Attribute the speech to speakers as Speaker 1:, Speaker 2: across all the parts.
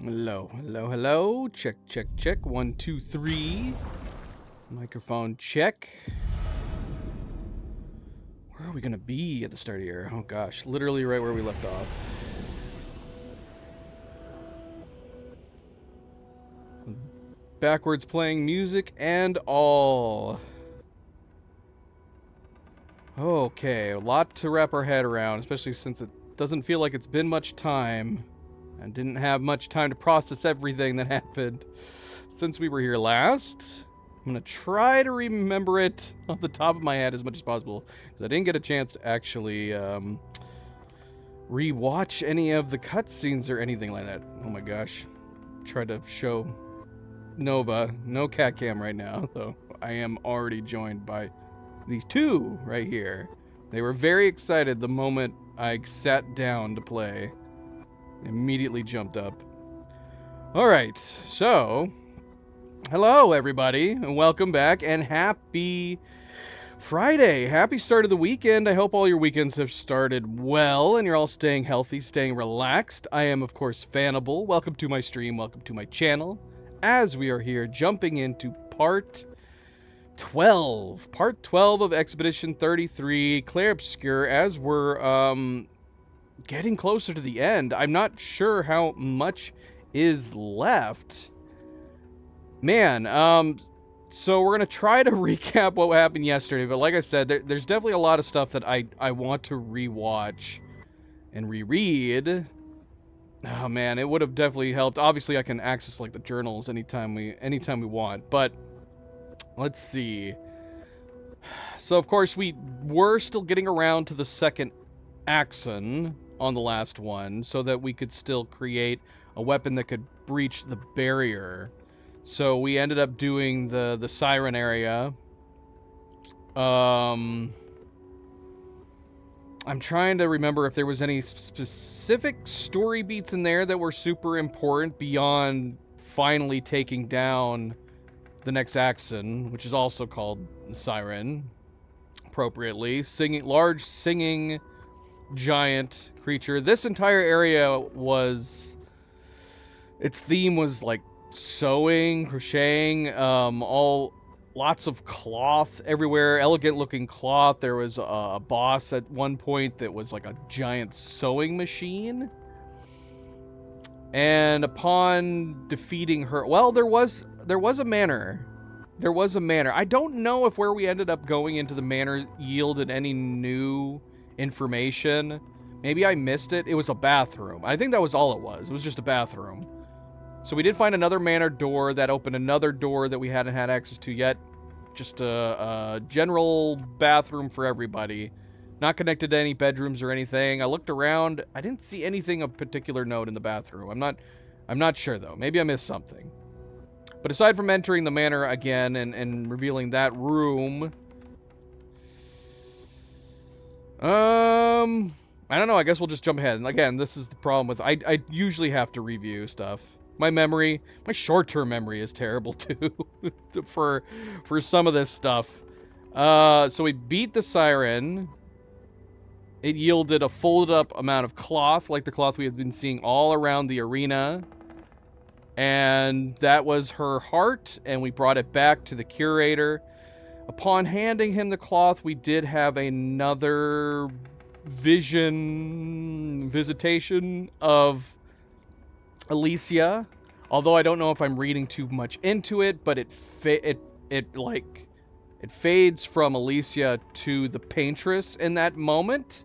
Speaker 1: Hello, hello, hello. Check, check, check. 1, 2, 3. Microphone check. Where are we gonna be at the start here? Oh gosh, literally right where we left off. Backwards playing music and all. Okay, a lot to wrap our head around, especially since it doesn't feel like it's been much time. And didn't have much time to process everything that happened since we were here last. I'm going to try to remember it off the top of my head as much as possible, because I didn't get a chance to actually re-watch any of the cutscenes or anything like that. Oh my gosh. Tried to show Nova. No cat cam right now, though. I am already joined by these two right here. They were very excited the moment I sat down to play. Immediately jumped up. Alright, so hello everybody, and welcome back, and happy Friday. Happy start of the weekend. I hope all your weekends have started well, and you're all staying healthy, staying relaxed. I am, of course, Fanable. Welcome to my stream, welcome to my channel, as we are here jumping into part 12. Part 12 of Expedition 33, Clair Obscur, as we're, getting closer to the end. I'm not sure how much is left. Man, so we're going to try to recap what happened yesterday, but like I said, there's definitely a lot of stuff that I want to rewatch and reread. Oh man, it would have definitely helped. Obviously, I can access like the journals anytime we want, but let's see. So of course, we were still getting around to the second Axon on the last one, so that we could still create a weapon that could breach the barrier. So we ended up doing the siren area. I'm trying to remember if there was any specific story beats in there that were super important beyond finally taking down the next Axon, which is also called the Siren, appropriately. Large singing giant creature. This entire area was, its theme was like sewing, crocheting, lots of cloth everywhere, elegant looking cloth. There was a boss at one point that was like a giant sewing machine, and upon defeating her, well, there was a manor. I don't know if where we ended up going into the manor yielded any new information. Maybe I missed it. It was a bathroom. I think that was all it was. It was just a bathroom. So we did find another manor door that opened another door that we hadn't had access to yet. Just a general bathroom for everybody. Not connected to any bedrooms or anything. I looked around. I didn't see anything of particular note in the bathroom. I'm not sure though. Maybe I missed something. But aside from entering the manor again and revealing that room, I don't know. I guess we'll just jump ahead. And again, this is the problem with I usually have to review stuff. My short-term memory is terrible too for some of this stuff. So we beat the siren. It yielded a folded up amount of cloth, like the cloth we had been seeing all around the arena. And that was her heart, and we brought it back to the curator. Upon handing him the cloth, we did have another visitation of Alicia. Although I don't know if I'm reading too much into it, but it fades from Alicia to the paintress in that moment.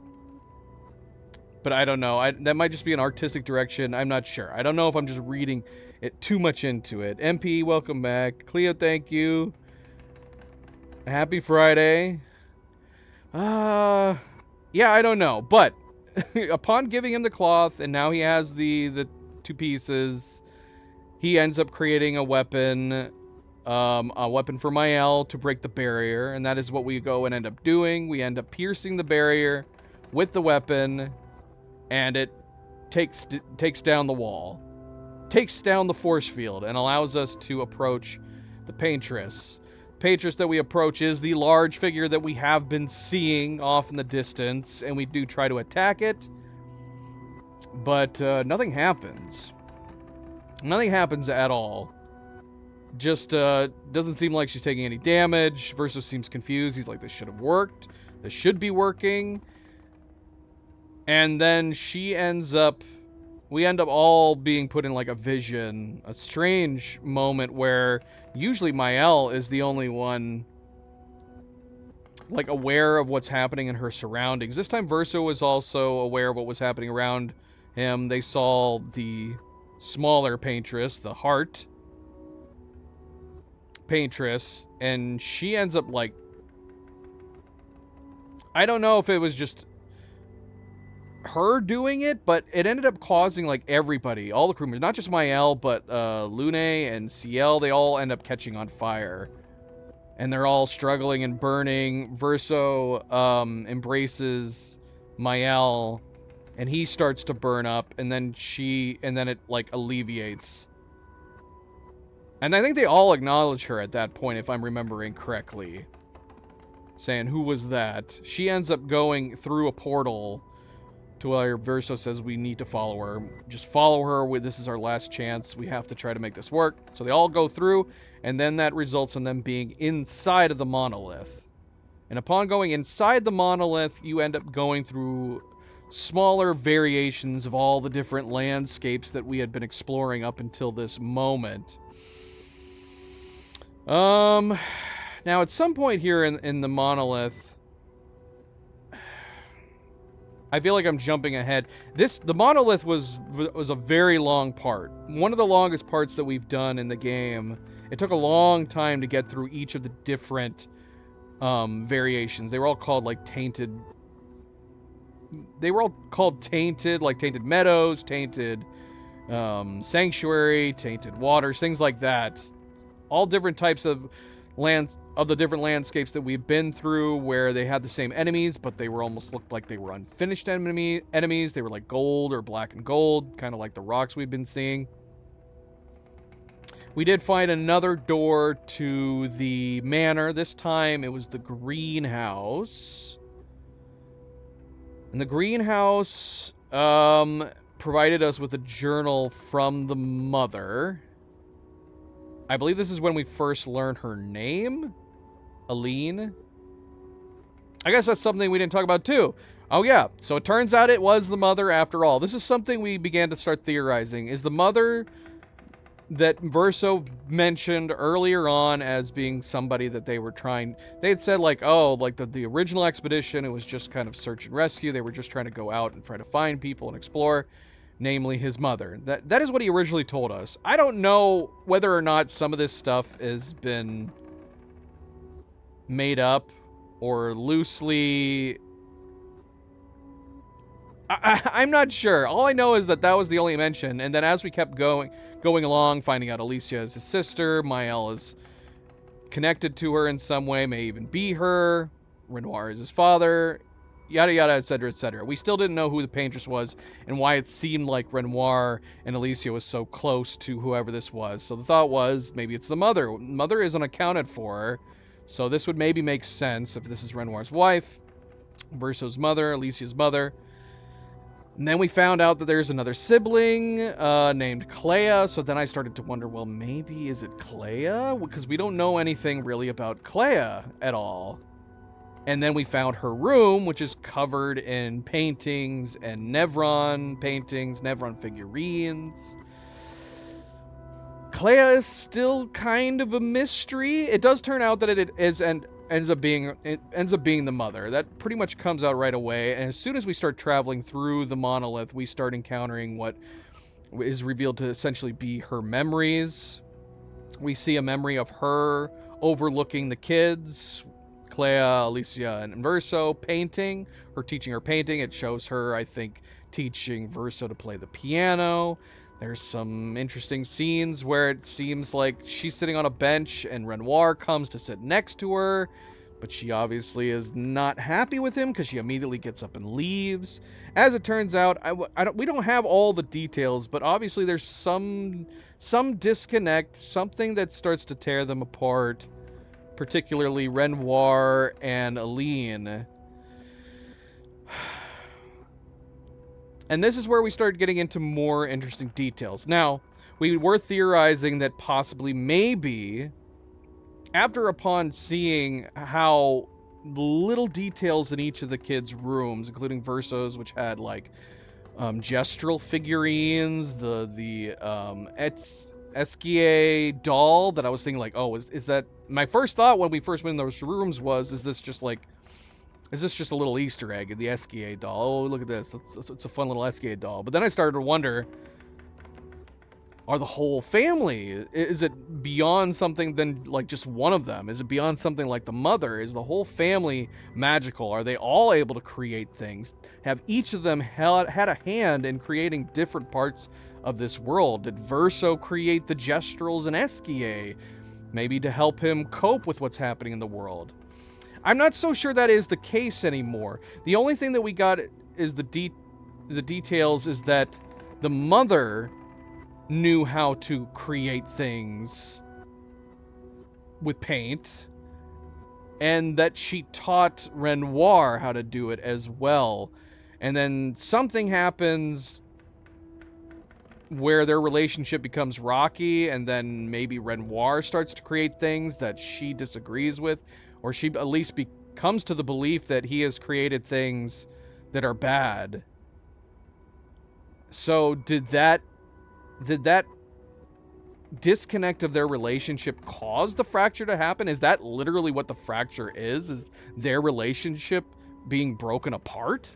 Speaker 1: But I don't know. That might just be an artistic direction. I'm not sure. I don't know if I'm just reading it too much into it. MP, welcome back. Cleo, thank you. Happy Friday. Yeah, I don't know. But upon giving him the cloth, and now he has the two pieces, he ends up creating a weapon for Mael to break the barrier, and that is what we go and end up doing. We end up piercing the barrier with the weapon, and it takes down the wall, takes down the force field, and allows us to approach the paintress. Paintress that we approach is the large figure that we have been seeing off in the distance, and we do try to attack it, but nothing happens. Nothing happens at all. Just doesn't seem like she's taking any damage. Verso seems confused. He's like, this should have worked. This should be working. And then we end up all being put in like a vision, a strange moment where usually Mael is the only one like aware of what's happening in her surroundings. This time Verso was also aware of what was happening around him. They saw the smaller paintress, the heart paintress, and she ends up like, I don't know if it was just her doing it, but it ended up causing like everybody, all the crewmen, not just Mael, but Lune and Ciel, they all end up catching on fire. And they're all struggling and burning. Verso embraces Mael, and he starts to burn up, and then it like alleviates. And I think they all acknowledge her at that point, if I'm remembering correctly. Saying, who was that? She ends up going through a portal to where Verso says we need to follow her. Just follow her. This is our last chance. We have to try to make this work. So they all go through, and then that results in them being inside of the monolith. And upon going inside the monolith, you end up going through smaller variations of all the different landscapes that we had been exploring up until this moment. Now at some point here in the monolith, I feel like I'm jumping ahead. The monolith was a very long part. One of the longest parts that we've done in the game. It took a long time to get through each of the different variations. They were all called like tainted. They were all called tainted, like Tainted Meadows, Tainted Sanctuary, Tainted Waters, things like that. All different types of the different landscapes that we've been through, where they had the same enemies, but they were almost looked like they were unfinished enemies. They were like gold or black and gold, kind of like the rocks we've been seeing. We did find another door to the manor. This time it was the greenhouse. And the greenhouse provided us with a journal from the mother. I believe this is when we first learned her name. Aline. I guess that's something we didn't talk about too. Oh yeah, so it turns out it was the mother after all. This is something we began to start theorizing. Is the mother that Verso mentioned earlier on as being somebody that they were trying... They had said like, oh, like the original expedition, it was just kind of search and rescue. They were just trying to go out and try to find people and explore. Namely his mother. That is what he originally told us. I don't know whether or not some of this stuff has been made up or loosely... I'm not sure. All I know is that was the only mention, and then as we kept going along, finding out Alicia is his sister, Mael is connected to her in some way, may even be her, Renoir is his father, yada yada, etc., etc. We still didn't know who the paintress was and why it seemed like Renoir and Alicia was so close to whoever this was. So the thought was, maybe it's the mother. Mother isn't accounted for, so this would maybe make sense if this is Renoir's wife, Verso's mother, Alicia's mother. And then we found out that there's another sibling named Clea, so then I started to wonder, well, maybe is it Clea? Because we don't know anything really about Clea at all. And then we found her room, which is covered in paintings and Nevron paintings, Nevron figurines. Clea is still kind of a mystery. It does turn out that it is and ends up being the mother. That pretty much comes out right away. And as soon as we start traveling through the monolith, we start encountering what is revealed to essentially be her memories. We see a memory of her overlooking the kids, Clea, Alicia, and Verso, painting. Her teaching her painting. It shows her, I think, teaching Verso to play the piano. There's some interesting scenes where it seems like she's sitting on a bench and Renoir comes to sit next to her, but she obviously is not happy with him because she immediately gets up and leaves. As it turns out, we don't have all the details, but obviously there's some disconnect, something that starts to tear them apart, particularly Renoir and Aline. And this is where we start getting into more interesting details. Now, we were theorizing that possibly, maybe, upon seeing how little details in each of the kids' rooms, including Verso's, which had like gestural figurines, the Esquier doll, that I was thinking like, oh, is that, my first thought when we first went in those rooms was, is this just a little Easter egg in the Esquier doll? Oh, look at this, it's a fun little Esquier doll. But then I started to wonder, are the whole family, is it beyond something than like just one of them? Is it beyond something like the mother? Is the whole family magical? Are they all able to create things? Have each of them had a hand in creating different parts of this world? Did Verso create the Gestrals and Esquier, maybe to help him cope with what's happening in the world? I'm not so sure that is the case anymore. The only thing that we got is the details is that the mother knew how to create things with paint, and that she taught Renoir how to do it as well. And then something happens where their relationship becomes rocky, and then maybe Renoir starts to create things that she disagrees with, or she at least comes to the belief that he has created things that are bad. So did that disconnect of their relationship cause the fracture to happen? Is that literally what the fracture is? Is their relationship being broken apart?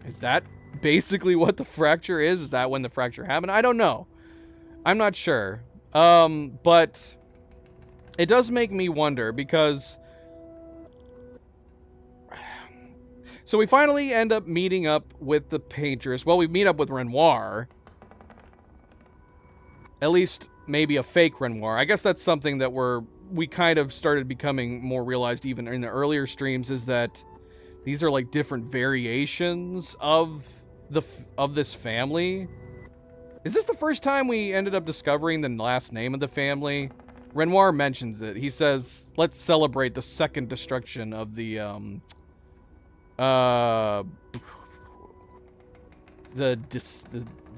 Speaker 1: Is that basically what the fracture is? Is that when the fracture happened? I don't know. I'm not sure. But it does make me wonder, because so we finally end up meeting up with the paintress. Well, we meet up with Renoir. At least maybe a fake Renoir. I guess that's something that we kind of started becoming more realized even in the earlier streams, is that these are like different variations of this family. Is this the first time we ended up discovering the last name of the family? Renoir mentions it. He says, "Let's celebrate the second destruction of the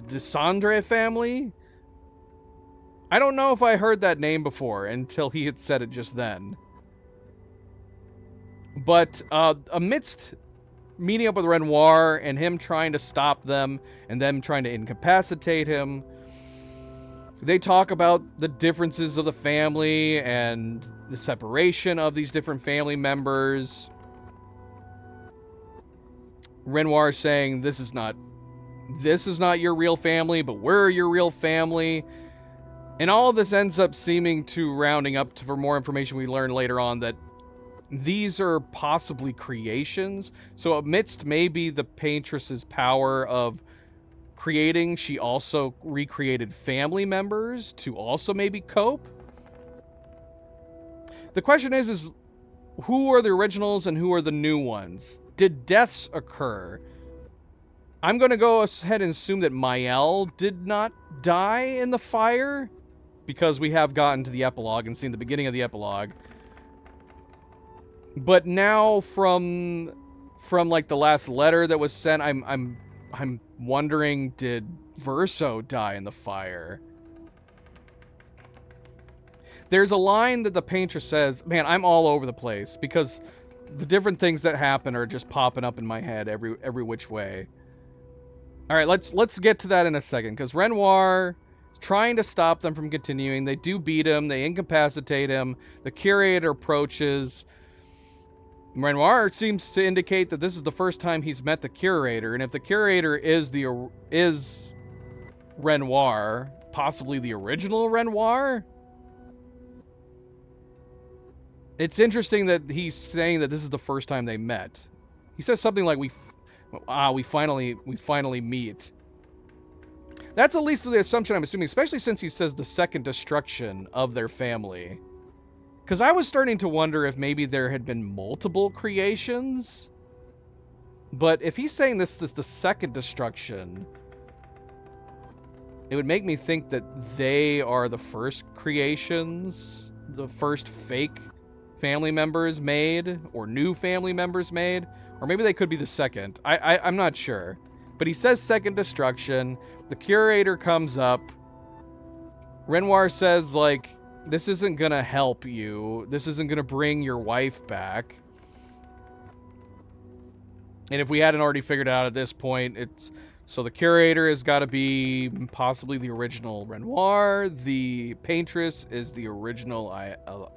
Speaker 1: Desandre family." I don't know if I heard that name before until he had said it just then. But amidst meeting up with Renoir and him trying to stop them and them trying to incapacitate him, they talk about the differences of the family and the separation of these different family members. Renoir saying, this is not your real family, but we're your real family. And all of this ends up seeming to rounding up to, for more information we learn later on, that these are possibly creations. So amidst maybe the paintress's power of creating, she also recreated family members to also maybe cope. The question is who are the originals and who are the new ones? Did deaths occur? I'm going to go ahead and assume that Mael did not die in the fire, because we have gotten to the epilogue and seen the beginning of the epilogue. But now from like the last letter that was sent, I'm wondering, did Verso die in the fire? There's a line that the painter says, man, I'm all over the place, because the different things that happen are just popping up in my head every which way. All right, let's get to that in a second, because Renoir trying to stop them from continuing. They do beat him. They incapacitate him. The curator approaches. Renoir seems to indicate that this is the first time he's met the curator, and if the curator is Renoir, possibly the original Renoir. It's interesting that he's saying that this is the first time they met. He says something like we finally meet. That's at least the assumption I'm assuming, especially since he says the second destruction of their family. Because I was starting to wonder if maybe there had been multiple creations. But if he's saying this is the second destruction, it would make me think that they are the first creations, the first fake family members made, or new family members made. Or maybe they could be the second. I'm not sure. But he says second destruction. The curator comes up. Renoir says, like, this isn't gonna help you. This isn't gonna bring your wife back. And if we hadn't already figured it out at this point, it's... So the curator has got to be possibly the original Renoir. The paintress is the original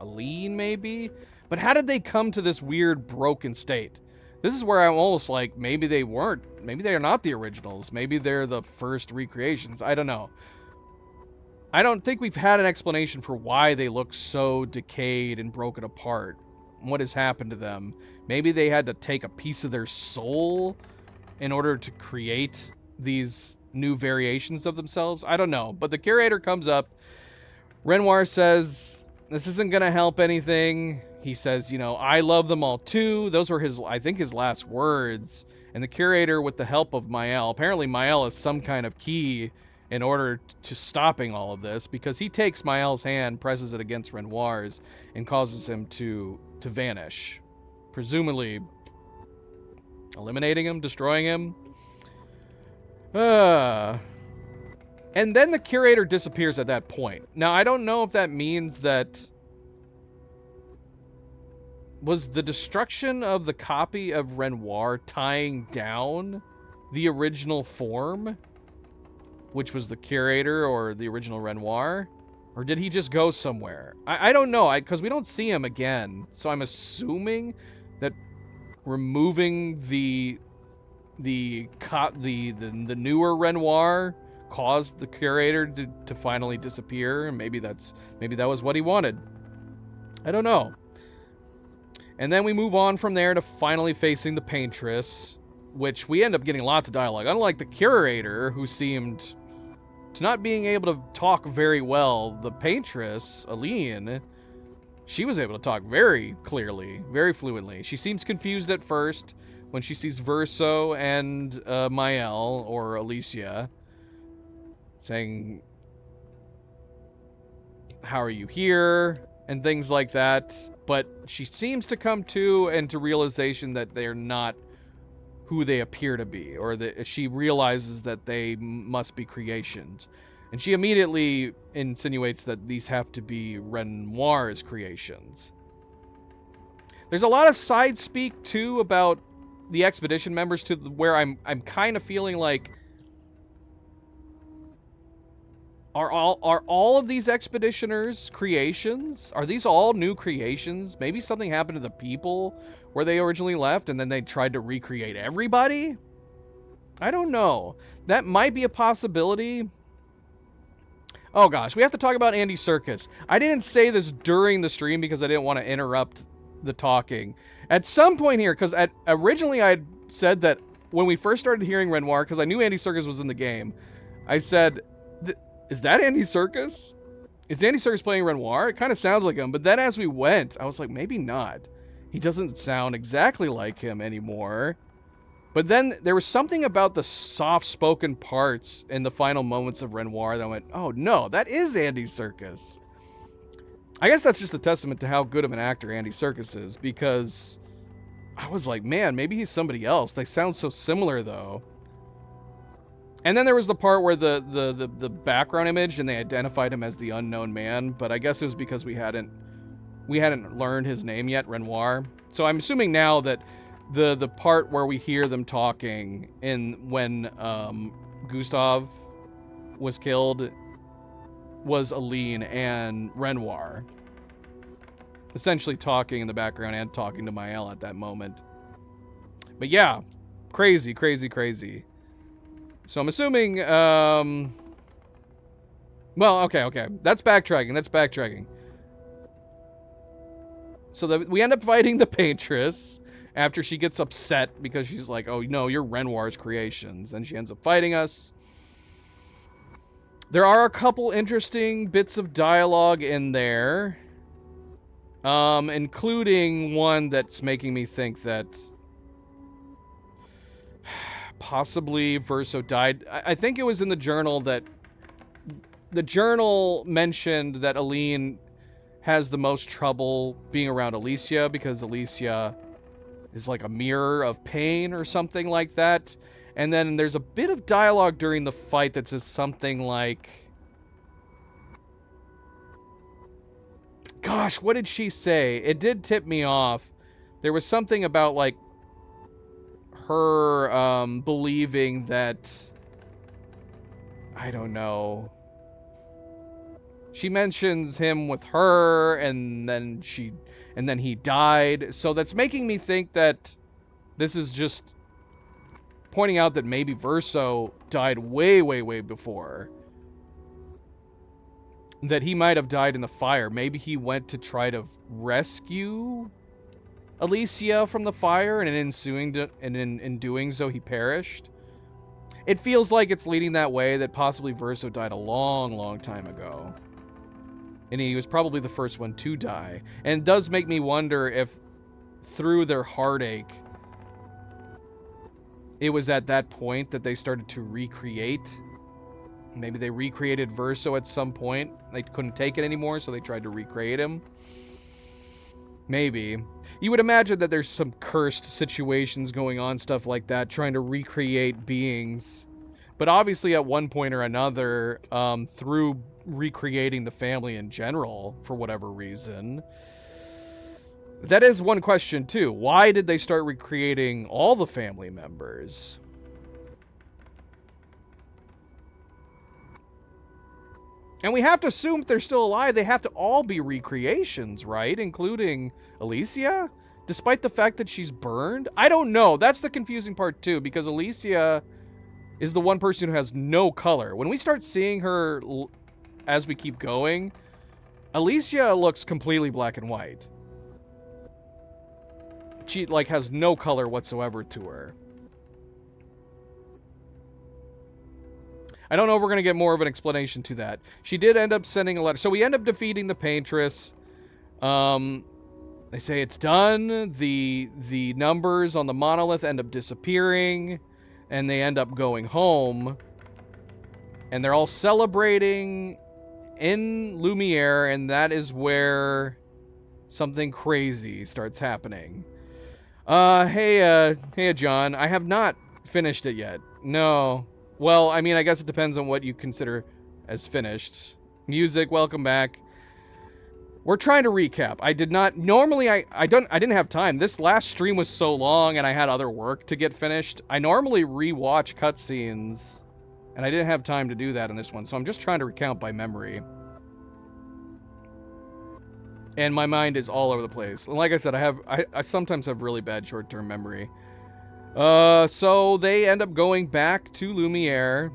Speaker 1: Aline, maybe? But how did they come to this weird broken state? This is where I'm almost like, maybe they weren't. Maybe they are not the originals. Maybe they're the first recreations. I don't know. I don't think we've had an explanation for why they look so decayed and broken apart. What has happened to them? Maybe they had to take a piece of their soul in order to create these new variations of themselves. I don't know. But the curator comes up. Renoir says, this isn't going to help anything. He says, you know, I love them all too. Those were his, I think, his last words. And the curator, with the help of Mael, apparently Mael is some kind of key in order to stopping all of this, because he takes Mael's hand, presses it against Renoir's, and causes him to vanish. Presumably eliminating him, destroying him. And then the curator disappears at that point. Now, I don't know if that means that... Was the destruction of the copy of Renoir tying down the original form, which was the curator or the original Renoir? Or did he just go somewhere? I don't know, because we don't see him again. So I'm assuming that removing the newer Renoir caused the curator to finally disappear, and maybe that was what he wanted. I don't know. And then we move on from there to finally facing the paintress, which we end up getting lots of dialogue. Unlike the curator, who seemed to not being able to talk very well, the paintress, Aline, she was able to talk very clearly, very fluently. She seems confused at first when she sees Verso and Mael, or Alicia, saying, how are you here? And things like that. But she seems to come to and to realization that they're not who they appear to be, or that she realizes that they must be creations. And she immediately insinuates that these have to be Renoir's creations. There's a lot of side speak, too, about the expedition members, to where I'm kind of feeling like, are all of these expeditioners creations? Are these all new creations? Maybe something happened to the people where they originally left and then they tried to recreate everybody? I don't know. That might be a possibility. Oh gosh, we have to talk about Andy Serkis. I didn't say this during the stream because I didn't want to interrupt the talking. At some point here, because originally I had said that when we first started hearing Renoir, because I knew Andy Serkis was in the game, I said, is that Andy Serkis? Is Andy Serkis playing Renoir? It kind of sounds like him. But then as we went, I was like, maybe not. He doesn't sound exactly like him anymore. But then there was something about the soft-spoken parts in the final moments of Renoir that I went, oh no, that is Andy Serkis. I guess that's just a testament to how good of an actor Andy Serkis is, because I was like, man, maybe he's somebody else. They sound so similar, though. And then there was the part where the background image, and they identified him as the unknown man, but I guess it was because we hadn't learned his name yet, Renoir. So I'm assuming now that the part where we hear them talking when Gustav was killed was Aline and Renoir, essentially talking in the background and talking to Mael at that moment. But yeah, crazy, crazy, crazy. So I'm assuming, well, okay. That's backtracking. So we end up fighting the paintress after she gets upset because she's like, oh, no, you're Renoir's creations. And she ends up fighting us. There are a couple interesting bits of dialogue in there, including one that's making me think that possibly Verso died. I think it was in the journal that the journal mentioned that Aline has the most trouble being around Alicia because Alicia is like a mirror of pain or something like that. And then there's a bit of dialogue during the fight that says something like, gosh, what did she say? It did tip me off. There was something about, like, her believing that, I don't know. She mentions him with her, and then he died. So that's making me think that this is just pointing out that maybe Verso died way, way, way before. That he might have died in the fire. Maybe he went to try to rescue Alicia from the fire, and in doing so, he perished. It feels like it's leading that way, that possibly Verso died a long, long time ago. And he was probably the first one to die. And it does make me wonder if, through their heartache, it was at that point that they started to recreate. Maybe they recreated Verso at some point. They couldn't take it anymore, so they tried to recreate him. Maybe. You would imagine that there's some cursed situations going on, stuff like that, trying to recreate beings. But obviously at one point or another, through recreating the family in general, for whatever reason. That is one question, too. Why did they start recreating all the family members? And we have to assume if they're still alive, they have to all be recreations, right? Including Alicia? Despite the fact that she's burned? I don't know. That's the confusing part, too, because Alicia is the one person who has no color. When we start seeing her as we keep going, Alicia looks completely black and white. She, like, has no color whatsoever to her. I don't know if we're going to get more of an explanation to that. She did end up sending a letter. So we end up defeating the Paintress. They say it's done. The numbers on the monolith end up disappearing. And they end up going home. And they're all celebrating in Lumiere. And that is where something crazy starts happening. Hey, John. I have not finished it yet. No. Well, I mean, I guess it depends on what you consider as finished. Music, welcome back. We're trying to recap. I did not... Normally, I didn't have time. This last stream was so long, and I had other work to get finished. I normally rewatch cutscenes, and I didn't have time to do that in this one, so I'm just trying to recount by memory. And my mind is all over the place. And like I said, I sometimes have really bad short-term memory. So they end up going back to Lumiere,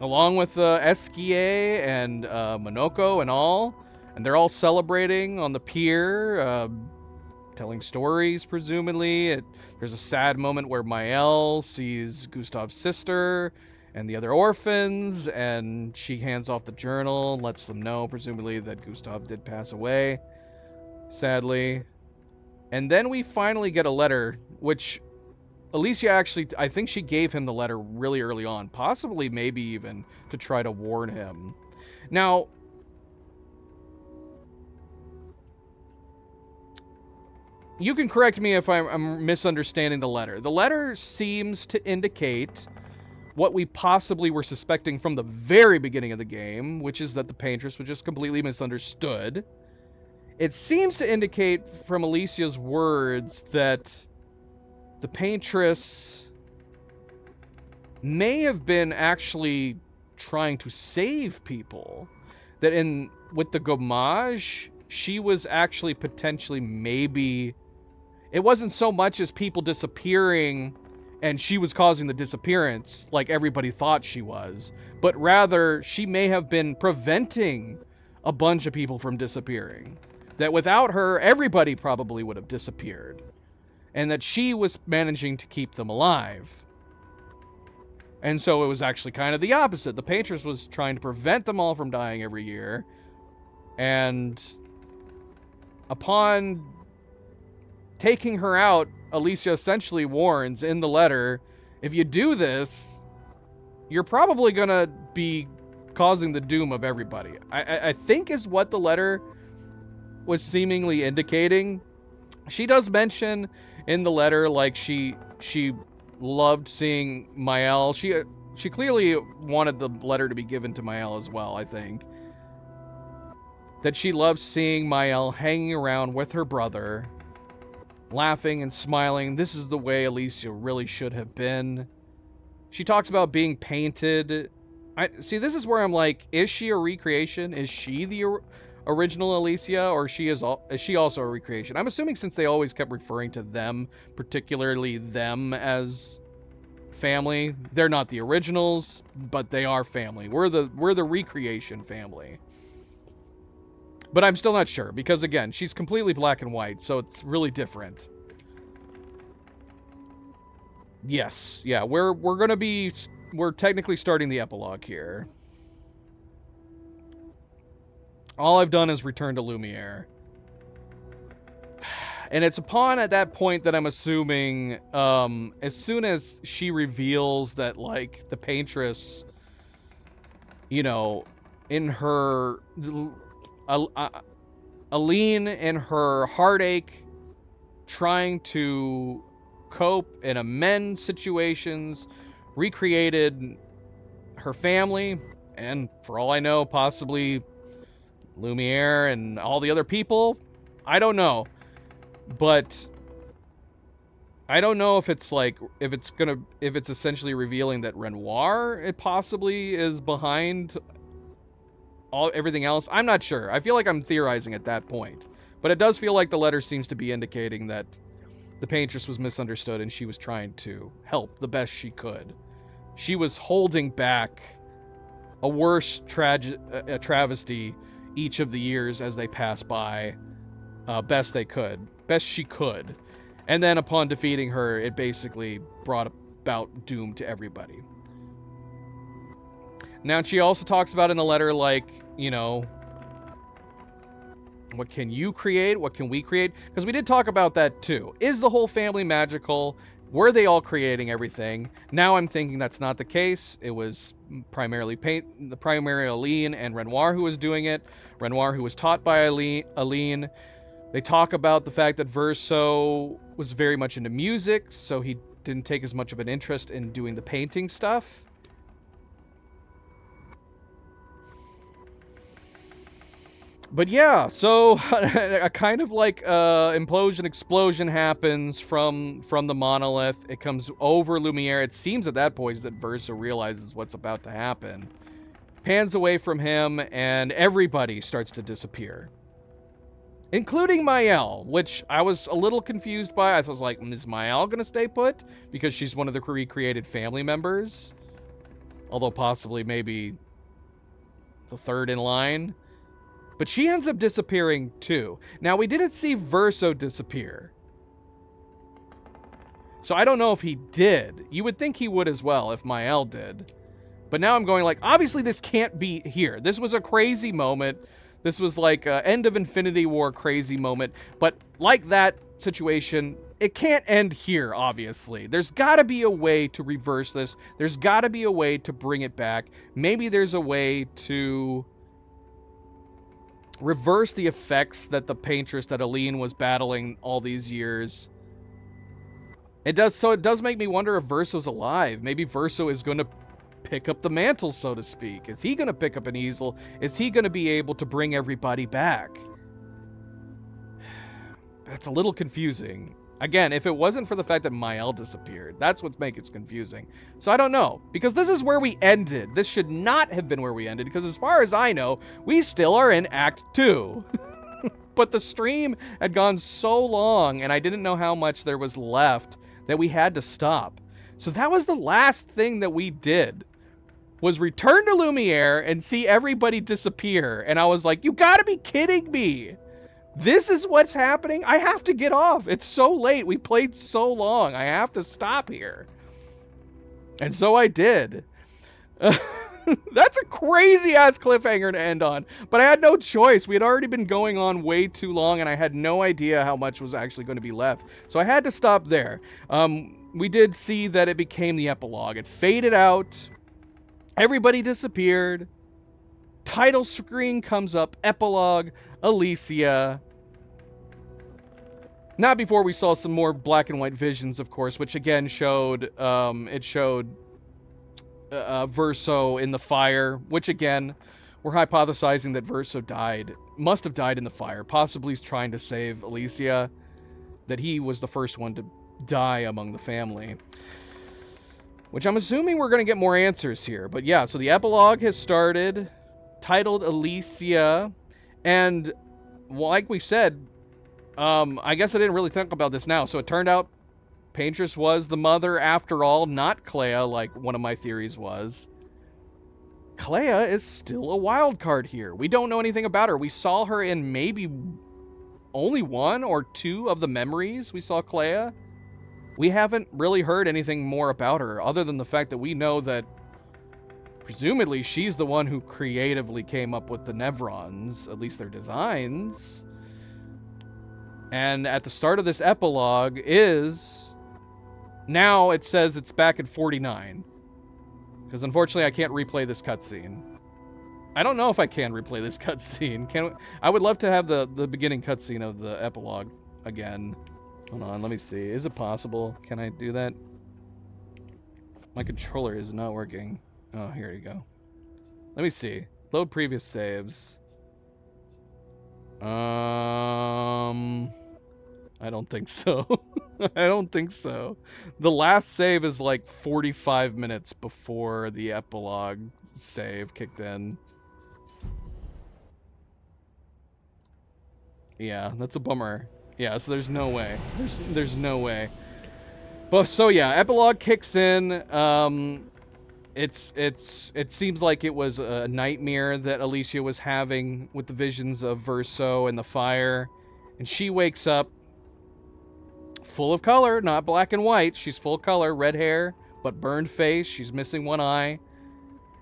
Speaker 1: along with Esquier and Monoko and all, and they're all celebrating on the pier, telling stories, presumably. There's a sad moment where Maëlle sees Gustav's sister and the other orphans, and she hands off the journal, lets them know, presumably, that Gustav did pass away, sadly. And then we finally get a letter, which Alicia actually, I think she gave him the letter really early on, possibly maybe even to try to warn him. Now, you can correct me if I'm misunderstanding the letter. The letter seems to indicate what we possibly were suspecting from the very beginning of the game, which is that the Paintress was just completely misunderstood. It seems to indicate from Alicia's words that the Paintress may have been actually trying to save people. That with the Gommage, she was actually potentially maybe... It wasn't so much as people disappearing and she was causing the disappearance like everybody thought she was, but rather she may have been preventing a bunch of people from disappearing. That without her, everybody probably would have disappeared. And that she was managing to keep them alive. And so it was actually kind of the opposite. The Paintress was trying to prevent them all from dying every year. And upon taking her out, Alicia essentially warns in the letter, if you do this, you're probably going to be causing the doom of everybody. I think is what the letter was seemingly indicating. She does mention in the letter, like, she loved seeing Maëlle. She clearly wanted the letter to be given to Maëlle as well, I think. that she loves seeing Mael hanging around with her brother, laughing and smiling. This is the way Alicia really should have been. She talks about being painted. See, this is where I'm like, is she a recreation? Is she the original Alicia, or is she also a recreation? I'm assuming, since they always kept referring to them, particularly them, as family, they're not the originals, but they are family. We're the recreation family. But I'm still not sure, because again, she's completely black and white, so it's really different. Yes, yeah, we're technically starting the epilogue here. All I've done is return to Lumiere. And it's upon at that point that I'm assuming, as soon as she reveals that, like, the Paintress, you know, in her, Aline in her heartache, trying to cope and amend situations, recreated her family, and for all I know, possibly Lumiere and all the other people. I don't know. But I don't know if it's like, if it's essentially revealing that Renoir, it possibly is behind everything else. I'm not sure. I feel like I'm theorizing at that point. But it does feel like the letter seems to be indicating that the Paintress was misunderstood and she was trying to help the best she could. She was holding back a worse travesty each of the years as they passed by, best she could. And then upon defeating her, it basically brought about doom to everybody. Now, she also talks about in the letter, like, you know, what can you create? What can we create? Because we did talk about that too. Is the whole family magical? Were they all creating everything? Now I'm thinking that's not the case. It was primarily Aline and Renoir who was doing it. Renoir, who was taught by Aline. They talk about the fact that Verso was very much into music, so he didn't take as much of an interest in doing the painting stuff. But yeah, so a kind of like explosion happens from the monolith. It comes over Lumiere. It seems at that point that Verso realizes what's about to happen. Pans away from him, and everybody starts to disappear. Including Mael, which I was a little confused by. I was like, is Mael going to stay put? Because she's one of the recreated family members. Although possibly maybe the third in line. But she ends up disappearing too. Now, we didn't see Verso disappear. So I don't know if he did. You would think he would as well if Mael did. But now I'm going like, obviously this can't be here. This was a crazy moment. This was like an end of Infinity War crazy moment. But like that situation, it can't end here, obviously. There's got to be a way to reverse this. There's got to be a way to bring it back. Maybe there's a way to reverse the effects that the Paintress, that Aline was battling all these years. It does make me wonder if Verso's alive. Maybe Verso is going to pick up the mantle, so to speak. Is he going to pick up an easel? Is he going to be able to bring everybody back? That's a little confusing. Again, if it wasn't for the fact that Mael disappeared, that's what makes it confusing. So I don't know, because this is where we ended. This should not have been where we ended, because as far as I know, we still are in Act 2. But the stream had gone so long, and I didn't know how much there was left, that we had to stop. So that was the last thing that we did, was return to Lumiere and see everybody disappear. And I was like, you gotta be kidding me. This is what's happening? I have to get off. It's so late. We played so long. I have to stop here. And so I did. That's a crazy-ass cliffhanger to end on. But I had no choice. We had already been going on way too long, and I had no idea how much was actually going to be left. So I had to stop there. We did see that it became the epilogue. It faded out. Everybody disappeared. Title screen comes up. Epilogue. Alicia. Not before we saw some more black and white visions, of course, which again showed, Verso in the fire, which again we're hypothesizing that Verso must have died in the fire. Possibly he's trying to save Alicia. That he was the first one to die among the family. Which I'm assuming we're going to get more answers here. But yeah, so the epilogue has started, titled Alicia. And like we said, I guess I didn't really think about this now. So it turned out Paintress was the mother after all, not Clea, like one of my theories was. Clea is still a wild card here. We don't know anything about her. We saw her in maybe only 1 or 2 of the memories we saw Clea. We haven't really heard anything more about her, other than the fact that we know that presumably she's the one who creatively came up with the Nevrons, at least their designs. And at the start of this epilogue is... Now it says it's back at 49. Because unfortunately I can't replay this cutscene. I don't know if I can replay this cutscene. I would love to have the beginning cutscene of the epilogue again. Hold on, let me see. Is it possible? Can I do that? My controller is not working. Oh, here you go. Let me see. Load previous saves. I don't think so. I don't think so. The last save is like 45 minutes before the epilogue save kicked in. Yeah, that's a bummer. Yeah, so there's no way. There's no way. But so yeah, epilogue kicks in. It seems like it was a nightmare that Alicia was having with the visions of Verso and the fire, and she wakes up full of color, not black and white. She's full color, red hair, but burned face. She's missing one eye.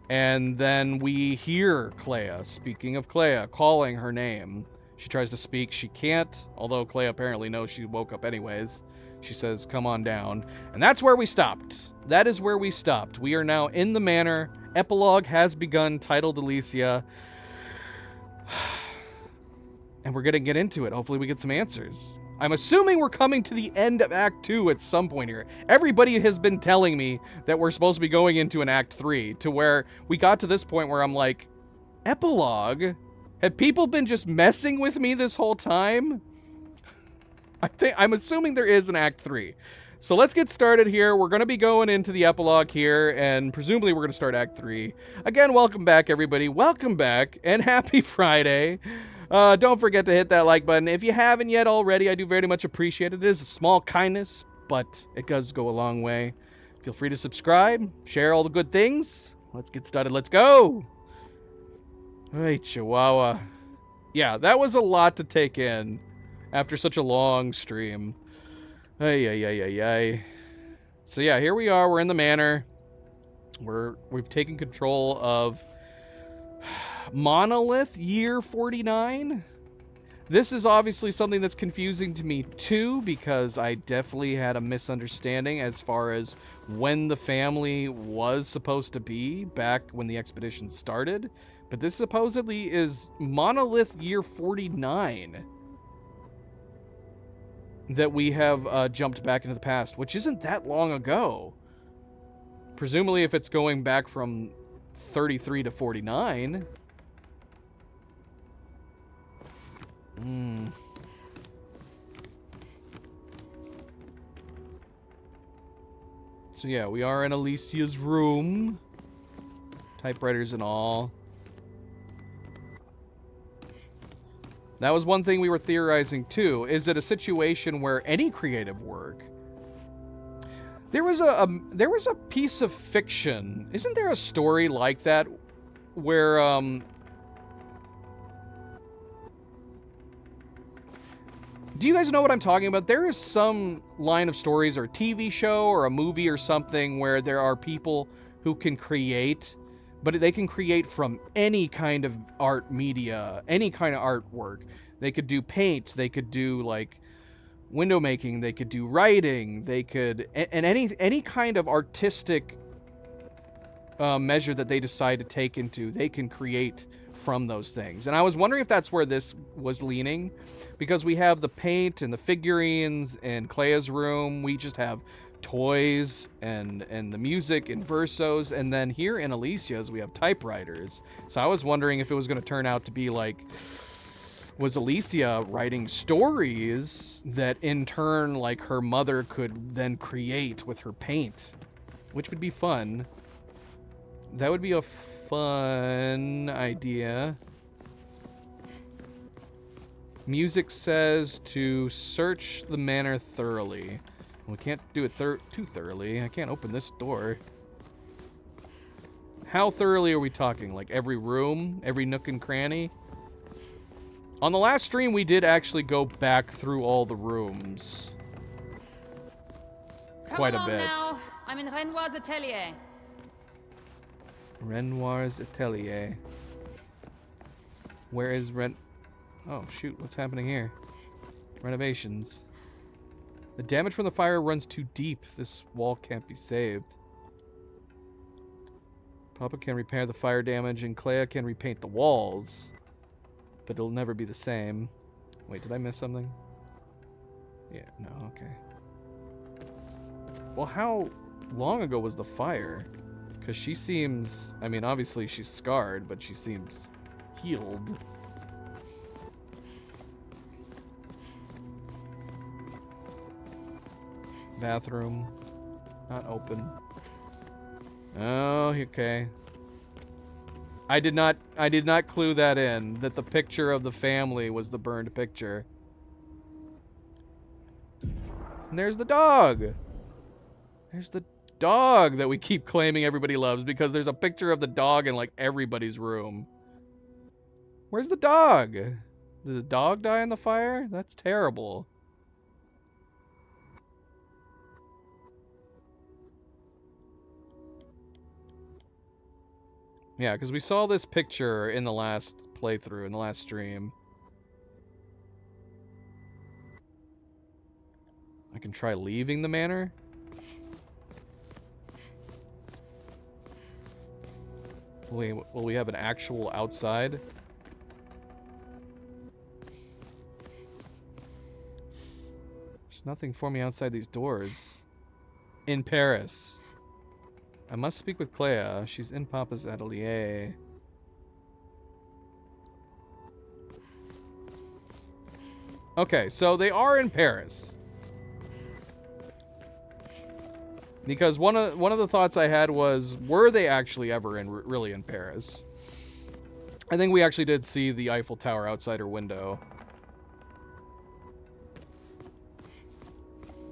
Speaker 1: And then we hear Clea, speaking of Clea, calling her name. She tries to speak. She can't, although Clea apparently knows she woke up anyways. She says, come on down. And that's where we stopped. That is where we stopped. We are now in the manor. Epilogue has begun, titled Alicia. And we're going to get into it. Hopefully we get some answers. I'm assuming we're coming to the end of Act 2 at some point here. Everybody has been telling me that we're supposed to be going into an Act 3, to where we got to this point where I'm like, epilogue? Have people been just messing with me this whole time? I'm assuming there is an Act 3. So let's get started here. We're going to be going into the epilogue here, and presumably we're going to start Act 3. Again, welcome back, everybody. Welcome back, and happy Friday. Don't forget to hit that like button. If you haven't yet already, I do very much appreciate it. It is a small kindness, but it does go a long way. Feel free to subscribe, share all the good things. Let's get started. Let's go. Hey, Chihuahua. Yeah, that was a lot to take in after such a long stream. Ay. So yeah, here we are. We're in the manor. We've taken control of Monolith Year 49. This is obviously something that's confusing to me too, because I definitely had a misunderstanding as far as when the family was supposed to be back when the expedition started. But this supposedly is Monolith Year 49 that we have jumped back into the past, which isn't that long ago. Presumably if it's going back from 33 to 49. So yeah, we are in Alicia's room. Typewriters and all. That was one thing we were theorizing too. Is it a situation where any creative work... There was a piece of fiction. Isn't there a story like that where do you guys know what I'm talking about? There is some line of stories or a TV show or a movie or something where there are people who can create, but they can create from any kind of art media, any kind of artwork. They could do paint, they could do like window making, they could do writing, they could, and any kind of artistic measure that they decide to take into, they can create from those things. And I was wondering if that's where this was leaning, because we have the paint and the figurines in Clea's room. We just have toys and the music in Versos, and then here in Alicia's we have typewriters. So I was wondering if it was going to turn out to be like, was Alicia writing stories that in turn like her mother could then create with her paint, which would be fun. That would be a fun idea. Music says to search the manor thoroughly. We can't do it too thoroughly. I can't open this door. How thoroughly are we talking? Like every room? Every nook and cranny? On the last stream, we did actually go back through all the rooms. Quite a bit.
Speaker 2: Now. I'm in Renoir's atelier.
Speaker 1: Renoir's atelier. Where is Oh, shoot. What's happening here? Renovations. The damage from the fire runs too deep. This wall can't be saved. Papa can repair the fire damage, and Clea can repaint the walls. But it'll never be the same. Wait, did I miss something? Yeah, no, okay. Well, how long ago was the fire? Because she seems... I mean, obviously she's scarred, but she seems healed. Bathroom. Not open. Oh, okay. I did not clue that in, that the picture of the family was the burned picture. And there's the dog. There's the dog that we keep claiming everybody loves because there's a picture of the dog in like everybody's room. Where's the dog? Did the dog die in the fire? That's terrible. Yeah, because we saw this picture in the last playthrough, in the last stream. I can try leaving the manor. Will we have an actual outside? There's nothing for me outside these doors. In Paris. I must speak with Clea. She's in Papa's atelier. Okay, so they are in Paris. Because one of the thoughts I had was, were they actually ever really in Paris? I think we actually did see the Eiffel Tower outside her window.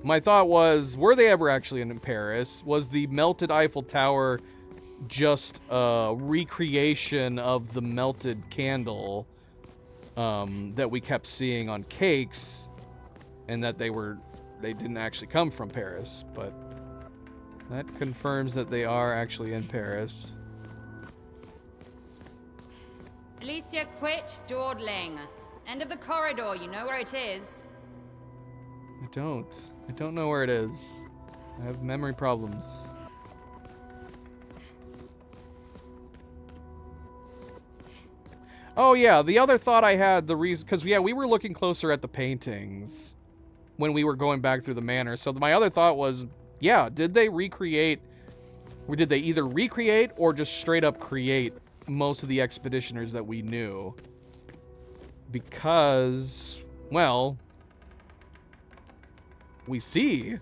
Speaker 1: My thought was, were they ever actually in Paris? Was the melted Eiffel Tower just a recreation of the melted candle that we kept seeing on cakes, and that they didn't actually come from Paris? But that confirms that they are actually in Paris.
Speaker 2: Alicia, quit dawdling. End of the corridor, you know where it is.
Speaker 1: I don't know where it is. I have memory problems. Oh yeah, the other thought I had, the reason, because yeah, we were looking closer at the paintings when we were going back through the manor. So my other thought was, yeah, did they recreate, or did they either recreate or just straight up create most of the expeditioners that we knew? Because, well, we see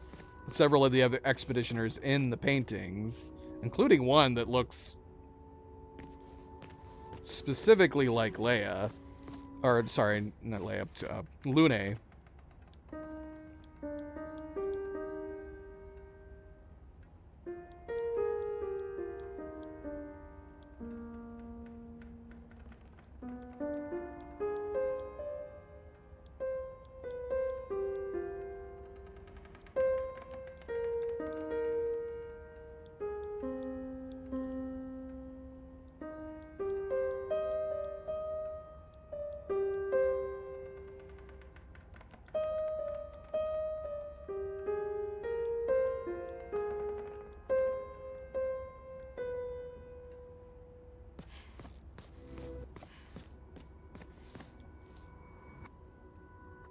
Speaker 1: several of the other expeditioners in the paintings, including one that looks specifically like Leia. Or, sorry, not Leia, Lune.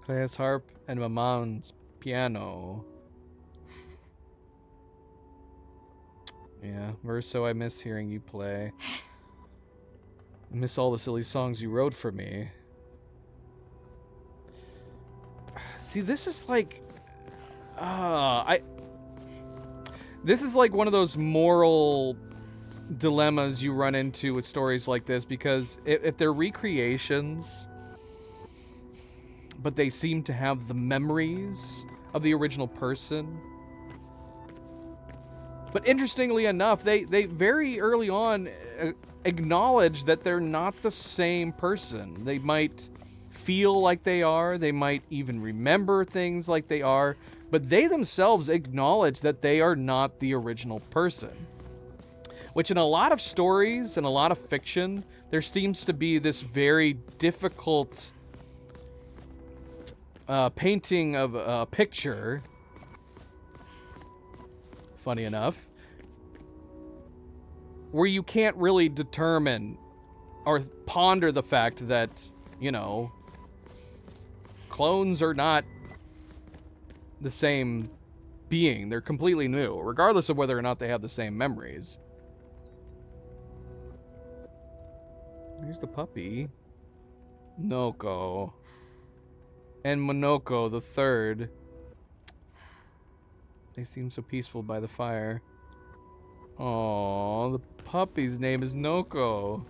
Speaker 1: Clea's harp and Maman's piano. Yeah, Verso, I miss hearing you play. I miss all the silly songs you wrote for me. See, this is like... This is like one of those moral dilemmas you run into with stories like this, because if they're recreations, but they seem to have the memories of the original person. But interestingly enough, they very early on acknowledge that they're not the same person. They might feel like they are, they might even remember things like they are, but they themselves acknowledge that they are not the original person. Which in a lot of stories and a lot of fiction, there seems to be this very difficult painting of a picture, funny enough, where you can't really determine or ponder the fact that, you know, clones are not the same being. They're completely new, regardless of whether or not they have the same memories. Here's the puppy. Noko. And Monoko, the third. They seem so peaceful by the fire. Oh, the puppy's name is Noko.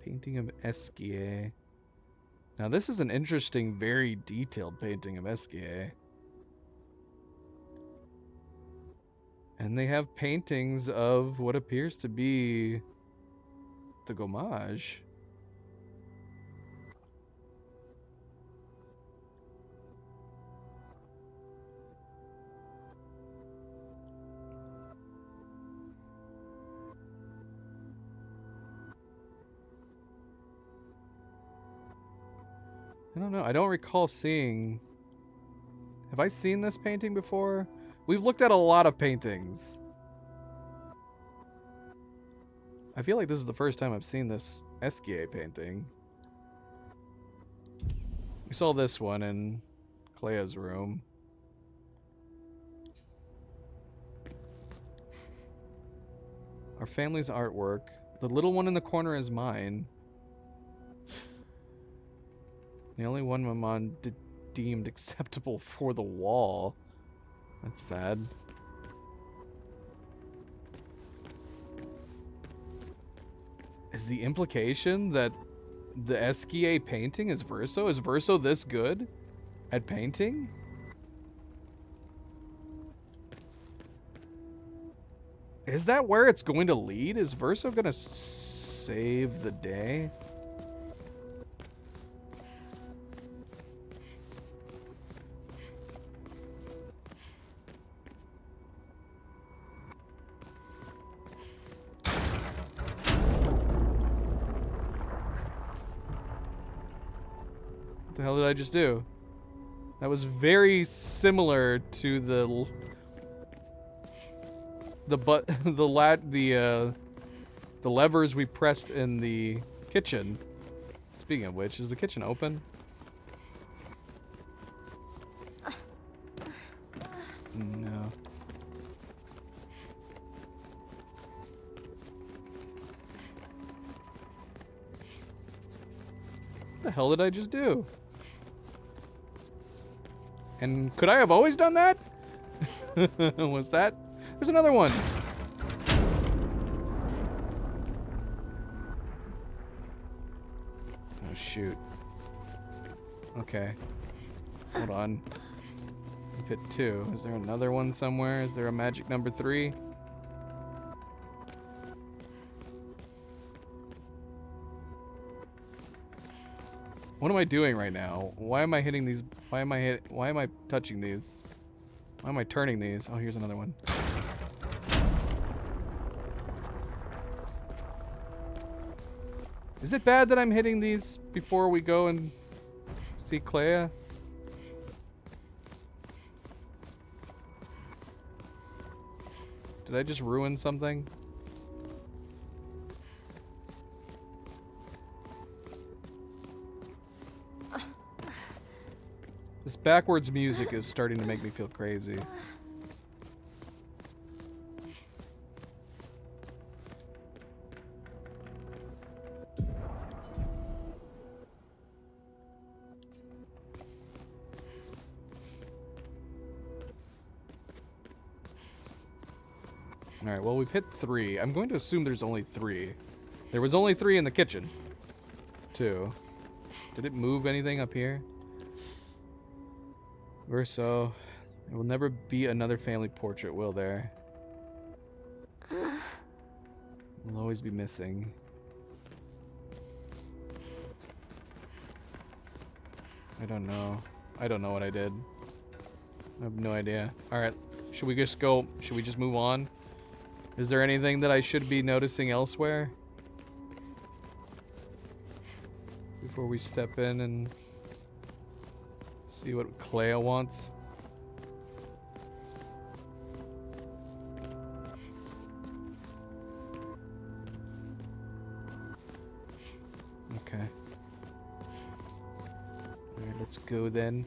Speaker 1: Painting of Esquier. Now this is an interesting, very detailed painting of Esquier. And they have paintings of what appears to be the Gommage. I don't know. I don't recall seeing... Have I seen this painting before? We've looked at a lot of paintings. I feel like this is the first time I've seen this Esquier painting. We saw this one in Clea's room. Our family's artwork. The little one in the corner is mine. The only one my mom deemed acceptable for the wall. That's sad. Is the implication that the Esquier painting is Verso? Is Verso this good at painting? Is that where it's going to lead? Is Verso gonna save the day? What the hell did I just do? That was very similar to the levers we pressed in the kitchen. Speaking of which, is the kitchen open? No. What the hell did I just do? And could I have always done that? Was that? There's another one. Oh shoot. Okay. Hold on. I've hit 2. Is there another one somewhere? Is there a magic number 3? What am I doing right now? Why am I hitting these? Why am I touching these? Why am I turning these? Oh, here's another one. Is it bad that I'm hitting these before we go and see Clea? Did I just ruin something? This backwards music is starting to make me feel crazy. Alright, well, we've hit 3. I'm going to assume there's only 3. There was only 3 in the kitchen. 2. Did it move anything up here? Verso. There will never be another family portrait, will there? We'll always be missing. I don't know. I don't know what I did. I have no idea. Alright, should we just go? Should we just move on? Is there anything that I should be noticing elsewhere? Before we step in and see what Clea wants? Okay. Alright, let's go then.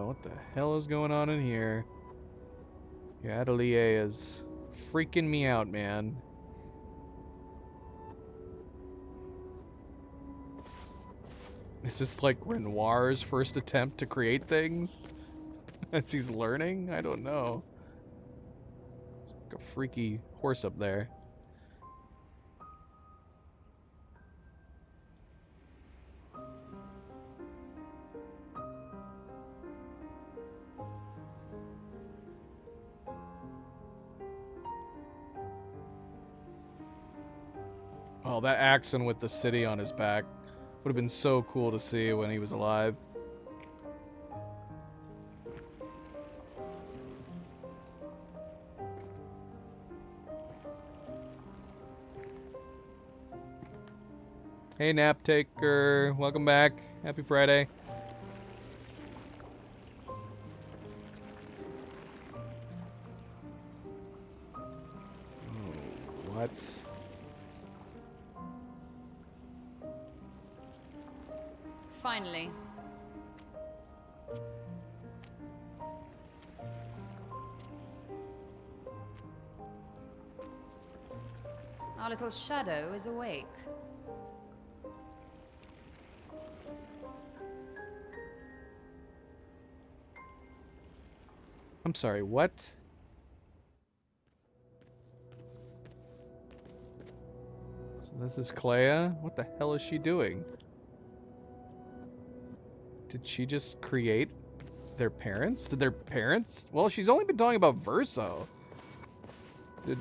Speaker 1: What the hell is going on in here? Yeah, Atelier is freaking me out, man. Is this like Renoir's first attempt to create things? As he's learning? I don't know. It's like a freaky horse up there. Oh, that accent with the city on his back would have been so cool to see when he was alive. Hey, nap taker, welcome back. Happy Friday. Oh, what?
Speaker 2: Finally. Our little shadow is awake.
Speaker 1: I'm sorry, what? So this is Clea? What the hell is she doing? Did she just create their parents? Did their parents? Well, she's only been talking about Verso. Did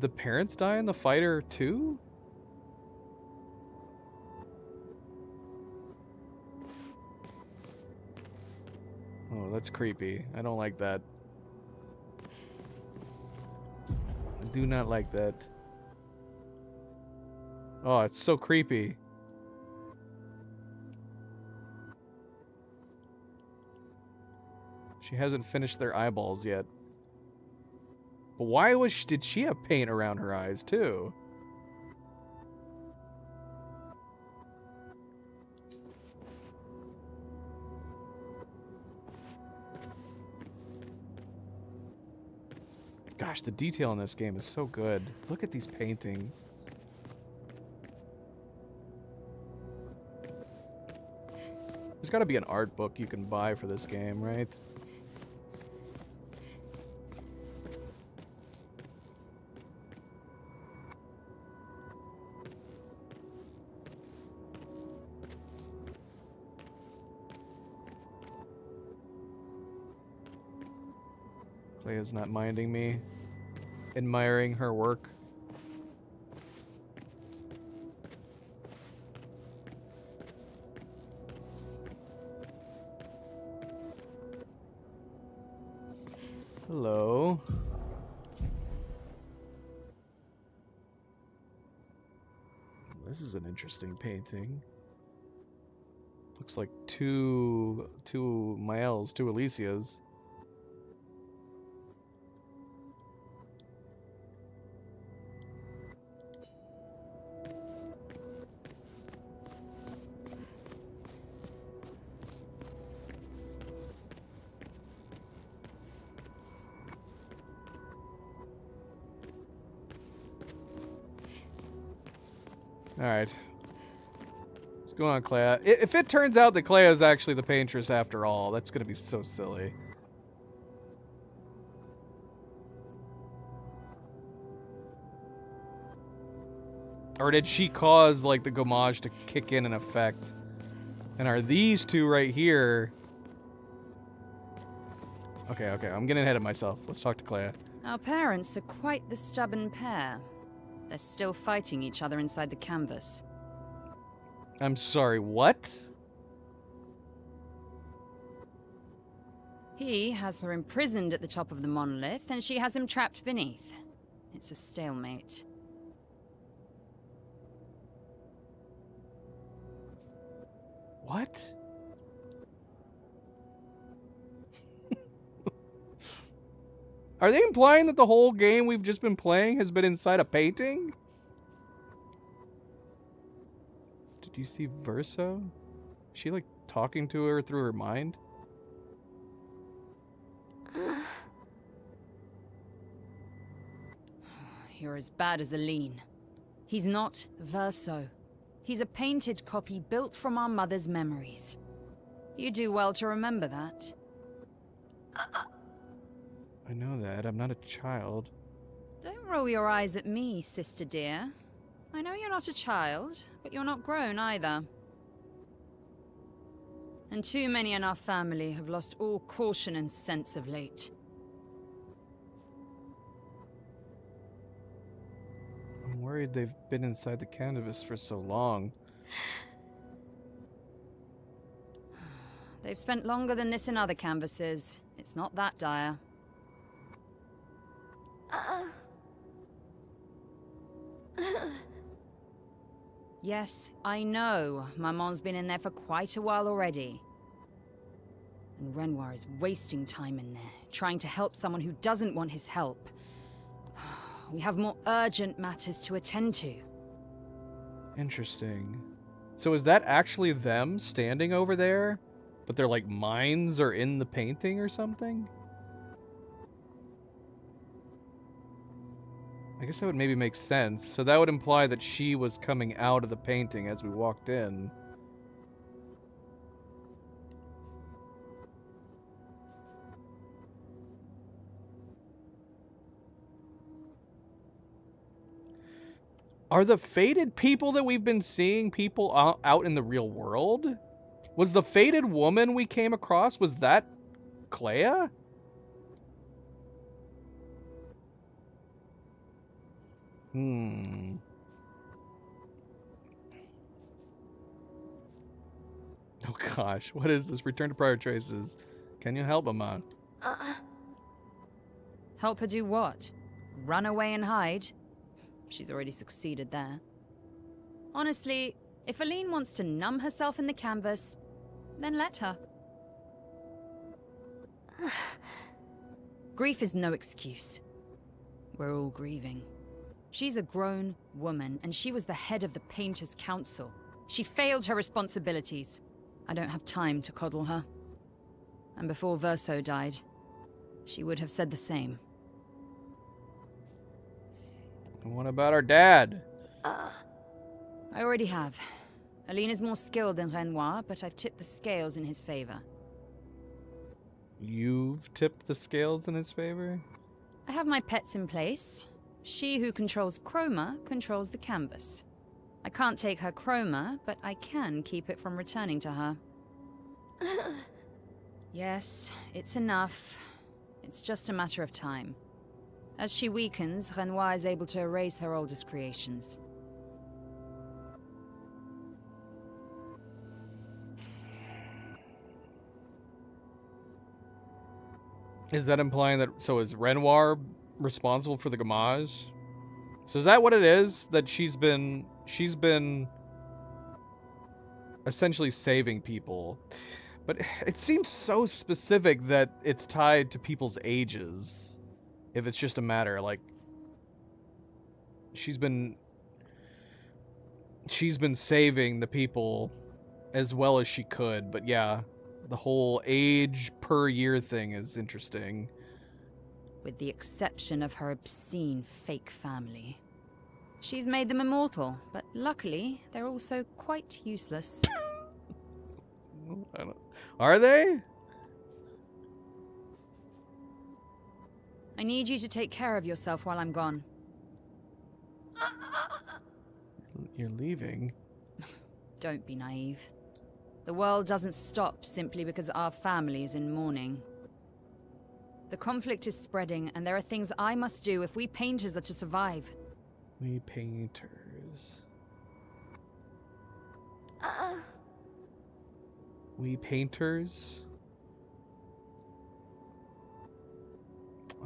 Speaker 1: the parents die in the fighter too? Oh, that's creepy. I don't like that. I do not like that. Oh, it's so creepy. She hasn't finished their eyeballs yet. But why did she have paint around her eyes too? Gosh, the detail in this game is so good. Look at these paintings. There's got to be an art book you can buy for this game, right? Clea's not minding me, admiring her work. Hello. This is an interesting painting. Looks like two Maels, two Alicias. Alright. What's going on, Clea? If it turns out that Clea is actually the paintress after all, that's gonna be so silly. Or did she cause, like, the gommage to kick in effect? And are these two right here... Okay, I'm getting ahead of myself. Let's talk to Clea.
Speaker 2: Our parents are quite the stubborn pair. They're still fighting each other inside the canvas.
Speaker 1: I'm sorry, what?
Speaker 2: He has her imprisoned at the top of the monolith, and she has him trapped beneath. It's a stalemate.
Speaker 1: What? Are they implying that the whole game we've just been playing has been inside a painting? Did you see Verso? Is she, like, talking to her through her mind?
Speaker 2: You're as bad as Aline. He's not Verso. He's a painted copy built from our mother's memories. You do well to remember that.
Speaker 1: I know that. I'm not a child.
Speaker 2: Don't roll your eyes at me, sister dear. I know you're not a child, but you're not grown either. And too many in our family have lost all caution and sense of late.
Speaker 1: I'm worried they've been inside the canvas for so long.
Speaker 2: They've spent longer than this in other canvases. It's not that dire. Yes, I know. Maman's been in there for quite a while already. And Renoir is wasting time in there, trying to help someone who doesn't want his help. We have more urgent matters to attend to.
Speaker 1: Interesting. So is that actually them standing over there? But their, like, minds are in the painting or something? I guess that would maybe make sense. So that would imply that she was coming out of the painting as we walked in. Are the faded people that we've been seeing people out in the real world? Was the faded woman we came across, was that Clea? Oh gosh, what is this? Return to prior traces. Can you help Maman?
Speaker 2: Help her do what? Run away and hide? She's already succeeded there. Honestly, if Aline wants to numb herself in the canvas, then let her. Grief is no excuse. We're all grieving. She's a grown woman, and she was the head of the Painters' Council. She failed her responsibilities. I don't have time to coddle her. And before Verso died, she would have said the same.
Speaker 1: And what about our dad?
Speaker 2: I already have. Aline is more skilled than Renoir, but I've tipped the scales in his favor.
Speaker 1: You've tipped the scales in his favor?
Speaker 2: I have my pets in place. She who controls Chroma controls the canvas. I can't take her Chroma, but I can keep it from returning to her. Yes, it's enough. It's just a matter of time. As she weakens, Renoir is able to erase her oldest creations.
Speaker 1: Is that implying that, so is Renoir responsible for the Gamage? So is that what it is? That she's been essentially saving people. But it seems so specific that it's tied to people's ages. If it's just a matter, like, she's been saving the people as well as she could, but yeah, the whole age per year thing is interesting.
Speaker 2: With the exception of her obscene fake family. She's made them immortal, but luckily, they're also quite useless.
Speaker 1: Are they?
Speaker 2: I need you to take care of yourself while I'm gone.
Speaker 1: You're leaving?
Speaker 2: Don't be naive. The world doesn't stop simply because our family is in mourning. The conflict is spreading, and there are things I must do if we painters are to survive.
Speaker 1: We painters. We painters?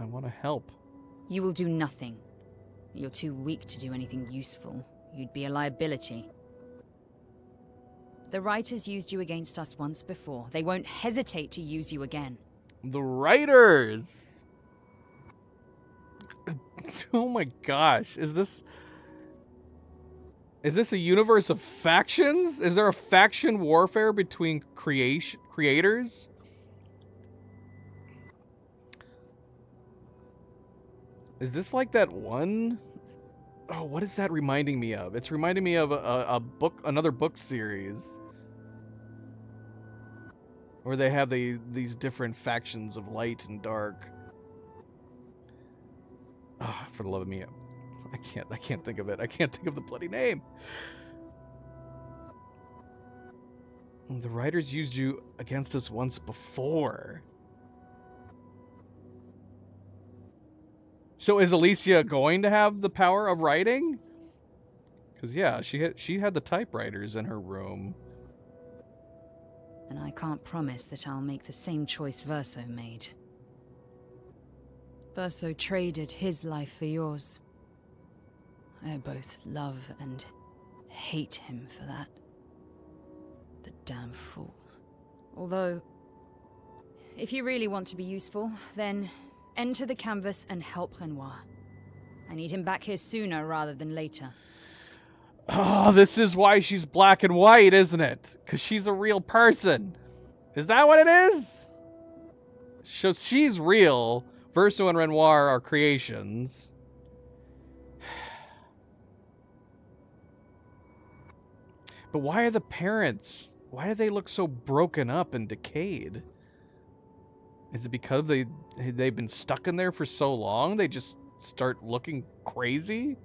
Speaker 1: I want to help.
Speaker 2: You will do nothing. You're too weak to do anything useful. You'd be a liability. The writers used you against us once before. They won't hesitate to use you again.
Speaker 1: The writers! Oh my gosh, is this a universe of factions? Is there a faction warfare between creators? Is this like that one? Oh, what is that reminding me of? It's reminding me of another book series. Where they have these different factions of light and dark. Ah, for the love of me, I can't think of it. I can't think of the bloody name. The writers used you against us once before. So is Alicia going to have the power of writing? Because yeah, she had the typewriters in her room.
Speaker 2: And I can't promise that I'll make the same choice Verso made. Verso traded his life for yours. I both love and hate him for that. The damn fool. Although, if you really want to be useful, then enter the canvas and help Renoir. I need him back here sooner rather than later.
Speaker 1: Oh, this is why she's black and white, isn't it? Because she's a real person. Is that what it is? So she's real. Verso and Renoir are creations. But why are the parents? Why do they look so broken up and decayed? Is it because they've been stuck in there for so long? They just start looking crazy?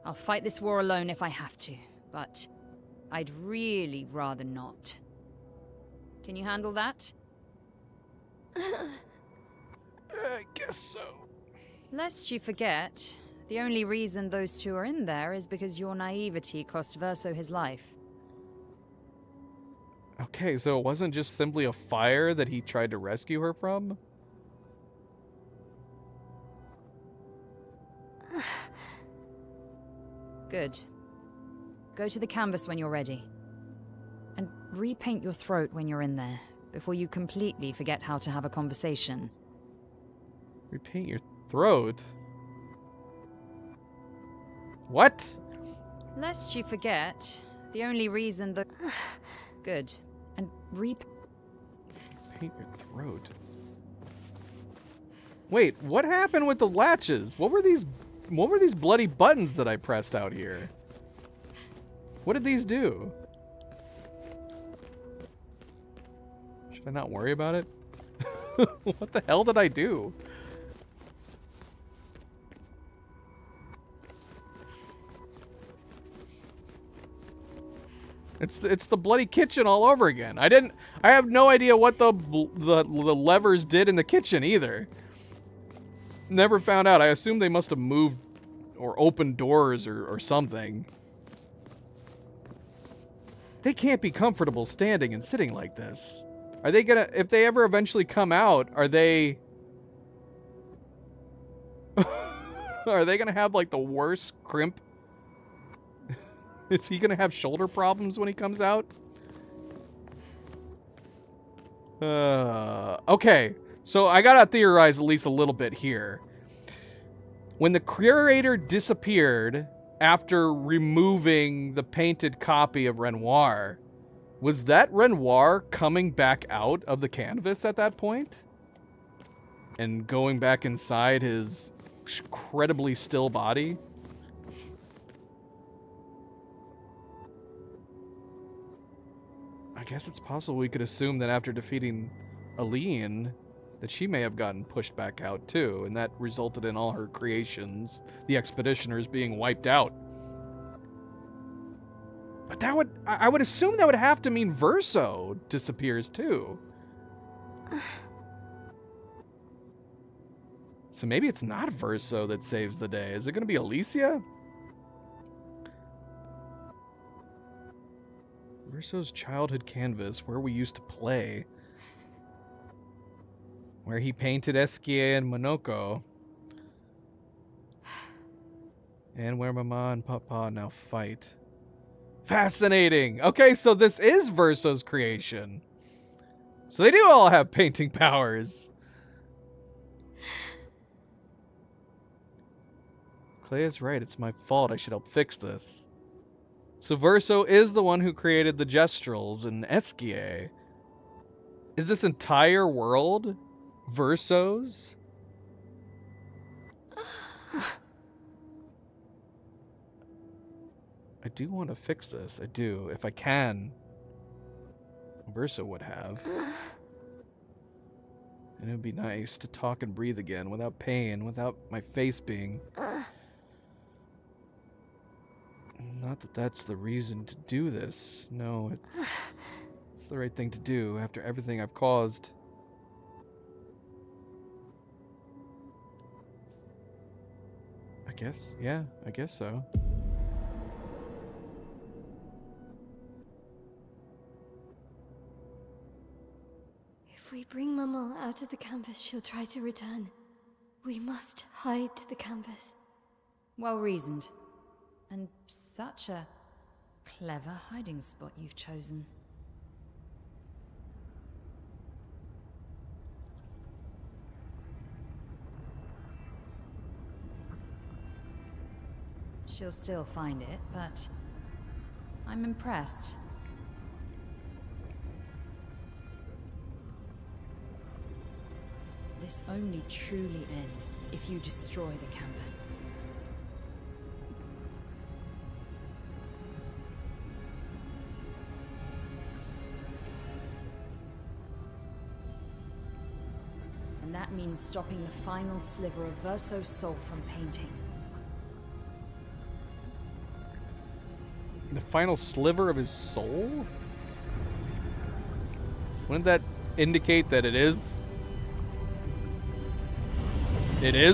Speaker 2: I'll fight this war alone if I have to, but I'd really rather not. Can you handle that?
Speaker 1: I guess so.
Speaker 2: Lest you forget, the only reason those two are in there is because your naivety cost Verso his life.
Speaker 1: Okay, so it wasn't just simply a fire that he tried to rescue her from?
Speaker 2: Good. Go to the canvas when you're ready. And repaint your throat when you're in there, before you completely forget how to have a conversation.
Speaker 1: Repaint your throat? What?
Speaker 2: Lest you forget, the only reason the... Good. And
Speaker 1: Repaint your throat? Wait, what happened with the latches? What were these bloody buttons that I pressed out here? What did these do? Should I not worry about it? What the hell did I do? It's the bloody kitchen all over again. I have no idea what the levers did in the kitchen either. Never found out. I assume they must have moved or opened doors or something. They can't be comfortable standing and sitting like this. Are they gonna, if they ever eventually come out, are they are they gonna have like the worst crimp? Is he gonna have shoulder problems when he comes out? Okay, so I gotta theorize at least a little bit here. When the curator disappeared after removing the painted copy of Renoir, was that Renoir coming back out of the canvas at that point? And going back inside his incredibly still body? I guess it's possible we could assume that after defeating Aline, that she may have gotten pushed back out too, and that resulted in all her creations, the Expeditioners, being wiped out. But that would, I would assume that would have to mean Verso disappears too. So maybe it's not Verso that saves the day. Is it going to be Alicia? Verso's childhood canvas, where we used to play. Where he painted Esquier and Monoko. And where Mama and Papa now fight. Fascinating! Okay, so this is Verso's creation. So they do all have painting powers. Clea's right, it's my fault. I should help fix this. So Verso is the one who created the Gestrals and Esquier. Is this entire world Verso's? I do want to fix this. I do. If I can. Verso would have. And it would be nice to talk and breathe again without pain, without my face being... Not that that's the reason to do this. No, it's the right thing to do after everything I've caused. I guess, yeah, I guess so.
Speaker 3: If we bring Maman out of the canvas, she'll try to return. We must hide the canvas.
Speaker 2: Well reasoned. And such a clever hiding spot you've chosen. She'll still find it, but I'm impressed. This only truly ends if you destroy the canvas. And that means stopping the final sliver of Verso's soul from painting.
Speaker 1: The final sliver of his soul? Wouldn't that indicate that it is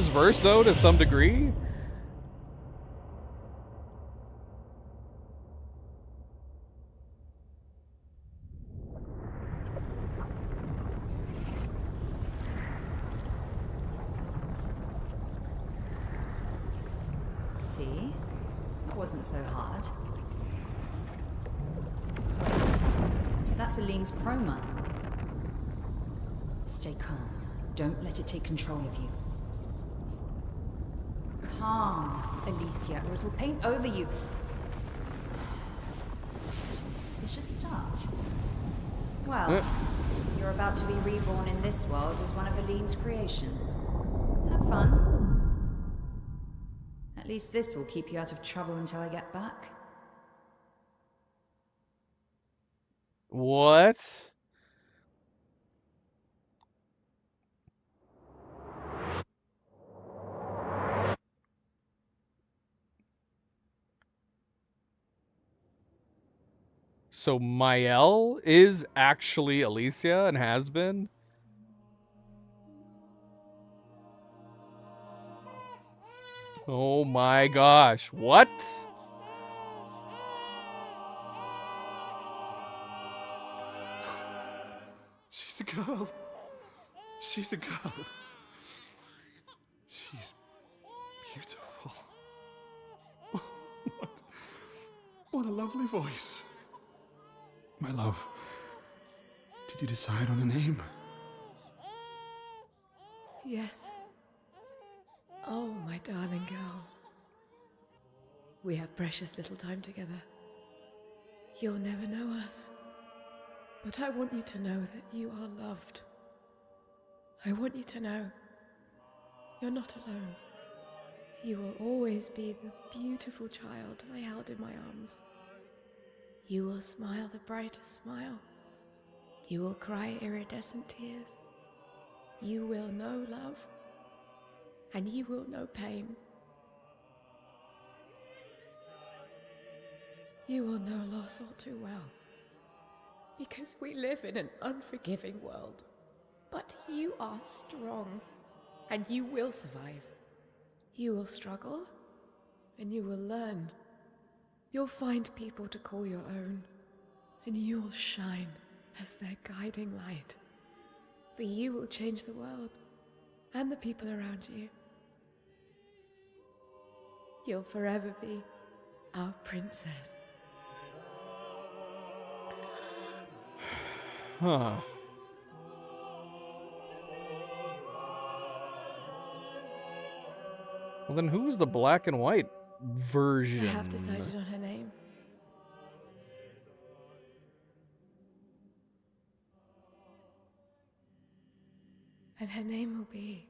Speaker 1: Verso to some degree?
Speaker 2: See? That wasn't so hard. Wait, that's Aline's chroma. Stay calm. Don't let it take control of you. Calm, Alicia, or it'll paint over you. What an auspicious start. Well, you're about to be reborn in this world as one of Aline's creations. Have fun. At least this will keep you out of trouble until I get back.
Speaker 1: What? So Mael is actually Alicia and has been? Oh my gosh, what?
Speaker 4: She a girl. She's a girl. She's beautiful. What a lovely voice. My love, did you decide on a name?
Speaker 5: Yes. Oh, my darling girl. We have precious little time together. You'll never know us. But I want you to know that you are loved. I want you to know you're not alone. You will always be the beautiful child I held in my arms. You will smile the brightest smile. You will cry iridescent tears. You will know love, and you will know pain. You will know loss all too well, because we live in an unforgiving world. But you are strong, and you will survive. You will struggle, and you will learn. You'll find people to call your own, and you will shine as their guiding light. For you will change the world, and the people around you. You'll forever be our princess.
Speaker 1: Huh. Well, then who's the black and white version?
Speaker 5: I have decided on her name. And her name will be...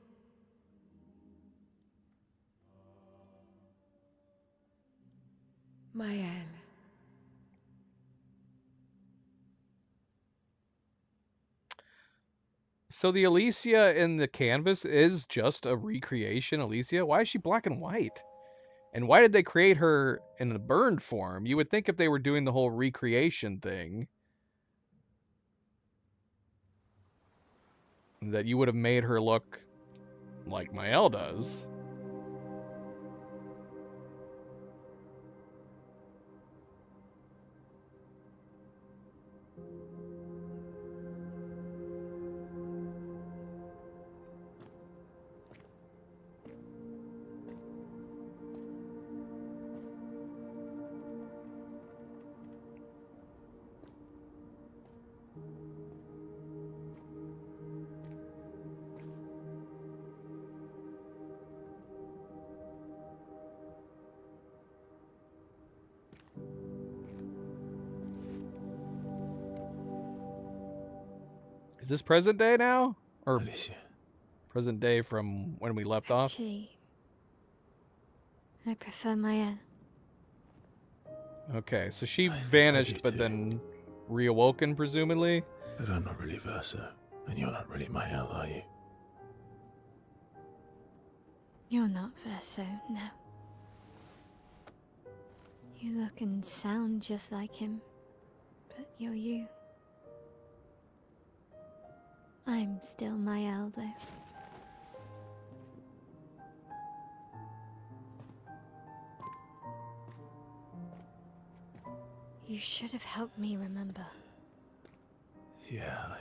Speaker 5: Maëlle.
Speaker 1: So the Alicia in the canvas is just a recreation, Alicia? Why is she black and white? And why did they create her in a burned form? You would think if they were doing the whole recreation thing, that you would have made her look like Maëlle does. Is this present day now? Or
Speaker 4: Alicia.
Speaker 1: present day from when we left off?
Speaker 3: Actually, I prefer Maëlle.
Speaker 1: Okay, so she
Speaker 4: I think I
Speaker 1: vanished
Speaker 4: do
Speaker 1: but
Speaker 4: too.
Speaker 1: then reawoken, presumably?
Speaker 4: But I'm not really Verso, and you're not really Maëlle, are you?
Speaker 3: You're not Verso, no. You look and sound just like him, but you're you. I'm still Maëlle, though. You should have helped me remember.
Speaker 4: Yeah,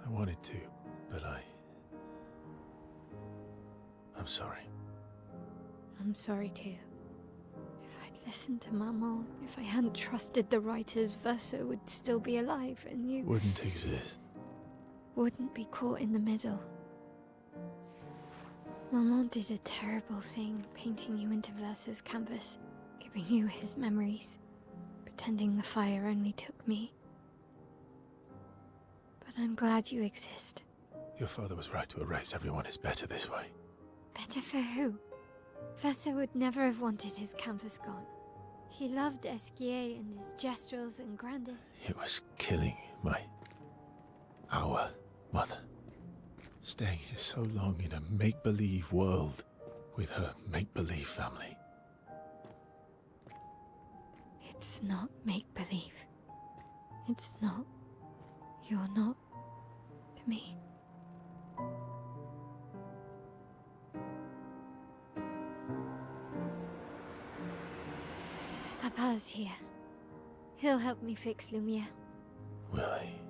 Speaker 4: I wanted to, but I'm sorry.
Speaker 3: I'm sorry too. If I'd listened to Maman, if I hadn't trusted the writers, Verso would still be alive and you
Speaker 4: Wouldn't exist.
Speaker 3: wouldn't be caught in the middle. Maman did a terrible thing, painting you into Verso's canvas, giving you his memories, pretending the fire only took me. But I'm glad you exist.
Speaker 4: Your father was right to erase everyone. It's better this way.
Speaker 3: Better for who? Verso would never have wanted his canvas gone. He loved Esquier and his gestrels and Grandis.
Speaker 4: It was killing our mother. Staying here so long in a make-believe world with her make-believe family.
Speaker 3: It's not make-believe. It's not. You're not to me. Papa's here. He'll help me fix Lumiere.
Speaker 4: Will he?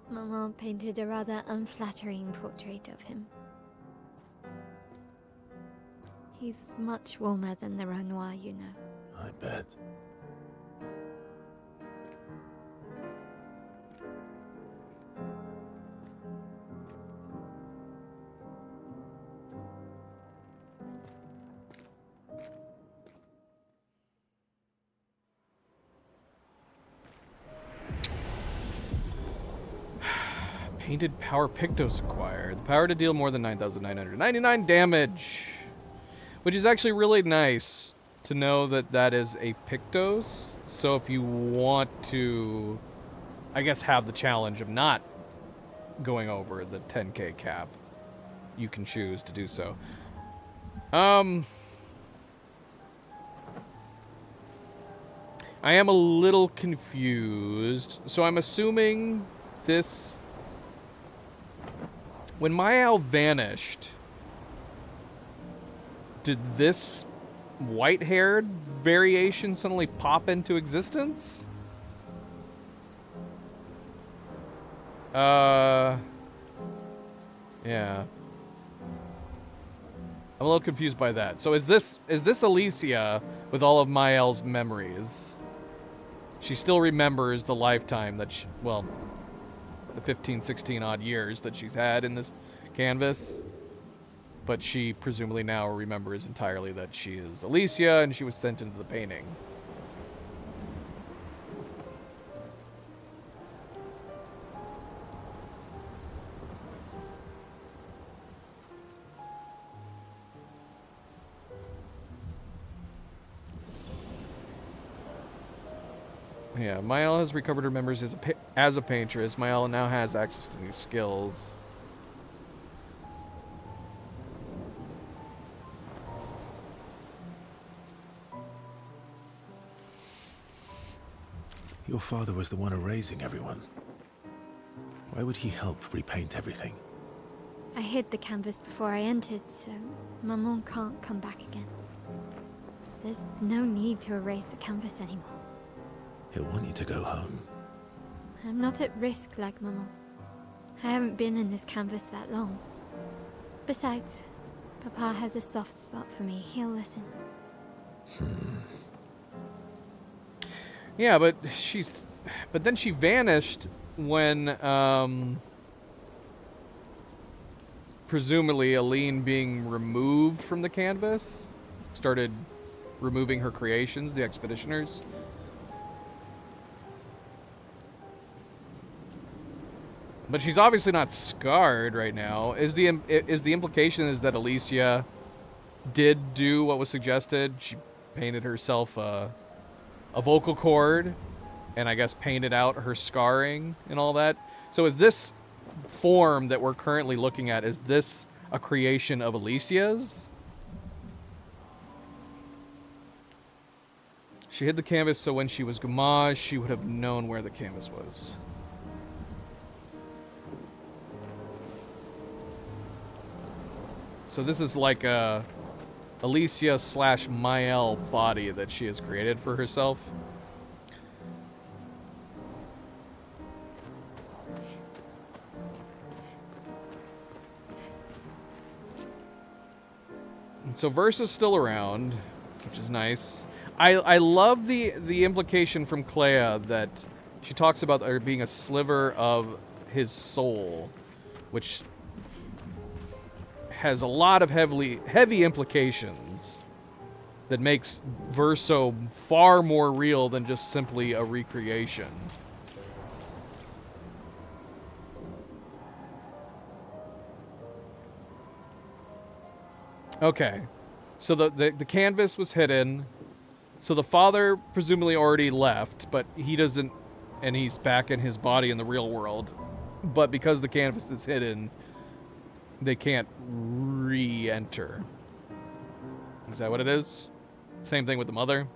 Speaker 3: Maman painted a rather unflattering portrait of him. He's much warmer than the Renoir, you know.
Speaker 6: I bet.
Speaker 1: Painted power Pictos acquired. The power to deal more than 9,999 damage. Which is actually really nice to know that that is a Pictos. So if you want to, I guess, have the challenge of not going over the 10k cap, you can choose to do so. I am a little confused. So I'm assuming this... When Mael vanished, did this white-haired variation suddenly pop into existence? Yeah. I'm a little confused by that. So is this Alicia with all of Mael's memories? She still remembers the lifetime that she, well, the 15, 16 odd years that she's had in this canvas. But she presumably now remembers entirely that she is Alicia and she was sent into the painting. Yeah, Mael has recovered her memories as a paintress. Mael now has access to these skills.
Speaker 6: Your father was the one erasing everyone. Why would he help repaint everything?
Speaker 3: I hid the canvas before I entered, so Maman can't come back again. There's no need to erase the canvas anymore.
Speaker 6: He'll want you to go home.
Speaker 3: I'm not at risk like Maman. I haven't been in this canvas that long. Besides, Papa has a soft spot for me. He'll listen.
Speaker 1: Yeah, but then she vanished when, presumably Aline being removed from the canvas started removing her creations, the Expeditioners. But she's obviously not scarred right now. Is the implication is that Alicia did do what was suggested? She painted herself a vocal cord, and I guess painted out her scarring and all that. So is this form that we're currently looking at, is this a creation of Alicia's? She hid the canvas so when she was Gamage, she would have known where the canvas was. So this is like a Alicia / Mael body that she has created for herself. And so Versa's still around, which is nice. I love the implication from Clea that she talks about there being a sliver of his soul, which has a lot of heavy implications that makes Verso far more real than just simply a recreation. Okay, so the canvas was hidden, so the father presumably already left, but he doesn't, and he's back in his body in the real world, but because the canvas is hidden, they can't re-enter. Is that what it is? Same thing with the mother?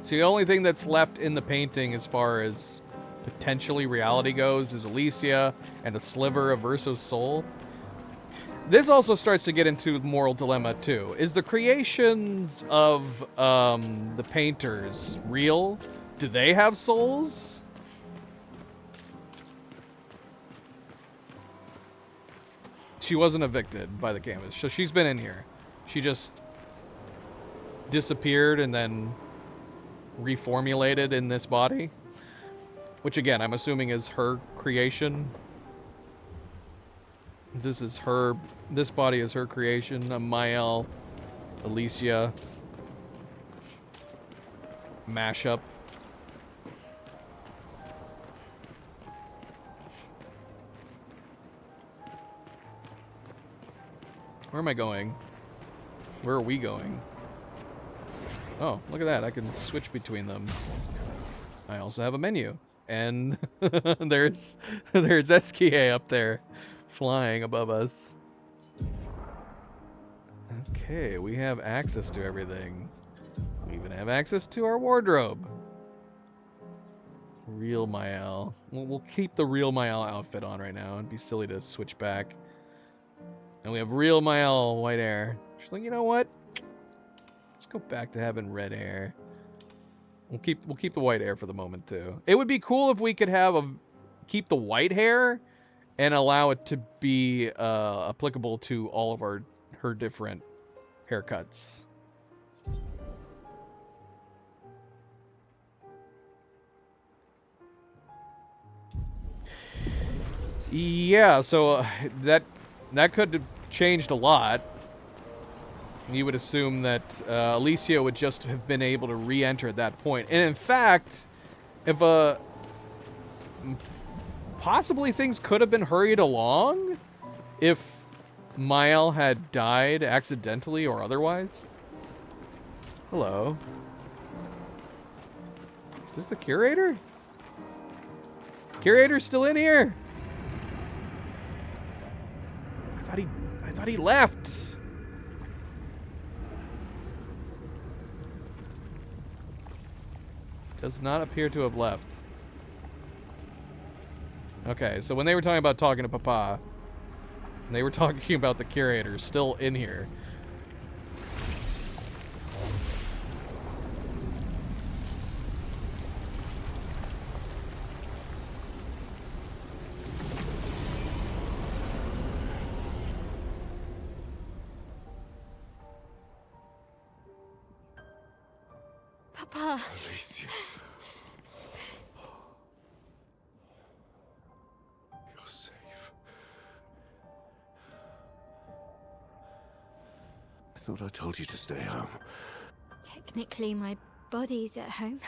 Speaker 1: So the only thing that's left in the painting as far as potentially reality goes is Alicia and a sliver of Verso's soul. This also starts to get into moral dilemma too. Is the creations of the painters real? Do they have souls? She wasn't evicted by the canvas, so she's been in here. She just disappeared and then reformulated in this body, which again I'm assuming is her creation. This body is her creation. Mael, Alicia, mashup. Where am I going? Where are we going? Oh, look at that. I can switch between them. I also have a menu. And there's SKA up there flying above us. Okay, we have access to everything. We even have access to our wardrobe. Real Mael. We'll keep the real Mael outfit on right now. It'd be silly to switch back. And we have real Mael white hair. She's like, you know what? Let's go back to having red hair. We'll keep the white hair for the moment too. It would be cool if we could have keep the white hair and allow it to be applicable to all of her different haircuts. Yeah, so that could have changed a lot. You would assume that Alicia would just have been able to re-enter at that point. And in fact, if possibly things could have been hurried along if Mael had died accidentally or otherwise. Hello. Is this the curator? Curator's still in here. I thought he left. Does not appear to have left. Okay, so when they were talking to Papa, they were talking about the curator still in here.
Speaker 3: Papa.
Speaker 4: Alicia. You're safe. I thought I told you to stay home.
Speaker 3: Technically, my body's at home.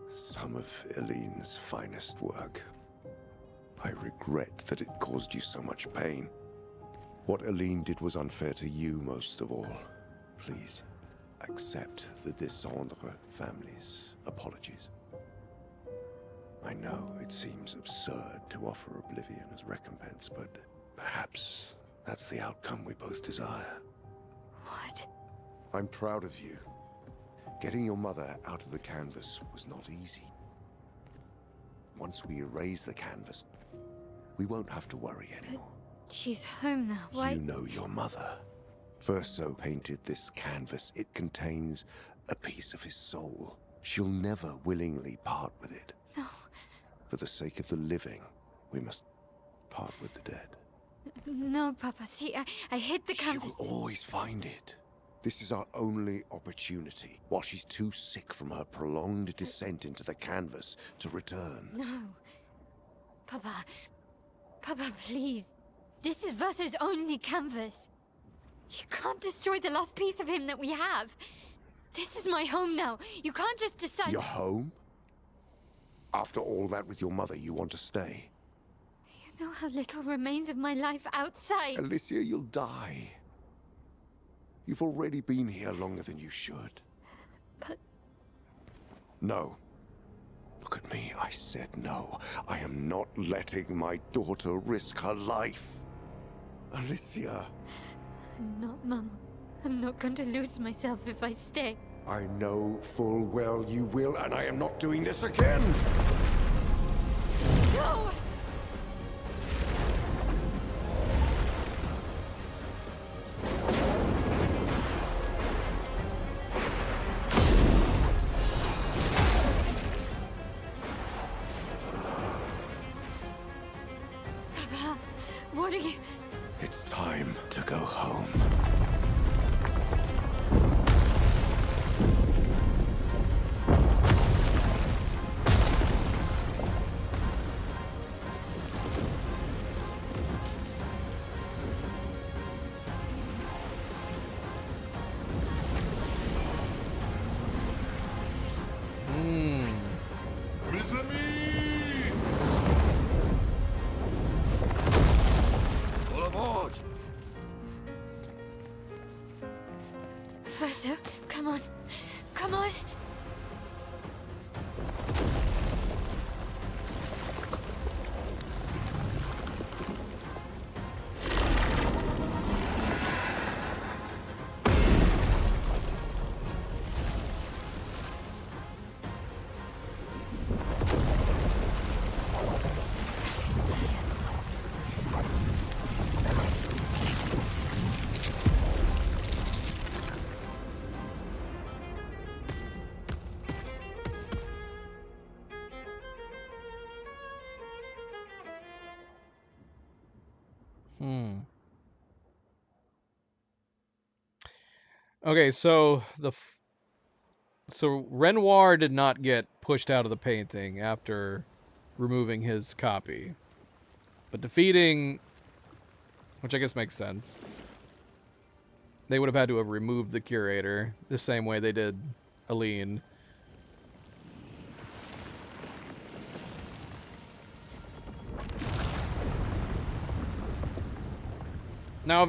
Speaker 7: Some of Elene's finest work. I regret that it caused you so much pain. What Elene did was unfair to you most of all. Please, accept the Descendre family's apologies. I know it seems absurd to offer oblivion as recompense, but perhaps that's the outcome we both desire.
Speaker 3: What?
Speaker 7: I'm proud of you. Getting your mother out of the canvas was not easy. Once we erase the canvas, we won't have to worry anymore.
Speaker 3: She's home now. Why?
Speaker 7: You know your mother. Verso painted this canvas. It contains a piece of his soul. She'll never willingly part with it.
Speaker 3: No.
Speaker 7: For the sake of the living, we must part with the dead.
Speaker 3: No, Papa. See, I hid the canvas.
Speaker 7: She will always find it. This is our only opportunity, while she's too sick from her prolonged descent into the canvas to return.
Speaker 3: No. Papa. Papa, please. This is Verso's only canvas. You can't destroy the last piece of him that we have. This is my home now. You can't just decide...
Speaker 7: Your home? After all that with your mother, you want to stay?
Speaker 3: You know how little remains of my life outside.
Speaker 7: Alicia, you'll die. You've already been here longer than you should.
Speaker 3: But...
Speaker 7: No. Look at me, I said no. I am not letting my daughter risk her life. Alicia.
Speaker 3: I'm not, Mama. I'm not going to lose myself if I stay.
Speaker 7: I know full well you will, and I am not doing this again!
Speaker 3: No! Papa, what are you...
Speaker 7: It's time to go home.
Speaker 4: Mes amis!
Speaker 7: All aboard!
Speaker 3: Professor, come on. Come on.
Speaker 1: Okay, so so Renoir did not get pushed out of the painting after removing his copy, but defeating, which I guess makes sense, they would have had to have removed the curator the same way they did Aline. Now,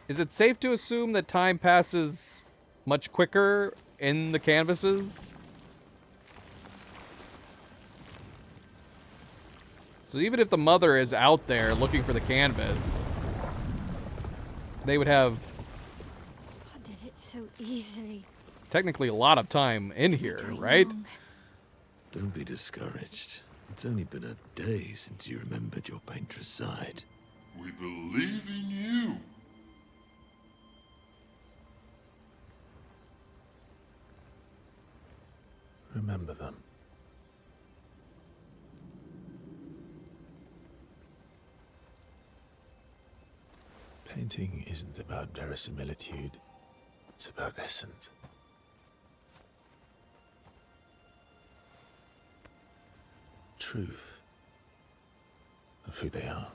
Speaker 1: is it safe to assume that time passes much quicker in the canvases? So even if the mother is out there looking for the canvas, they would have
Speaker 3: I did it so easily.
Speaker 1: technically a lot of time in here, right?
Speaker 6: Don't be discouraged. It's only been a day since you remembered your painter's side.
Speaker 4: We believe in you.
Speaker 6: Remember them. Painting isn't about verisimilitude. It's about essence. Truth of who they are.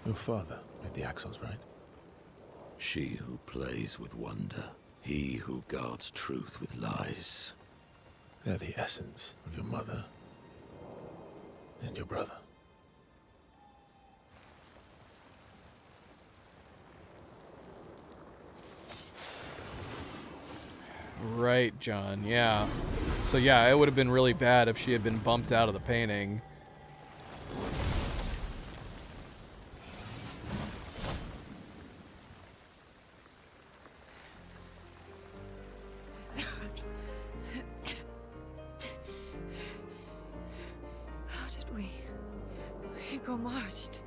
Speaker 6: Your father made the axles, right? She who plays with wonder. He who guards truth with lies. They're the essence of your mother and your brother.
Speaker 1: Right, John, yeah. So yeah, it would have been really bad if she had been bumped out of the painting.
Speaker 5: How did we? We got marched.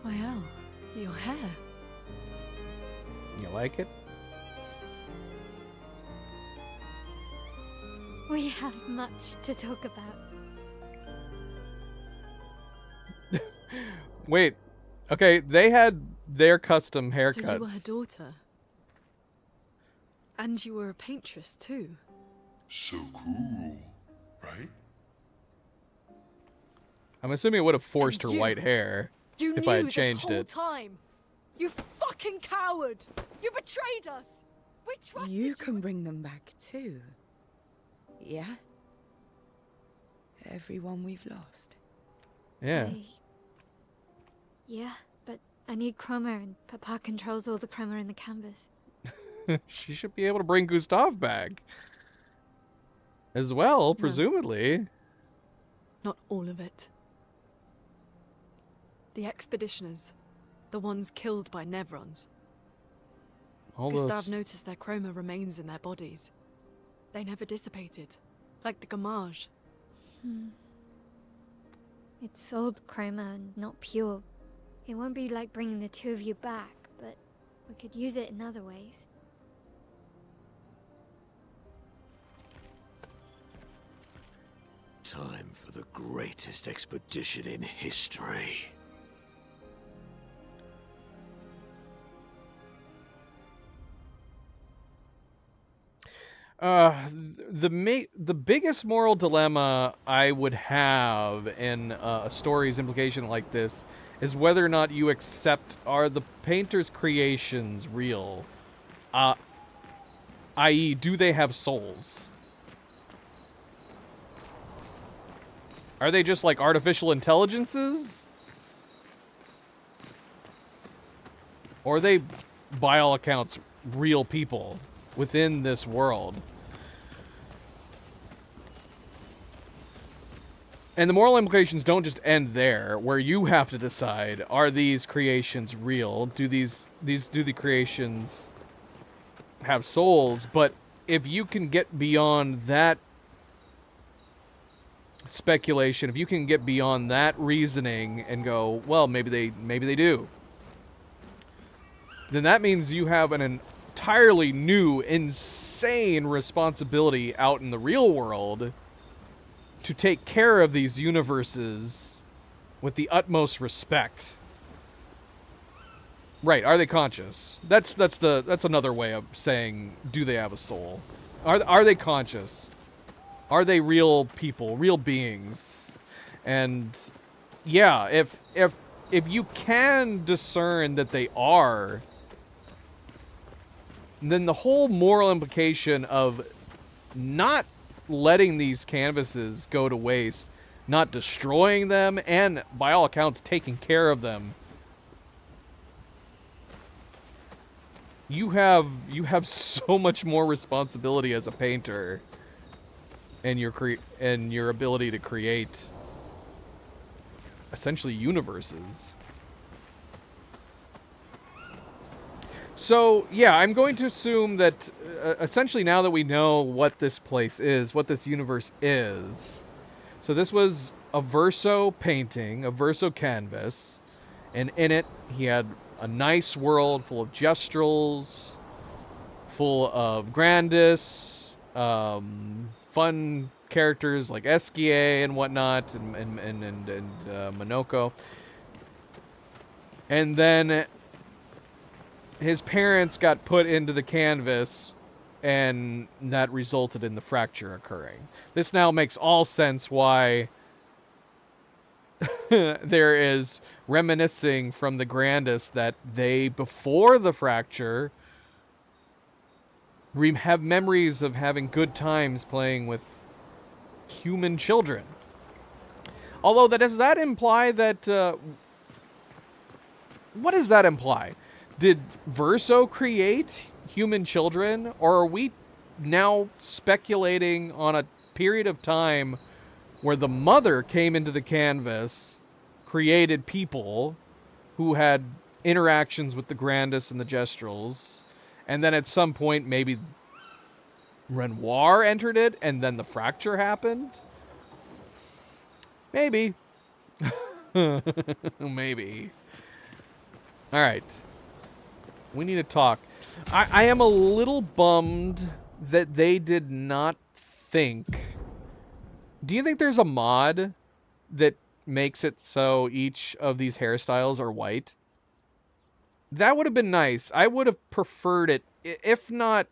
Speaker 5: Wow, your hair.
Speaker 1: You like it?
Speaker 3: We have much to talk about.
Speaker 1: Wait. Okay, they had their custom haircuts.
Speaker 5: So you were her daughter. And you were a paintress too.
Speaker 4: So cool, right?
Speaker 1: I'm assuming it would have forced her
Speaker 5: And you-
Speaker 1: white hair
Speaker 5: You
Speaker 1: if
Speaker 5: knew
Speaker 1: I had
Speaker 5: this
Speaker 1: changed
Speaker 5: whole
Speaker 1: it.
Speaker 5: time. You fucking coward! You betrayed us. We trusted
Speaker 8: You can bring them back too. Yeah? Everyone we've lost.
Speaker 1: Yeah.
Speaker 3: Yeah, but I need chroma, and Papa controls all the chroma in the canvas.
Speaker 1: She should be able to bring Gustav back. as well,
Speaker 9: No.
Speaker 1: presumably.
Speaker 9: Not all of it. The expeditioners. The ones killed by Nevrons.
Speaker 1: All
Speaker 9: Gustav
Speaker 1: those...
Speaker 9: noticed their chroma remains in their bodies. They never dissipated, like the Gamage.
Speaker 3: It's sold chroma, not pure. It won't be like bringing the two of you back, but we could use it in other ways.
Speaker 6: Time for the greatest expedition in history.
Speaker 1: The biggest moral dilemma I would have in a story's implication like this is whether or not you accept, are the painter's creations real? I.e., do they have souls? Are they just like artificial intelligences? Or are they, by all accounts, real people within this world? And the moral implications don't just end there, where you have to decide, are these creations real? Do the creations have souls? But if you can get beyond that speculation, if you can get beyond that reasoning and go, well, maybe they do, then that means you have an entirely new, insane responsibility out in the real world to take care of these universes with the utmost respect. Right, are they conscious? That's another way of saying, do they have a soul? Are they conscious? Are they real people, real beings? And yeah, if you can discern that they are, then the whole moral implication of not letting these canvases go to waste, not destroying them, and by all accounts taking care of them, you have so much more responsibility as a painter, and your ability to create essentially universes. So, yeah, I'm going to assume that essentially now that we know what this place is, what this universe is, so this was a Verso painting, a Verso canvas, and in it he had a nice world full of Gestrels, full of Grandis, fun characters like Esquier and whatnot, and Monoko. And then his parents got put into the canvas, and that resulted in the fracture occurring. This now makes all sense why there is reminiscing from the Grandis that they, before the fracture, have memories of having good times playing with human children. Although, does that imply that... what does that imply? Did Verso create human children, or are we now speculating on a period of time where the mother came into the canvas, created people who had interactions with the Grandis and the Gestrels, and then at some point maybe Renoir entered it, and then the fracture happened? Maybe. Maybe. Alright. We need to talk. I am a little bummed that they did not think... Do you think there's a mod that makes it so each of these hairstyles are white? That would have been nice. I would have preferred it, if not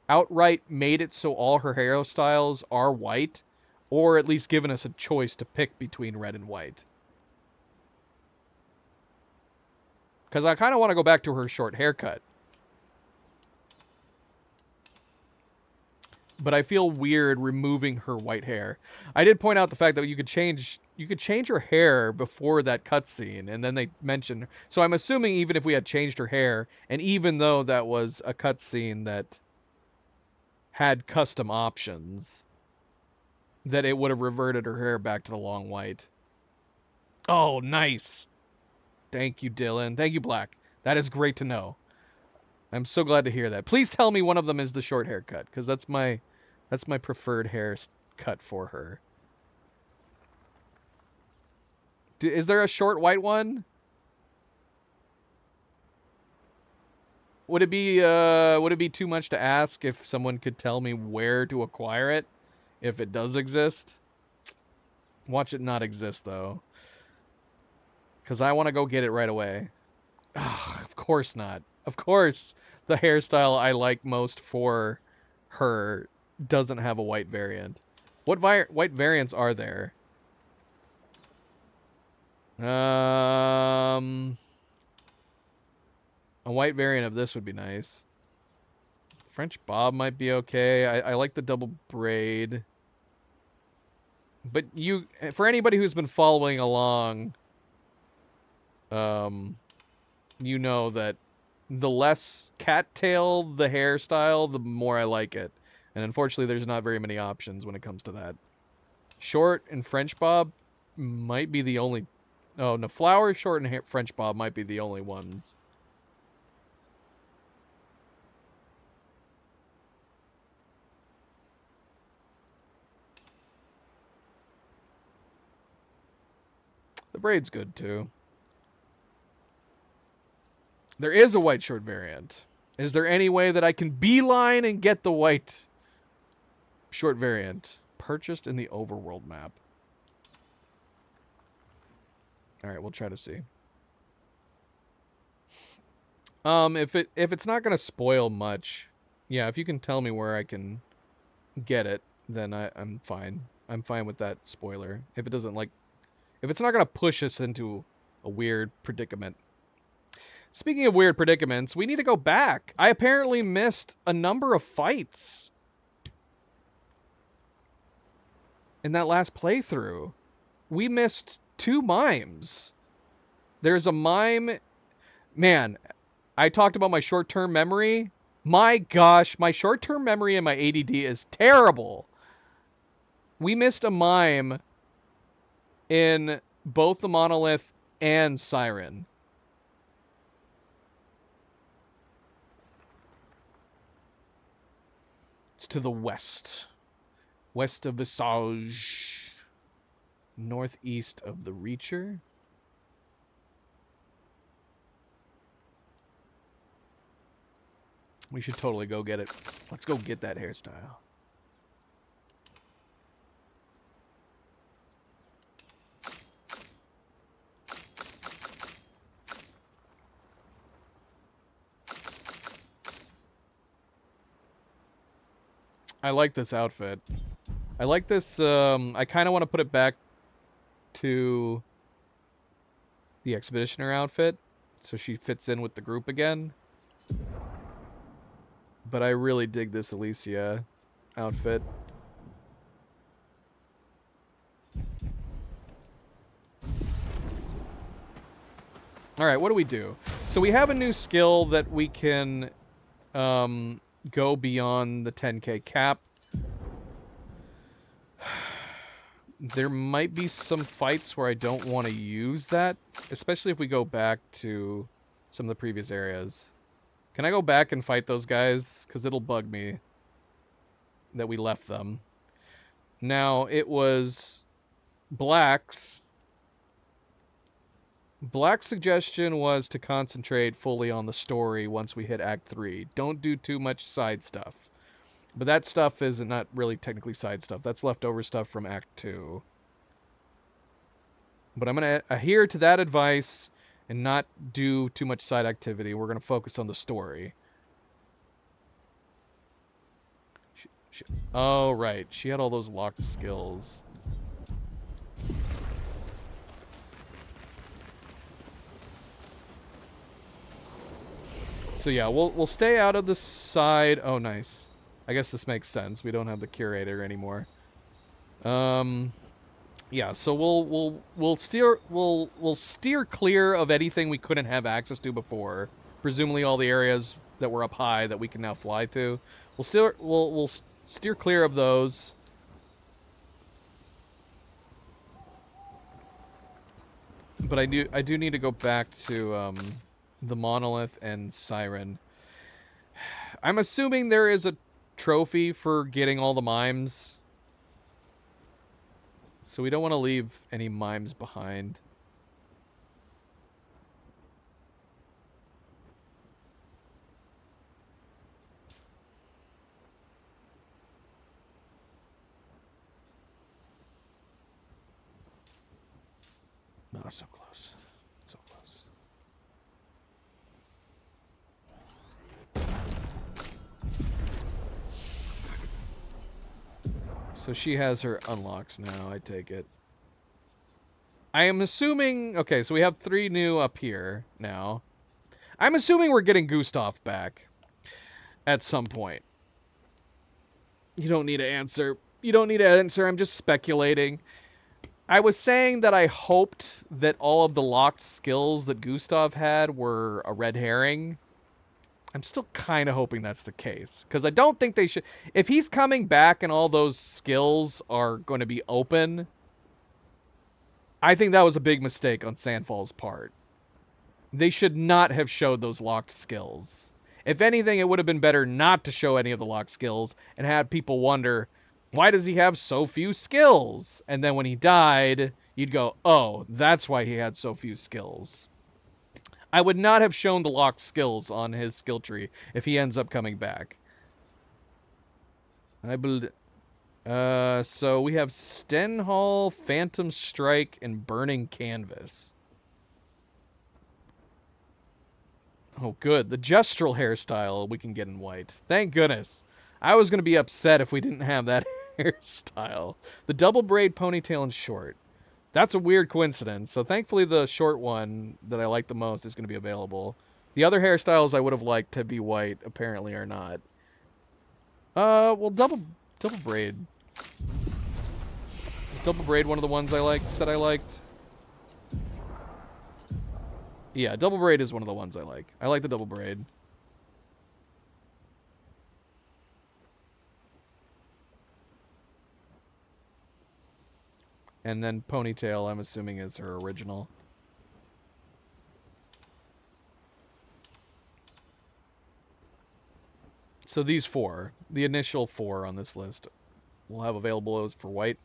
Speaker 1: outright made it so all her hairstyles are white, or at least given us a choice to pick between red and white. Because I kind of want to go back to her short haircut. But I feel weird removing her white hair. I did point out the fact that you could change her hair before that cutscene, and then they mentioned... So I'm assuming even if we had changed her hair, and even though that was a cutscene that had custom options, that it would have reverted her hair back to the long white. Oh, nice. Thank you, Dylan. Thank you, Black. That is great to know. I'm so glad to hear that. Please tell me one of them is the short haircut, because that's my preferred haircut for her. Is there a short white one? Would it be too much to ask if someone could tell me where to acquire it, if it does exist? Watch it not exist though, because I want to go get it right away. Ugh, of course not. Of course, the hairstyle I like most for her doesn't have a white variant. What white variants are there? A white variant of this would be nice. French bob might be okay. I like the double braid. But for anybody who's been following along, you know that the less cattail the hairstyle, the more I like it. And unfortunately, there's not very many options when it comes to that. Short and French bob might be the only... Oh, no, flower, short, and French bob might be the only ones. The braid's good, too. There is a white short variant. Is there any way that I can beeline and get the white short variant? Purchased in the overworld map. Alright, we'll try to see. If it's not gonna spoil much, yeah, if you can tell me where I can get it, then I'm fine. I'm fine with that spoiler. If it doesn't if it's not gonna push us into a weird predicament. Speaking of weird predicaments, we need to go back. I apparently missed a number of fights in that last playthrough. We missed 2 mimes. There's a mime... Man, I talked about my short-term memory. My gosh, my short-term memory and my ADD is terrible. We missed a mime in both the Monolith and Siren. It's to the west. West of Visage. Northeast of the Reacher. We should totally go get it. Let's go get that hairstyle. I like this outfit. I like this, I kind of want to put it back to the Expeditioner outfit, so she fits in with the group again. But I really dig this Alicia outfit. Alright, what do we do? So we have a new skill that we can go beyond the 10k cap. There might be some fights where I don't want to use that, especially if we go back to some of the previous areas. Can I go back and fight those guys? Because it'll bug me that we left them. Now, it was Black's suggestion was to concentrate fully on the story once we hit Act 3. Don't do too much side stuff. But that stuff is not really technically side stuff. That's leftover stuff from Act 2. But I'm going to adhere to that advice and not do too much side activity. We're going to focus on the story. Oh, right. She had all those locked skills. So yeah, we'll stay out of the side. Oh, nice. I guess this makes sense. We don't have the curator anymore. Yeah, so we'll steer clear of anything we couldn't have access to before. Presumably all the areas that were up high that we can now fly to. We'll steer clear of those. But I do need to go back to the Monolith and Siren. I'm assuming there is a trophy for getting all the mimes. So we don't want to leave any mimes behind. Oh, so close. So close. So she has her unlocks now, I take it. I am assuming... Okay, so we have 3 new up here now. I'm assuming we're getting Gustav back at some point. You don't need to answer. You don't need to answer. I'm just speculating. I was saying that I hoped that all of the locked skills that Gustav had were a red herring. I'm still kind of hoping that's the case. Because I don't think they should... If he's coming back and all those skills are going to be open, I think that was a big mistake on Sandfall's part. They should not have showed those locked skills. If anything, it would have been better not to show any of the locked skills and have people wonder, why does he have so few skills? And then when he died, you'd go, oh, that's why he had so few skills. I would not have shown the locked skills on his skill tree if he ends up coming back. I believe... so we have Stenhall, Phantom Strike, and Burning Canvas. Oh, good. The Gestural hairstyle we can get in white. Thank goodness. I was going to be upset if we didn't have that hairstyle. The double braid, ponytail, and short. That's a weird coincidence. So thankfully the short one that I like the most is going to be available. The other hairstyles I would have liked to be white apparently are not. Well, double braid. Is double braid one of the ones I said I liked? Yeah, double braid is one of the ones I like. I like the double braid. And then ponytail, I'm assuming, is her original. So these 4, the initial 4 on this list, we'll have available as for white.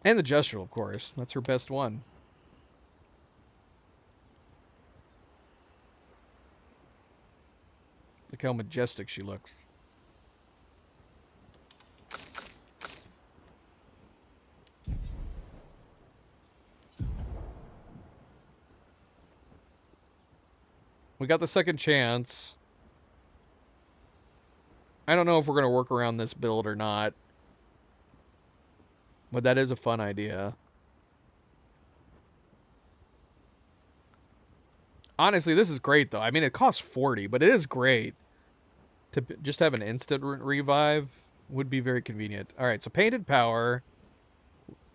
Speaker 1: And the Gestural, of course. That's her best one. Look how majestic she looks. We got the second chance. I don't know if we're going to work around this build or not. But that is a fun idea. Honestly, this is great, though. I mean, it costs 40, but it is great. To just have an instant revive would be very convenient. All right, so Painted Power.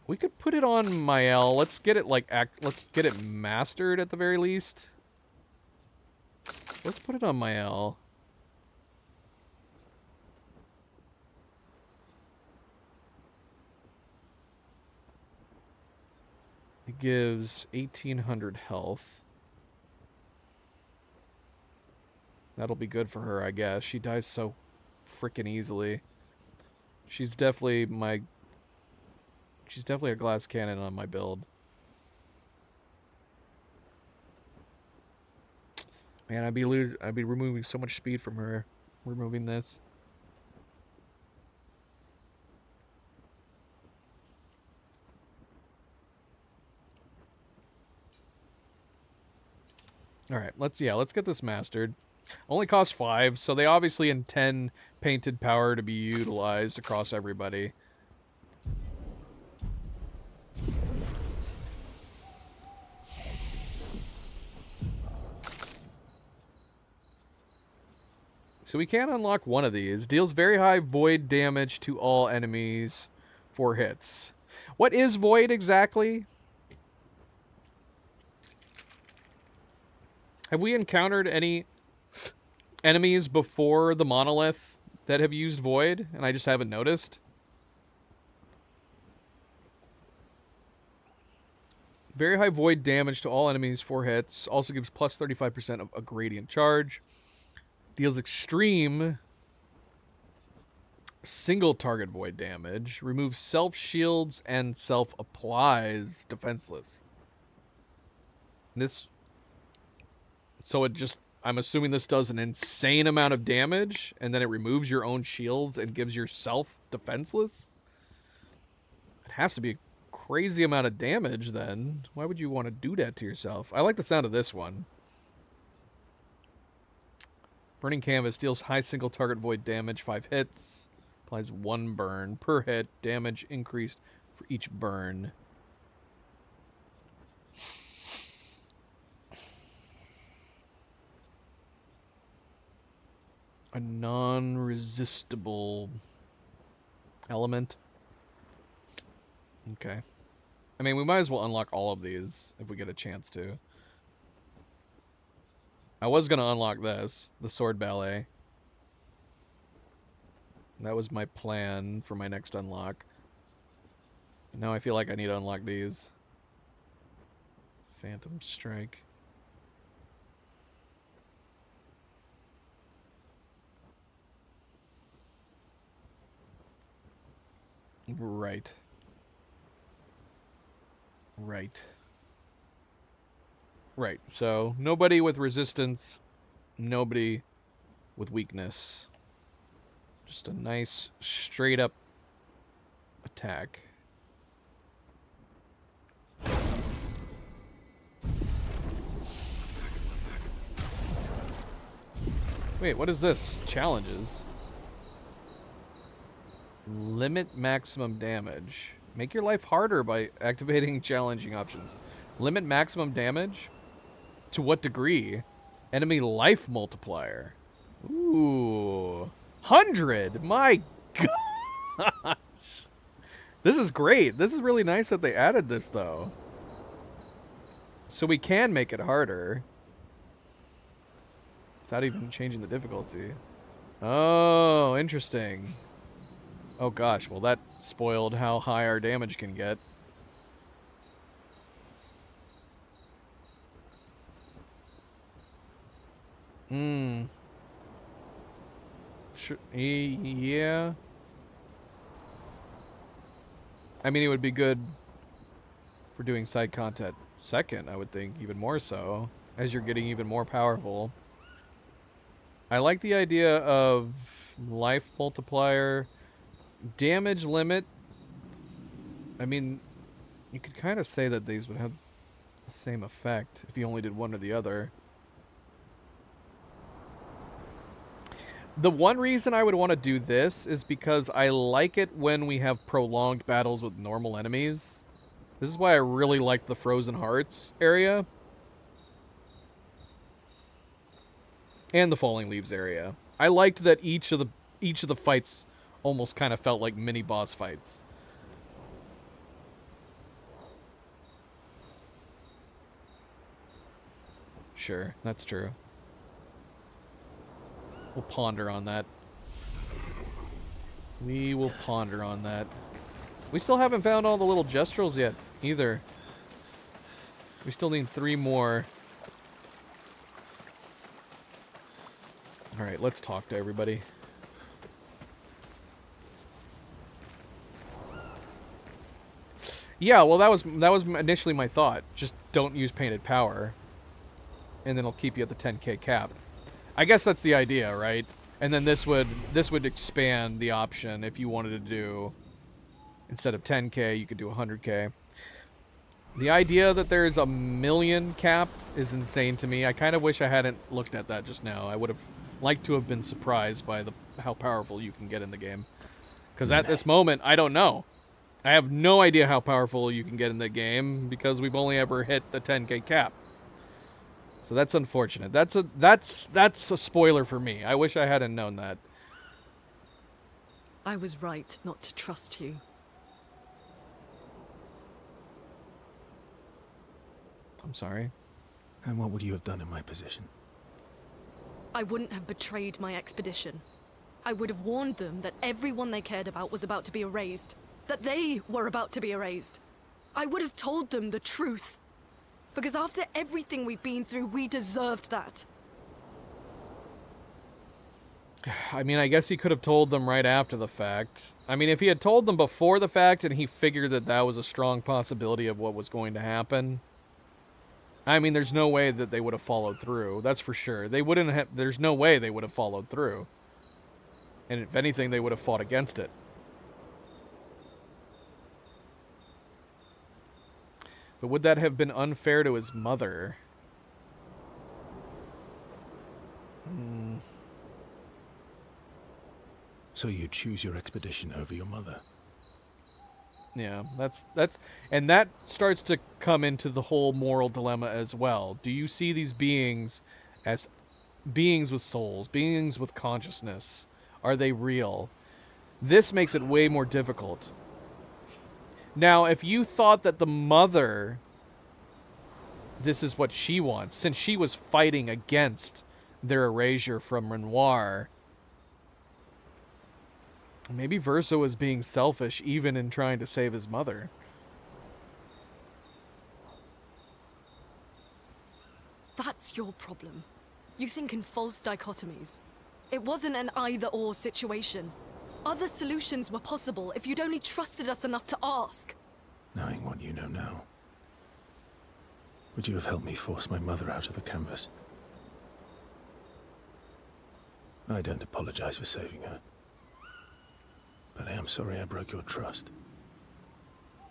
Speaker 1: We could put it on Mael. Let's get it, let's get it mastered at the very least. Let's put it on Mael. It gives 1800 health. That'll be good for her, I guess. She dies so freaking easily. She's definitely a glass cannon on my build. Man, I'd be removing so much speed from her. Removing this. Alright, let's get this mastered. Only costs 5, so they obviously intend Painted Power to be utilized across everybody. So we can unlock one of these. Deals very high void damage to all enemies for hits. What is void exactly? Have we encountered any enemies before the monolith that have used void and I just haven't noticed? Very high void damage to all enemies, 4 hits. Also gives plus 35% of a gradient charge. Deals extreme single target void damage. Removes self shields and self applies defenseless. So it just, I'm assuming this does an insane amount of damage, and then it removes your own shields and gives yourself defenseless? It has to be a crazy amount of damage then. Why would you want to do that to yourself? I like the sound of this one. Burning Canvas deals high single target void damage, 5 hits. Applies 1 burn per hit. Damage increased for each burn. A non-resistible element. Okay. I mean, we might as well unlock all of these if we get a chance to. I was going to unlock this, the Sword Ballet. That was my plan for my next unlock. Now I feel like I need to unlock these. Phantom Strike. Right. Right, so nobody with resistance, nobody with weakness. Just a nice, straight up attack. Wait, what is this? Challenges. Limit maximum damage. Make your life harder by activating challenging options. Limit maximum damage? To what degree? Enemy life multiplier. Ooh. 100! My gosh! This is great. This is really nice that they added this, though. So we can make it harder. Without even changing the difficulty. Oh, interesting. Oh gosh, well that spoiled how high our damage can get. Sure, yeah. I mean, it would be good for doing side content second, I would think, even more so, as you're getting even more powerful. I like the idea of life multiplier. Damage limit. I mean, you could kind of say that these would have the same effect if you only did one or the other. The one reason I would want to do this is because I like it when we have prolonged battles with normal enemies. This is why I really liked the Frozen Hearts area. And the Falling Leaves area. I liked that each of the fights almost kind of felt like mini boss fights. Sure, that's true. We'll ponder on that. We will ponder on that. We still haven't found all the little gestrels yet, either. We still need 3 more. Alright, let's talk to everybody. Yeah, well that was initially my thought. Just don't use painted power. And then it'll keep you at the 10k cap. I guess that's the idea, right? And then this would expand the option if you wanted to do, instead of 10k, you could do 100k. The idea that there's a 1,000,000 cap is insane to me. I kind of wish I hadn't looked at that just now. I would have liked to have been surprised by how powerful you can get in the game. Because at this moment, I don't know. I have no idea how powerful you can get in the game because we've only ever hit the 10k cap. So that's unfortunate. That's a spoiler for me. I wish I hadn't known that.
Speaker 9: I was right not to trust you.
Speaker 1: I'm sorry.
Speaker 6: And what would you have done in my position?
Speaker 9: I wouldn't have betrayed my expedition. I would have warned them that everyone they cared about was about to be erased. That they were about to be erased. I would have told them the truth. Because after everything we've been through, we deserved that.
Speaker 1: I mean, I guess he could have told them right after the fact. I mean, if he had told them before the fact and he figured that that was a strong possibility of what was going to happen, I mean, there's no way that they would have followed through. That's for sure. They wouldn't have. There's no way they would have followed through. And if anything, they would have fought against it. But would that have been unfair to his mother?
Speaker 6: So you choose your expedition over your mother?
Speaker 1: Yeah, and that starts to come into the whole moral dilemma as well. Do you see these beings as beings with souls, beings with consciousness? Are they real? This makes it way more difficult. Now, if you thought that the mother, this is what she wants, since she was fighting against their erasure from Renoir, maybe Verso is being selfish even in trying to save his mother.
Speaker 9: That's your problem. You think in false dichotomies. It wasn't an either-or situation. Other solutions were possible if you'd only trusted us enough to ask.
Speaker 6: Knowing what you know now, would you have helped me force my mother out of the canvas? I don't apologize for saving her. But I am sorry I broke your trust.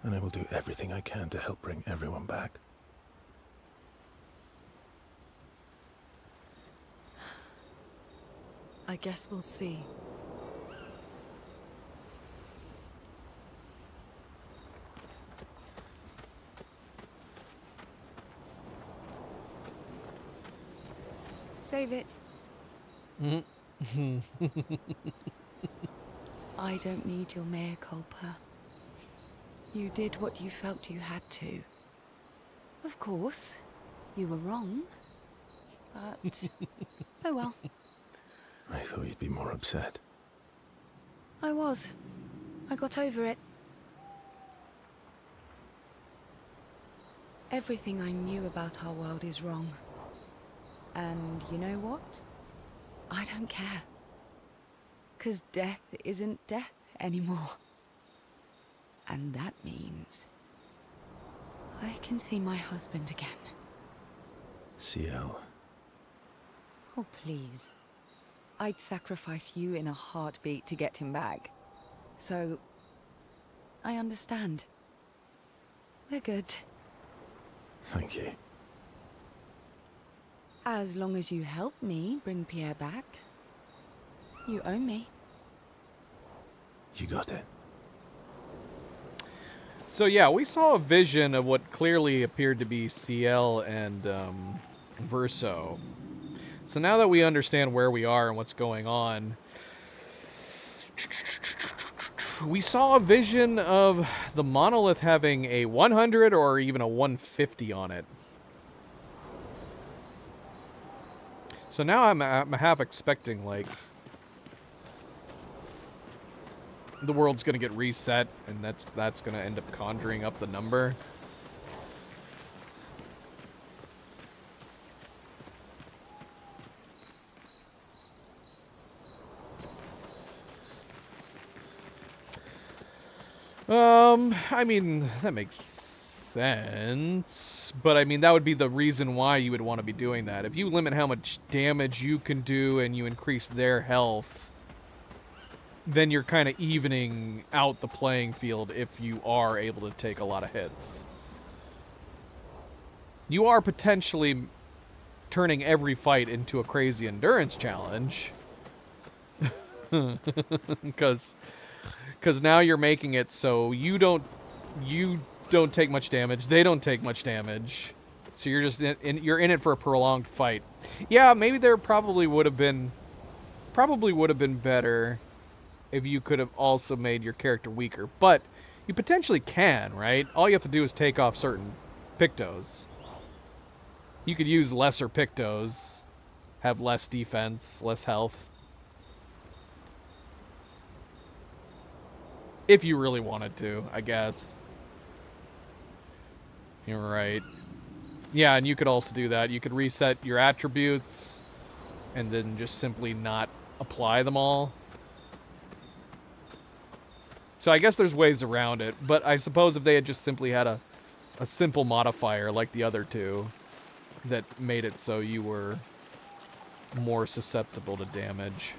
Speaker 6: And I will do everything I can to help bring everyone back.
Speaker 9: I guess we'll see.
Speaker 8: Save it. I don't need your mea culpa. You did what you felt you had to. Of course, you were wrong. But, oh well.
Speaker 6: I thought you'd be more upset.
Speaker 8: I was. I got over it. Everything I knew about our world is wrong. And you know what? I don't care. 'Cause death isn't death anymore. And that means I can see my husband again.
Speaker 6: CL.
Speaker 8: Oh, please. I'd sacrifice you in a heartbeat to get him back. So, I understand. We're good.
Speaker 6: Thank you.
Speaker 8: As long as you help me bring Pierre back, you owe me.
Speaker 6: You got it.
Speaker 1: So yeah, we saw a vision of what clearly appeared to be CL and Verso. So now that we understand where we are and what's going on, we saw a vision of the monolith having a 100 or even a 150 on it. So now I'm half expecting, like, the world's gonna get reset, and that's gonna end up conjuring up the number. I mean, that makes sense, but I mean, that would be the reason why you would want to be doing that. If you limit how much damage you can do and you increase their health, then you're kind of evening out the playing field if you are able to take a lot of hits. You are potentially turning every fight into a crazy endurance challenge. Because now you're making it so you don't take much damage, they don't take much damage, so you're just you're in it for a prolonged fight. Yeah, maybe there probably would have been better if you could have also made your character weaker, but you potentially can, right? All you have to do is take off certain Pictos. You could use lesser Pictos, have less defense, less health. If you really wanted to, I guess. You're right. Yeah, and you could also do that. You could reset your attributes and then just simply not apply them all. So I guess there's ways around it, but I suppose if they had just simply had a simple modifier like the other two that made it so you were more susceptible to damage.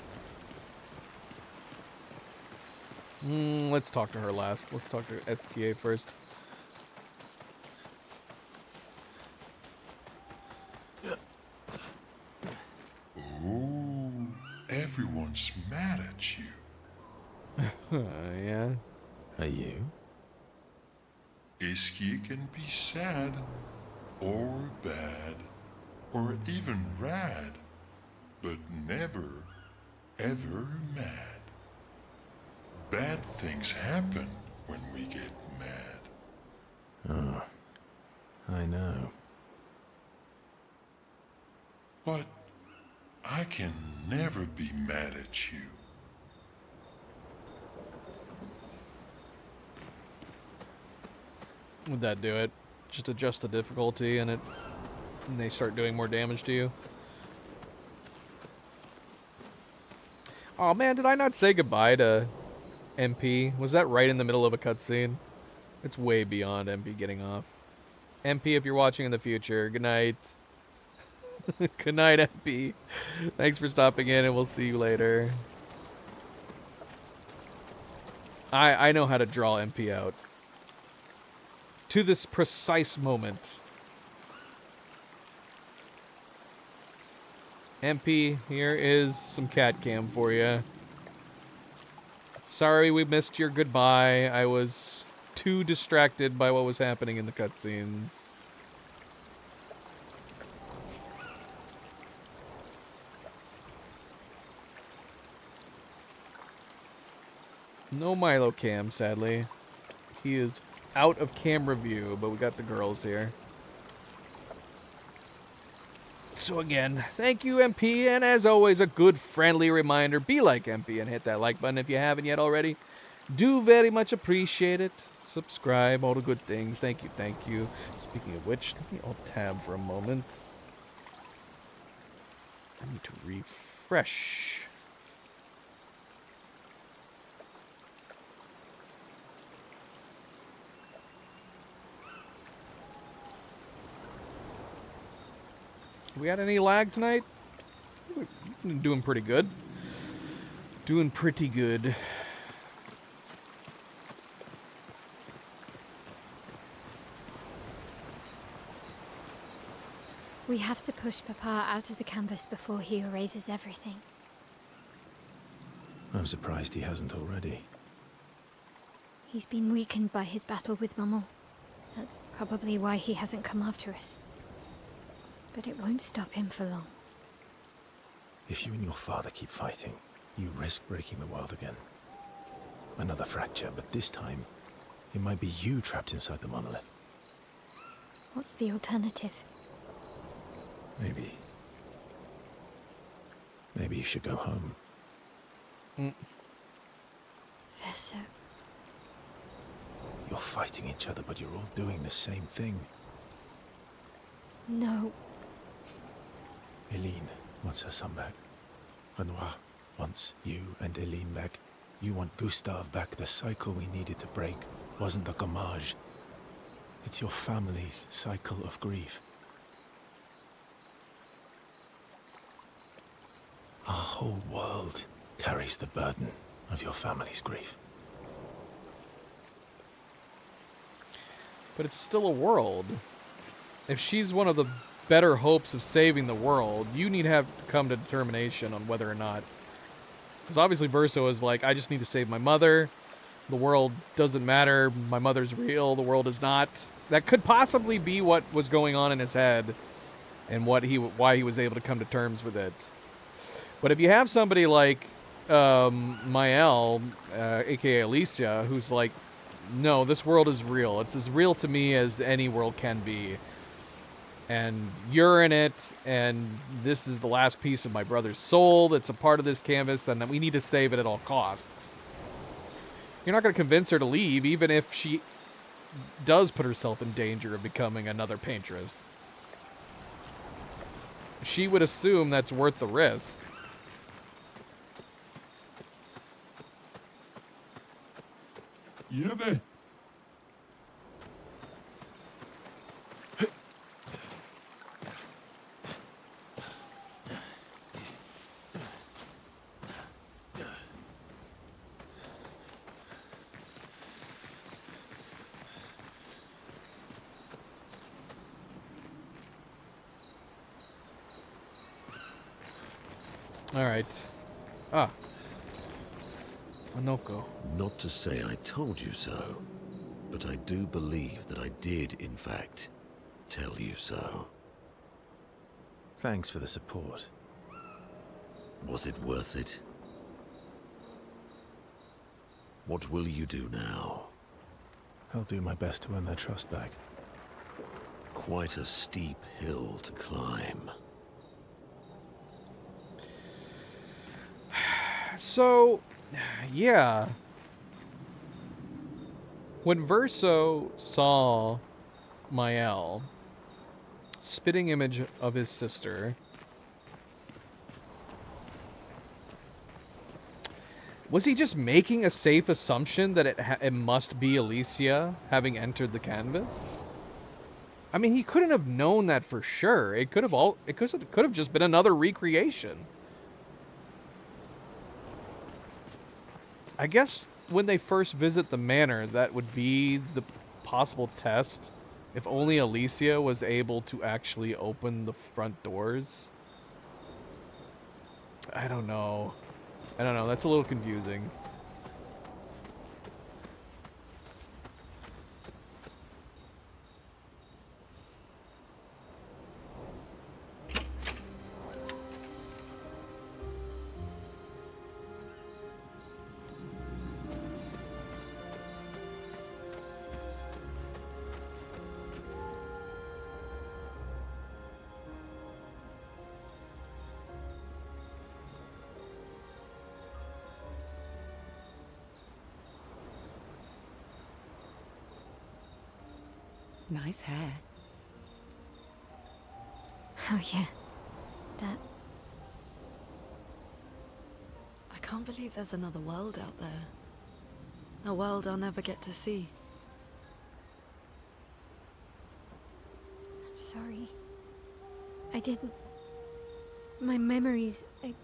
Speaker 1: Let's talk to her last. Let's talk to SKA first.
Speaker 10: Oh, everyone's mad at you.
Speaker 1: Yeah.
Speaker 6: Are you?
Speaker 10: Iskia can be sad, or bad, or even rad, but never, ever mad. Bad things happen when we get mad.
Speaker 6: Oh, I know.
Speaker 10: But I can never be mad at you.
Speaker 1: Would that do it? Just adjust the difficulty and they start doing more damage to you? Oh man, did I not say goodbye to MP? Was that right in the middle of a cutscene? It's way beyond MP getting off. MP, if you're watching in the future, good night. Good night, MP. Thanks for stopping in, and we'll see you later. I know how to draw MP out. To this precise moment. MP, here is some cat cam for you. Sorry we missed your goodbye. I was too distracted by what was happening in the cutscenes. No Milo cam, sadly. He is out of camera view, but we got the girls here. So again, thank you, MP, and as always, a good friendly reminder, be like MP and hit that like button if you haven't yet already. Do very much appreciate it. Subscribe, all the good things. Thank you, thank you. Speaking of which, let me alt-tab for a moment. I need to refresh. We had any lag tonight? We're doing pretty good. Doing pretty good.
Speaker 3: We have to push Papa out of the canvas before he erases everything.
Speaker 6: I'm surprised he hasn't already.
Speaker 3: He's been weakened by his battle with Maman. That's probably why he hasn't come after us. But it won't stop him for long.
Speaker 6: If you and your father keep fighting, you risk breaking the world again. Another fracture, but this time, it might be you trapped inside the monolith.
Speaker 3: What's the alternative?
Speaker 6: Maybe you should go home.
Speaker 3: Verso.
Speaker 6: You're fighting each other, but you're all doing the same thing.
Speaker 3: No.
Speaker 6: Eileen wants her son back. Renoir wants you and Eileen back. You want Gustave back. The cycle we needed to break wasn't the Gommage. It's your family's cycle of grief. Our whole world carries the burden of your family's grief.
Speaker 1: But it's still a world. If she's one of the better hopes of saving the world, you need to have to come to determination on whether or not. Because obviously Verso is like, I just need to save my mother. The world doesn't matter. My mother's real. The world is not. That could possibly be what was going on in his head and why he was able to come to terms with it. But if you have somebody like Maëlle, aka Alicia, who's like, no, this world is real. It's as real to me as any world can be. And you're in it, and this is the last piece of my brother's soul that's a part of this canvas, and that we need to save it at all costs. You're not going to convince her to leave, even if she does put herself in danger of becoming another paintress. she would assume that's worth the risk.
Speaker 10: You there?
Speaker 1: All right. Ah. Onoko.
Speaker 6: Not to say I told you so, but I do believe that I did, in fact, tell you so.
Speaker 11: Thanks for the support.
Speaker 6: Was it worth it? What will you do now?
Speaker 11: I'll do my best to earn their trust back.
Speaker 6: Quite a steep hill to climb.
Speaker 1: So, yeah. When Verso saw Mael, spitting image of his sister, was he just making a safe assumption that it must be Alicia having entered the canvas? I mean, he couldn't have known that for sure. It could have just been another recreation. I guess when they first visit the manor, that would be the possible test. If only Alicia was able to actually open the front doors. I don't know. That's a little confusing.
Speaker 8: Nice hair.
Speaker 3: Oh yeah, that.
Speaker 9: I can't believe there's another world out there. A world I'll never get to see.
Speaker 3: I'm sorry. I didn't. My memories. I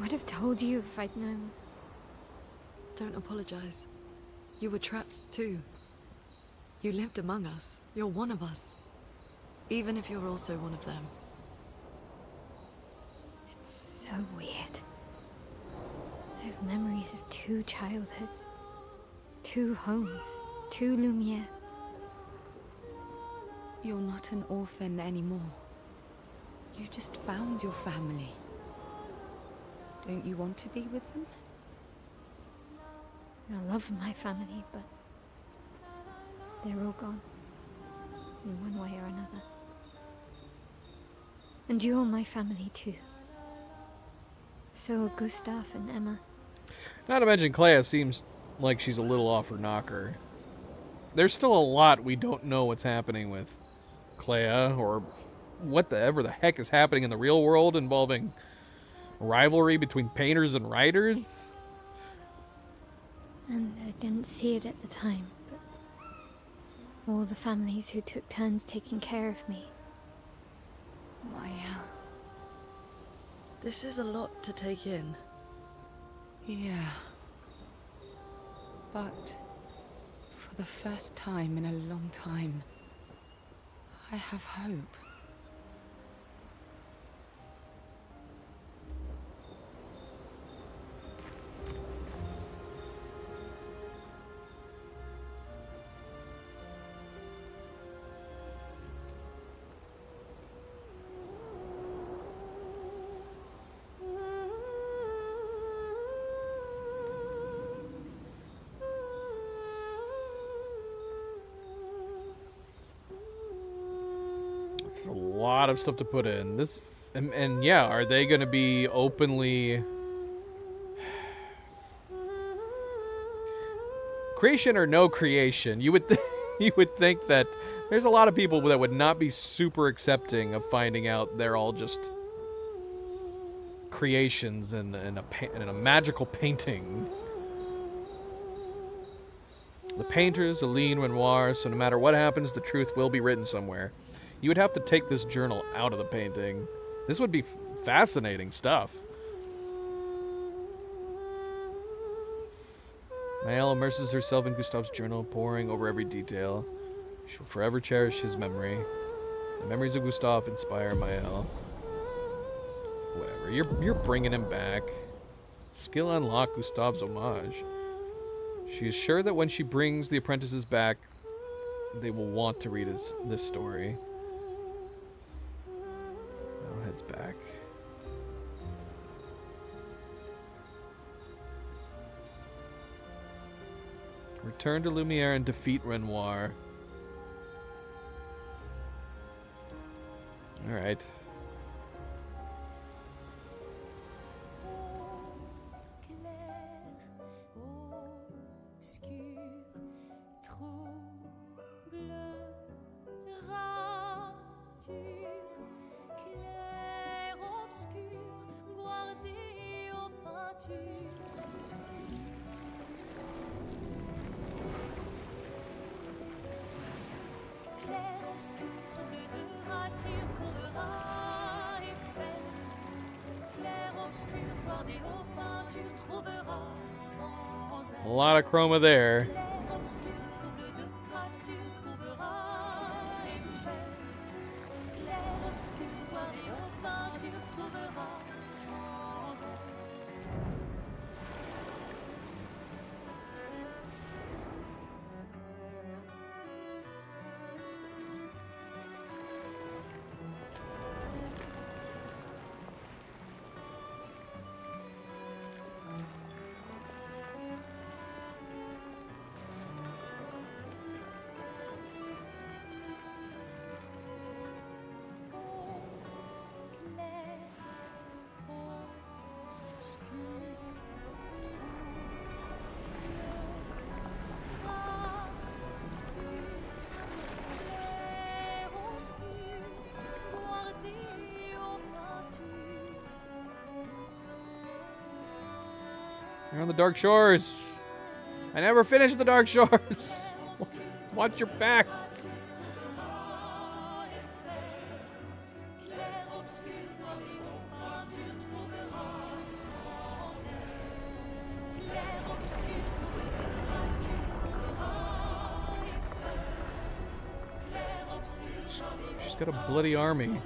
Speaker 3: would have told you if I'd known.
Speaker 9: Don't apologize. You were trapped too. You lived among us. You're one of us. Even if you're also one of them.
Speaker 3: It's so weird. I have memories of 2 childhoods. 2 homes. 2 Lumiere.
Speaker 8: You're not an orphan anymore. You just found your family. Don't you want to be with them?
Speaker 3: I love my family, but they're all gone. In one way or another. And you're my family too. So are Gustav and Emma.
Speaker 1: Not to mention Clea seems like she's a little off her knocker. There's still a lot we don't know what's happening with Clea, or whatever the heck is happening in the real world involving rivalry between painters and writers.
Speaker 3: And I didn't see it at the time, but all the families who took turns taking care of me.
Speaker 8: Maya.
Speaker 9: This is a lot to take in.
Speaker 8: Yeah. But for the first time in a long time, I have hope.
Speaker 1: A lot of stuff to put in this, and yeah, are they going to be openly creation or no creation? You would You would think that there's a lot of people that would not be super accepting of finding out they're all just creations in a magical painting. The painter's Aline Renoir, so no matter what happens, the truth will be written somewhere. You would have to take this journal out of the painting. This would be fascinating stuff. Maëlle immerses herself in Gustave's journal, poring over every detail. She will forever cherish his memory. The memories of Gustave inspire Maëlle. Whatever, you're bringing him back. Skill unlock Gustave's homage. She is sure that when she brings the apprentices back, they will want to read this story. Now heads back. Return to Lumiere and defeat Renoir. Alright. A lot of chroma there. You're on the Dark Shores. I never finished the Dark Shores. Watch your backs. She's got a bloody army.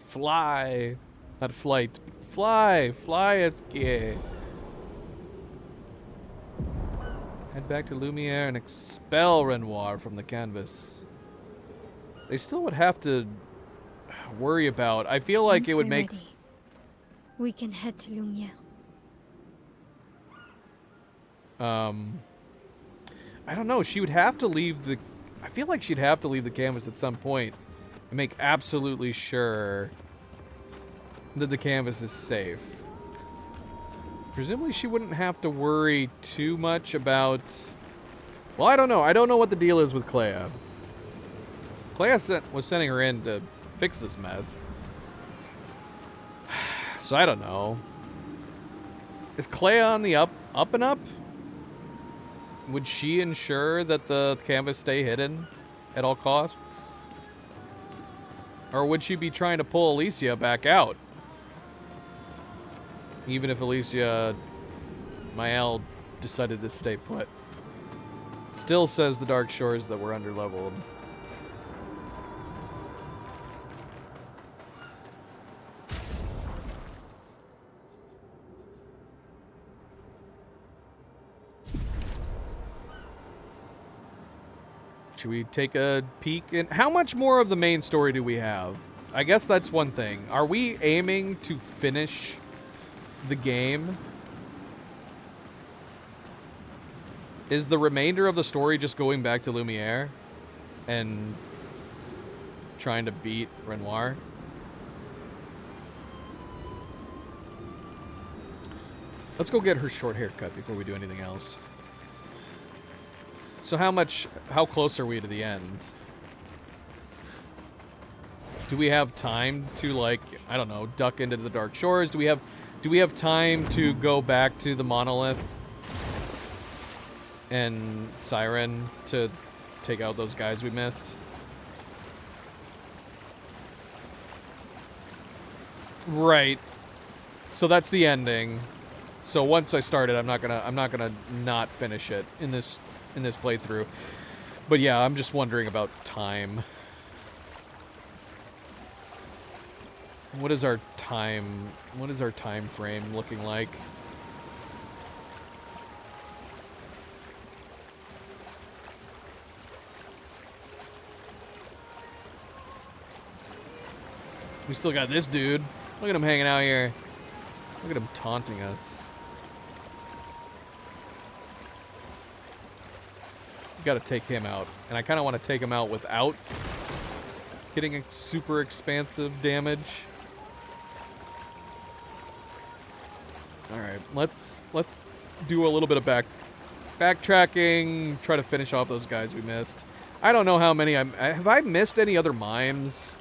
Speaker 1: Fly. Not flight. Fly. Fly, Esquier. Head back to Lumiere and expel Renoir from the canvas. They still would have to worry about. I feel like it would make...
Speaker 3: Ready, we can head to Lumiere.
Speaker 1: I don't know. She would have to leave the... I feel like she'd have to leave the canvas at some point and make absolutely sure that the canvas is safe. Presumably she wouldn't have to worry too much about... Well, I don't know. I don't know what the deal is with Clea. Clea was sending her in to fix this mess. So I don't know. Is Clea on the up and up? Would she ensure that the canvas stay hidden at all costs? Or would she be trying to pull Alicia back out? Even if Alicia Maëlle decided to stay put. Still says the Dark Shores that we're underleveled. Should we take a peek? And how much more of the main story do we have? I guess that's one thing. Are we aiming to finish the game? Is the remainder of the story just going back to Lumiere? and trying to beat Renoir. Let's go get her short haircut before we do anything else. So how close are we to the end? Do we have time to, like, I don't know, duck into the Dark Shores? Do we have time to go back to the Monolith and Siren to take out those guys we missed? Right. So that's the ending. So once I start it, I'm not gonna not finish it in this playthrough. But yeah, I'm just wondering about time. What is our time frame looking like? We still got this dude. Look at him hanging out here. Look at him taunting us. We gotta take him out. And I kinda wanna take him out without getting a super expansive damage. Alright, let's do a little bit of backtracking, try to finish off those guys we missed. I don't know how many have I missed any other mimes?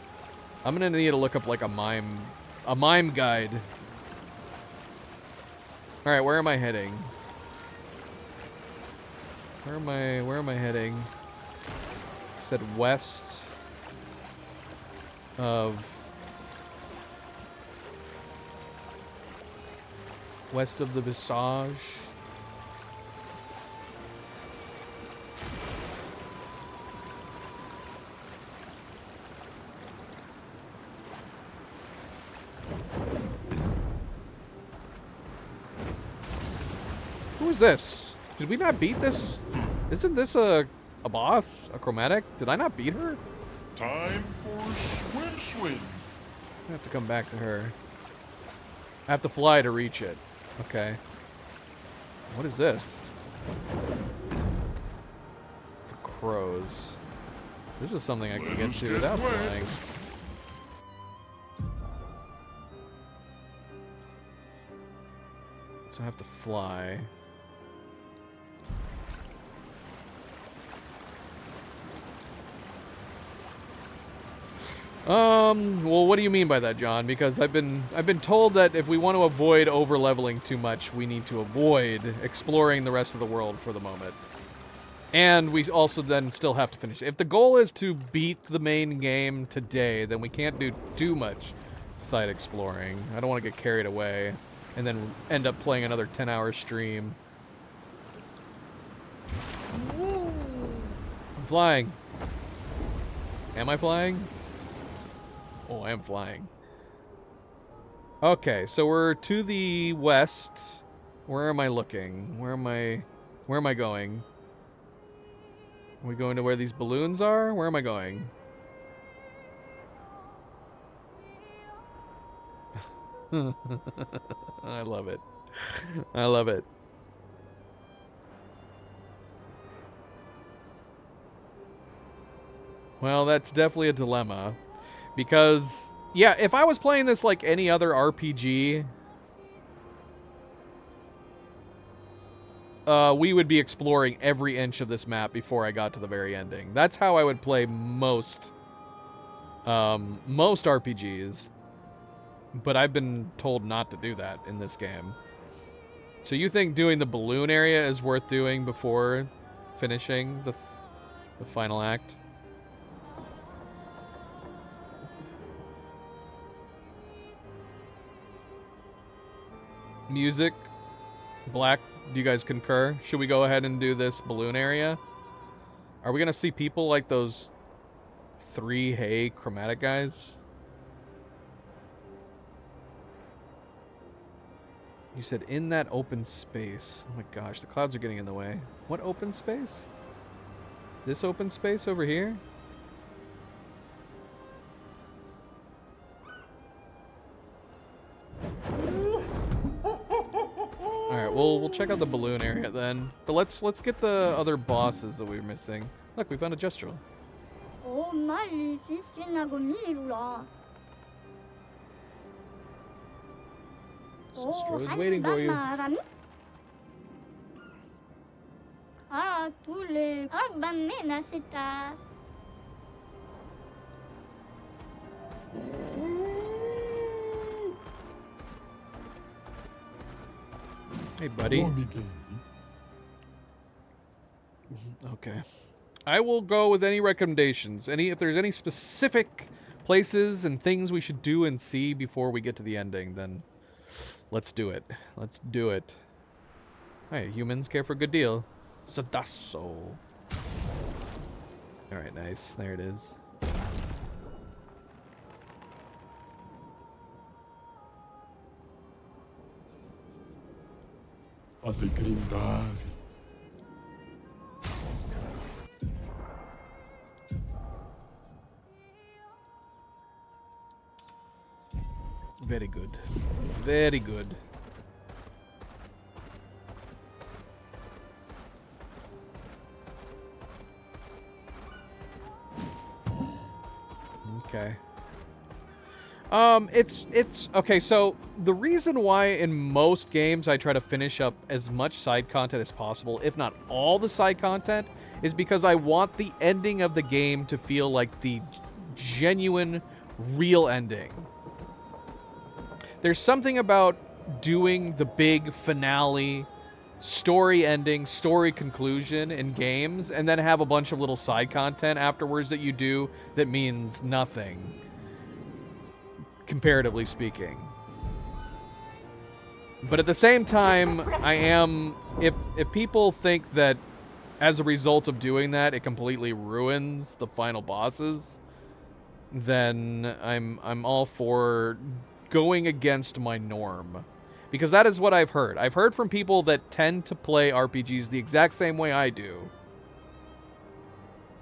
Speaker 1: I'm gonna need to look up like a mime guide. Alright, where am I heading? Where am I heading? I said west of the Visage. Who is this? Did we not beat this? Isn't this a boss? A chromatic? Did I not beat her?
Speaker 10: Time for Schwinn.
Speaker 1: I have to come back to her. I have to fly to reach it. Okay. What is this? The crows. This is something I can get to without flying. So I have to fly. Well, what do you mean by that, John? Because I've been told that if we want to avoid over-leveling too much, we need to avoid exploring the rest of the world for the moment. And we also then still have to finish it. If the goal is to beat the main game today, then we can't do too much side exploring. I don't want to get carried away and then end up playing another 10-hour stream. I'm flying. Am I flying? Oh, I am flying. Okay, so we're to the west. Where am I looking? Where am I going? Are we going to where these balloons are? Where am I going? I love it. I love it. Well, that's definitely a dilemma. Because, yeah, if I was playing this like any other RPG, we would be exploring every inch of this map before I got to the very ending. That's how I would play most RPGs. But I've been told not to do that in this game. So you think doing the balloon area is worth doing before finishing the final act? Music, Black, do you guys concur? Should we go ahead and do this balloon area? Are we gonna see people like those 3 Hay chromatic guys? You said in that open space. Oh my gosh, the clouds are getting in the way. What open space? This open space over here? Alright, we'll check out the balloon area then. But let's get the other bosses that we were missing. Look, we found a Gestural. Strode's waiting for you. Hey, buddy. Okay. I will go with any recommendations. If there's any specific places and things we should do and see before we get to the ending, then let's do it. Let's do it. Hey, humans care for a good deal. Sadasso. Alright, nice. There it is. Very good. Very good. Okay. It's okay, so the reason why in most games I try to finish up as much side content as possible, if not all the side content, is because I want the ending of the game to feel like the genuine, real ending. There's something about doing the big finale, story ending, story conclusion in games, and then have a bunch of little side content afterwards that you do that means nothing, comparatively speaking. But at the same time, if people think that as a result of doing that, it completely ruins the final bosses, then I'm all for going against my norm. Because that is what I've heard. I've heard from people that tend to play RPGs the exact same way I do.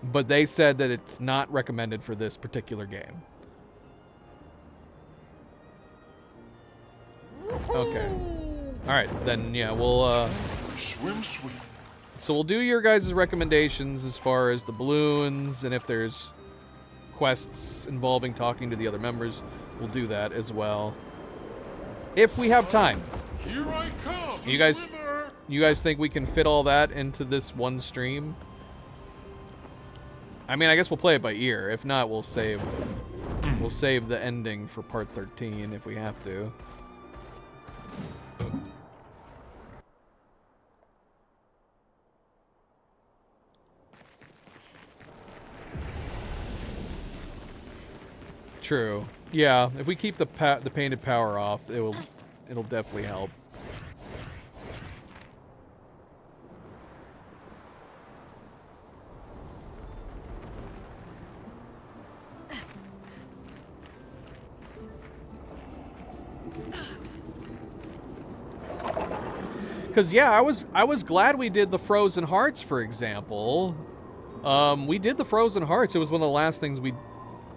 Speaker 1: But they said that it's not recommended for this particular game. Okay. Alright, then yeah, we'll
Speaker 10: swim.
Speaker 1: So we'll do your guys' recommendations as far as the balloons, and if there's quests involving talking to the other members, we'll do that as well. If we have time.
Speaker 10: Here I come.
Speaker 1: You guys think we can fit all that into this one stream? I mean, I guess we'll play it by ear. If not, we'll save the ending for part 13 if we have to. True. Yeah, if we keep the painted power off, it'll definitely help. Cause yeah, I was glad we did the Frozen Hearts, for example. We did the Frozen Hearts. It was one of the last things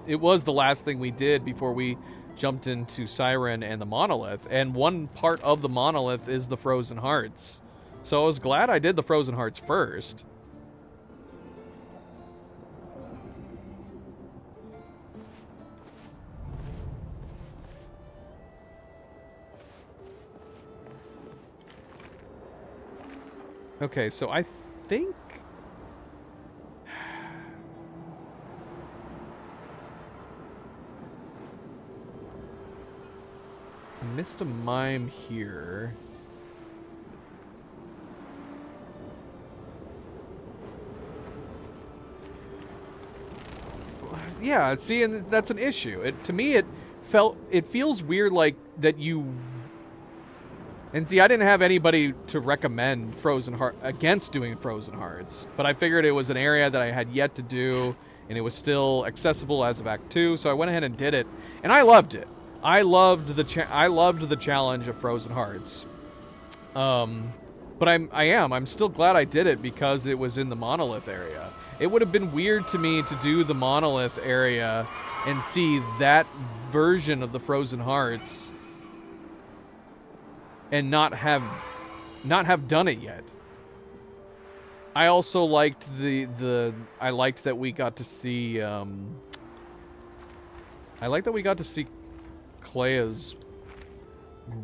Speaker 1: It was the last thing we did before we jumped into Siren and the Monolith. And one part of the Monolith is the Frozen Hearts. So I was glad I did the Frozen Hearts first. Okay, so I think... I missed a mime here. Yeah, see, and that's an issue. To me, it feels weird, like that you. And see, I didn't have anybody to recommend against doing Frozen Hearts, but I figured it was an area that I had yet to do, and it was still accessible as of Act 2, so I went ahead and did it, and I loved it. I loved the challenge of Frozen Hearts. But I'm still glad I did it because it was in the Monolith area. It would have been weird to me to do the Monolith area and see that version of the Frozen Hearts and not have done it yet. I also liked I liked that we got to see I like that we got to see Clea's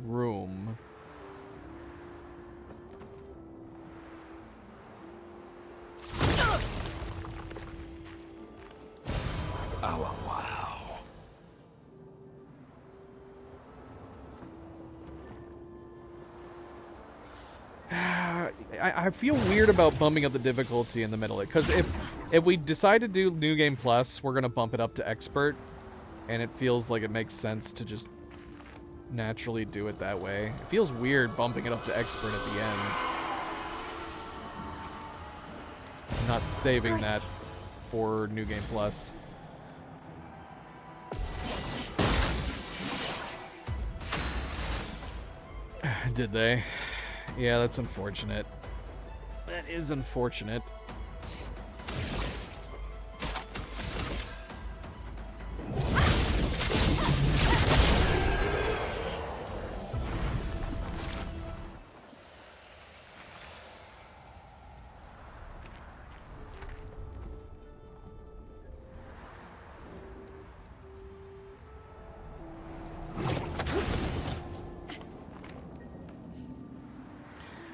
Speaker 1: room.
Speaker 6: Oh, wow.
Speaker 1: I feel weird about bumping up the difficulty in the middle, because if we decide to do New Game Plus, we're gonna bump it up to Expert, and it feels like it makes sense to just naturally do it that way. It feels weird bumping it up to Expert at the end. Not saving that for New Game Plus. Did they? Yeah, that's unfortunate. That is unfortunate.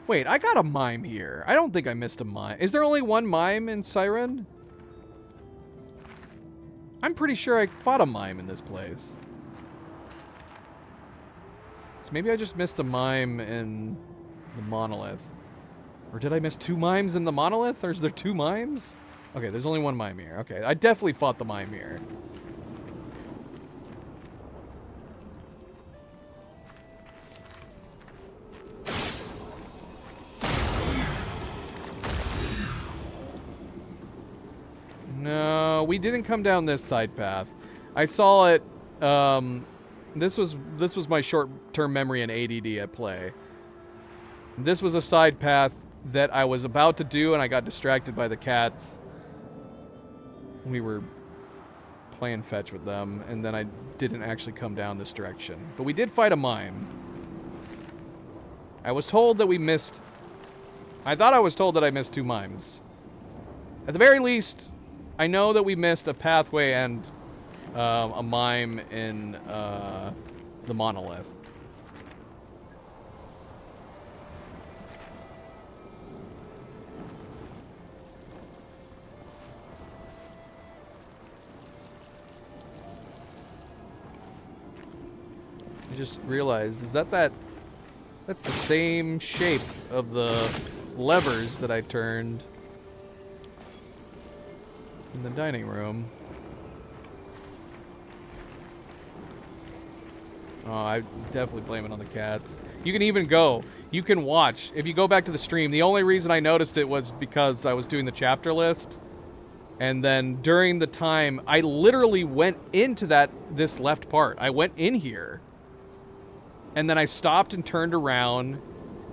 Speaker 1: Wait, I got a mime here. I don't think I missed a mime. Is there only one mime in Siren? I'm pretty sure I fought a mime in this place. So maybe I just missed a mime in the Monolith. Or did I miss 2 mimes in the Monolith? Or is there 2 mimes? Okay, there's only 1 mime here. Okay, I definitely fought the mime here. No, we didn't come down this side path. I saw it. This was my short-term memory and ADD at play. This was a side path that I was about to do, and I got distracted by the cats. We were playing fetch with them, and then I didn't actually come down this direction. But we did fight a mime. I was told that we missed. I thought I was told that I missed 2 mimes. At the very least, I know that we missed a pathway and a mime in the Monolith. I just realized, that's the same shape of the levers that I turned in the dining room. Oh, I definitely blame it on the cats. You can even go. You can watch. If you go back to the stream, the only reason I noticed it was because I was doing the chapter list. And then during the time, I literally went into this left part. I went in here. And then I stopped and turned around,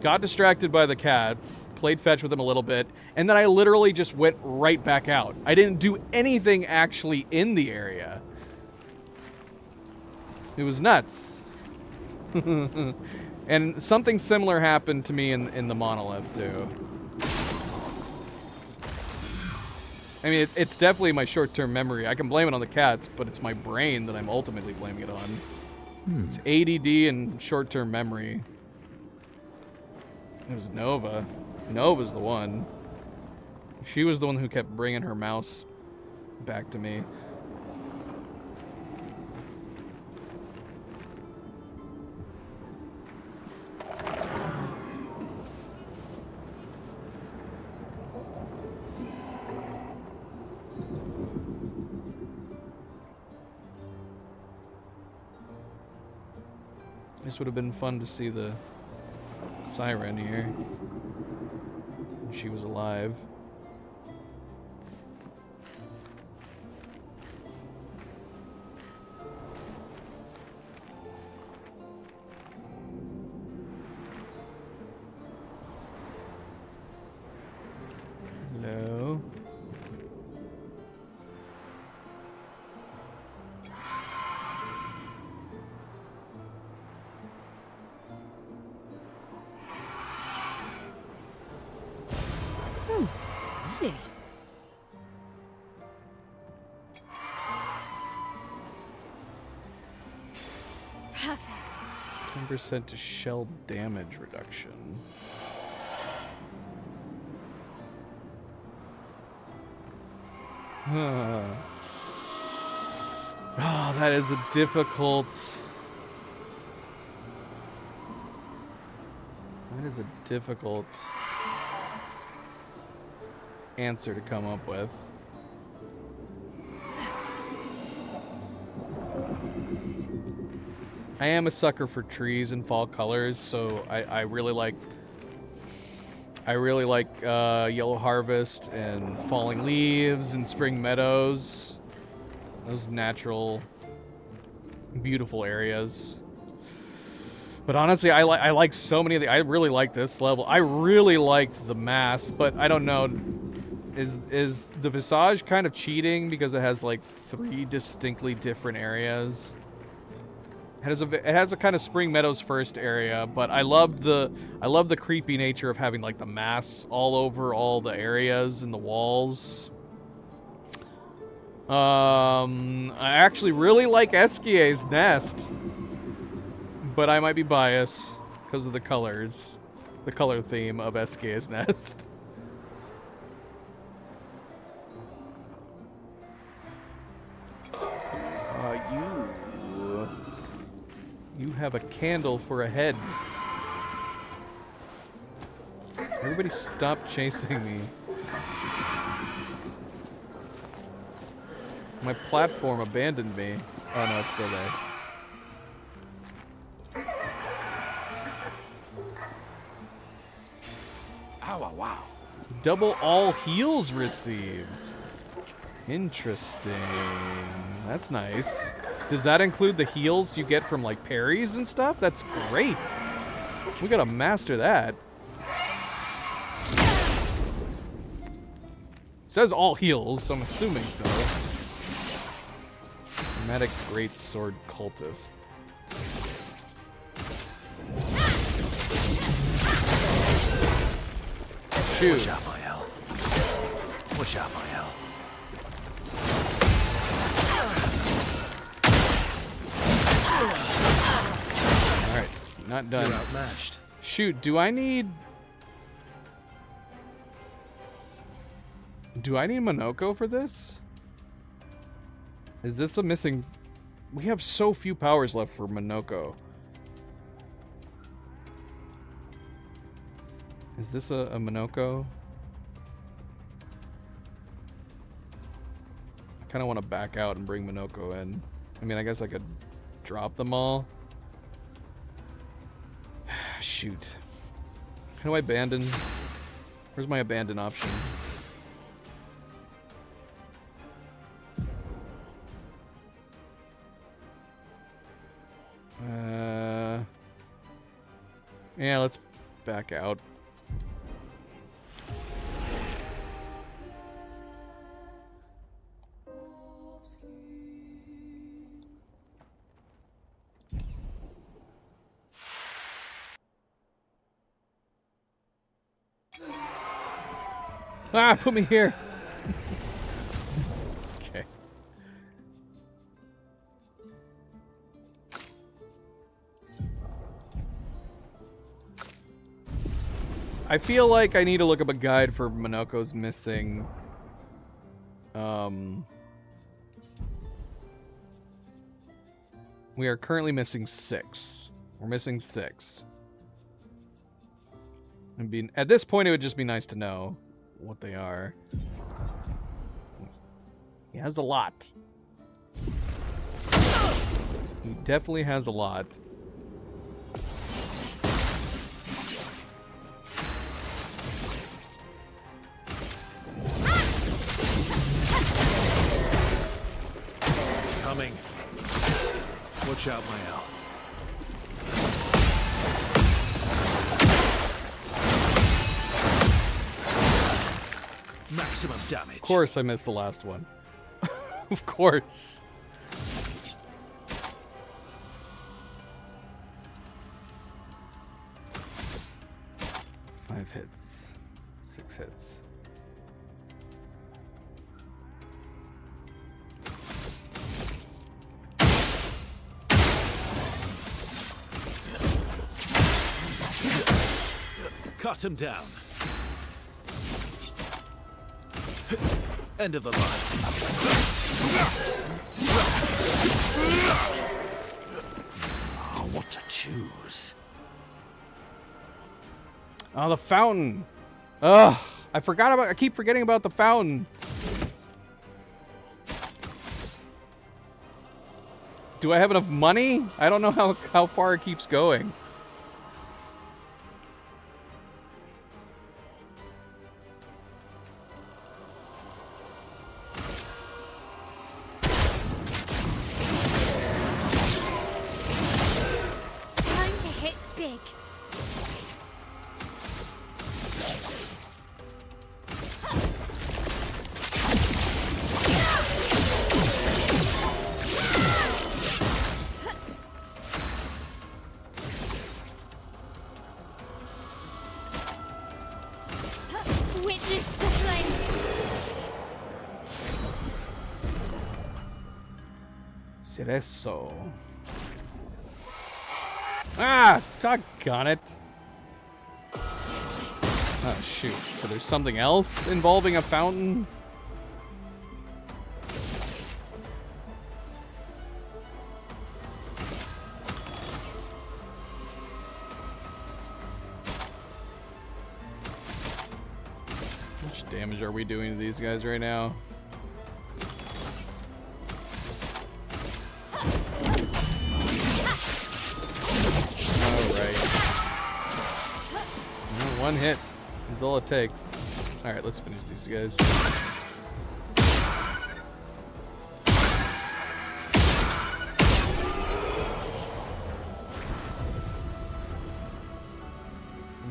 Speaker 1: got distracted by the cats, played fetch with them a little bit, and then I literally just went right back out. I didn't do anything actually in the area. It was nuts. And something similar happened to me in the Monolith, too. I mean, it's definitely my short-term memory. I can blame it on the cats, but it's my brain that I'm ultimately blaming it on. It's ADD and short-term memory. It was Nova. Nova's the one. She was the one who kept bringing her mouse back to me. This would have been fun to see the Siren here. She was alive. Hello. 10% to shell damage reduction. Oh, that is a difficult... That is a difficult answer to come up with. I am a sucker for trees and fall colors, so I really like Yellow Harvest and Falling Leaves and Spring Meadows. Those natural, beautiful areas. But honestly, I like so many of the. I really like this level. I really liked the mask, but I don't know. Is the Visage kind of cheating because it has like 3 distinctly different areas? It has a kind of Spring Meadows first area, but I love the creepy nature of having like the masks all over all the areas and the walls. I actually really like Esquia's Nest, but I might be biased because of the colors, the color theme of Esquia's Nest. You have a candle for a head. Everybody stop chasing me. My platform abandoned me. Oh no, it's still there.
Speaker 6: Ow, wow.
Speaker 1: Double all heals received. Interesting. That's nice. Does that include the heals you get from like parries and stuff? That's great. We gotta master that. It says all heals, so I'm assuming so. Dramatic Great Sword Cultist. Shoot.
Speaker 6: Watch out, my L. Watch out, my L.
Speaker 1: Alright, not done.
Speaker 6: You're outmatched.
Speaker 1: Shoot, do I need Monoko for this? Is this a missing... We have so few powers left for Monoko. Is this a Monoko? I kind of want to back out and bring Monoko in. I mean, I guess I could drop them all. Shoot. How do I abandon? Where's my abandon option? Yeah, let's back out. Ah, put me here. Okay. I feel like I need to look up a guide for Monoko's missing. We are currently missing 6. We're missing 6. At this point, it would just be nice to know what they are. He has a lot. He definitely has a lot.
Speaker 6: Coming. Watch out, my L. Maximum damage.
Speaker 1: Of course I missed the last one. Of course. Five hits. 6 hits.
Speaker 11: Cut him down. End of the line.
Speaker 6: Oh, what to choose?
Speaker 1: Oh, the fountain. Ugh, I keep forgetting about the fountain. Do I have enough money? I don't know how far it keeps going.
Speaker 3: Time to hit big. Witness the flames.
Speaker 1: Cerezo. Ah! Doggone it. Oh, shoot. So there's something else involving a fountain? How much damage are we doing to these guys right now? One hit is all it takes. Alright, let's finish these guys.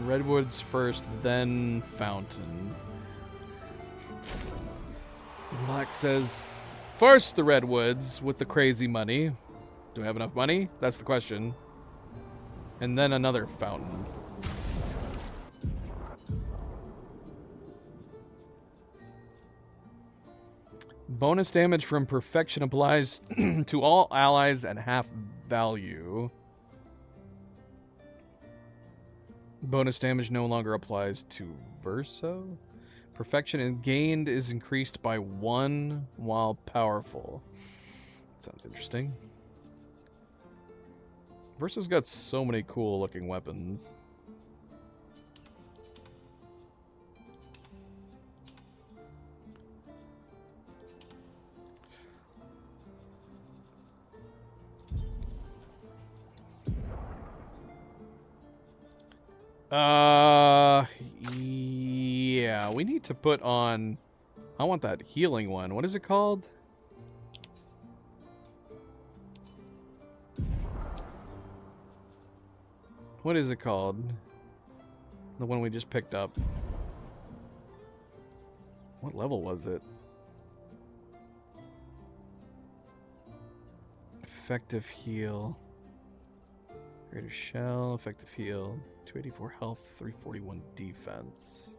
Speaker 1: Redwoods first, then Fountain. Black says, first the Redwoods with the crazy money. Do I have enough money? That's the question. And then another Fountain. Bonus damage from perfection applies to all allies at half value. Bonus damage no longer applies to Verso. Perfection gained is increased by 1 while powerful. Sounds interesting. Verso's got so many cool looking weapons. Yeah, we need to put on... I want that healing one. What is it called? What is it called? The one we just picked up. What level was it? Effective heal. Greater shell, effective heal. 284 health, 341 defense.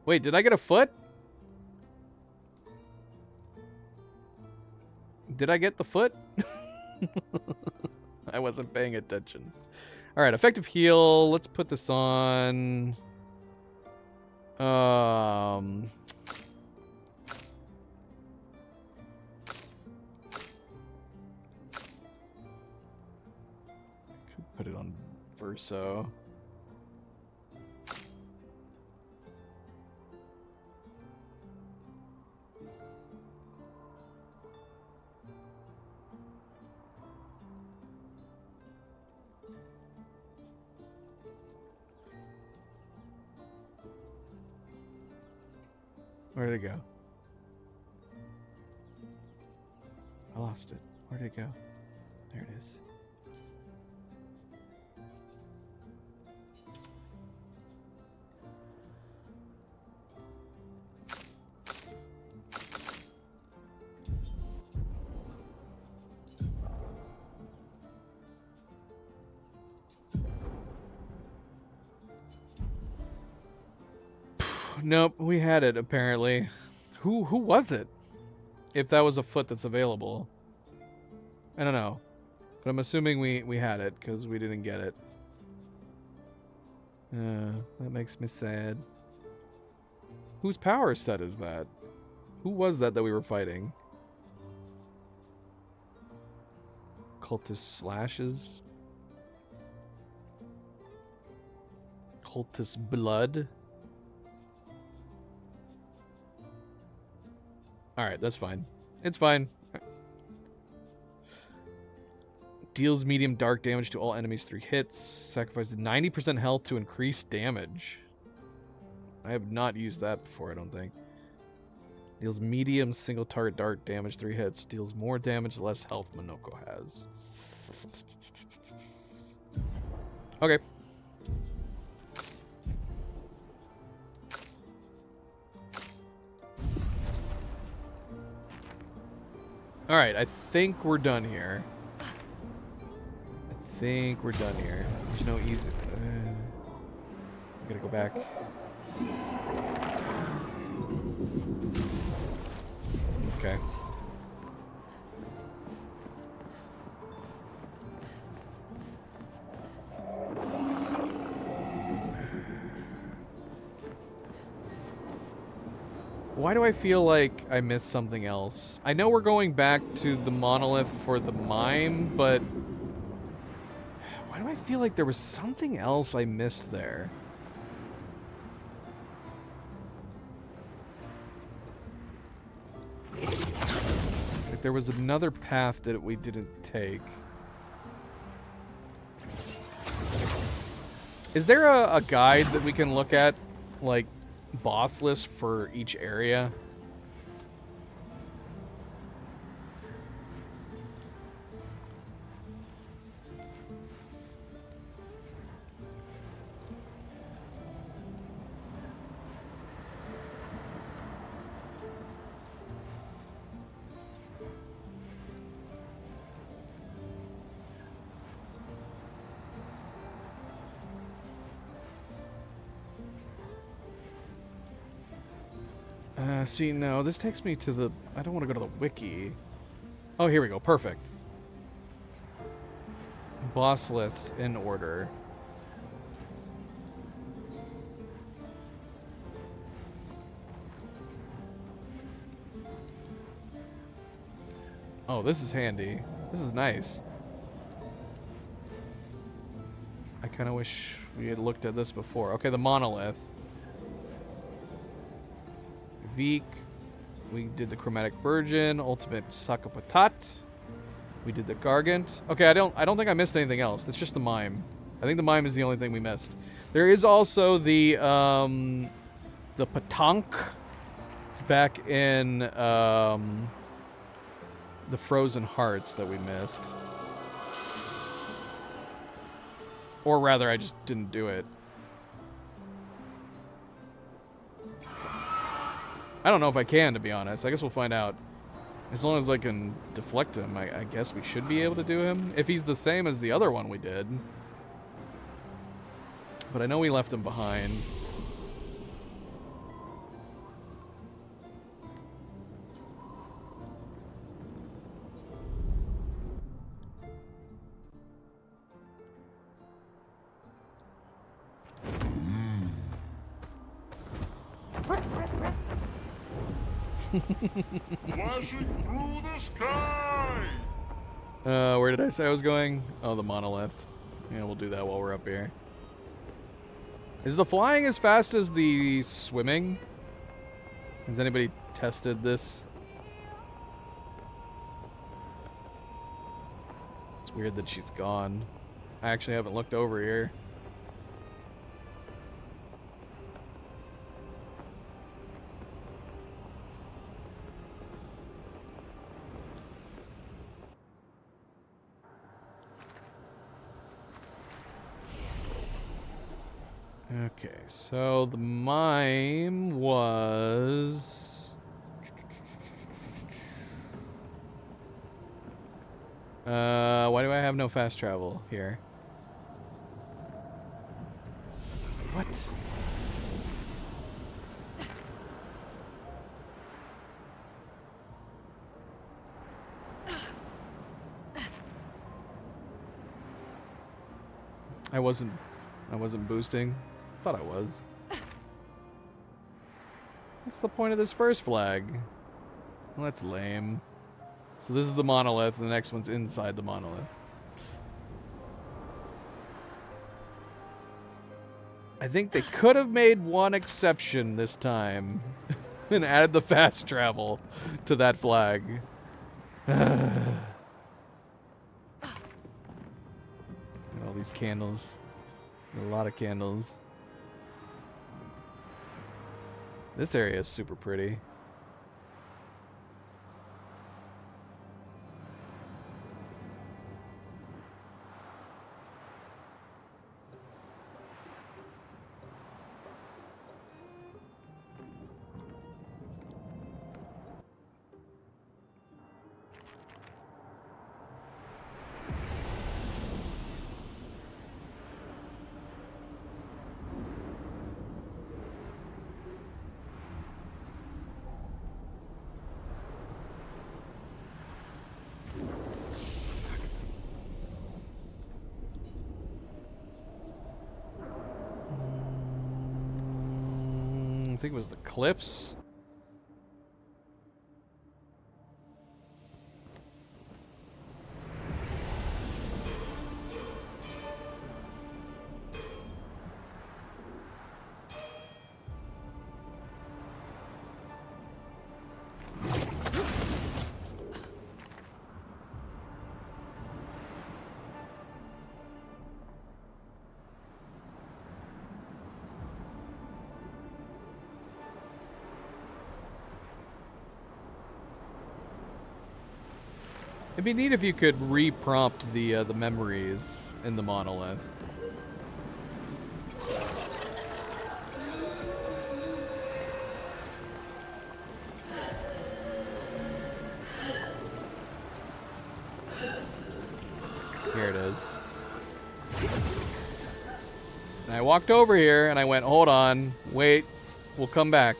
Speaker 1: Wait, did I get a foot? Did I get the foot? I wasn't paying attention. Alright, effective heal. Let's put this on... Put it on Verso. Where did it go? I lost it. Where did it go? There it is. Nope, we had it apparently. Who was it? If that was a foot that's available. I don't know. But I'm assuming we had it, because we didn't get it. That makes me sad. Whose power set is that? Who was that we were fighting? Cultist slashes? Cultist blood? Alright, that's fine. It's fine. Deals medium dark damage to all enemies 3 hits. Sacrifices 90% health to increase damage. I have not used that before, I don't think. Deals medium single target dark damage 3 hits. Deals more damage, less health Monoko has. Okay. Alright, I think we're done here. There's no easy... I gotta go back. Okay. Why do I feel like I missed something else? I know we're going back to the monolith for the mime, but... why do I feel like there was something else I missed there? Like there was another path that we didn't take. Is there a guide that we can look at, like, boss list for each area? See, no, this takes me to the... I don't want to go to the wiki. Oh, here we go. Perfect. Boss list in order. Oh, this is handy. This is nice. I kind of wish we had looked at this before. Okay, the monolith. Veek. We did the Chromatic Virgin, Ultimate Sakapatat. We did the Gargant. Okay, I don't think I missed anything else. It's just the mime. I think the mime is the only thing we missed. There is also the Patank back in the Frozen Hearts that we missed. Or rather, I just didn't do it. I don't know if I can, to be honest. I guess we'll find out. As long as I can deflect him, I guess we should be able to do him. If he's the same as the other one we did. But I know we left him behind.
Speaker 10: Flashing through the sky!
Speaker 1: Where did I say I was going? Oh, the monolith. Yeah, we'll do that while we're up here. Is the flying as fast as the swimming? Has anybody tested this? It's weird that she's gone. I actually haven't looked over here. Okay, so the mime was... why do I have no fast travel here? What? I wasn't boosting. Thought I was. What's the point of this first flag? Well, that's lame. So this is the monolith, and the next one's inside the monolith. I think they could have made one exception this time and added the fast travel to that flag. All these candles. A lot of candles. This area is super pretty. I think it was the cliffs. It'd be neat if you could re-prompt the memories in the monolith. Here it is. And I walked over here and I went, hold on, wait, we'll come back.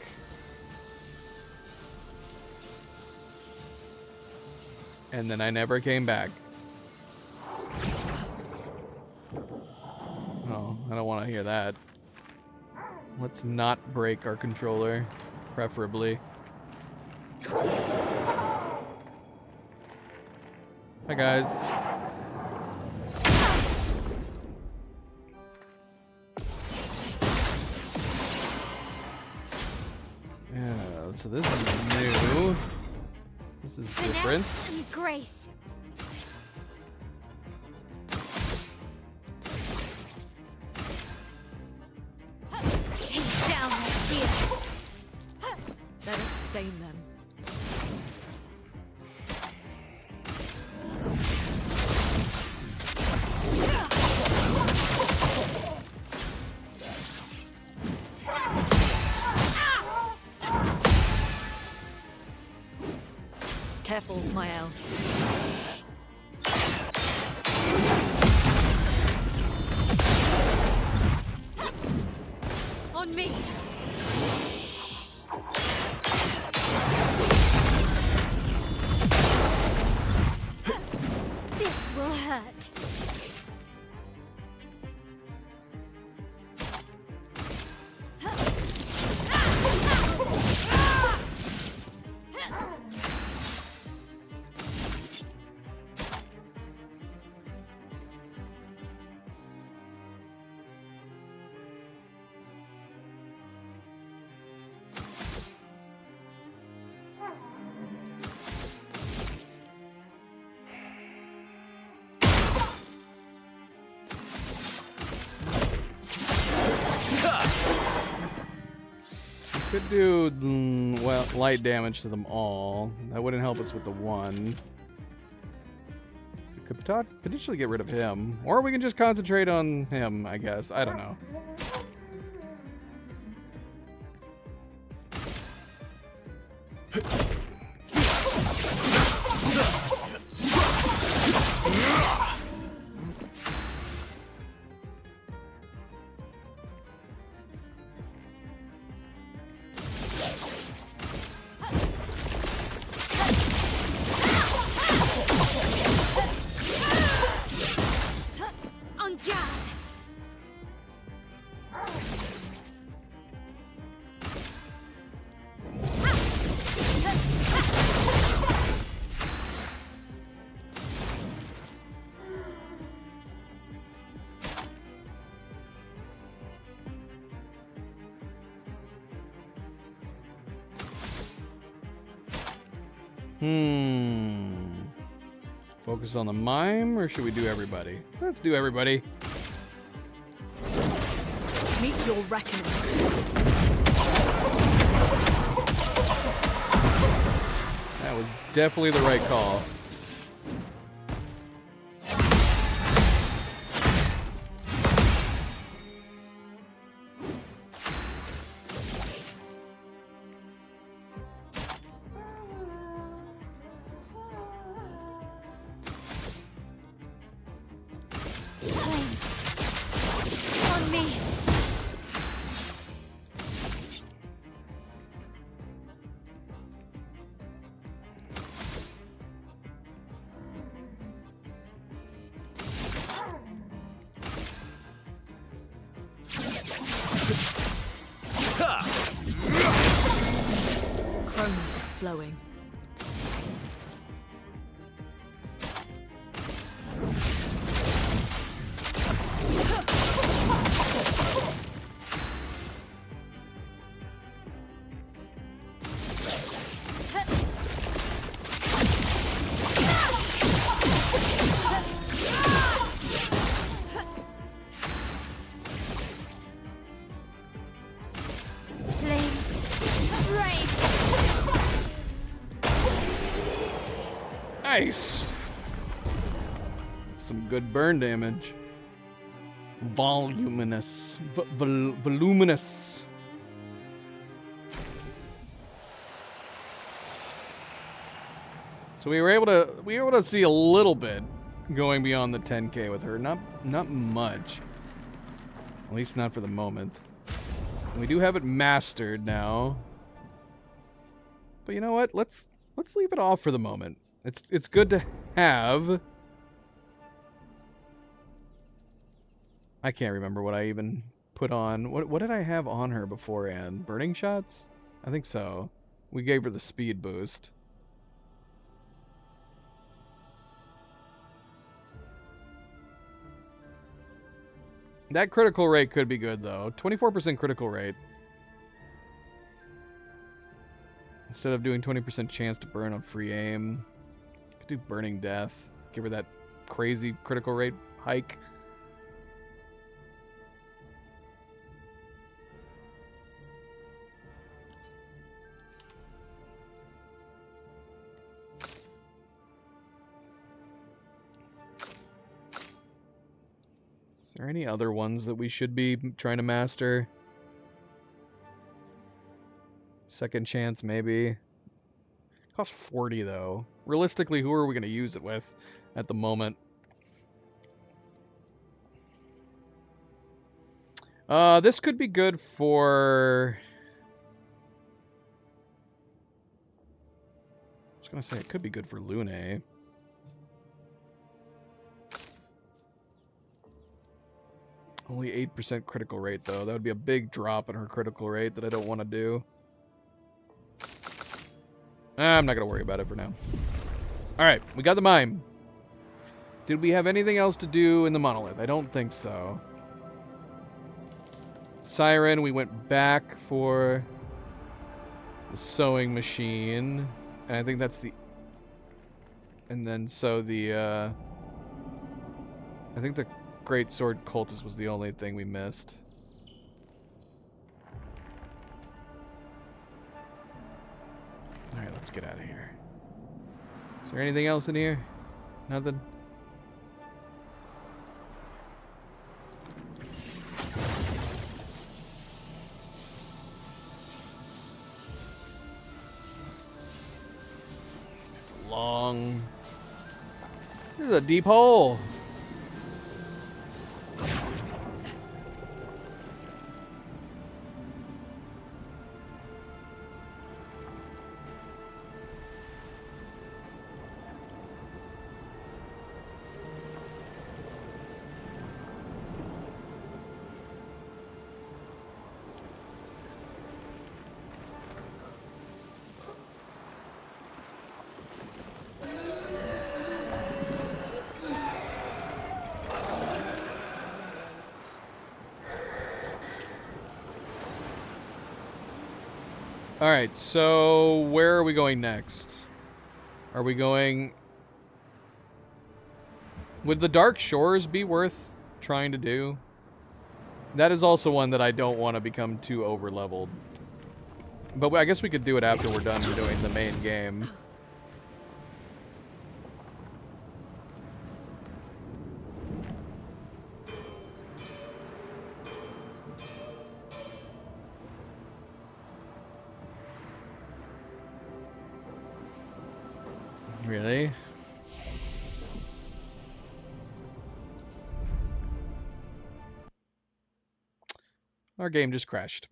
Speaker 1: And then I never came back. Oh, I don't want to hear that. Let's not break our controller, preferably. Hi, guys. Yeah, so this is new. This is different.
Speaker 3: And grace. Take down the shields.
Speaker 9: Let us stain them. Careful, Mael.
Speaker 3: On me. This will hurt.
Speaker 1: Could do, well, light damage to them all. That wouldn't help us with the one. We could potentially get rid of him. Or we can just concentrate on him, I guess. I don't know.
Speaker 3: On guard.
Speaker 1: Focus on the mime, or should we do everybody? Let's do everybody.
Speaker 9: Meet your reckoning.
Speaker 1: That was definitely the right call.
Speaker 3: On me.
Speaker 9: Chrome is flowing.
Speaker 1: Nice. Some good burn damage. Voluminous. Voluminous. So we were able to see a little bit going beyond the 10K with her. Not much. At least not for the moment. We do have it mastered now. But you know what? Let's leave it off for the moment. It's good to have. I can't remember what I even put on. What did I have on her beforehand? Burning shots? I think so. We gave her the speed boost. That critical rate could be good though. 24% critical rate. Instead of doing 20% chance to burn on free aim. Could do burning death. Give her that crazy critical rate hike. Is there any other ones that we should be trying to master? Second chance, maybe. Costs 40 though. Realistically, who are we going to use it with at the moment? This could be good for... I was going to say it could be good for Lune. Only 8% critical rate though. That would be a big drop in her critical rate that I don't want to do. I'm not going to worry about it for now. Alright, we got the mime. Did we have anything else to do in the monolith? I don't think so. Siren, we went back for the sewing machine. And I think that's the... And then so the... I think the Great Sword Cultist was the only thing we missed. Alright, let's get out of here. Is there anything else in here? Nothing? It's long. This is a deep hole. Alright, so where are we going next? Are we going... Would the Dark Shores be worth trying to do? That is also one that I don't want to become too over-leveled. But I guess we could do it after we're done doing the main game. Really? Our game just crashed.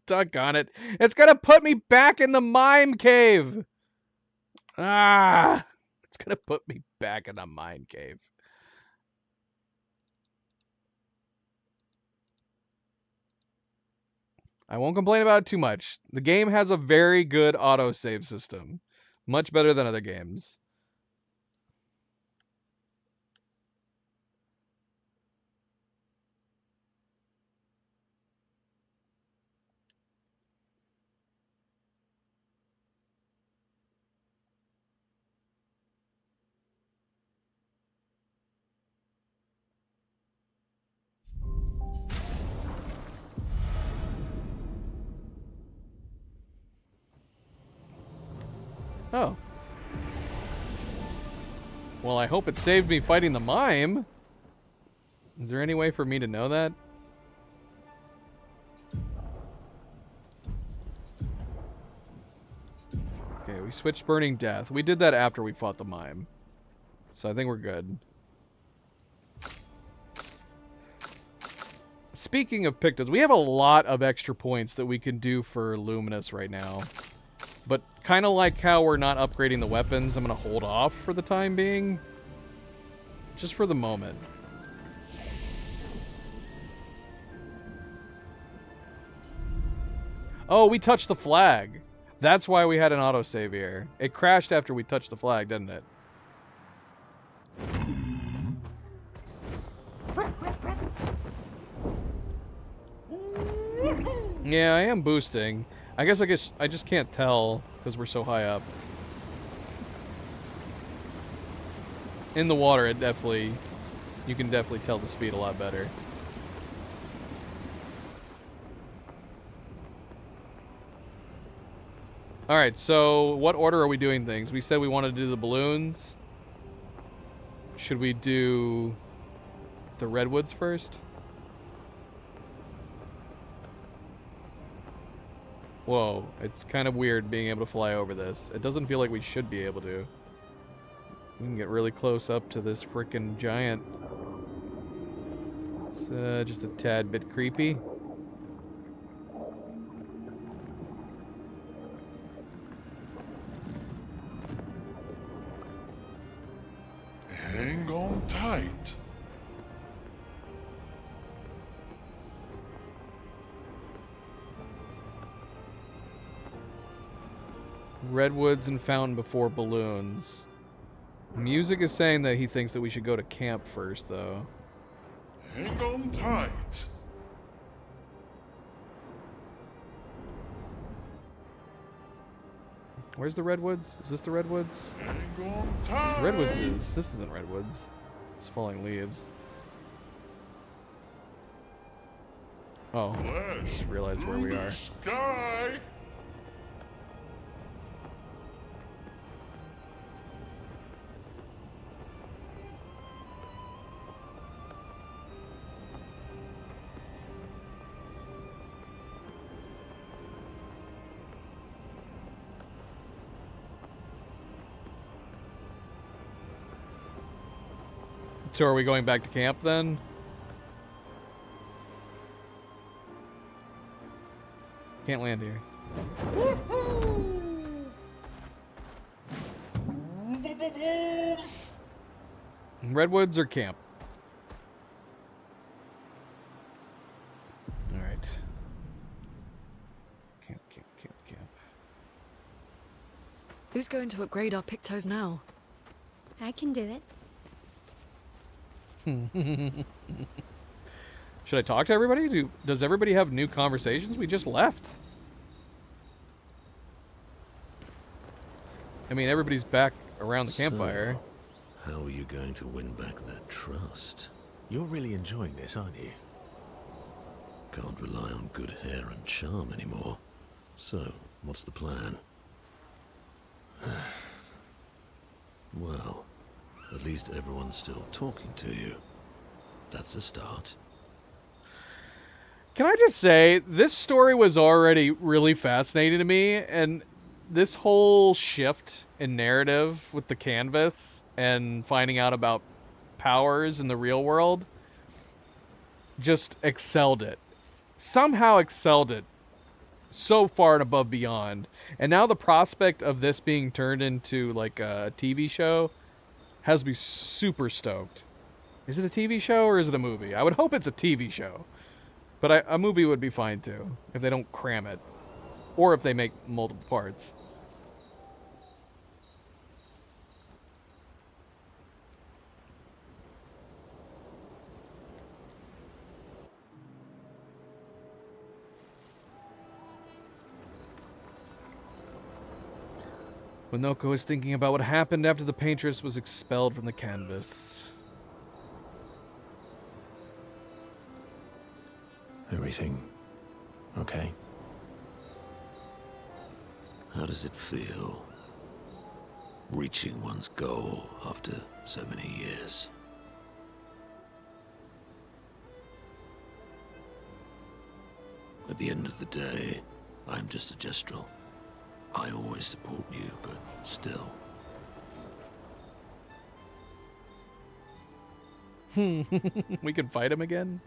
Speaker 1: Doggone it. It's gonna put me back in the mime cave! Ah! It's gonna put me back in the mine cave. I won't complain about it too much. The game has a very good autosave system. Much better than other games. Oh. Well, I hope it saved me fighting the mime. Is there any way for me to know that? Okay, we switched Burning Death. We did that after we fought the mime. So I think we're good. Speaking of Pictos, we have a lot of extra points that we can do for Luminous right now. But kind of like how we're not upgrading the weapons, I'm going to hold off for the time being. Just for the moment. Oh, we touched the flag. That's why we had an autosave here. It crashed after we touched the flag, didn't it? Yeah, I am boosting. I guess I just can't tell because we're so high up. In the water, you can definitely tell the speed a lot better. Alright, so what order are we doing things? We said we wanted to do the balloons. Should we do the redwoods first? Whoa, it's kind of weird being able to fly over this. It doesn't feel like we should be able to. We can get really close up to this frickin' giant. It's just a tad bit creepy.
Speaker 10: Hang on tight.
Speaker 1: Redwoods and fountain before balloons. Music is saying that he thinks that we should go to camp first, though.
Speaker 10: Hang on tight.
Speaker 1: Where's the redwoods? Is this the redwoods?
Speaker 10: Hang on tight.
Speaker 1: Redwoods is. This isn't redwoods. It's falling leaves. Oh, I just realized where we are.
Speaker 10: Sky.
Speaker 1: So are we going back to camp then? Can't land here. Redwoods or camp? Alright. Camp.
Speaker 9: Who's going to upgrade our Pictos now?
Speaker 3: I can do it.
Speaker 1: Should I talk to everybody? Does everybody have new conversations? We just left. I mean, everybody's back around the campfire.
Speaker 6: So, how are you going to win back that trust?
Speaker 11: You're really enjoying this, aren't you?
Speaker 6: Can't rely on good hair and charm anymore. So, what's the plan? Well, at least everyone's still talking to you. That's a start.
Speaker 1: Can I just say, this story was already really fascinating to me, and this whole shift in narrative with the canvas and finding out about powers in the real world just excelled it. Somehow excelled it so far and above beyond. And now the prospect of this being turned into like a TV show has me super stoked. Is it a TV show or is it a movie? I would hope it's a TV show. But a movie would be fine too, if they don't cram it. Or if they make multiple parts. Minoko is thinking about what happened after the paintress was expelled from the canvas.
Speaker 11: Everything okay?
Speaker 6: How does it feel? Reaching one's goal after so many years. At the end of the day, I'm just a Gestrel. I always support you, but still.
Speaker 1: We can fight him again?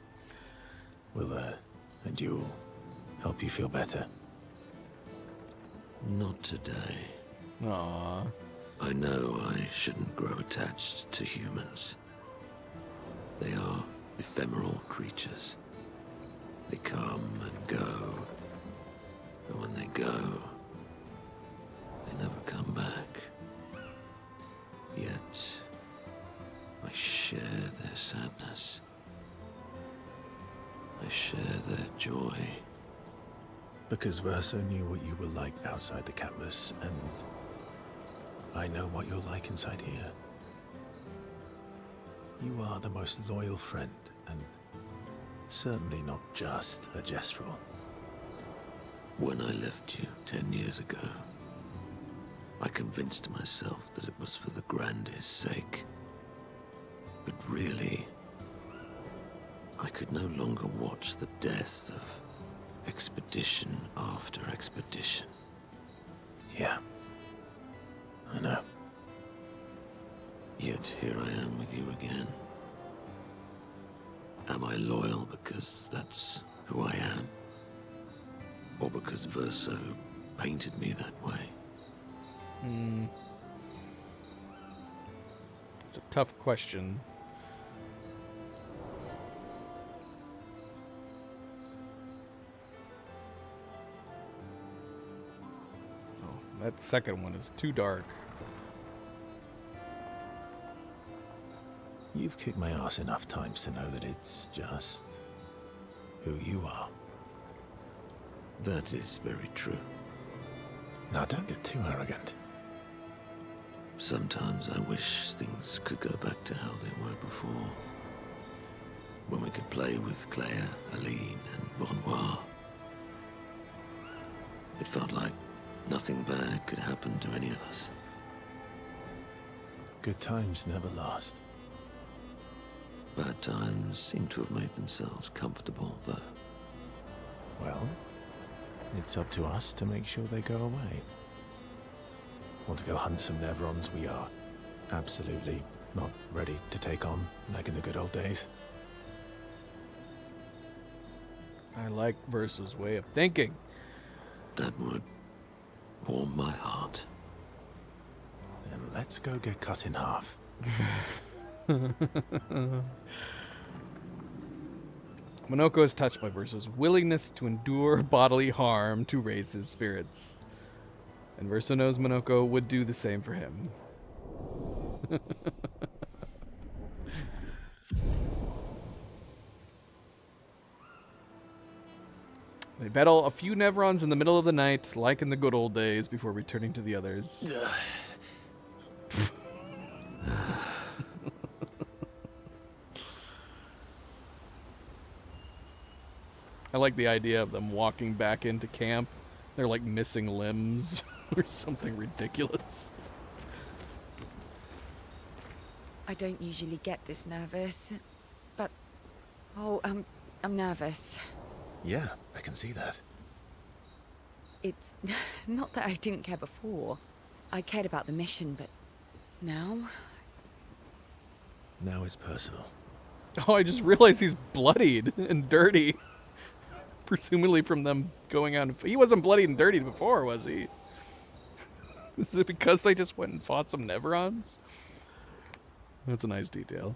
Speaker 11: Will a duel help you feel better?
Speaker 6: Not today.
Speaker 1: Aww.
Speaker 6: I know I shouldn't grow attached to humans. They are ephemeral creatures. They come and go. And when they go, they never come back. Yet, I share their sadness. I share their joy.
Speaker 11: Because Verso knew what you were like outside the canvas, and I know what you're like inside here. You are the most loyal friend, and certainly not just a Gestrel.
Speaker 6: When I left you 10 years ago, I convinced myself that it was for the Grande's sake. But really, I could no longer watch the death of expedition after expedition.
Speaker 11: Yeah, I know.
Speaker 6: Yet here I am with you again. Am I loyal because that's who I am? Or because Verso painted me that way?
Speaker 1: It's a tough question. Oh, that second one is too dark.
Speaker 11: You've kicked my ass enough times to know that it's just who you are.
Speaker 6: That is very true.
Speaker 11: Now don't get too arrogant.
Speaker 6: Sometimes I wish things could go back to how they were before. When we could play with Claire, Aline, and Renoir. It felt like nothing bad could happen to any of us.
Speaker 11: Good times never last.
Speaker 6: Bad times seem to have made themselves comfortable, though.
Speaker 11: Well, it's up to us to make sure they go away. Want to go hunt some Nevrons? We are absolutely not ready to take on like in the good old days.
Speaker 1: I like Verso's way of thinking.
Speaker 6: That would warm my heart.
Speaker 11: Then let's go get cut in half.
Speaker 1: Minoko is touched by Verso's willingness to endure bodily harm to raise his spirits. And Verso knows Minoko would do the same for him. They battle a few Nevrons in the middle of the night, like in the good old days, before returning to the others. I like the idea of them walking back into camp. They're like missing limbs or something ridiculous.
Speaker 8: I don't usually get this nervous, but... Oh, I'm nervous.
Speaker 11: Yeah, I can see that.
Speaker 8: It's not that I didn't care before. I cared about the mission, but now...
Speaker 11: Now it's personal.
Speaker 1: Oh, I just realized he's bloodied and dirty. Presumably from them going out. He wasn't bloodied and dirty before, was he? Is it because they just went and fought some Neverons? That's a nice detail.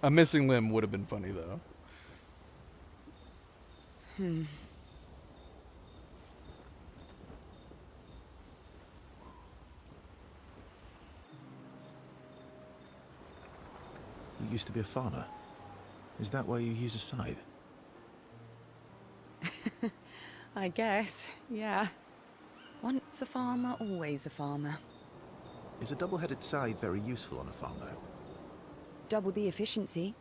Speaker 1: A missing limb would have been funny, though.
Speaker 8: Hmm.
Speaker 11: You used to be a farmer. Is that why you use a scythe?
Speaker 8: I guess, yeah. Once a farmer, always a farmer.
Speaker 11: Is a double-headed scythe very useful on a farm, though?
Speaker 8: Double the efficiency.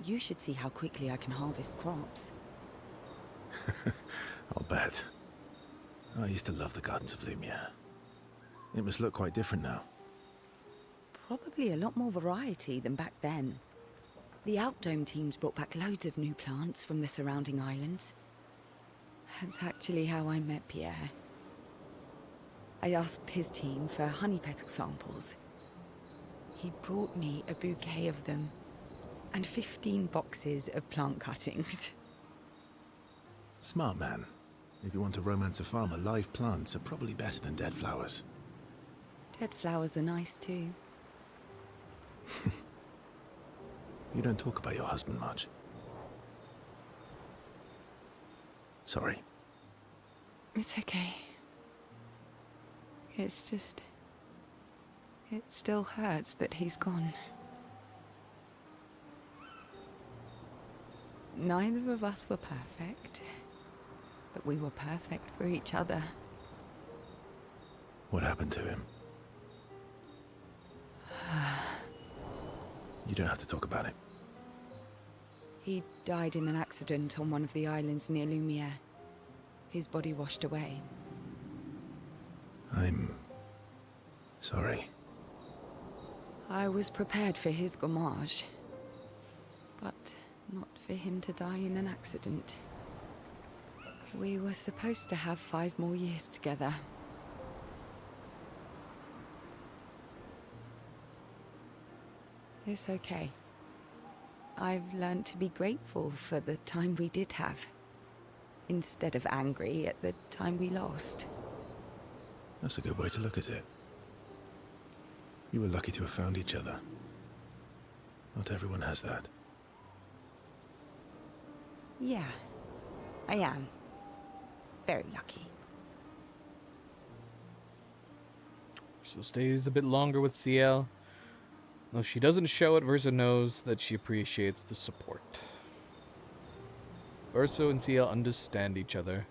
Speaker 8: You should see how quickly I can harvest crops.
Speaker 11: I'll bet. I used to love the Gardens of Lumiere. It must look quite different now.
Speaker 8: Probably a lot more variety than back then. The Outdome teams brought back loads of new plants from the surrounding islands. That's actually how I met Pierre. I asked his team for honey petal samples. He brought me a bouquet of them, and 15 boxes of plant cuttings.
Speaker 11: Smart man. If you want to romance a farmer, live plants are probably better than dead flowers.
Speaker 8: Dead flowers are nice too.
Speaker 11: You don't talk about your husband much. Sorry.
Speaker 8: It's okay. It's just... It still hurts that he's gone. Neither of us were perfect, but we were perfect for each other.
Speaker 11: What happened to him? You don't have to talk about it.
Speaker 8: He died in an accident on one of the islands near Lumiere. His body washed away.
Speaker 11: I'm... sorry.
Speaker 8: I was prepared for his gommage, but not for him to die in an accident. We were supposed to have 5 more years together. It's okay. I've learned to be grateful for the time we did have, instead of angry at the time we lost.
Speaker 11: That's a good way to look at it. You were lucky to have found each other. Not everyone has that.
Speaker 8: Yeah, I am. Very lucky.
Speaker 1: So stays a bit longer with Ciel. Though she doesn't show it, Verso knows that she appreciates the support. Verso and Ciel understand each other.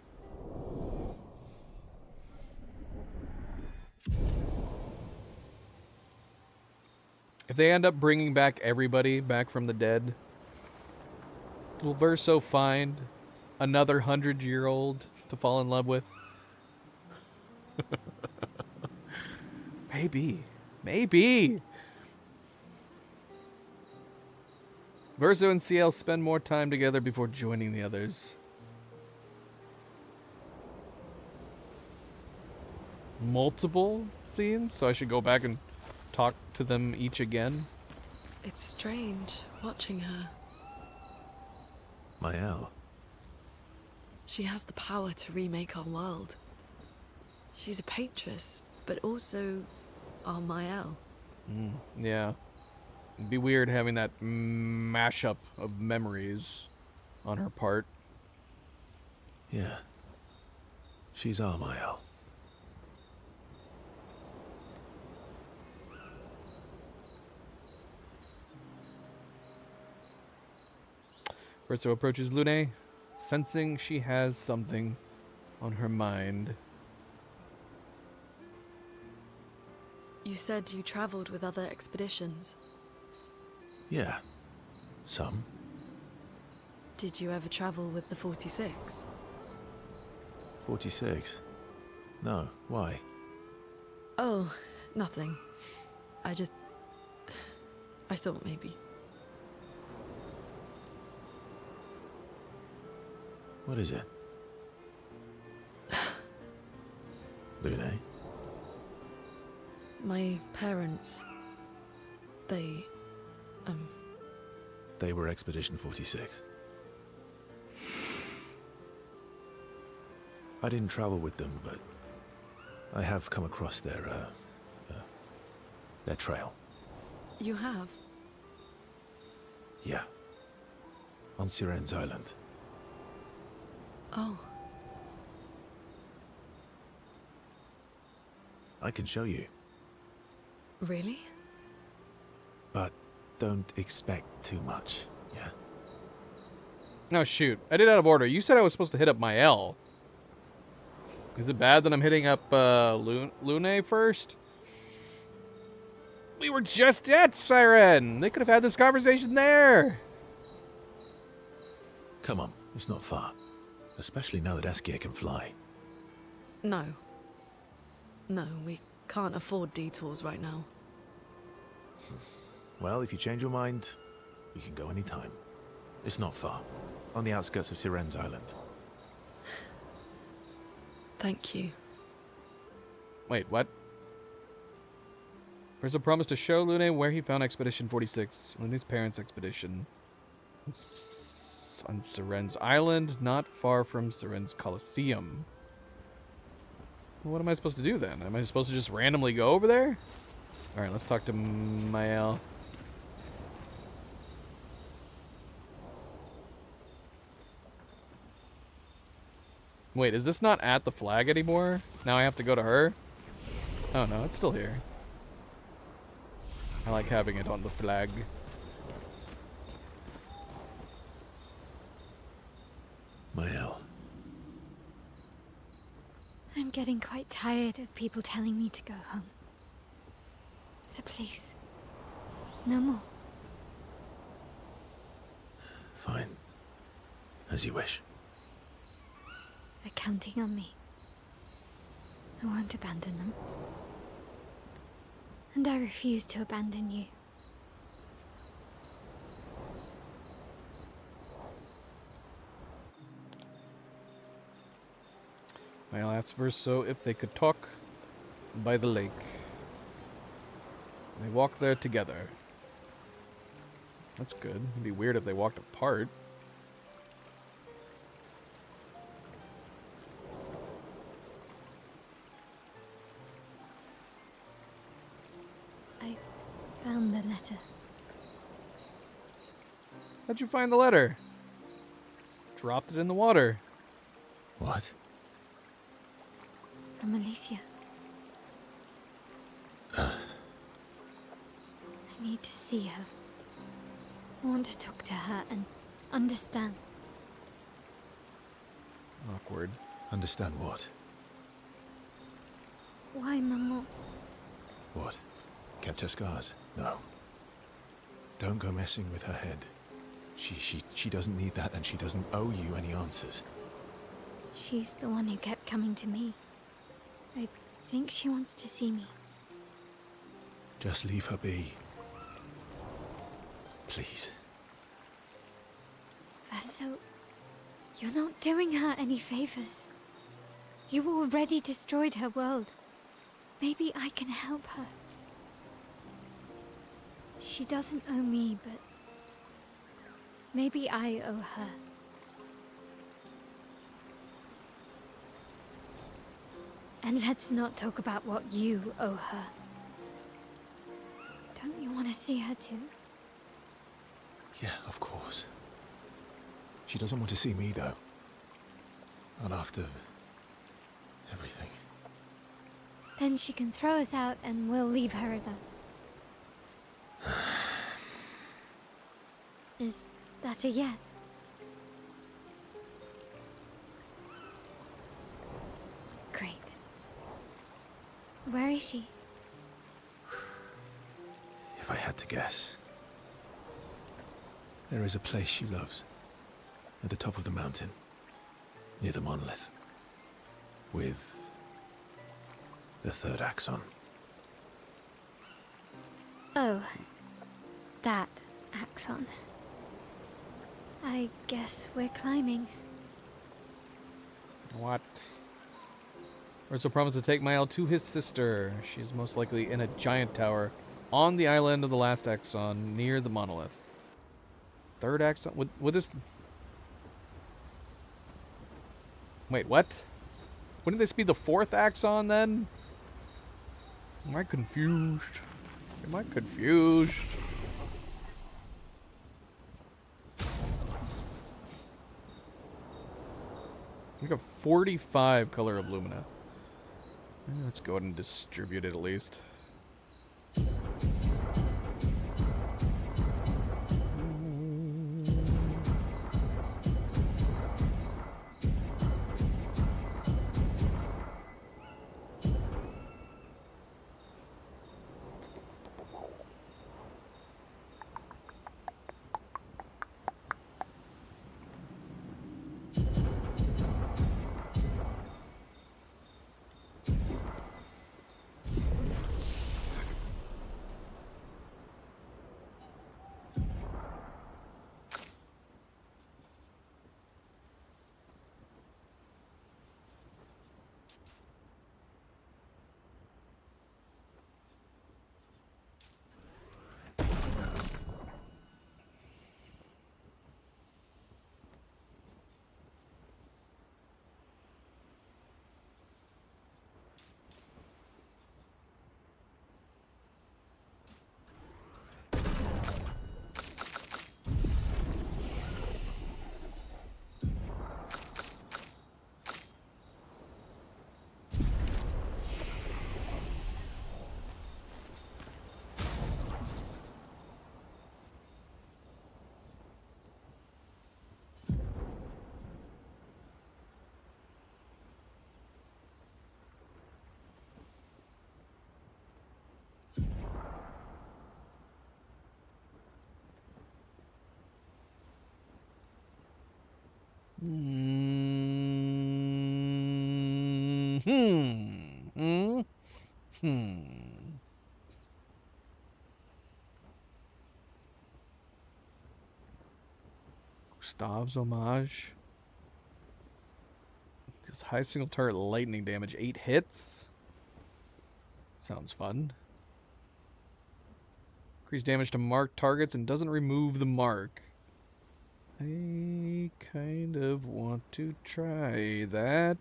Speaker 1: If they end up bringing back everybody back from the dead, will Verso find another 100-year-old to fall in love with? Maybe. Maybe. Verso and Ciel spend more time together before joining the others. Multiple scenes, so I should go back and talk to them each again.
Speaker 9: It's strange watching her.
Speaker 11: Mael.
Speaker 9: She has the power to remake our world. She's a Patress, but also our Mael.
Speaker 1: Yeah. It'd be weird having that mashup of memories on her part.
Speaker 11: Yeah. She's our Mael.
Speaker 1: Verso approaches Lune, sensing she has something on her mind.
Speaker 9: You said you traveled with other expeditions.
Speaker 11: Yeah. Some.
Speaker 9: Did you ever travel with the 46?
Speaker 11: 46? No, why?
Speaker 9: Oh, nothing. I thought maybe.
Speaker 11: What is it? Lune?
Speaker 9: My parents... They
Speaker 11: were Expedition 46. I didn't travel with them, but I have come across their trail.
Speaker 9: You have?
Speaker 11: Yeah. On Siren's Island.
Speaker 9: Oh.
Speaker 11: I can show you.
Speaker 9: Really?
Speaker 11: But don't expect too much, yeah?
Speaker 1: Oh, shoot. I did out of order. You said I was supposed to hit up Mael. Is it bad that I'm hitting up Lune first? We were just at Siren. They could have had this conversation there.
Speaker 11: Come on, it's not far. Especially now that Eskia can fly.
Speaker 9: No. No, we can't afford detours right now.
Speaker 11: Well, if you change your mind, we can go anytime. It's not far. On the outskirts of Siren's Island.
Speaker 9: Thank you.
Speaker 1: Wait, what? There's a promise to show Lune where he found Expedition 46, Lune's parents' expedition. It's on Siren's Island, not far from Siren's Coliseum. What am I supposed to do then? Am I supposed to just randomly go over there? Alright, let's talk to Mael. Wait, is this not at the flag anymore? Now I have to go to her? Oh no, it's still here. I like having it on the flag.
Speaker 11: Mael.
Speaker 3: I'm getting quite tired of people telling me to go home. So please, no more.
Speaker 11: Fine. As you wish.
Speaker 3: They're counting on me. I won't abandon them. And I refuse to abandon you.
Speaker 1: Mael asked Verso if they could talk by the lake. They walk there together. That's good. It'd be weird if they walked apart.
Speaker 3: I found the letter.
Speaker 1: How'd you find the letter? Dropped it in the water.
Speaker 11: What?
Speaker 3: From Alicia. I need to see her. I want to talk to her and understand.
Speaker 1: Awkward.
Speaker 11: Understand what?
Speaker 3: Why Maman?
Speaker 11: What? Kept her scars? No. Don't go messing with her head. She doesn't need that, and she doesn't owe you any answers.
Speaker 3: She's the one who kept coming to me. I think she wants to see me.
Speaker 11: Just leave her be. Please.
Speaker 3: Verso, you're not doing her any favors. You already destroyed her world. Maybe I can help her. She doesn't owe me, but maybe I owe her. And let's not talk about what you owe her. Don't you want to see her too?
Speaker 11: Yeah, of course. She doesn't want to see me, though. Not after everything.
Speaker 3: Then she can throw us out and we'll leave her alone. Is that a yes? Great. Where is she?
Speaker 11: If I had to guess, there is a place she loves. at the top of the mountain, near the monolith, with the third axon.
Speaker 3: Oh, that axon. I guess we're climbing.
Speaker 1: What? Urso promised to take Mael to his sister. She is most likely in a giant tower on the island of the last axon near the monolith. Third axon? Would this... Wait, what? Wouldn't this be the fourth axon then? Am I confused? Am I confused? We got 45 color of Lumina. Let's go ahead and distribute it at least. Gustav's homage. This high single target lightning damage, 8 hits. Sounds fun. Increase damage to marked targets and doesn't remove the mark. I kind of want to try that.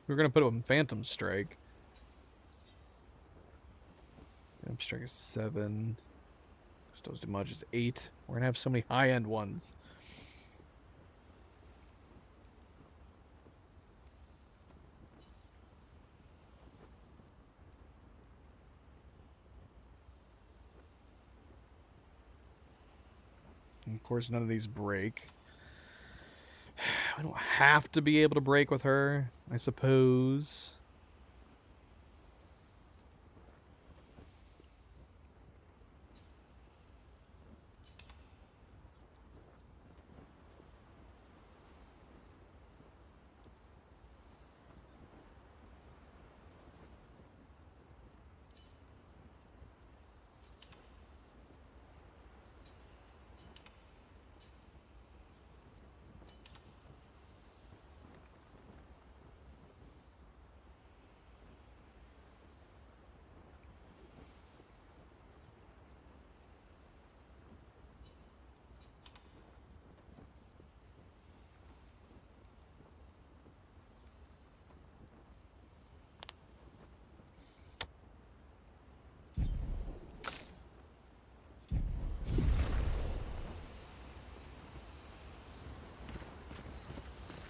Speaker 1: We're gonna put him in Phantom Strike. Phantom Strike is 7. Gustav's damage is 8. We're gonna have so many high-end ones. And of course, none of these break. I don't have to be able to break with her, I suppose.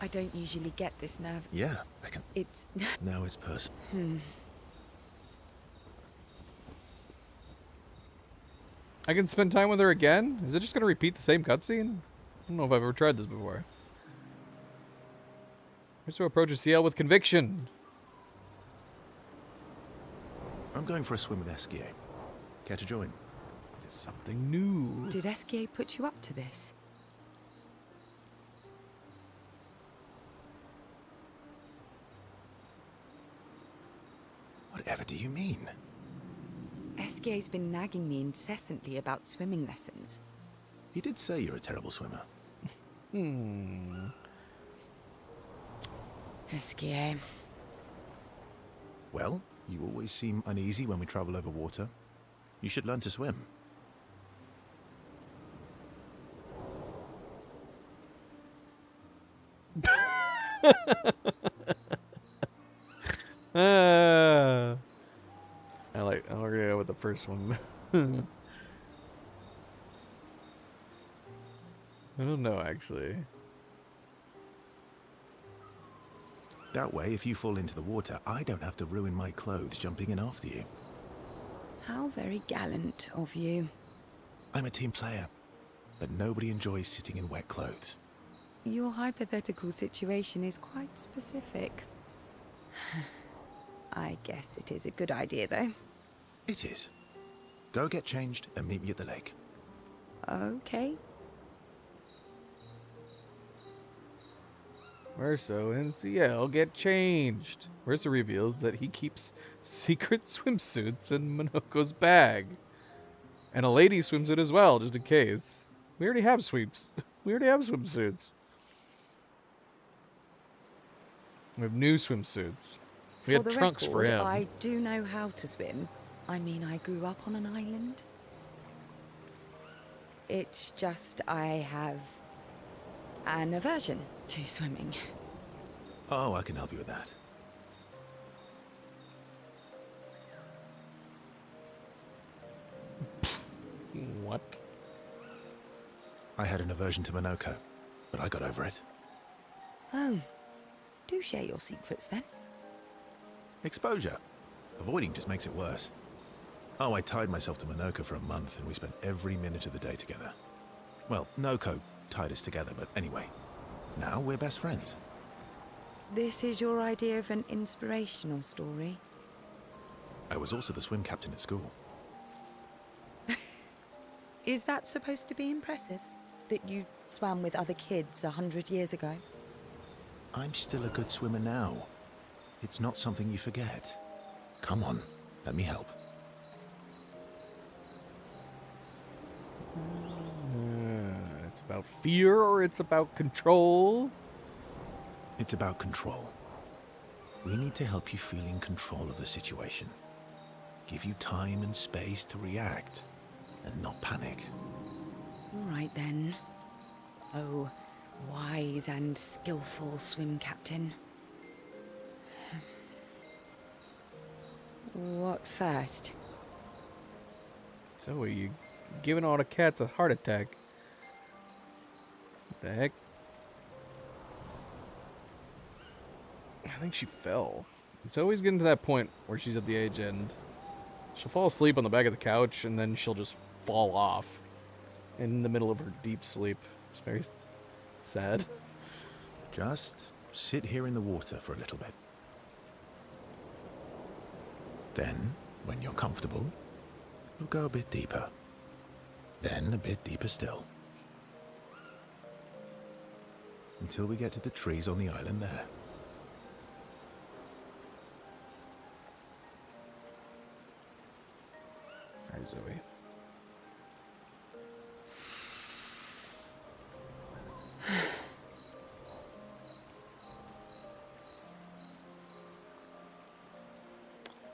Speaker 8: I don't usually get this nerve.
Speaker 11: Yeah, I can.
Speaker 8: It's...
Speaker 11: Now it's personal.
Speaker 1: I can spend time with her again? Is it just gonna repeat the same cutscene? I don't know if I've ever tried this before. Urso approaches Ciel with conviction.
Speaker 11: I'm going for a swim with Esquier. Care to join?
Speaker 1: Something new.
Speaker 8: Did Esquier put you up to this?
Speaker 11: Whatever do you mean?
Speaker 8: Esquier's been nagging me incessantly about swimming lessons.
Speaker 11: He did say you're a terrible swimmer.
Speaker 8: Esquier.
Speaker 11: Well, you always seem uneasy when we travel over water. You should learn to swim.
Speaker 1: I'll go with the first one. I don't know, actually.
Speaker 11: That way, if you fall into the water, I don't have to ruin my clothes jumping in after you.
Speaker 8: How very gallant of you.
Speaker 11: I'm a team player, but nobody enjoys sitting in wet clothes.
Speaker 8: Your hypothetical situation is quite specific. I guess it is a good idea, though.
Speaker 11: It is. Go get changed and meet me at the lake.
Speaker 8: Okay.
Speaker 1: Urso and Ciel get changed. Urso reveals that he keeps secret swimsuits in Minoko's bag. And a lady swimsuit as well, just in case. We already have sweeps. We already have swimsuits. We have new swimsuits. We had trunks for him.
Speaker 8: I do know how to swim. I mean, I grew up on an island. It's just I have an aversion to swimming.
Speaker 11: Oh, I can help you with that.
Speaker 1: What?
Speaker 11: I had an aversion to Minoko, but I got over it.
Speaker 8: Oh. Do share your secrets, then.
Speaker 11: Exposure. Avoiding just makes it worse. Oh, I tied myself to Minoko for a month, and we spent every minute of the day together. Well, Noko tied us together, but anyway. Now we're best friends.
Speaker 8: This is your idea of an inspirational story?
Speaker 11: I was also the swim captain at school.
Speaker 8: Is that supposed to be impressive? That you swam with other kids 100 years ago?
Speaker 11: I'm still a good swimmer now. It's not something you forget. Come on, let me help.
Speaker 1: It's about fear or it's about control?
Speaker 11: It's about control. We need to help you feel in control of the situation. Give you time and space to react and not panic.
Speaker 8: All right then. Oh, wise and skillful swim captain. What first?
Speaker 1: So are you giving all the cats a heart attack? What the heck? I think she fell. It's always getting to that point where she's at the age end. She'll fall asleep on the back of the couch and then she'll just fall off in the middle of her deep sleep. It's very sad.
Speaker 11: Just sit here in the water for a little bit. Then, when you're comfortable, we'll go a bit deeper. Then a bit deeper still. Until we get to the trees on the island there.
Speaker 1: All right, Zoe.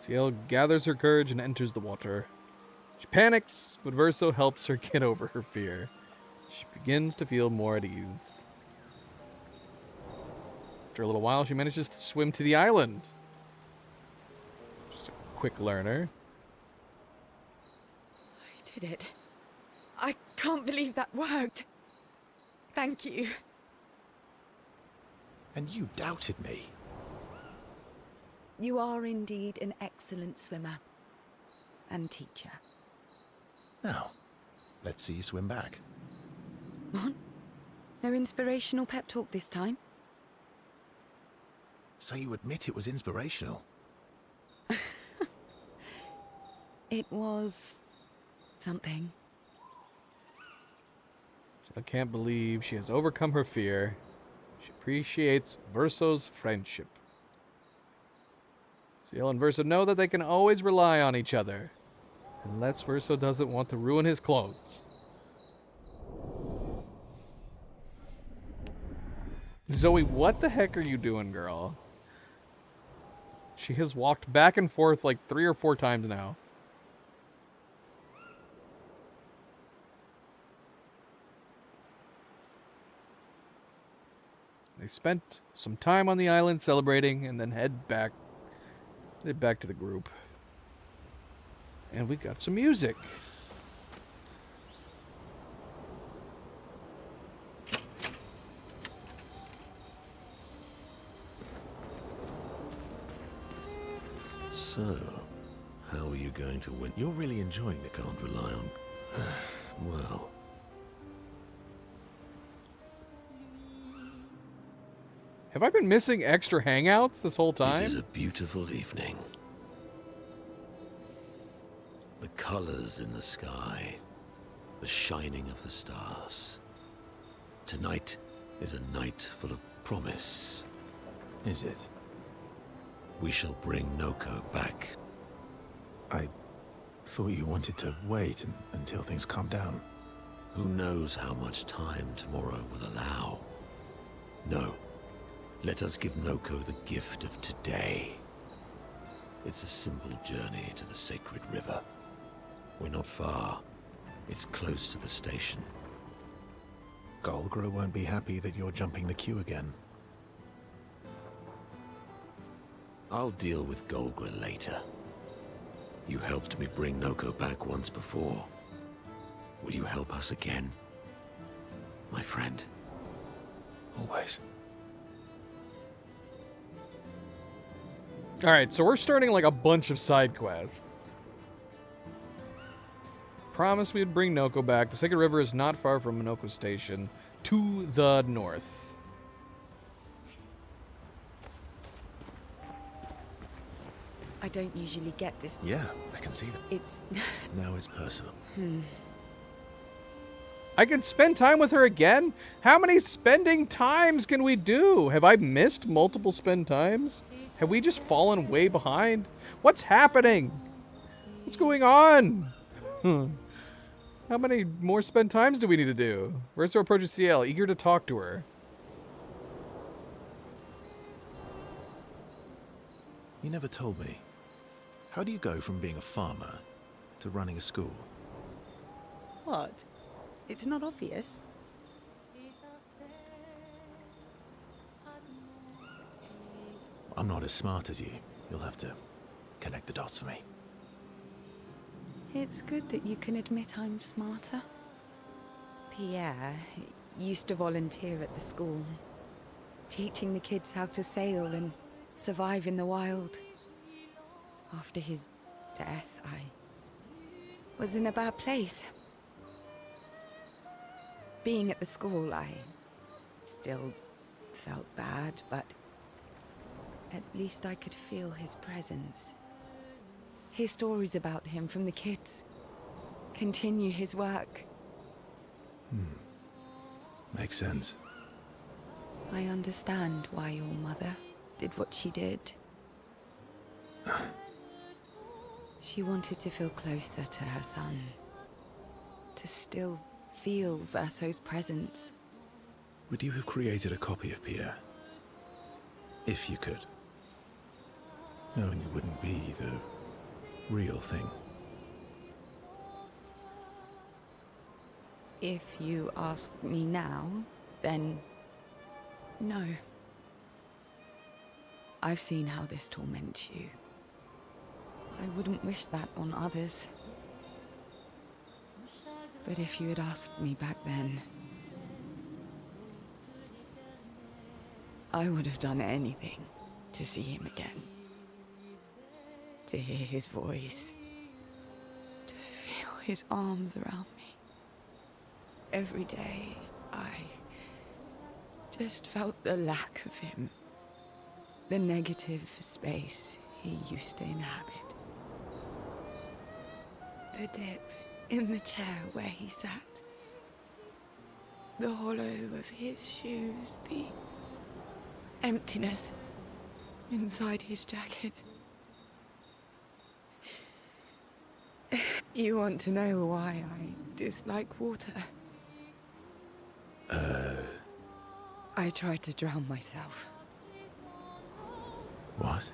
Speaker 1: Ciel gathers her courage and enters the water. She panics, but Verso helps her get over her fear. She begins to feel more at ease. After a little while, she manages to swim to the island. Just a quick learner.
Speaker 5: I did it. I can't believe that worked. Thank you.
Speaker 11: And you doubted me.
Speaker 8: You are indeed an excellent swimmer. And teacher.
Speaker 11: Now, let's see you swim back.
Speaker 8: What? No inspirational pep talk this time?
Speaker 11: So you admit it was inspirational?
Speaker 8: It was something.
Speaker 1: So I can't believe she has overcome her fear. She appreciates Verso's friendship. Ciel and Verso know that they can always rely on each other, unless Verso doesn't want to ruin his clothes. Zoe, what the heck are you doing, girl? She has walked back and forth like 3 or 4 times now. They spent some time on the island celebrating and then head back to the group. And we got some music.
Speaker 6: So, how are you going to win?
Speaker 11: You're really enjoying it.
Speaker 6: Can't rely on... well...
Speaker 1: Have I been missing extra hangouts this whole time?
Speaker 6: It is a beautiful evening. The colors in the sky, the shining of the stars. Tonight is a night full of promise.
Speaker 11: Is it?
Speaker 6: We shall bring Noko back.
Speaker 11: I thought you wanted to wait until things calm down.
Speaker 6: Who knows how much time tomorrow will allow? No. Let us give Noko the gift of today. It's a simple journey to the sacred river. We're not far. It's close to the station.
Speaker 11: Golgra won't be happy that you're jumping the queue again.
Speaker 6: I'll deal with Golgra later. You helped me bring Noko back once before. Will you help us again? My friend.
Speaker 11: Always.
Speaker 1: Alright, so we're starting like a bunch of side quests. Promised we'd bring Noko back. The Sacred River is not far from Minoko Station, to the north.
Speaker 8: I don't usually get this.
Speaker 11: Yeah, I can see that.
Speaker 8: It's...
Speaker 11: Now it's personal.
Speaker 1: I can spend time with her again? How many spending times can we do? Have I missed multiple spend times? Have we just fallen way behind? What's happening? What's going on? How many more spend times do we need to do? Where's our approach to Ciel? Eager to talk to her.
Speaker 11: You never told me. How do you go from being a farmer to running a school?
Speaker 8: What? It's not obvious.
Speaker 11: I'm not as smart as you. You'll have to connect the dots for me.
Speaker 8: It's good that you can admit I'm smarter. Pierre used to volunteer at the school, teaching the kids how to sail and survive in the wild. After his death, I was in a bad place. Being at the school, I still felt bad, but at least I could feel his presence. Hear stories about him from the kids. Continue his work.
Speaker 11: Makes sense.
Speaker 8: I understand why your mother did what she did. She wanted to feel closer to her son. To still feel Verso's presence.
Speaker 11: Would you have created a copy of Pierre? If you could. Knowing it wouldn't be the real thing.
Speaker 8: If you ask me now, then no. I've seen how this torments you. I wouldn't wish that on others. But if you had asked me back then, I would have done anything to see him again. To hear his voice. To feel his arms around me. Every day, I just felt the lack of him. the negative space he used to inhabit. The dip in the chair where he sat. The hollow of his shoes, the emptiness inside his jacket. You want to know why I dislike water? I tried to drown myself.
Speaker 6: What?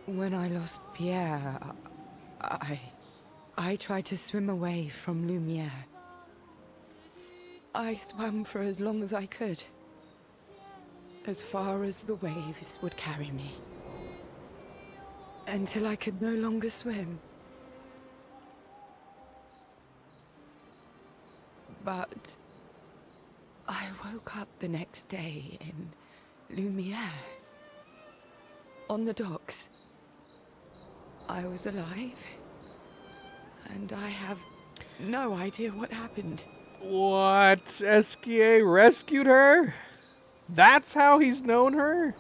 Speaker 8: When I lost Pierre, I tried to swim away from Lumiere. I swam for as long as I could. As far as the waves would carry me. Until I could no longer swim. But I woke up the next day in Lumiere. On the docks. I was alive. And I have no idea what happened.
Speaker 1: What? Esquier rescued her? That's how he's known her?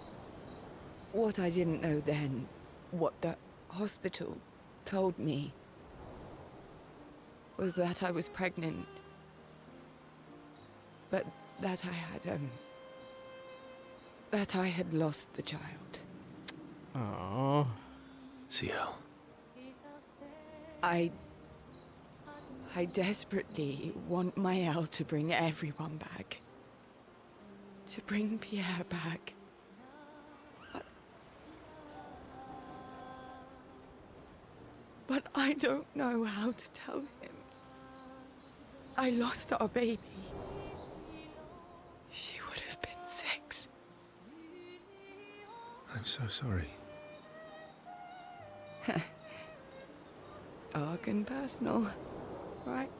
Speaker 8: What I didn't know then, what the hospital told me, was that I was pregnant. But that I had lost the child.
Speaker 1: Oh.
Speaker 6: Ciel.
Speaker 8: I desperately want Maëlle to bring everyone back. To bring Pierre back. But I don't know how to tell him. I lost our baby. She would have been 6.
Speaker 6: I'm so sorry.
Speaker 8: Dark and personal, right?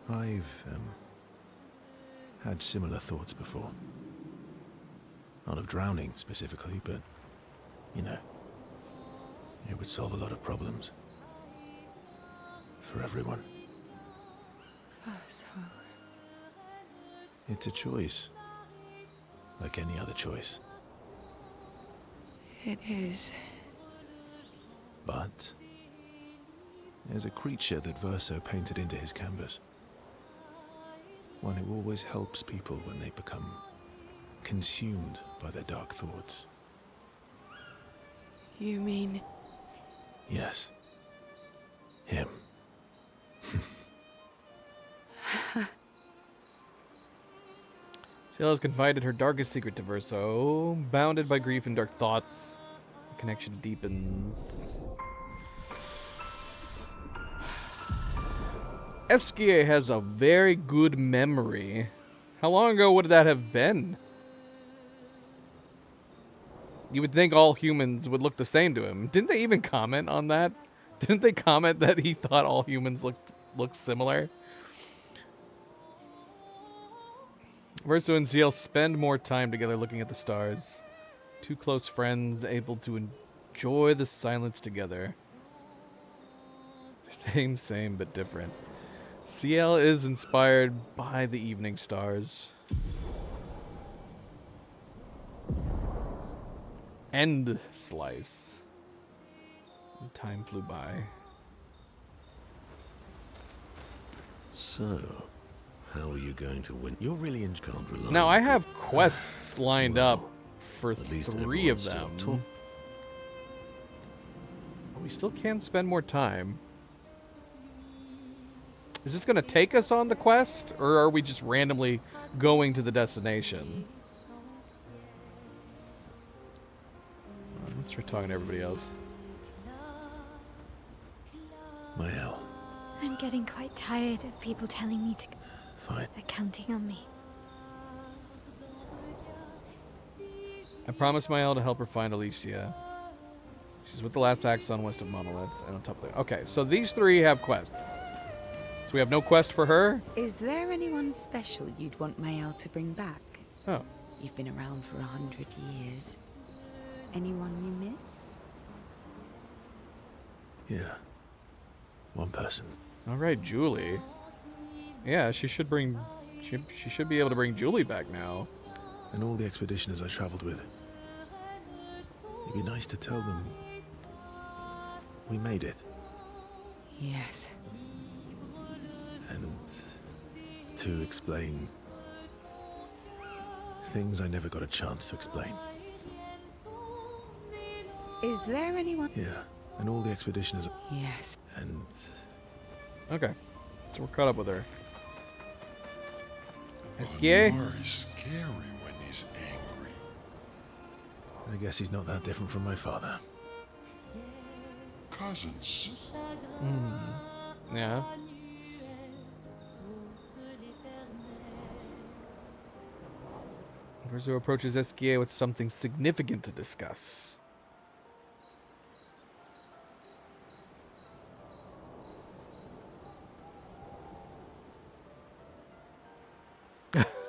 Speaker 6: I've, had similar thoughts before. Not of drowning specifically, but, you know, it would solve a lot of problems. For everyone.
Speaker 8: So...
Speaker 6: It's a choice. Like any other choice.
Speaker 8: It is.
Speaker 6: But there's a creature that Verso painted into his canvas. One who always helps people when they become consumed by their dark thoughts.
Speaker 8: You mean...
Speaker 6: Yes. Him.
Speaker 1: Ciel has confided her darkest secret to Verso. Bounded by grief and dark thoughts, the connection deepens. Esquier has a very good memory. How long ago would that have been? You would think all humans would look the same to him. Didn't they even comment on that? Didn't they comment that he thought all humans looked similar? Verso and Ciel spend more time together looking at the stars. Two close friends able to enjoy the silence together. Same, but different. Ciel is inspired by the evening stars. End slice. Time flew by.
Speaker 6: So, how are you going to win? You're really in can't rely.
Speaker 1: Now I have quests lined up for
Speaker 6: at least
Speaker 1: 3 of
Speaker 6: everyone's still
Speaker 1: them. We still can spend more time. Is this going to take us on the quest, or are we just randomly going to the destination? Let's try talking to everybody else.
Speaker 6: Maëlle.
Speaker 3: I'm getting quite tired of people telling me to...
Speaker 6: Fine.
Speaker 3: They're counting on me.
Speaker 1: I promised Maëlle to help her find Alicia. She's with the last Axon west of Monolith and on top of there. Okay, so these 3 have quests. So we have no quest for her?
Speaker 8: Is there anyone special you'd want Maëlle to bring back?
Speaker 1: Oh.
Speaker 8: You've been around for 100 years. Anyone you miss?
Speaker 6: Yeah. One person.
Speaker 1: Alright, Julie. Yeah, she should bring... She should be able to bring Julie back now.
Speaker 11: and all the expeditioners I traveled with. It'd be nice to tell them we made it.
Speaker 8: Yes.
Speaker 11: And to explain things I never got a chance to explain.
Speaker 8: Is there anyone?
Speaker 11: Yeah, and all the expeditioners.
Speaker 8: Yes.
Speaker 11: And
Speaker 1: Okay, so we're caught up with her. Esquier?
Speaker 10: Anwar is scary when he's angry.
Speaker 11: I guess he's not that different from my father.
Speaker 10: Cousins.
Speaker 1: Yeah. Verzo approaches Esquier with something significant to discuss.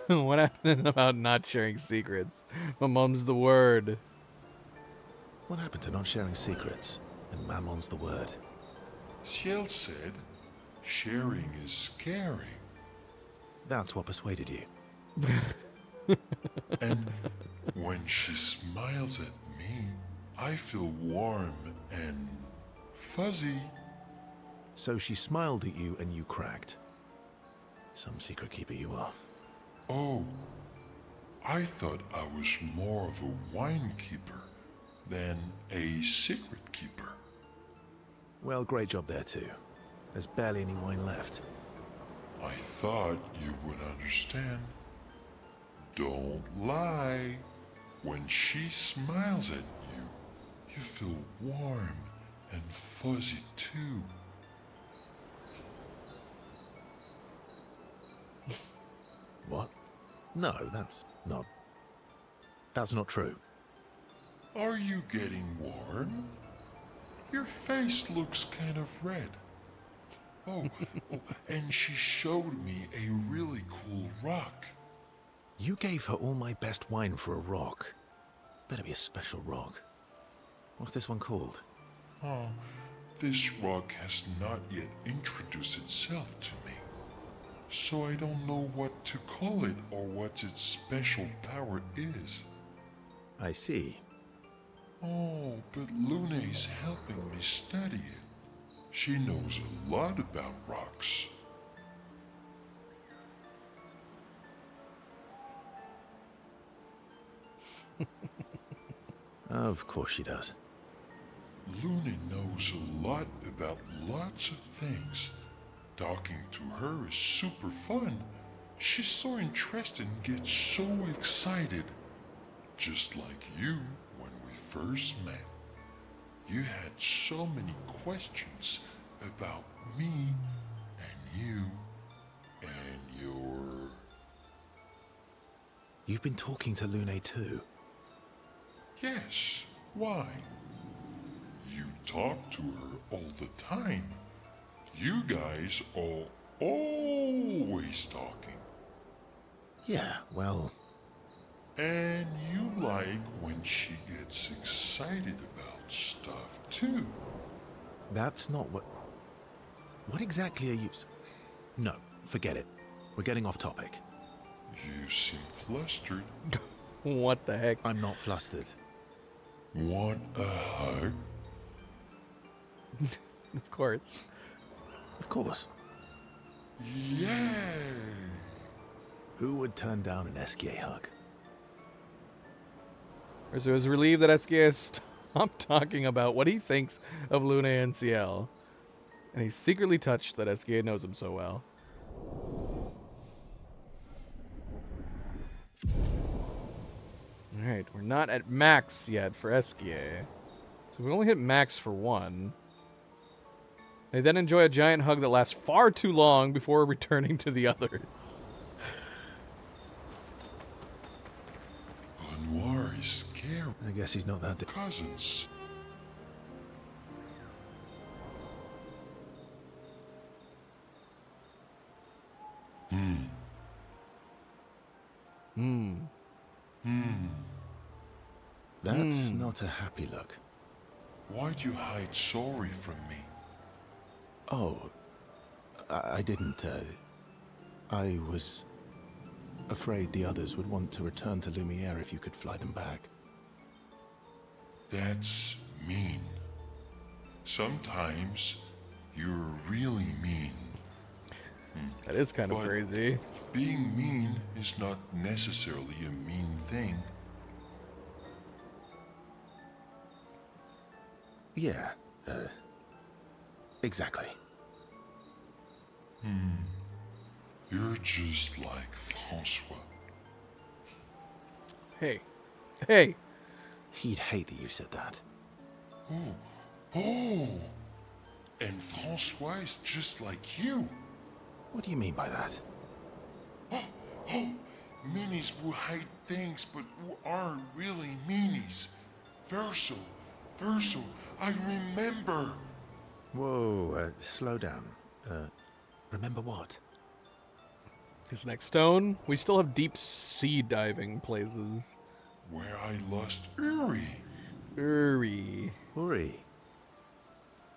Speaker 1: What happened about not sharing secrets? My mom's the word.
Speaker 11: What happened to not sharing secrets? And Mammon's the word.
Speaker 10: Ciel said, sharing is scaring.
Speaker 11: That's what persuaded you.
Speaker 10: And when she smiles at me, I feel warm and fuzzy.
Speaker 11: So she smiled at you and you cracked. Some secret keeper you are.
Speaker 10: Oh, I thought I was more of a wine keeper than a secret keeper.
Speaker 11: Well, great job there too. There's barely any wine left.
Speaker 10: I thought you would understand. Don't lie. When she smiles at you, you feel warm and fuzzy too.
Speaker 11: What? No, that's not true.
Speaker 10: Are you getting warm? Your face looks kind of red. Oh, and she showed me a really cool rock.
Speaker 11: You gave her all my best wine for a rock. Better be a special rock. What's this one called?
Speaker 10: Oh, this rock has not yet introduced itself to me. So I don't know what to call it or what its special power is.
Speaker 11: I see.
Speaker 10: Oh, but Luna is helping me study it. She knows a lot about rocks.
Speaker 11: Of course she does.
Speaker 10: Luna knows a lot about lots of things. Talking to her is super fun. She's so interested and gets so excited. Just like you when we first met. You had so many questions about me and you and your...
Speaker 11: You've been talking to Lune too?
Speaker 10: Yes, why? You talk to her all the time. You guys are always talking.
Speaker 11: Yeah, well...
Speaker 10: And you like when she gets excited about stuff too.
Speaker 11: That's not what... What exactly are you... No, forget it. We're getting off topic.
Speaker 10: You seem flustered.
Speaker 1: What the heck?
Speaker 11: I'm not flustered.
Speaker 10: Want a hug?
Speaker 1: Of course.
Speaker 11: Of course.
Speaker 10: Yay!
Speaker 11: Who would turn down an Esquier hug?
Speaker 1: Verzo is relieved that Esquier stopped talking about what he thinks of Luna and Ciel. And he's secretly touched that Esquier knows him so well. Alright, we're not at max yet for Esquier. So we only hit max for one. They then enjoy a giant hug that lasts far too long before returning to the others.
Speaker 10: Anwar is scared.
Speaker 11: I guess he's not that...
Speaker 10: Cousins.
Speaker 11: That's not a happy look.
Speaker 10: Why'd you hide sorry from me?
Speaker 11: Oh, I didn't, I was... afraid the others would want to return to Lumiere if you could fly them back.
Speaker 10: That's mean. Sometimes you're really mean.
Speaker 1: That is kind of crazy.
Speaker 10: Being mean is not necessarily a mean thing.
Speaker 11: Yeah, exactly.
Speaker 10: You're just like Francois.
Speaker 1: Hey. Hey.
Speaker 11: He'd hate that you said that.
Speaker 10: Oh. And Francois is just like you.
Speaker 11: What do you mean by that?
Speaker 10: Meanies who hide things but who aren't really meanies. Verso, I remember.
Speaker 11: Whoa, slow down. Remember what?
Speaker 1: His next stone. We still have deep sea diving places.
Speaker 10: Where I lost Uri.
Speaker 1: Uri.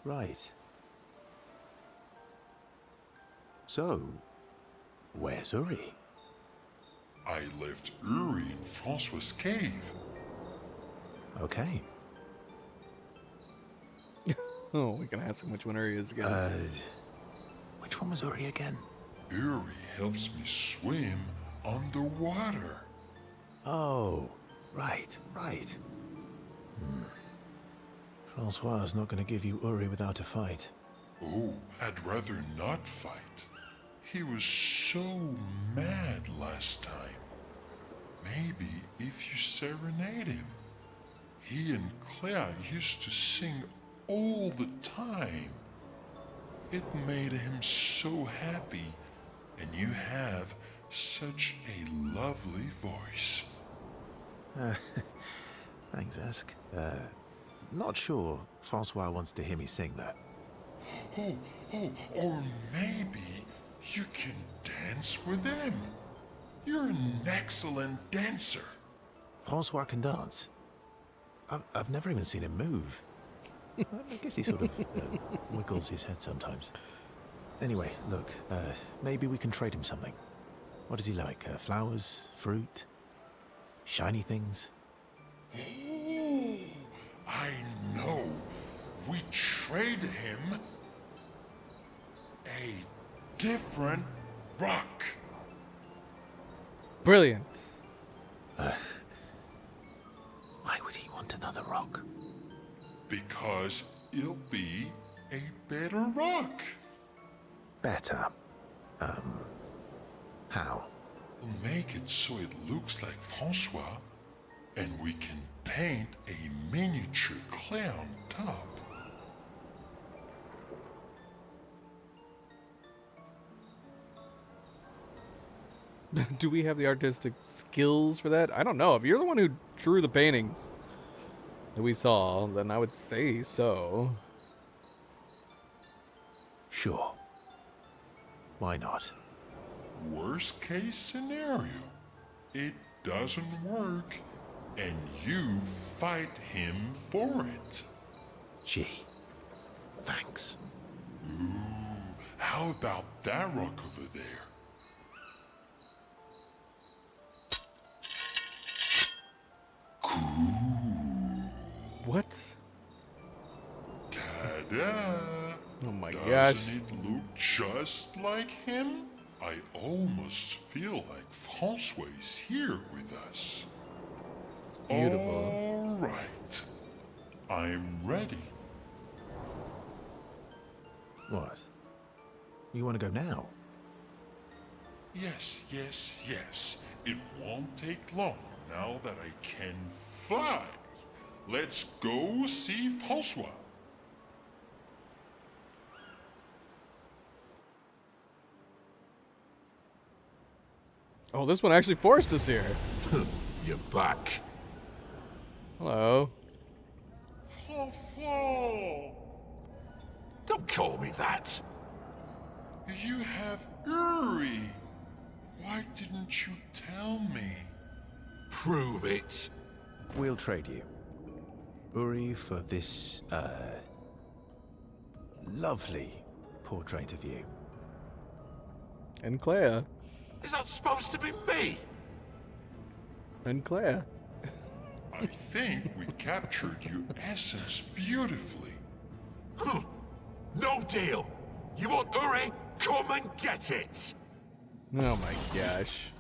Speaker 11: Right. So, where's Uri?
Speaker 10: I left Uri in Francois' cave.
Speaker 11: Okay.
Speaker 1: Oh, we can ask him which one Uri is again.
Speaker 11: Which one was Uri again?
Speaker 10: Uri helps me swim underwater.
Speaker 11: Oh, right. Francois is not going to give you Uri without a fight.
Speaker 10: Oh, I'd rather not fight. He was so mad last time. Maybe if you serenade him. He and Claire used to sing all the time. It made him so happy, and you have such a lovely voice.
Speaker 11: Thanks, Ask. Not sure Francois wants to hear me sing, though.
Speaker 10: Or maybe you can dance with him. You're an excellent dancer.
Speaker 11: Francois can dance. I've never even seen him move. I guess he sort of wiggles his head sometimes. Anyway, look, maybe we can trade him something. What does he like? Flowers? Fruit? Shiny things?
Speaker 10: Oh, I know. We trade him a different rock.
Speaker 1: Brilliant.
Speaker 11: Why would he want another rock?
Speaker 10: Because it'll be a better rock.
Speaker 11: Better? How?
Speaker 10: We'll make it so it looks like Francois, and we can paint a miniature clay on top.
Speaker 1: Do we have the artistic skills for that? I don't know. If you're the one who drew the paintings that we saw, then I would say so.
Speaker 11: Sure. Why not?
Speaker 10: Worst case scenario, it doesn't work, and you fight him for it.
Speaker 11: Gee, thanks.
Speaker 10: Ooh, how about that rock over there? Cool.
Speaker 1: What?
Speaker 10: Ta-da!
Speaker 1: Oh my gosh.
Speaker 10: Doesn't it look just like him? I almost feel like Francois is here with us.
Speaker 1: It's beautiful.
Speaker 10: All right. I'm ready.
Speaker 11: What? You want to go now?
Speaker 10: Yes. It won't take long now that I can fly. Let's go see Francois.
Speaker 1: Oh, this one actually forced us here.
Speaker 6: You're back.
Speaker 1: Hello.
Speaker 10: Francois!
Speaker 6: Don't call me that.
Speaker 10: You have Uri. Why didn't you tell me?
Speaker 6: Prove it.
Speaker 11: We'll trade you. Uri for this, lovely portrait of you.
Speaker 1: And Clea.
Speaker 6: Is that supposed to be me?
Speaker 1: And Claire.
Speaker 10: I think we captured your essence beautifully.
Speaker 6: No deal. You want Uri? Come and get it.
Speaker 1: Oh my gosh.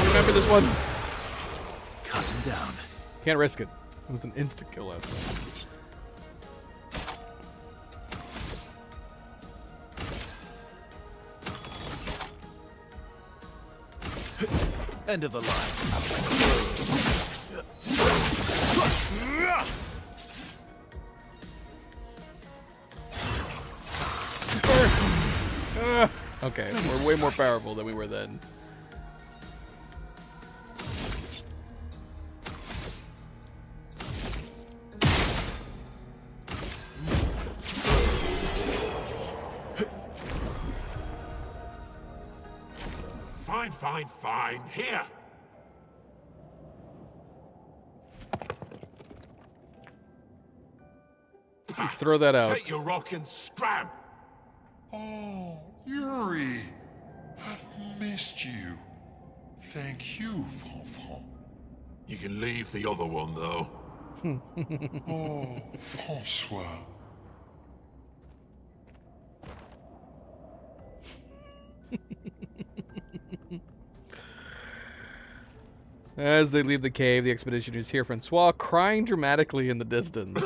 Speaker 1: Remember this one.
Speaker 11: Cut him down.
Speaker 1: Can't risk it. It was an instant kill last time.
Speaker 11: End of the line.
Speaker 1: Okay, we're way more powerful than we were then.
Speaker 6: Fine. Here.
Speaker 1: Throw that out.
Speaker 6: Take your rock and scram.
Speaker 10: Oh, Yuri. I've missed you. Thank you, Fanfan.
Speaker 6: You can leave the other one, though.
Speaker 10: Oh, Francois.
Speaker 1: As they leave the cave, the expeditioners hear Francois crying dramatically in the distance.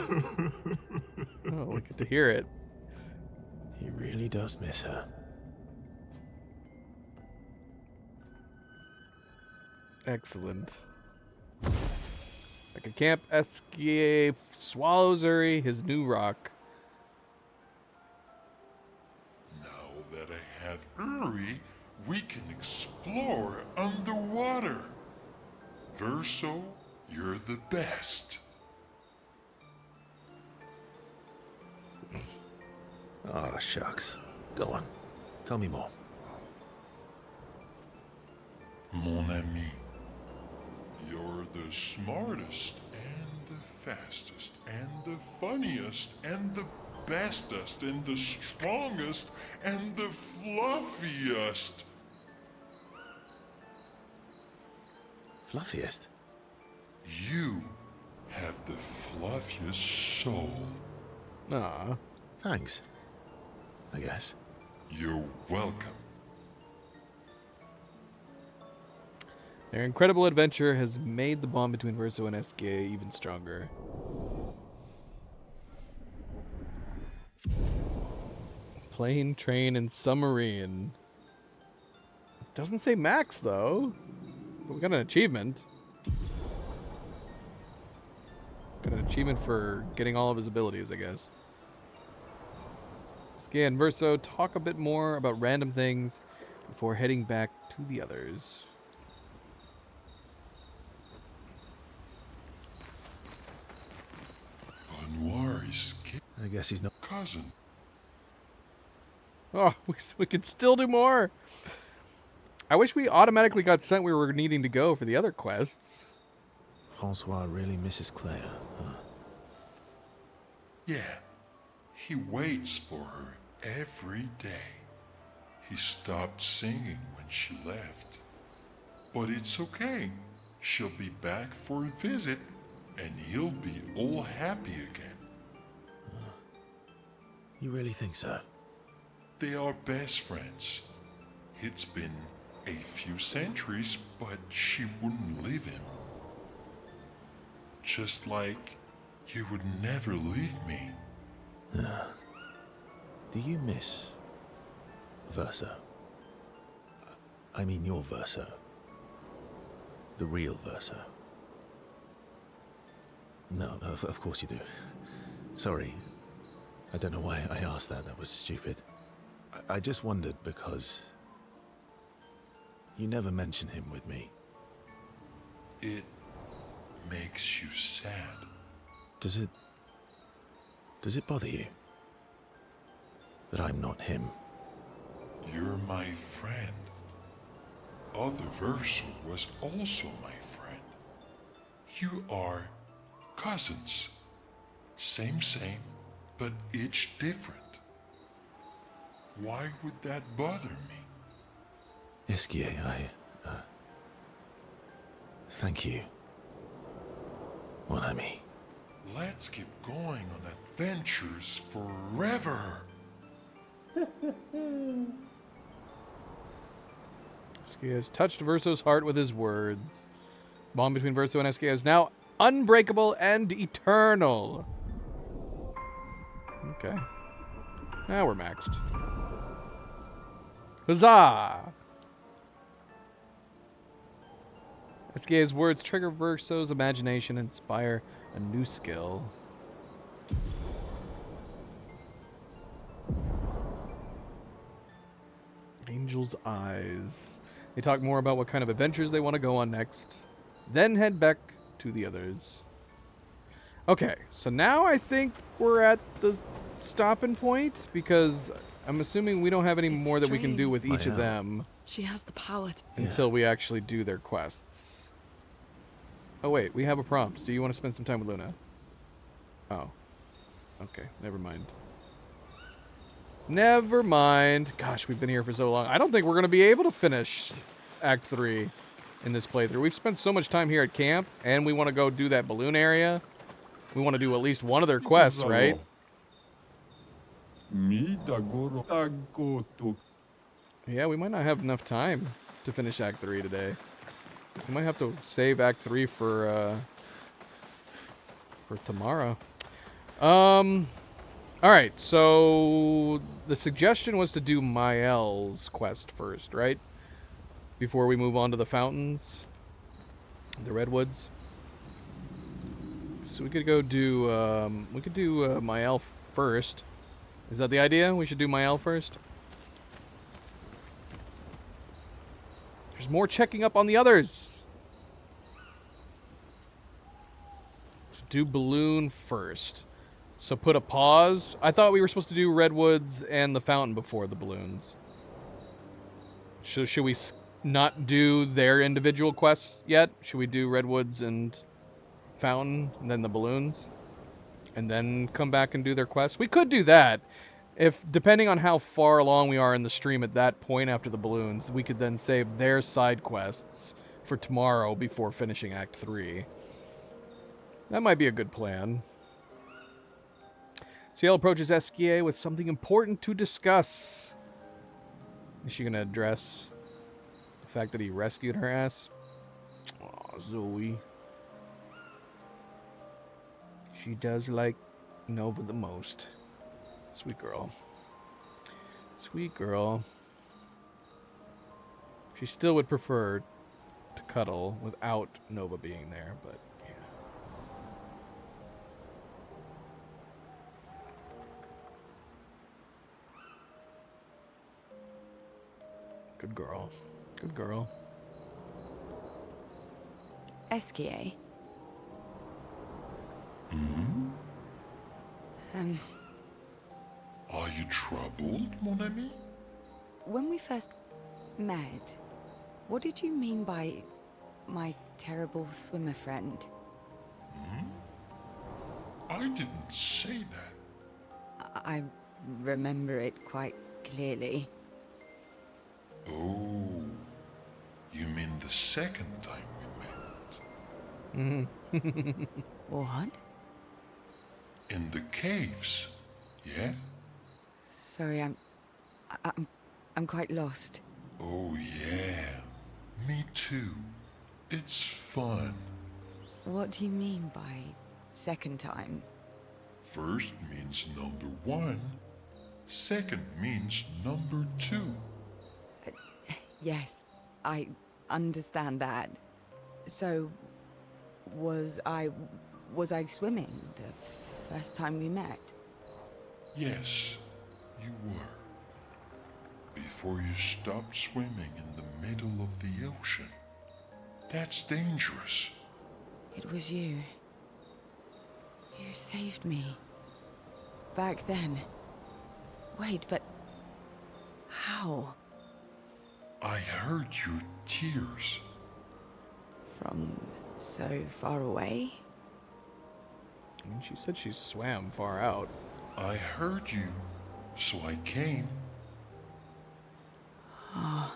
Speaker 1: Oh, we get to hear it.
Speaker 11: He really does miss her.
Speaker 1: Excellent. Like a camp escape swallows Uri, his new rock.
Speaker 10: Now that I have Uri, we can explore underwater. Verso, you're the best.
Speaker 11: Ah, shucks. Go on. Tell me more.
Speaker 10: Mon ami, you're the smartest and the fastest and the funniest and the bestest and the strongest and the fluffiest.
Speaker 11: Fluffiest?
Speaker 10: You have the fluffiest soul.
Speaker 1: Aw.
Speaker 11: Thanks. I guess.
Speaker 10: You're welcome.
Speaker 1: Their incredible adventure has made the bond between Verso and SK even stronger. Plane, train, and submarine. It doesn't say max, though. But we got an achievement. Got an achievement for getting all of his abilities, I guess. SK and Verso talk a bit more about random things before heading back to the others.
Speaker 10: Anwar is
Speaker 11: I guess he's not.
Speaker 10: cousin.
Speaker 1: Oh, we could still do more. I wish we automatically got sent where we were needing to go for the other quests.
Speaker 11: Francois really misses Claire, huh?
Speaker 10: Yeah, he waits for her every day. He stopped singing when she left. But it's okay. She'll be back for a visit, and he'll be all happy again.
Speaker 11: You really think so?
Speaker 10: They are best friends. It's been a few centuries, but she wouldn't leave him. Just like you would never leave me.
Speaker 11: Do you miss Verso? I mean your Verso. The real Verso. No, of course you do. Sorry. I don't know why I asked that. That was stupid. I just wondered because you never mention him with me.
Speaker 10: It makes you sad.
Speaker 11: Does it bother you that I'm not him?
Speaker 10: You're my friend. Other Verso was also my friend. You are cousins. Same, but each different. Why would that bother me?
Speaker 11: Esquier, thank you, mon ami.
Speaker 10: Let's keep going on adventures forever.
Speaker 1: Esquier has touched Verso's heart with his words. The bond between Verso and Esquier is now unbreakable and eternal. Okay. Now we're maxed. Huzzah! Esquier's words trigger Verso's imagination and inspire a new skill. Angel's Eyes. They talk more about what kind of adventures they want to go on next, then head back to the others. Okay, so now I think we're at the stopping point, because I'm assuming we don't have any more that we can do with each of them.
Speaker 9: She has the power to...
Speaker 1: Until we actually do their quests. Oh wait, we have a prompt. Do you want to spend some time with Luna? Oh. Okay, never mind. Never mind. Gosh, we've been here for so long. I don't think we're going to be able to finish Act 3 in this playthrough. We've spent so much time here at camp, and we want to go do that balloon area. We want to do at least one of their quests, right? Yeah, we might not have enough time to finish Act 3 today. We might have to save Act 3 for tomorrow. Alright, so the suggestion was to do Mael's quest first, right? Before we move on to the fountains, the redwoods. So we could go do, Mael first. Is that the idea? We should do Mael first? There's more checking up on the others. Let's do balloon first. So put a pause. I thought we were supposed to do redwoods and the fountain before the balloons. Should we not do their individual quests yet? Should we do redwoods and fountain and then the balloons? And then come back and do their quests? We could do that. If, depending on how far along we are in the stream at that point after the balloons, we could then save their side quests for tomorrow before finishing Act 3. That might be a good plan. Ciel approaches Esquier with something important to discuss. Is she going to address the fact that he rescued her ass? Aw, Zoe. She does like Nova the most. Sweet girl. Sweet girl. She still would prefer to cuddle without Nova being there, but yeah. Good girl. Good girl.
Speaker 8: Esquier.
Speaker 10: Are you troubled, mon ami?
Speaker 8: When we first met, what did you mean by my terrible swimmer friend?
Speaker 10: I didn't say that.
Speaker 8: I remember it quite clearly.
Speaker 10: Oh, you mean the second time we met?
Speaker 8: What?
Speaker 10: In the caves, yeah?
Speaker 8: Sorry, I'm quite lost.
Speaker 10: Oh yeah, me too. It's fun.
Speaker 8: What do you mean by second time?
Speaker 10: First means number 1. Second means number 2.
Speaker 8: Yes, I understand that. So, was I swimming the first time we met?
Speaker 10: Yes, you were. before you stopped swimming in the middle of the ocean. That's dangerous.
Speaker 8: It was you. You saved me. Back then. Wait, but... how?
Speaker 10: I heard your tears.
Speaker 8: From so far away?
Speaker 1: I mean, she said she swam far out.
Speaker 10: I heard you, so I came.
Speaker 8: Ah.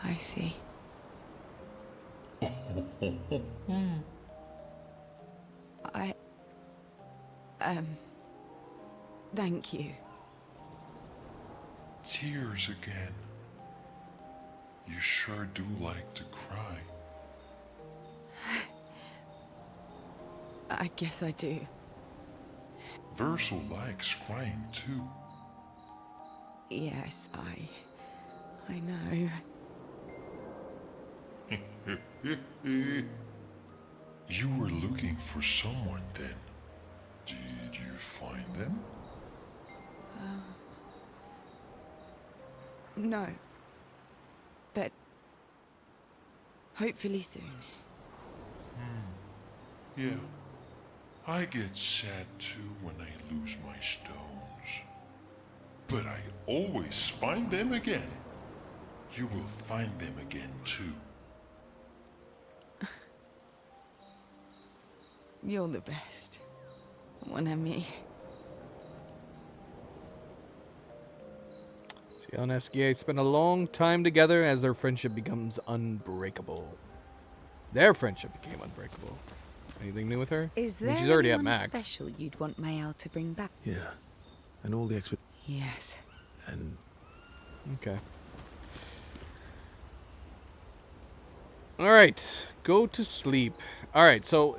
Speaker 8: I see. Thank you.
Speaker 10: Tears again. You sure do like to cry.
Speaker 8: I guess I do.
Speaker 10: Verso likes crying too.
Speaker 8: Yes, I know.
Speaker 10: You were looking for someone then. Did you find them?
Speaker 8: No. But... hopefully soon.
Speaker 10: Yeah. I get sad too when I lose my stones. But I always find them again. You will find them again too.
Speaker 8: You're the best. Mon ami.
Speaker 1: Ciel and Esquier spend a long time together as their friendship becomes unbreakable. Their friendship became unbreakable. Anything new with her?
Speaker 8: Is
Speaker 1: I
Speaker 8: there
Speaker 1: mean, she's already at
Speaker 8: anyone
Speaker 1: max.
Speaker 8: special you'd want Mayal to bring back?
Speaker 11: Yeah. And all the
Speaker 8: Yes.
Speaker 11: And...
Speaker 1: Okay. Alright. Go to sleep. Alright, so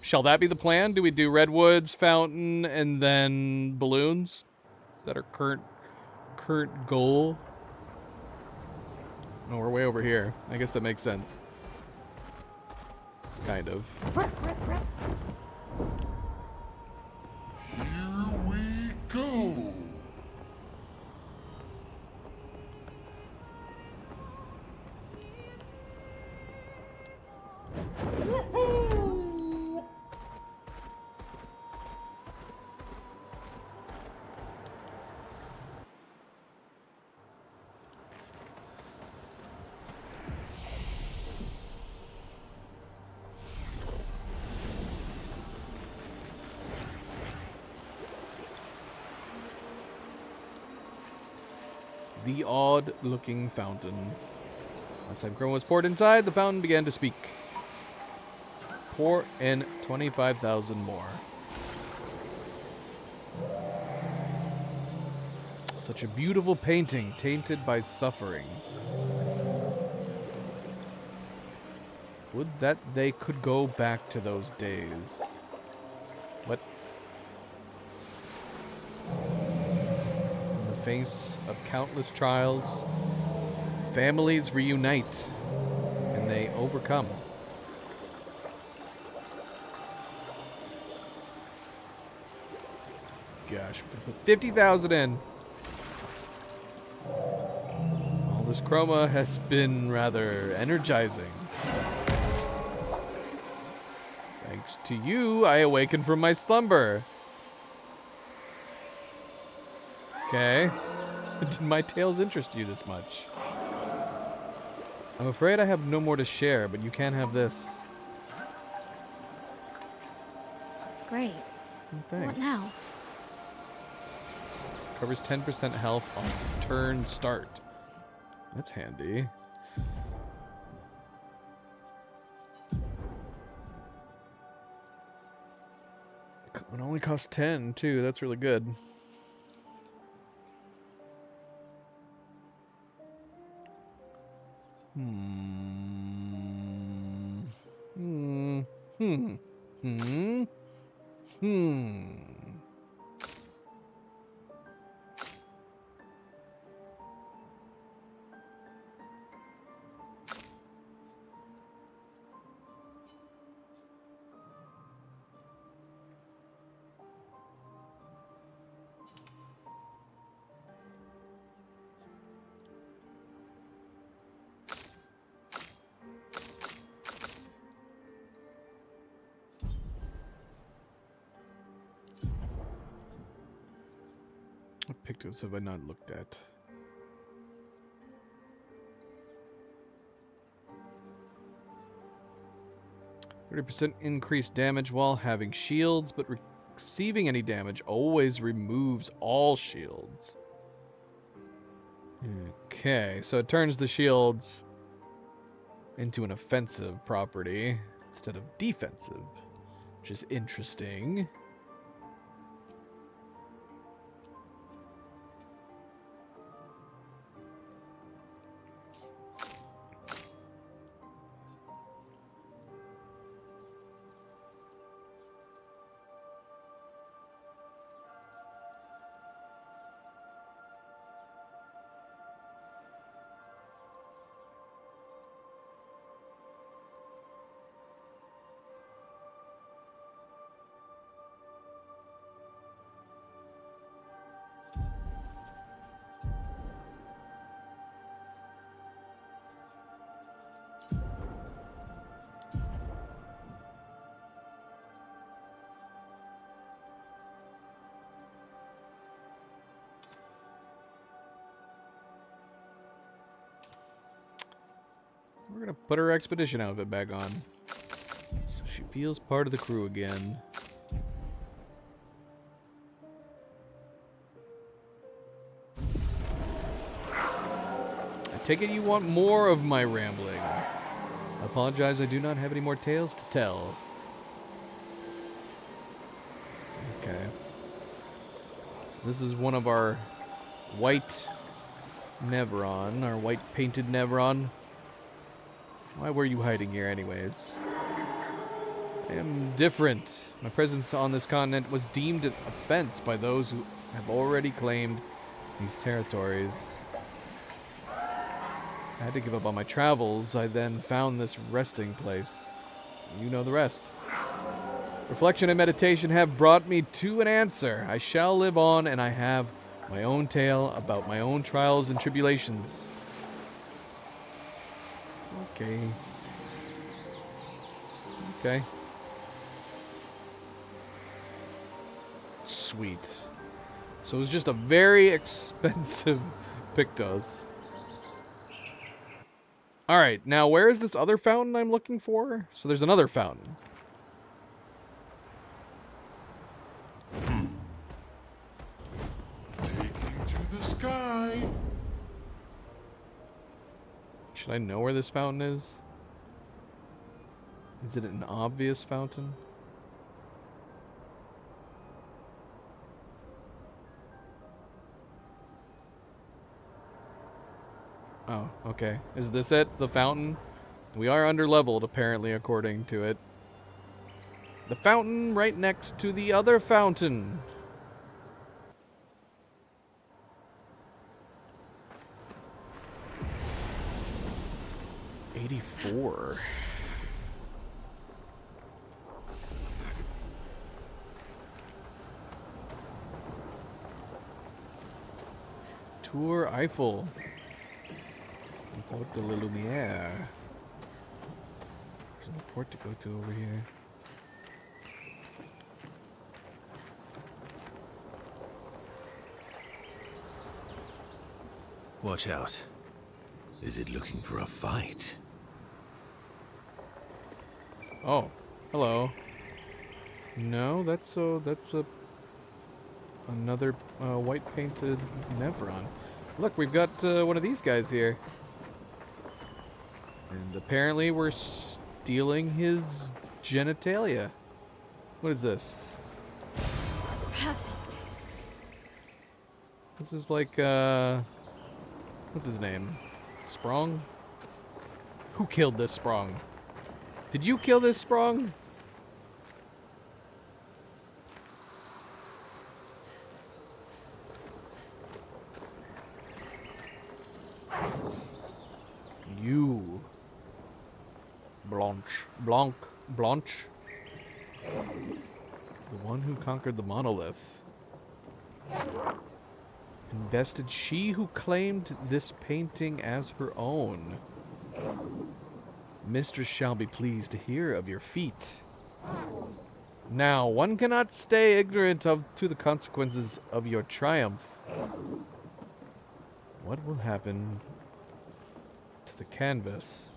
Speaker 1: shall that be the plan? Do we do redwoods, fountain, and then balloons? Is that our current goal? No, we're way over here. I guess that makes sense. Kind of.
Speaker 10: Here we go. Woohoo!
Speaker 1: The odd-looking fountain. Last time Chrome was poured inside, the fountain began to speak. Pour in 25,000 more. Such a beautiful painting, tainted by suffering. Would that they could go back to those days. What? In the face of countless trials, families reunite, and they overcome. Gosh, we put 50,000 in. All this chroma has been rather energizing. Thanks to you, I awakened from my slumber. Okay. Did my tales interest you this much? I'm afraid I have no more to share, but you can have this.
Speaker 3: Great.
Speaker 1: Thanks.
Speaker 3: What now?
Speaker 1: Covers 10% health on turn start. That's handy. It only costs 10 too. That's really good. What pictures have I not looked at? %30 increased damage while having shields, but receiving any damage always removes all shields. Okay, so it turns the shields into an offensive property instead of defensive, which is interesting. We're gonna put her expedition outfit back on, so she feels part of the crew again. I take it you want more of my rambling. I apologize, I do not have any more tales to tell. Okay. So this is one of our white Nevron, our white painted Nevron. Why were you hiding here anyways? I am different. My presence on this continent was deemed an offense by those who have already claimed these territories. I had to give up on my travels. I then found this resting place. You know the rest. Reflection and meditation have brought me to an answer. I shall live on, and I have my own tale about my own trials and tribulations. Okay. Okay. Sweet. So it was just a very expensive Pictos. Alright, now where is this other fountain I'm looking for? So there's another fountain.
Speaker 10: Taking to the sky.
Speaker 1: Should I know where this fountain is? Is it an obvious fountain? Oh, okay. Is this it? The fountain? We are under-leveled, apparently, according to it. The fountain right next to the other fountain. '84. Tour Eiffel. Port de la Lumière. There's no port to go to over here.
Speaker 6: Watch out. Is it looking for a fight?
Speaker 1: Oh, hello. No, that's another white painted Nevron. Look, we've got one of these guys here. And apparently we're stealing his genitalia. What is this?
Speaker 3: Perfect.
Speaker 1: This is like, what's his name? Sprong? Who killed this Sprong? Did you kill this Sprong? You. Blanche. The one who conquered the monolith. Invested she who claimed this painting as her own. Mistress shall be pleased to hear of your feat. Now, one cannot stay ignorant to the consequences of your triumph. What will happen to the canvas?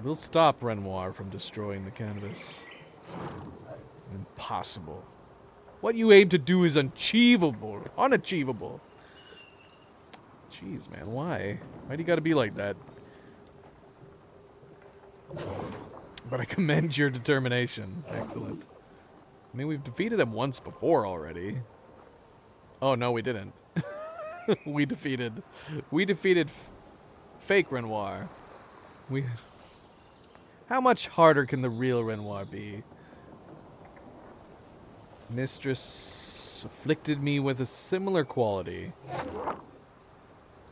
Speaker 1: We'll stop Renoir from destroying the canvas. Impossible. What you aim to do is unachievable. Unachievable. Jeez, man, why? Why do you gotta be like that? But I commend your determination. Excellent. I mean, we've defeated him once before already. Oh, no, we didn't. we defeated fake Renoir. How much harder can the real Renoir be? Mistress afflicted me with a similar quality.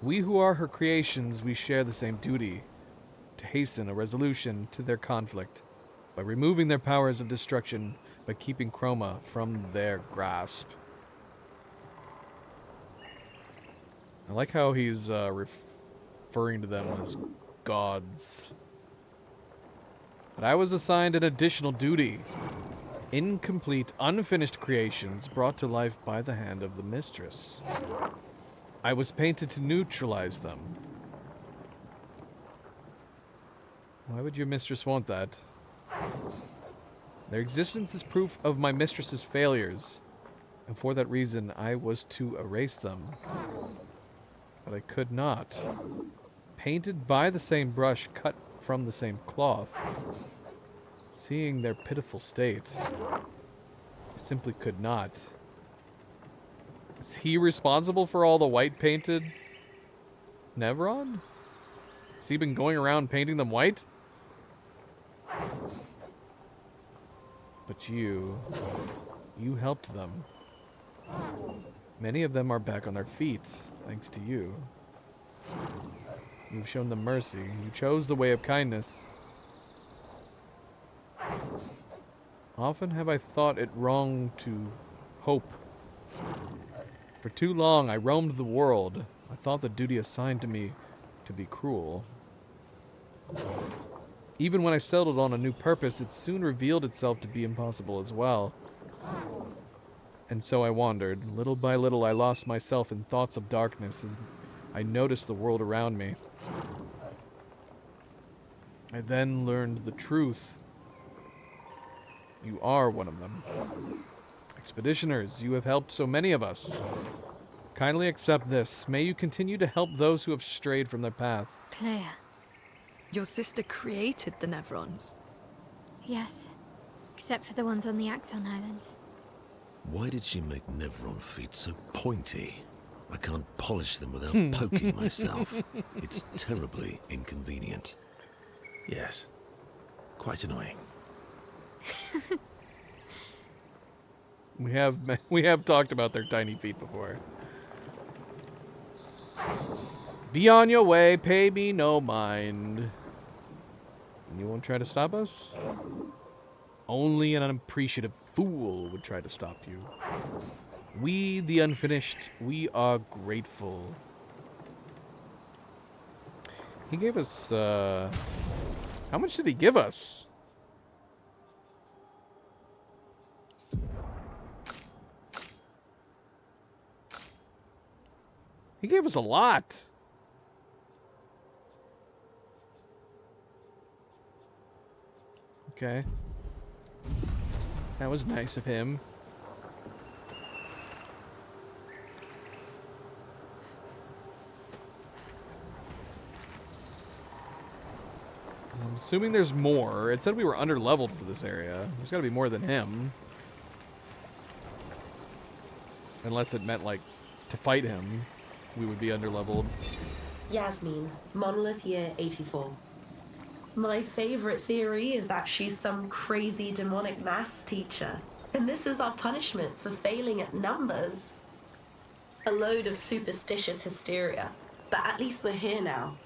Speaker 1: We who are her creations, we share the same duty, to hasten a resolution to their conflict, by removing their powers of destruction, by keeping Chroma from their grasp. I like how he's referring to them as gods. But I was assigned an additional duty. Incomplete, unfinished creations brought to life by the hand of the mistress. I was painted to neutralize them. Why would your mistress want that? Their existence is proof of my mistress's failures, and for that reason I was to erase them. But I could not. Painted by the same brush, cut from the same cloth. Seeing their pitiful state, I simply could not. Is he responsible for all the white painted Nevron? Has he been going around painting them white? But you helped them. Many of them are back on their feet, thanks to you. You've shown them mercy. You chose the way of kindness. Often have I thought it wrong to hope. For too long I roamed the world. I thought the duty assigned to me to be cruel. Even when I settled on a new purpose, it soon revealed itself to be impossible as well. And so I wandered. Little by little I lost myself in thoughts of darkness as I noticed the world around me. I then learned the truth. You are one of them. Expeditioners, you have helped so many of us. Kindly accept this. May you continue to help those who have strayed from their path.
Speaker 3: Claire.
Speaker 9: Your sister created the Nevrons?
Speaker 3: Yes. Except for the ones on the Axon Islands.
Speaker 6: Why did she make Nevron feet so pointy? I can't polish them without poking myself. It's terribly inconvenient.
Speaker 11: Yes. Quite annoying.
Speaker 1: We have talked about their tiny feet before. Be on your way, pay me no mind. You won't try to stop us? Only an unappreciative fool would try to stop you. We, the unfinished, we are grateful. He gave us, how much did he give us? He gave us a lot. Okay. That was nice of him. I'm assuming there's more. It said we were under-leveled for this area. There's gotta be more than him. Unless it meant, like, to fight him, we would be under-leveled.
Speaker 12: Yasmin, Monolith Year 84. My favorite theory is that she's some crazy demonic maths teacher, and this is our punishment for failing at numbers. A load of superstitious hysteria, but at least we're here now.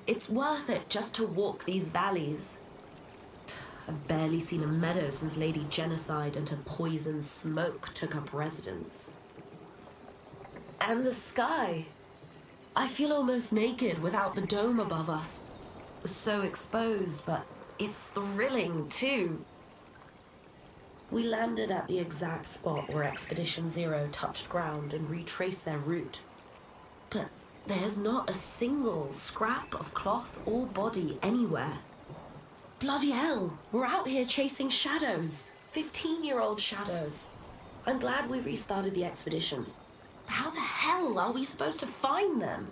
Speaker 12: It's worth it just to walk these valleys. I've barely seen a meadow since Lady Genocide and her poison smoke took up residence. And the sky. I feel almost naked without the dome above us. So exposed, but it's thrilling too. We landed at the exact spot where Expedition Zero touched ground and retraced their route. But there's not a single scrap of cloth or body anywhere. Bloody hell, we're out here chasing shadows. 15-year-old shadows. I'm glad we restarted the expeditions. How the hell are we supposed to find them?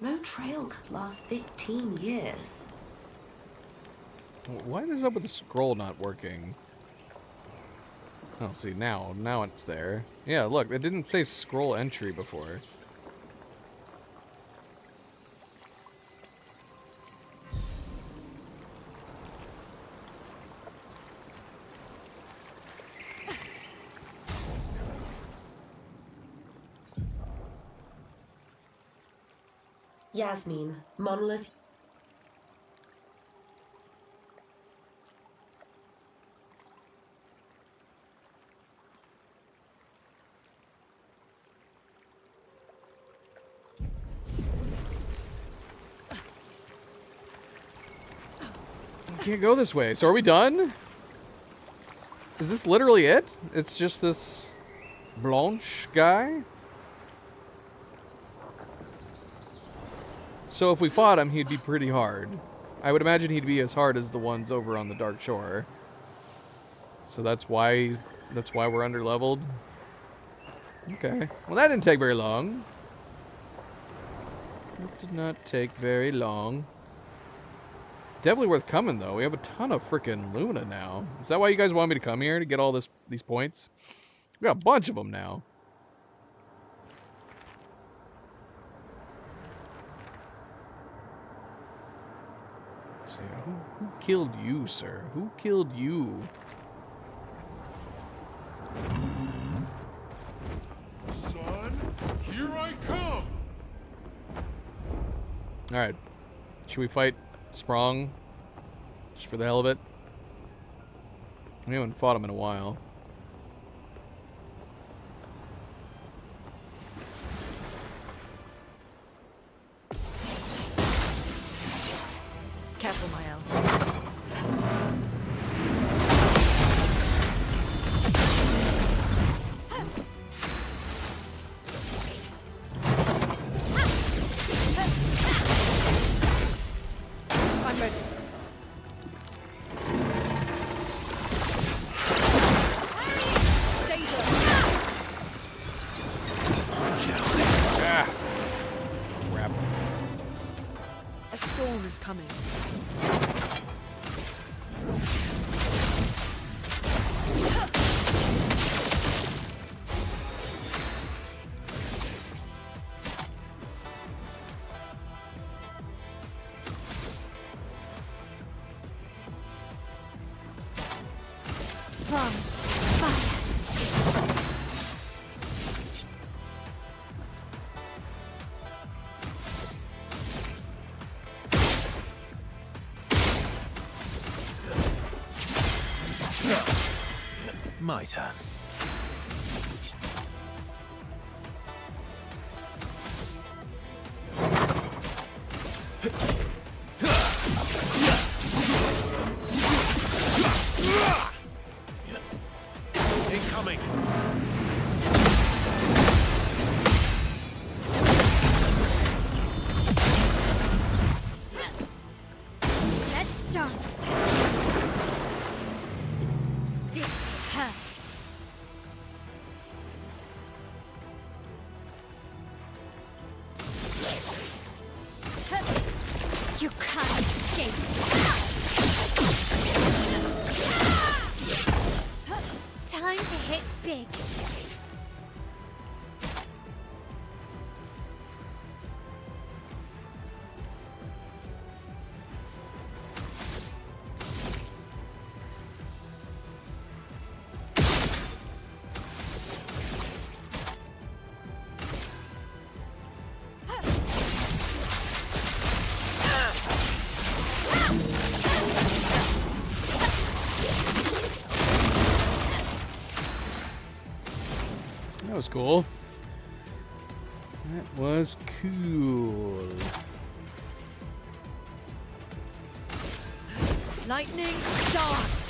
Speaker 12: No trail could last 15 years.
Speaker 1: What is up with the scroll not working? Oh, see, now it's there. Yeah, look, it didn't say scroll entry before.
Speaker 12: Yasmin, Monolith.
Speaker 1: Can't go this way. So are we done? Is this literally it? It's just this Blanche guy? So if we fought him, he'd be pretty hard. I would imagine he'd be as hard as the ones over on the Dark Shore. So that's why we're underleveled. Okay. Well, that didn't take very long. It did not take very long. Definitely worth coming, though. We have a ton of freaking Luna now. Is that why you guys want me to come here to get all these points? We got a bunch of them now. So, who killed you, sir? Who killed you?
Speaker 10: Son, here I come.
Speaker 1: All right. Should we fight Sprong? Just for the hell of it? We haven't fought him in a while.
Speaker 9: Careful, Mael. I'm ready. Danger!
Speaker 1: Ah! Crap.
Speaker 9: A storm is coming.
Speaker 3: From fire.
Speaker 11: My turn. Incoming.
Speaker 3: Let's dance. This will hurt. You can't escape. Time to hit big.
Speaker 1: That was cool. That was cool.
Speaker 9: Lightning dance!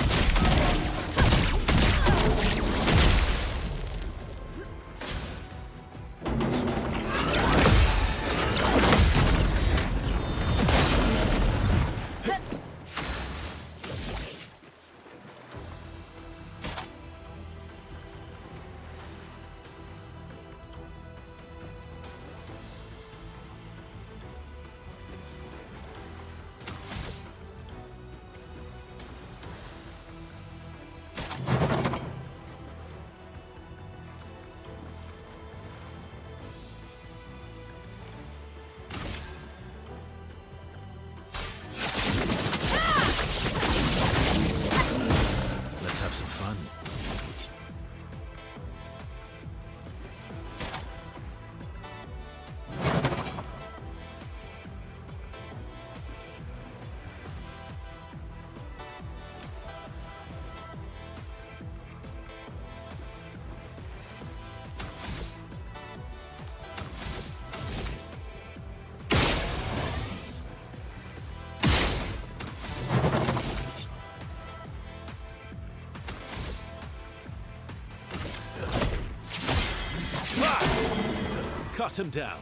Speaker 11: Cut him down.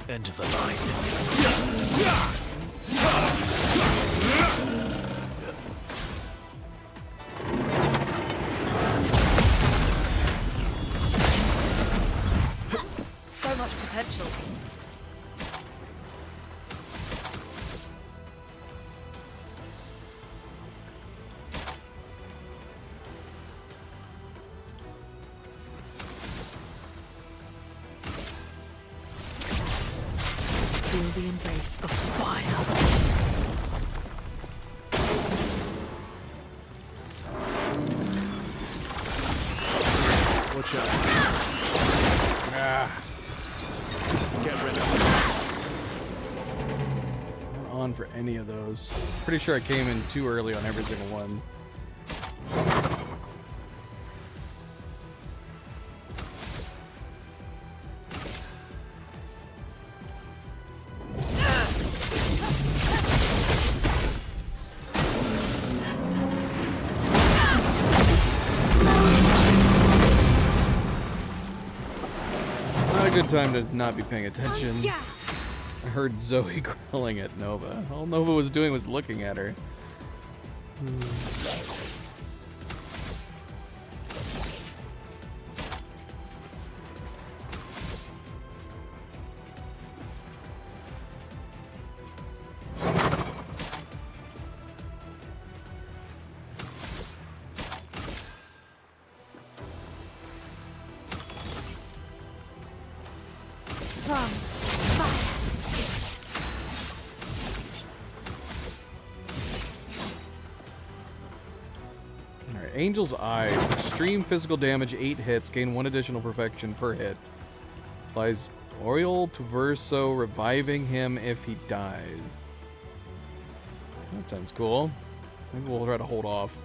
Speaker 11: End of the line.
Speaker 9: So much potential. Feel the embrace of fire.
Speaker 11: Watch out. Get rid of
Speaker 1: Not on for any of those. Pretty sure I came in too early on every single one. Not a good time to not be paying attention. I heard Zoe growling at Nova. All Nova was doing was looking at her.
Speaker 3: From fire.
Speaker 1: Alright, Angel's Eye. Extreme physical damage, 8 hits, gain 1 additional perfection per hit. Applies Oil to Verso, reviving him if he dies. That sounds cool. Maybe we'll try to hold off.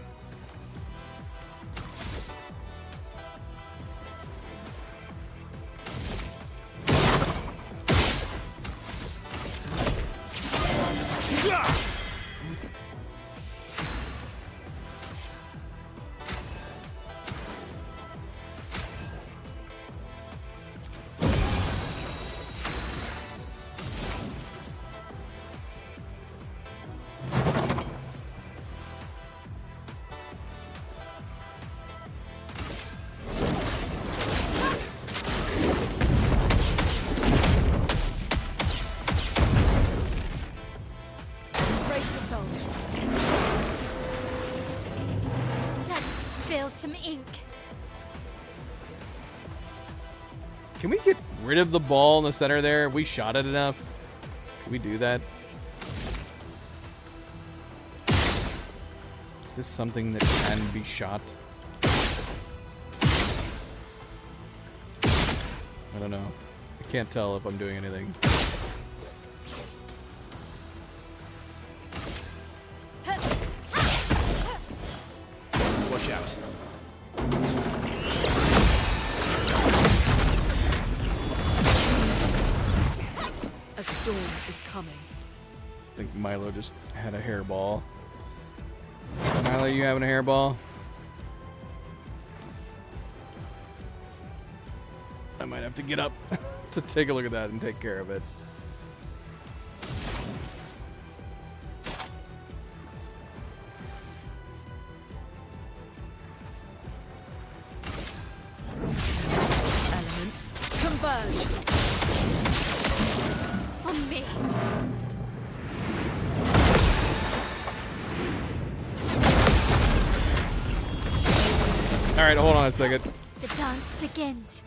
Speaker 3: Brace yourselves. Let's spill some ink.
Speaker 1: Can we get rid of the ball in the center there? Have we shot it enough? Can we do that? Is this something that can be shot? I don't know. I can't tell if I'm doing anything.
Speaker 11: Watch out.
Speaker 9: A storm is coming.
Speaker 1: I think Milo just had a hairball. Milo, you having a hairball? I might have to get up to take a look at that and take care of it.
Speaker 9: Elements converge.
Speaker 3: On me.
Speaker 1: All right, hold on a second.
Speaker 3: The dance begins.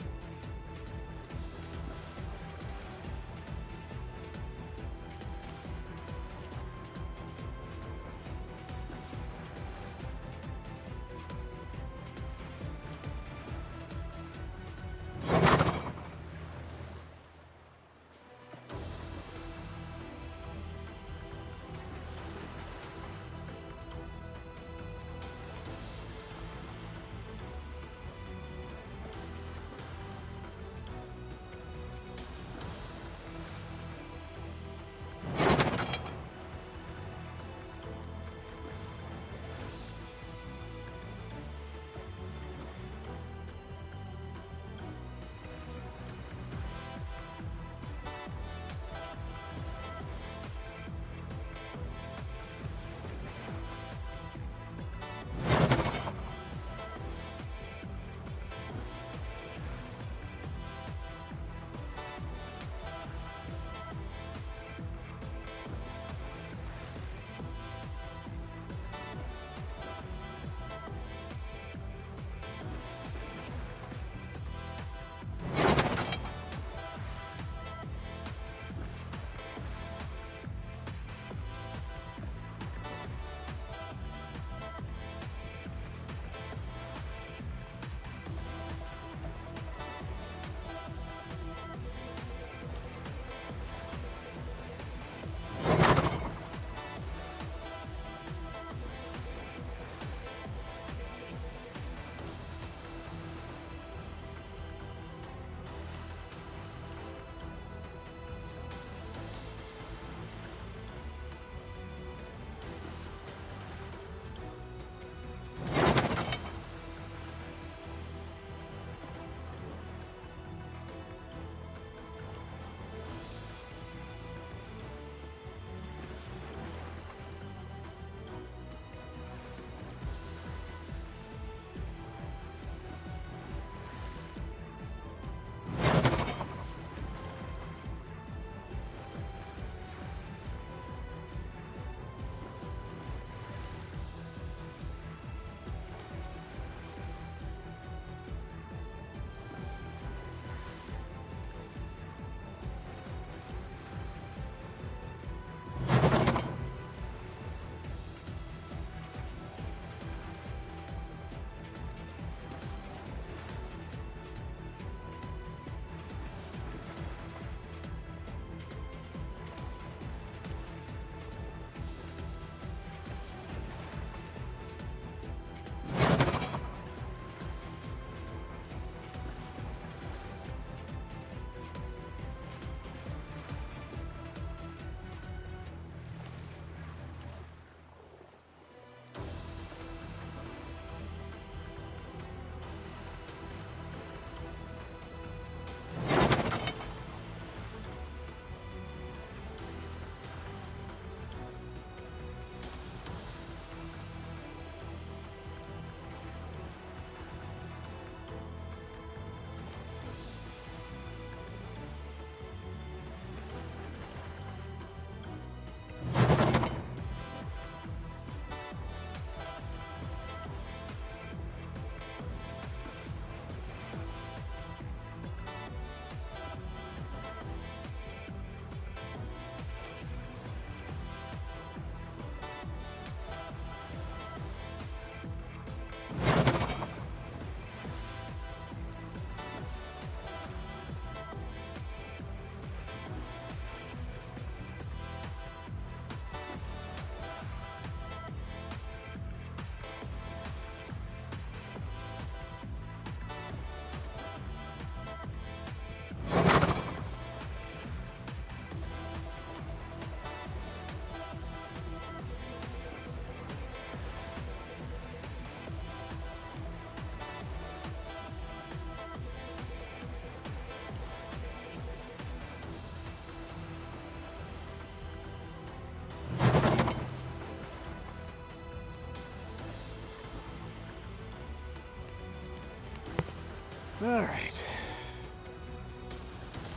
Speaker 1: Alright.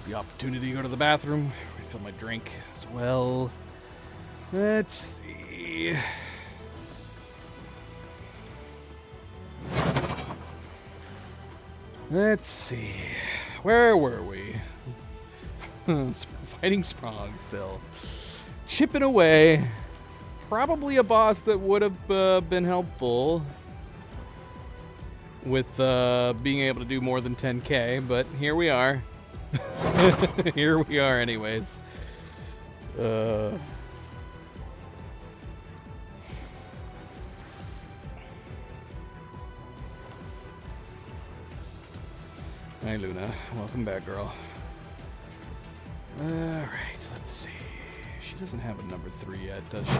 Speaker 1: The opportunity to go to the bathroom, refill my drink as well. Let's see. Let's see. Where were we? Fighting Sprong still. Chipping away. Probably a boss that would have been helpful with being able to do more than 10k, but here we are. Here we are anyways. Hi Luna, welcome back, girl. Alright, let's see. She doesn't have a number 3 yet, does she?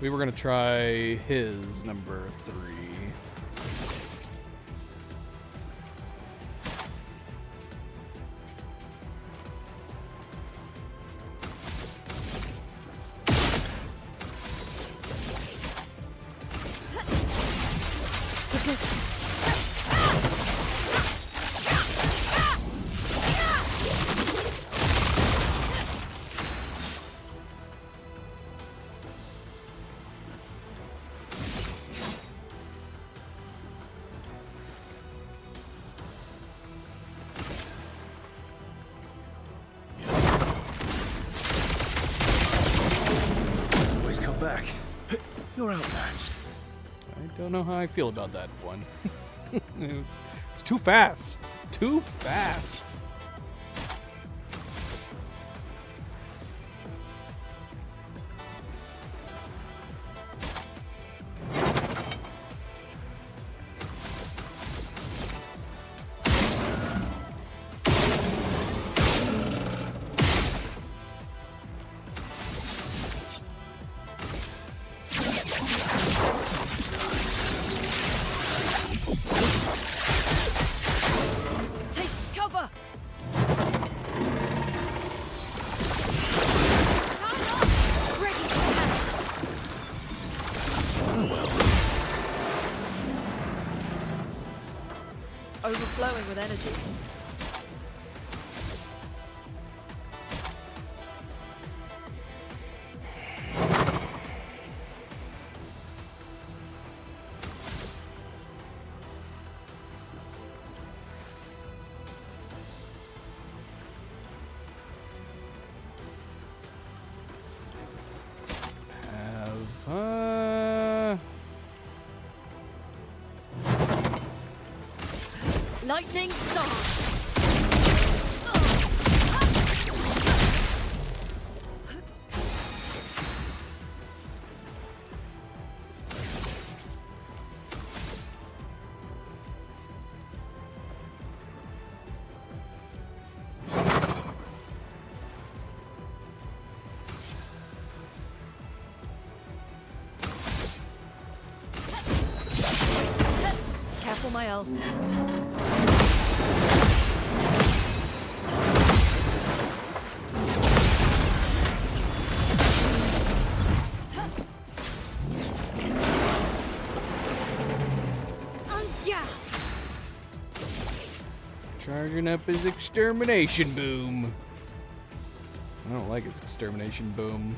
Speaker 1: We were gonna try his number 3.
Speaker 6: You're outmatched.
Speaker 1: I don't know how I feel about that one. It's too fast. Too fast.
Speaker 9: Overflowing with energy. Lightning dance. Careful, Mael.
Speaker 1: Charging up his extermination boom. I don't like his extermination boom.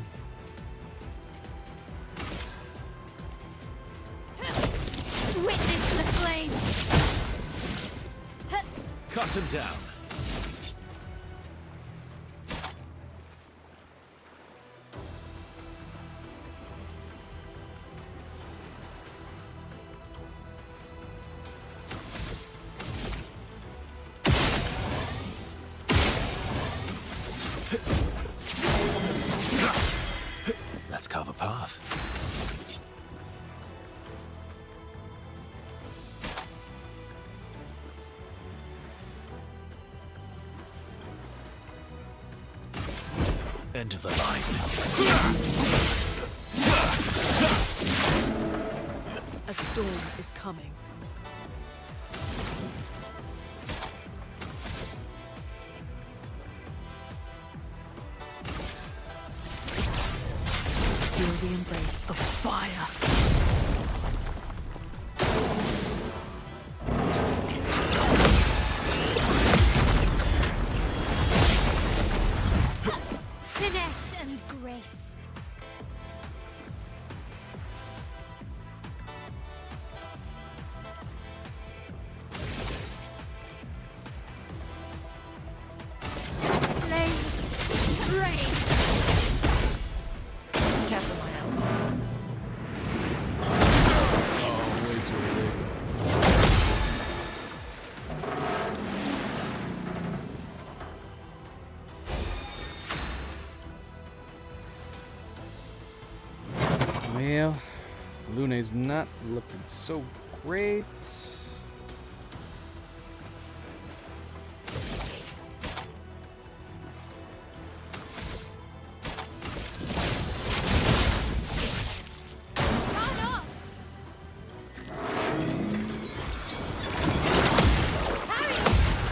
Speaker 3: Witness the flames.
Speaker 6: Cut him down. Let's carve a path. End of the line.
Speaker 9: A storm is coming. Feel the embrace of fire.
Speaker 3: grace. Flames, rain.
Speaker 5: Careful, my elbow.
Speaker 1: Oh, way too early. Well, Luna's not looking so great.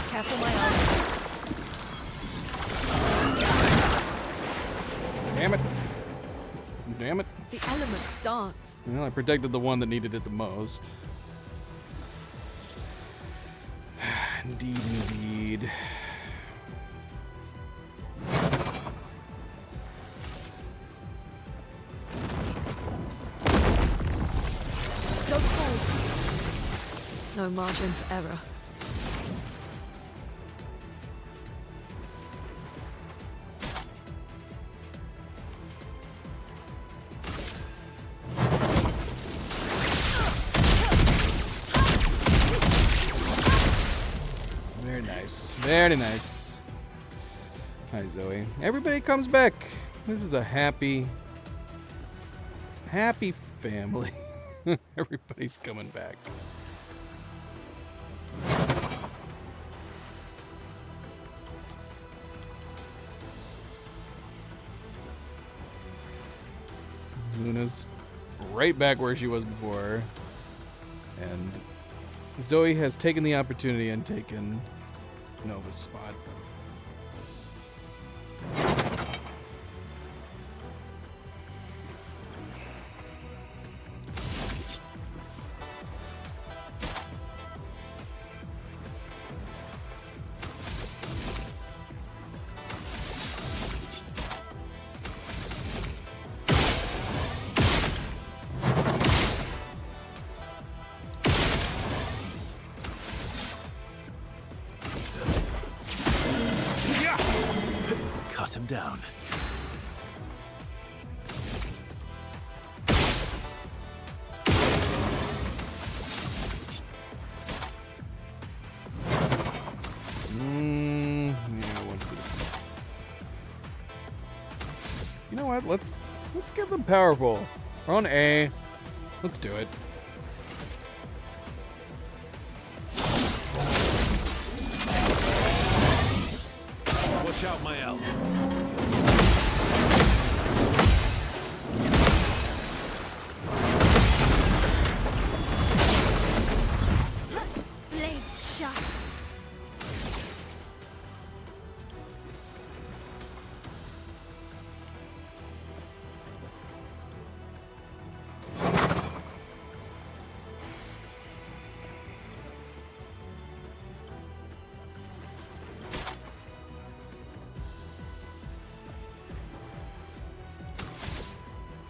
Speaker 5: Careful, my elbow.
Speaker 1: Damn it. Damn it.
Speaker 9: The elements dance.
Speaker 1: Well, I protected the one that needed it the most. Indeed, indeed.
Speaker 9: Don't fall. No margin for error.
Speaker 1: Very nice. Very nice. Hi, Zoe. Everybody comes back. This is a happy family. Everybody's coming back. Luna's right back where she was before. And Zoe has taken the opportunity and taken Nova's spot.
Speaker 11: Cut him down.
Speaker 1: Yeah, one good. You know what? Let's give them powerful. We're on A. Let's do it.
Speaker 11: Watch out, Mael.
Speaker 3: Blades sharp.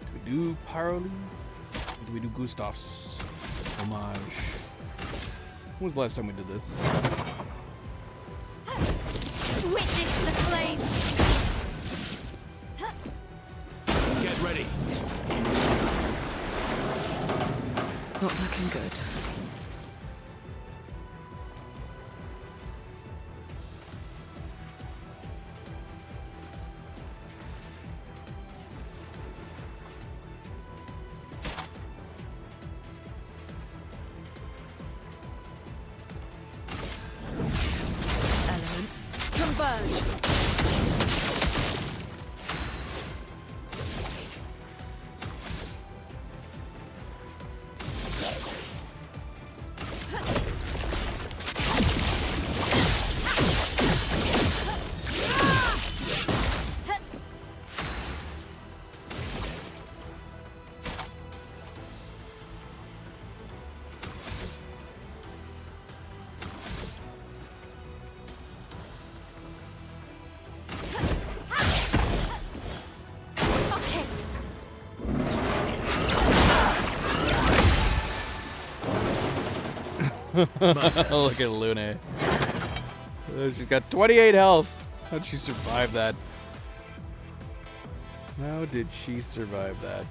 Speaker 1: Do we do Pyroles? Or do we do Gustav's homage? When was the last time we did this?
Speaker 3: Witness the flames.
Speaker 11: Get ready.
Speaker 9: Not looking good. Elements converge.
Speaker 1: Look at Luna. She's got 28 health. How'd she survive that? How did she survive that?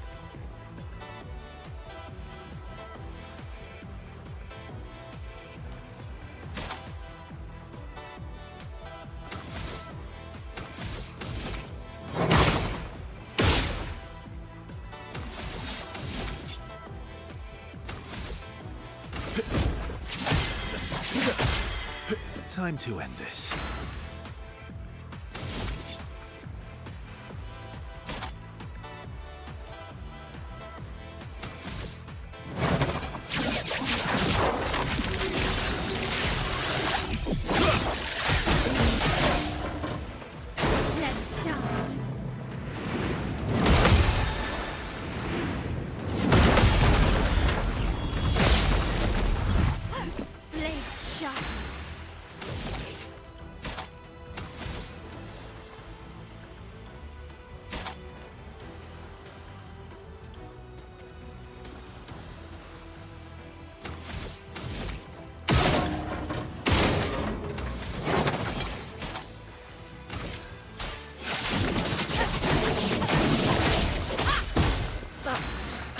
Speaker 11: Time to end this.
Speaker 3: Let's dance. Blades sharp.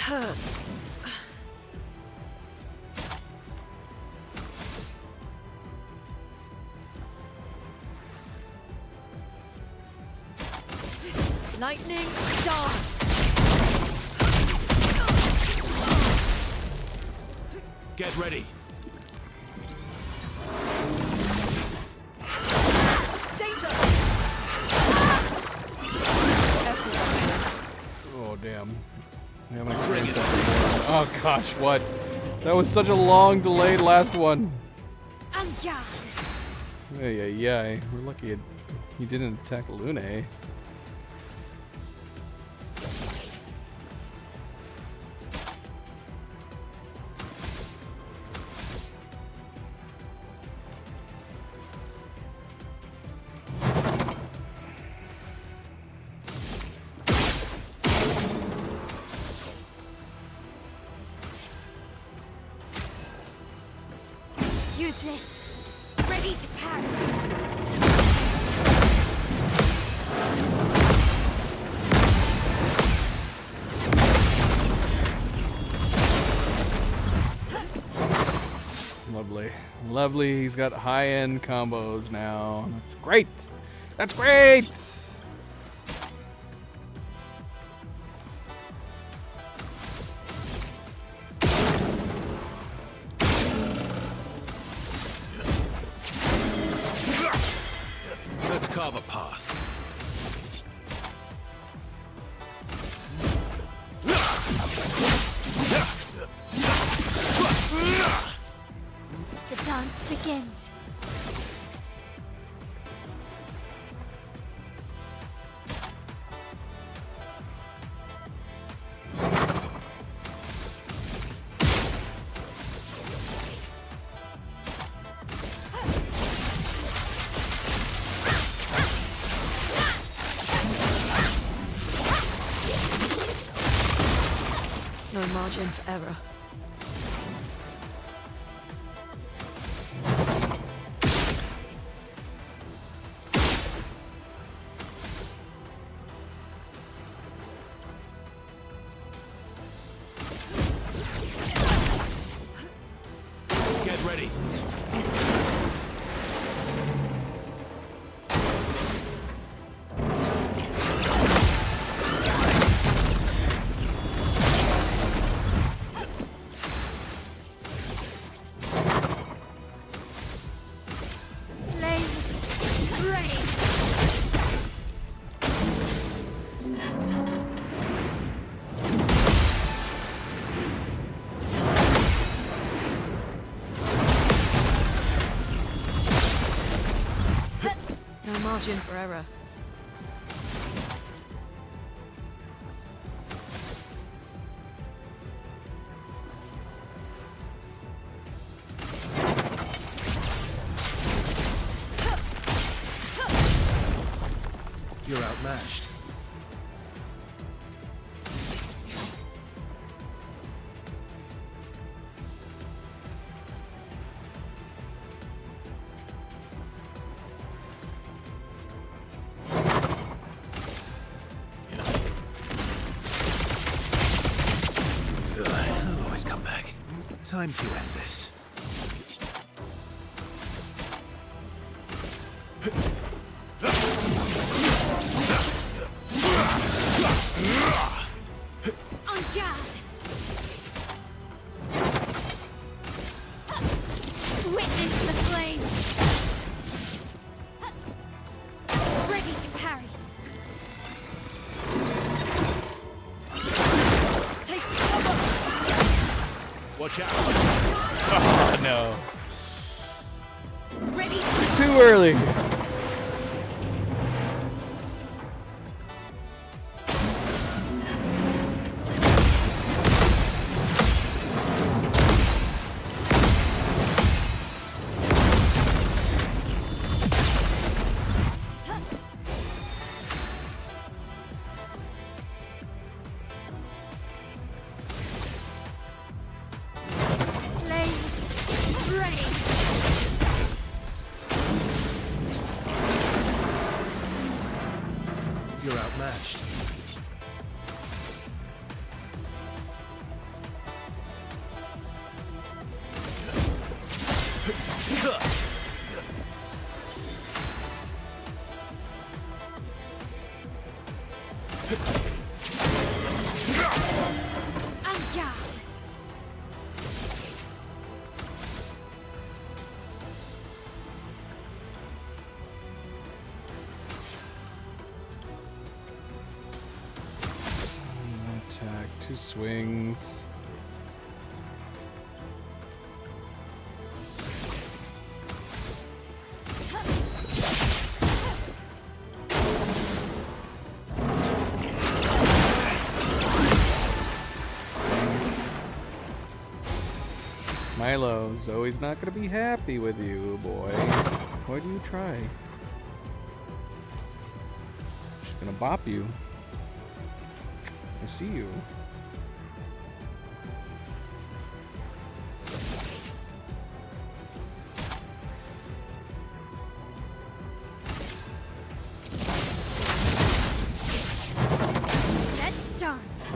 Speaker 5: Hurts. Lightning dance.
Speaker 11: Get ready.
Speaker 5: Danger.
Speaker 1: Oh damn. I haven't experienced that before. Oh gosh, what? That was such a long delayed last one.
Speaker 3: Angar.
Speaker 1: Yeah. We're lucky he didn't attack Lune.
Speaker 3: Use this. Ready to parry.
Speaker 1: Lovely. Lovely. He's got high-end combos now. That's great. That's great.
Speaker 11: Let's carve a path.
Speaker 3: The dance begins.
Speaker 5: No margin for error.
Speaker 11: Get ready.
Speaker 3: Flames rain.
Speaker 5: No margin for error.
Speaker 11: You're outmatched. Time to end this.
Speaker 3: On guard! Witness the flames! Ready to parry!
Speaker 9: Take cover!
Speaker 11: Watch out!
Speaker 1: Oh no.
Speaker 3: Ready to...
Speaker 1: Too early.
Speaker 3: Flames! Rain!
Speaker 11: You're outmatched.
Speaker 3: On guard!
Speaker 1: Attack, 2 swings. Milo, Zoe's not gonna be happy with you, boy. Why do you try? She's gonna bop you. I see you.
Speaker 3: Let's dance!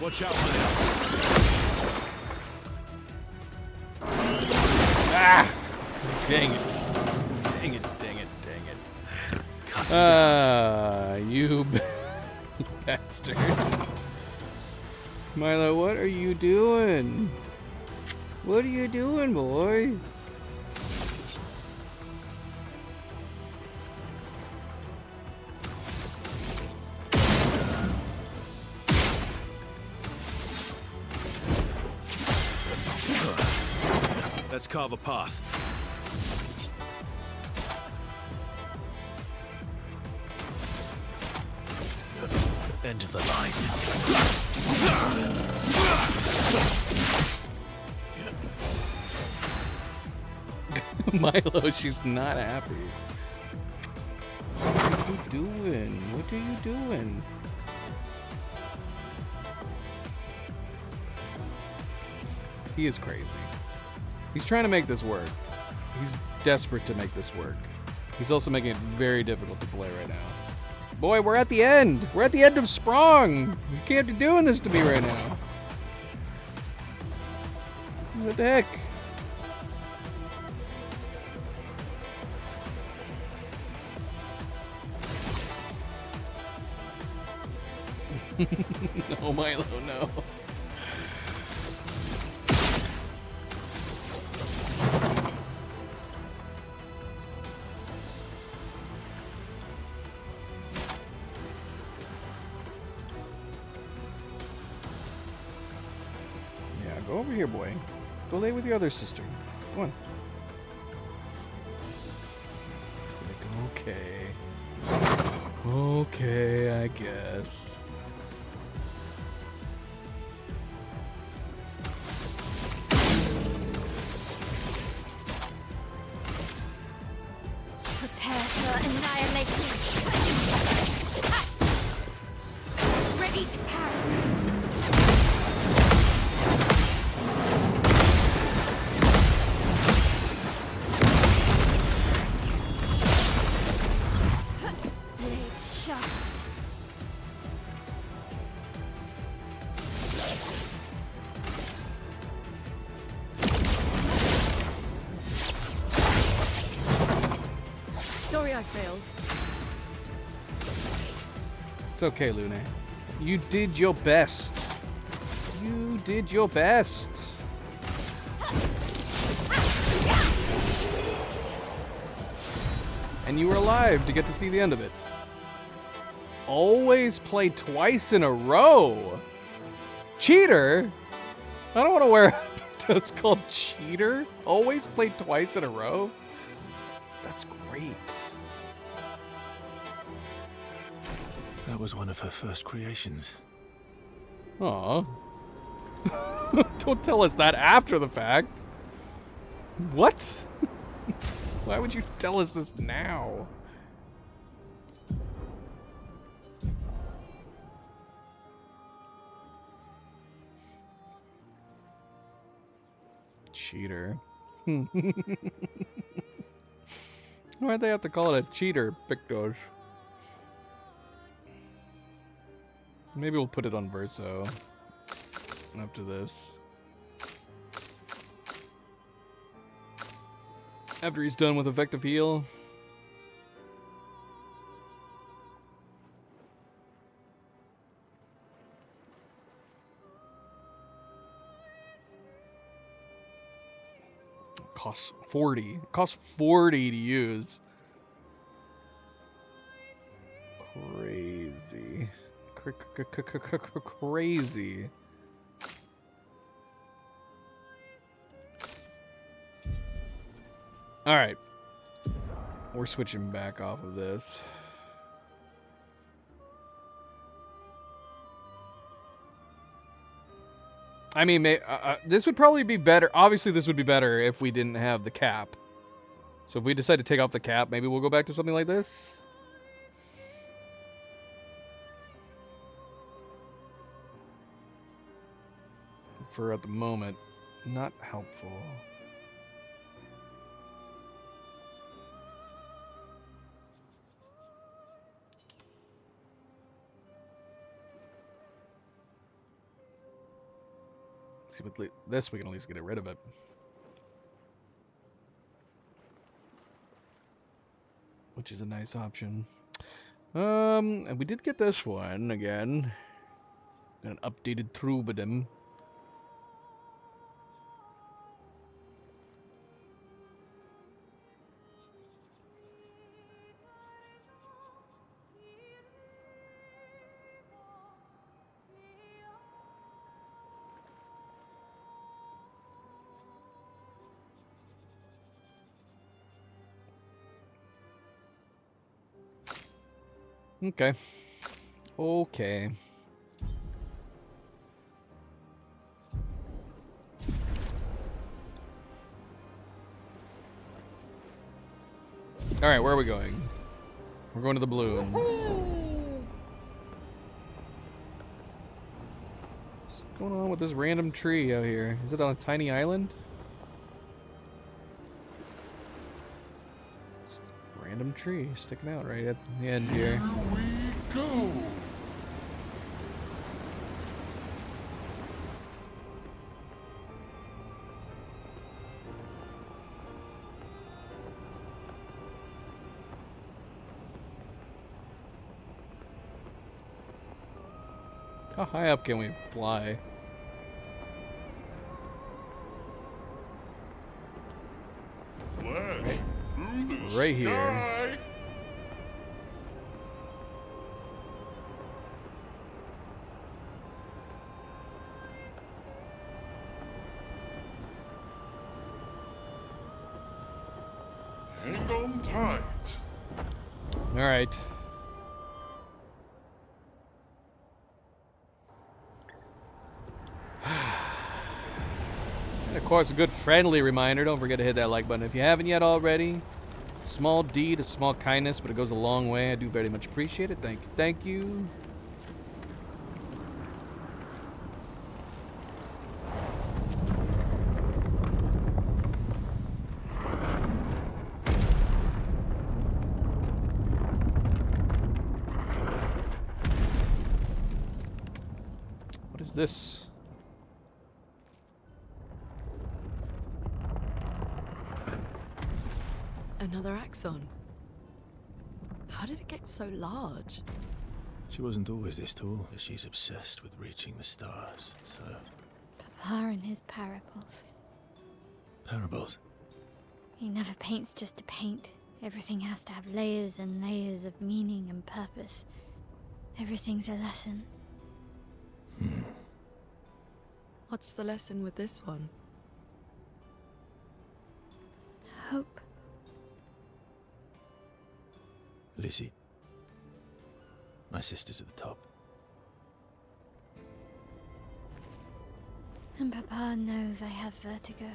Speaker 11: Watch out, Milo.
Speaker 1: Ah! Dang it. Dang it, dang it, dang it. You bastard. Milo, what are you doing? What are you doing, boy?
Speaker 11: Let's carve a path. End of the line.
Speaker 1: Milo, she's not happy. What are you doing? What are you doing? He is crazy. He's trying to make this work. He's desperate to make this work. He's also making it very difficult to play right now. Boy, we're at the end. We're at the end of Sprung. You can't be doing this to me right now. What the heck? No, Milo, no. Yeah, go over here, boy. Go lay with your other sister. Come on. It's like, okay. Okay, I guess.
Speaker 3: Prepare for annihilation! Ready to parry! teacher.
Speaker 9: Sorry I failed.
Speaker 1: It's okay, Lune. You did your best. You did your best. And you were alive to get to see the end of it. Always play twice in a row. Cheater? I don't want to wear that's called cheater. Always play twice in a row. That's great.
Speaker 11: That was one of her first creations.
Speaker 1: Aw. Don't tell us that after the fact. What? Why would you tell us this now? Cheater. Why'd they have to call it a cheater, Pictos? Maybe we'll put it on Verso after this. After he's done with effective heal. Costs 40. It costs 40 to use. Crazy. Crazy. All right. We're switching back off of this. I mean, this would probably be better. Obviously, this would be better if we didn't have the cap. So if we decide to take off the cap, maybe we'll go back to something like this. For at the moment, not helpful. See, with this we can at least get rid of it. Which is a nice option. And we did get this one again. An updated Troubadour. Okay. Okay. Alright, where are we going? We're going to the balloons. What's going on with this random tree out here? Is it on a tiny island? Random tree sticking out right at the end here.
Speaker 10: Here we go.
Speaker 1: How high up can we fly?
Speaker 10: Flash through the
Speaker 1: Right here.
Speaker 10: sky. Hang on tight.
Speaker 1: All right. And of course, a good friendly reminder, don't forget to hit that like button if you haven't yet already. Small deed, a small kindness, but it goes a long way. I do very much appreciate it. Thank you. Thank you. is this?
Speaker 9: Another axon. How did it get so large?
Speaker 11: She wasn't always this tall, but she's obsessed with reaching the stars, so...
Speaker 3: Papa and his parables.
Speaker 11: Parables?
Speaker 3: He never paints just to paint. Everything has to have layers and layers of meaning and purpose. Everything's a lesson.
Speaker 9: What's the lesson with this one?
Speaker 3: Hope.
Speaker 11: Lizzie. My sister's at the top.
Speaker 3: And Papa knows I have vertigo.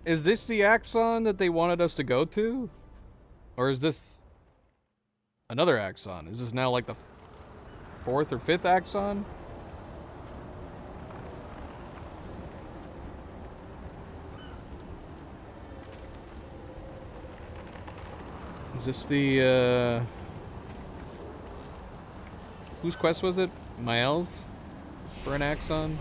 Speaker 1: Is this the Axon that they wanted us to go to? Or is this another Axon? Is this now like the 4th or 5th Axon? Is this the, whose quest was it? Miles? For an Axon?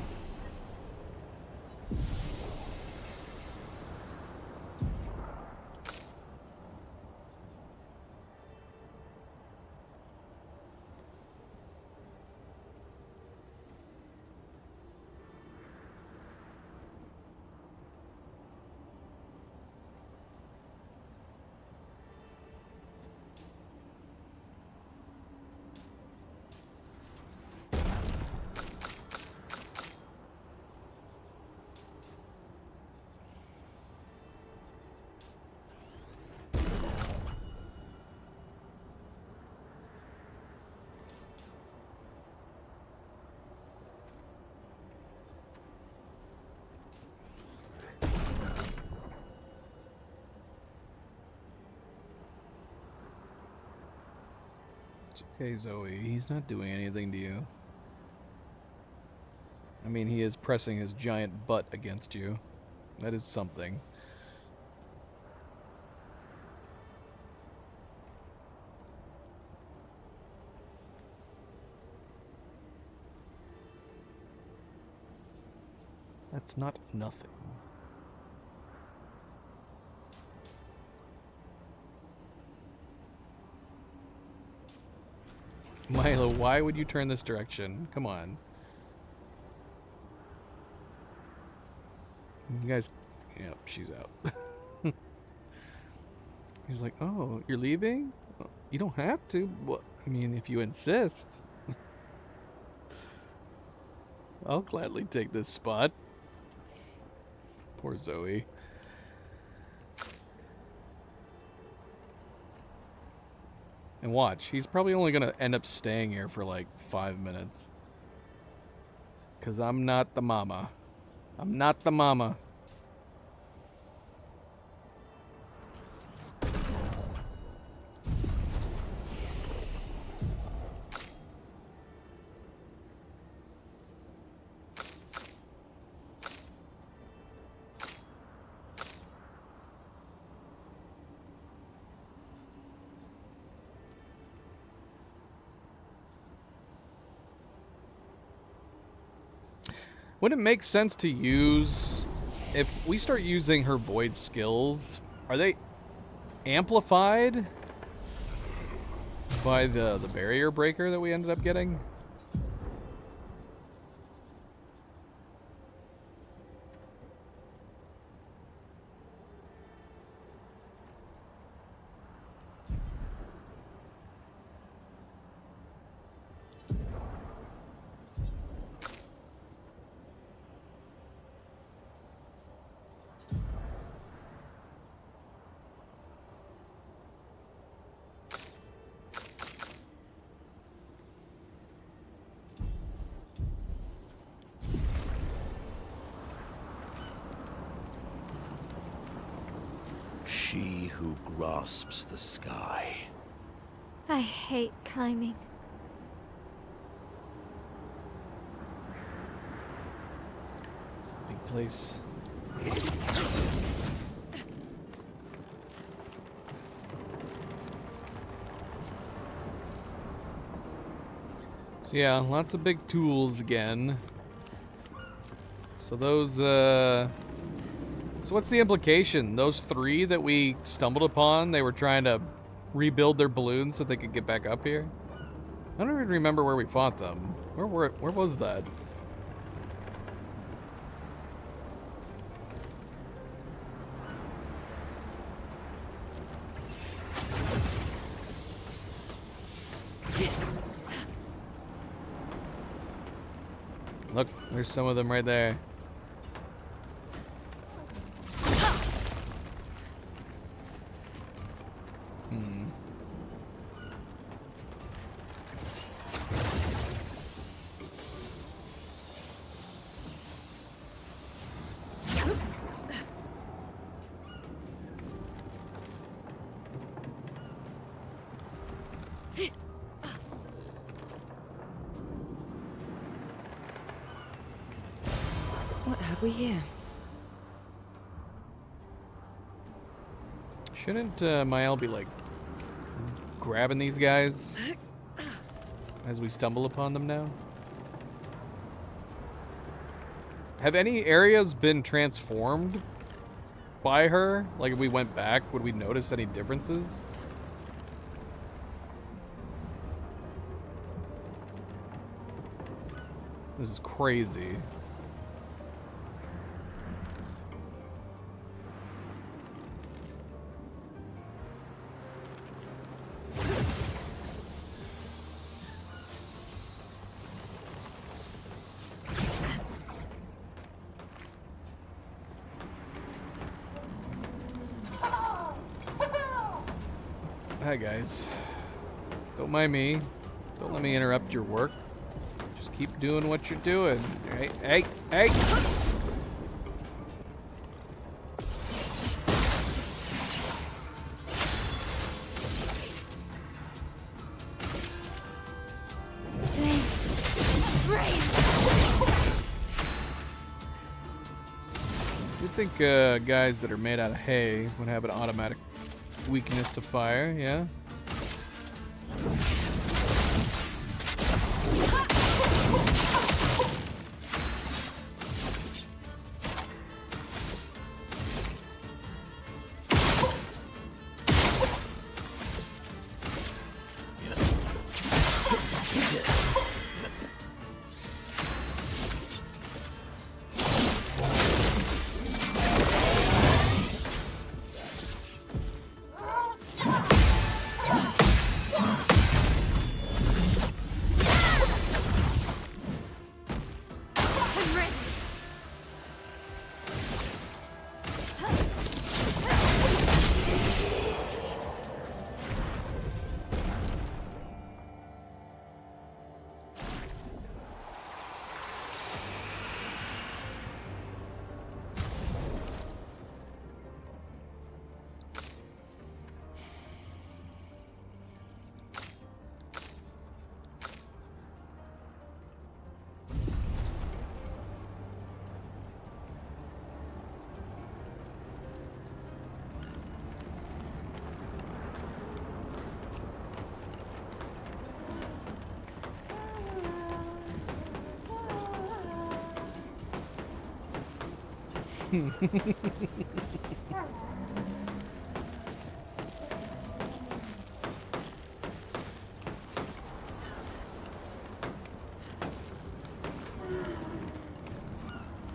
Speaker 1: Okay, Zoe, he's not doing anything to you. I mean, he is pressing his giant butt against you. That is something. That's not nothing. Milo, why would you turn this direction? Come on. You guys... Yep, she's out. He's like, oh, you're leaving? You don't have to. Well, I mean, if you insist. I'll gladly take this spot. Poor Zoe. And watch, he's probably only gonna end up staying here for like 5 minutes. 'Cause I'm not the mama. I'm not the mama. Would it make sense to use, if we start using her void skills, are they amplified by the barrier breaker that we ended up getting?
Speaker 6: She who grasps the sky.
Speaker 3: I hate climbing.
Speaker 1: It's a big place. So yeah, lots of big tools again. So those, so what's the implication? Those 3 that we stumbled upon, they were trying to rebuild their balloons so they could get back up here? I don't even remember where we fought them. Where was that? Look, there's some of them right there.
Speaker 8: What have we here?
Speaker 1: Shouldn't Mael be like grabbing these guys as we stumble upon them now? Have any areas been transformed by her? Like if we went back, would we notice any differences? This is crazy. Hi guys. Don't mind me. Don't let me interrupt your work. Just keep doing what you're doing. Hey, hey, hey! You'd think guys that are made out of hay would have an automatic weakness to fire, yeah?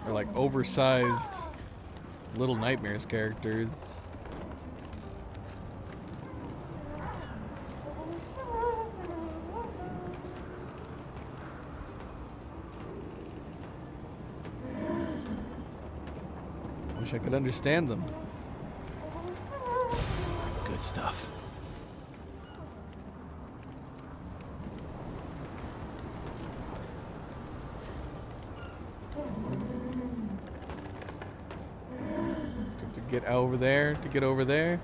Speaker 1: They're like oversized Little Nightmares characters. Wish I could understand them.
Speaker 11: Good stuff.
Speaker 1: To get over there, to get over there.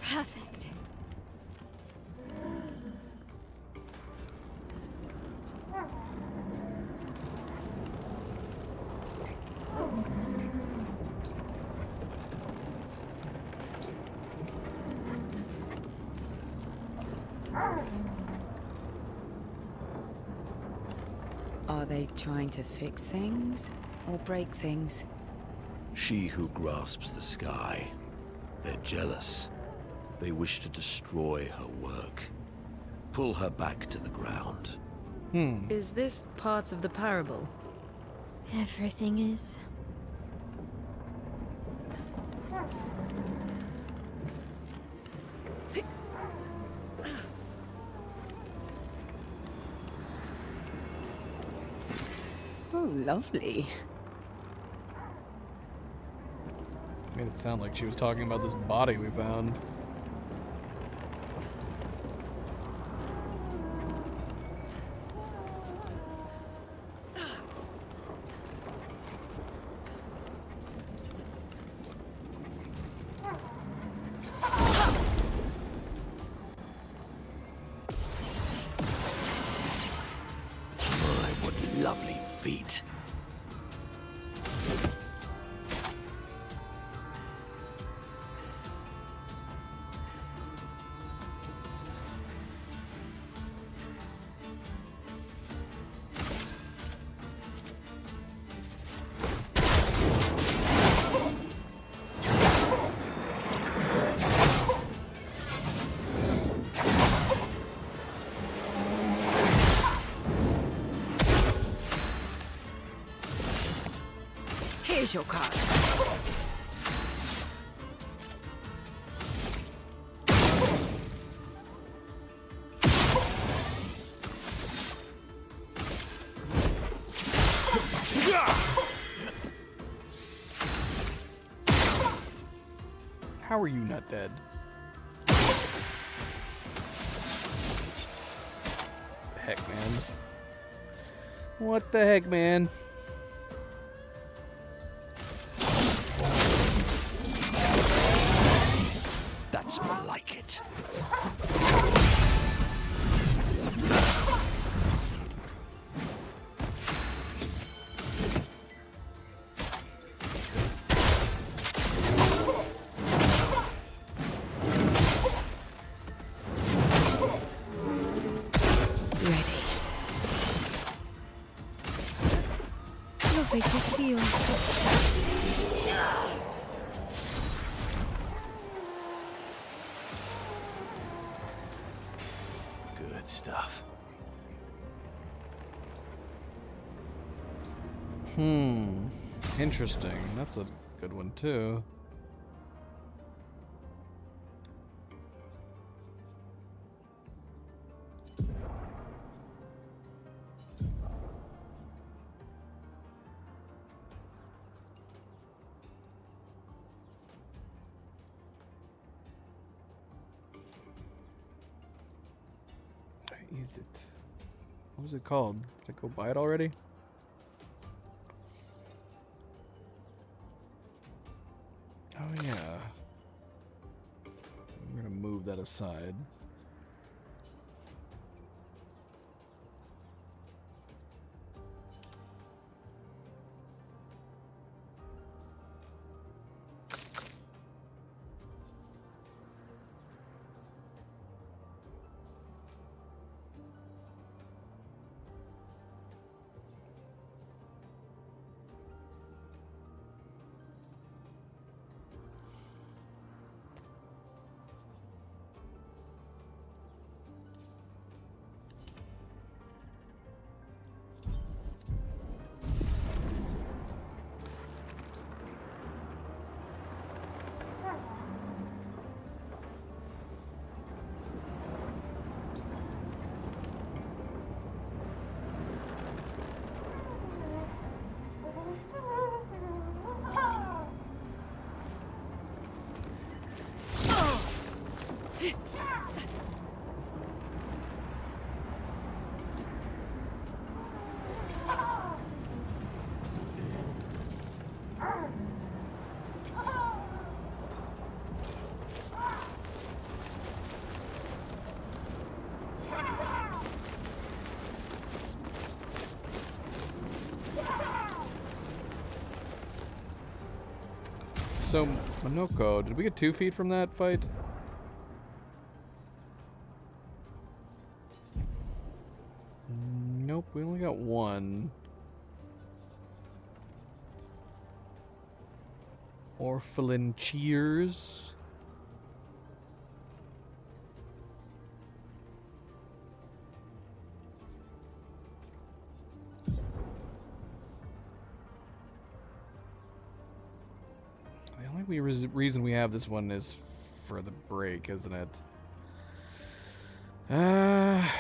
Speaker 3: Perfect.
Speaker 8: Are they trying to fix things or break things?
Speaker 6: She who grasps the sky. They're jealous. They wish to destroy her work. Pull her back to the ground.
Speaker 5: Is this part of the parable?
Speaker 3: Everything is.
Speaker 8: Oh, lovely.
Speaker 1: Made it sound like she was talking about this body we found.
Speaker 6: My, what lovely feet.
Speaker 8: Here's your card.
Speaker 1: How are you not dead? Heck, man. What the heck, man?
Speaker 6: That's more like it.
Speaker 8: Ready.
Speaker 3: Lovely to see you.
Speaker 11: Good stuff.
Speaker 1: Interesting. That's a good one, too. Where is it? What was it called? Did I go buy it already? Oh yeah. I'm gonna move that aside. So, Monoko, did we get 2 feet from that fight? Nope, we only got 1. Orphelin cheers. The only reason we have this one is for the break, isn't it? Yeah,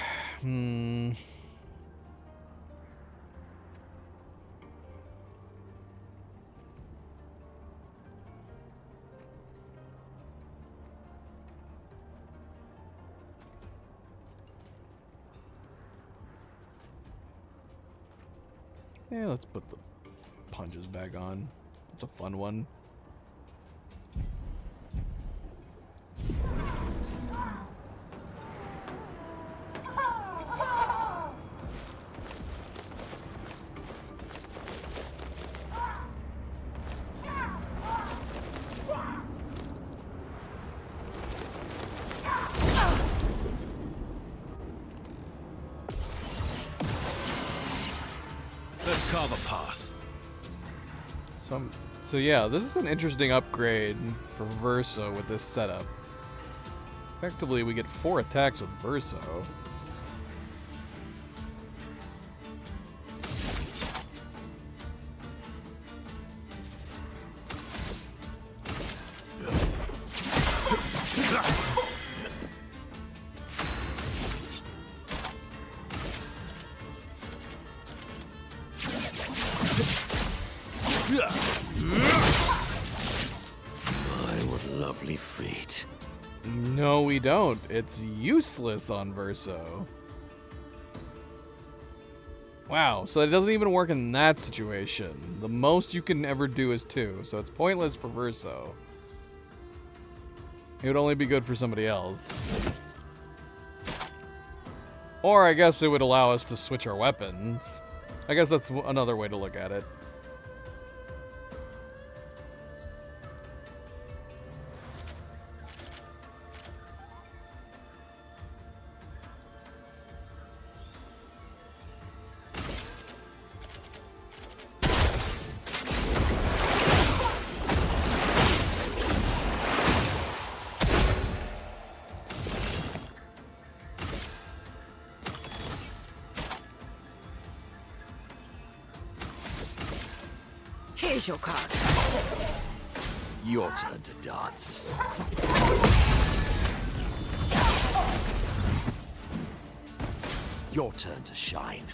Speaker 1: let's put the punches back on. It's a fun one.
Speaker 6: Let's carve a path.
Speaker 1: So yeah, this is an interesting upgrade for Verso with this setup. Effectively, we get 4 attacks with Verso. No, we don't. It's useless on Verso. Wow, so it doesn't even work in that situation. The most you can ever do is 2, so it's pointless for Verso. It would only be good for somebody else. Or I guess it would allow us to switch our weapons. I guess that's another way to look at it.
Speaker 2: Here's your card.
Speaker 6: Your turn to dance. Your turn to shine.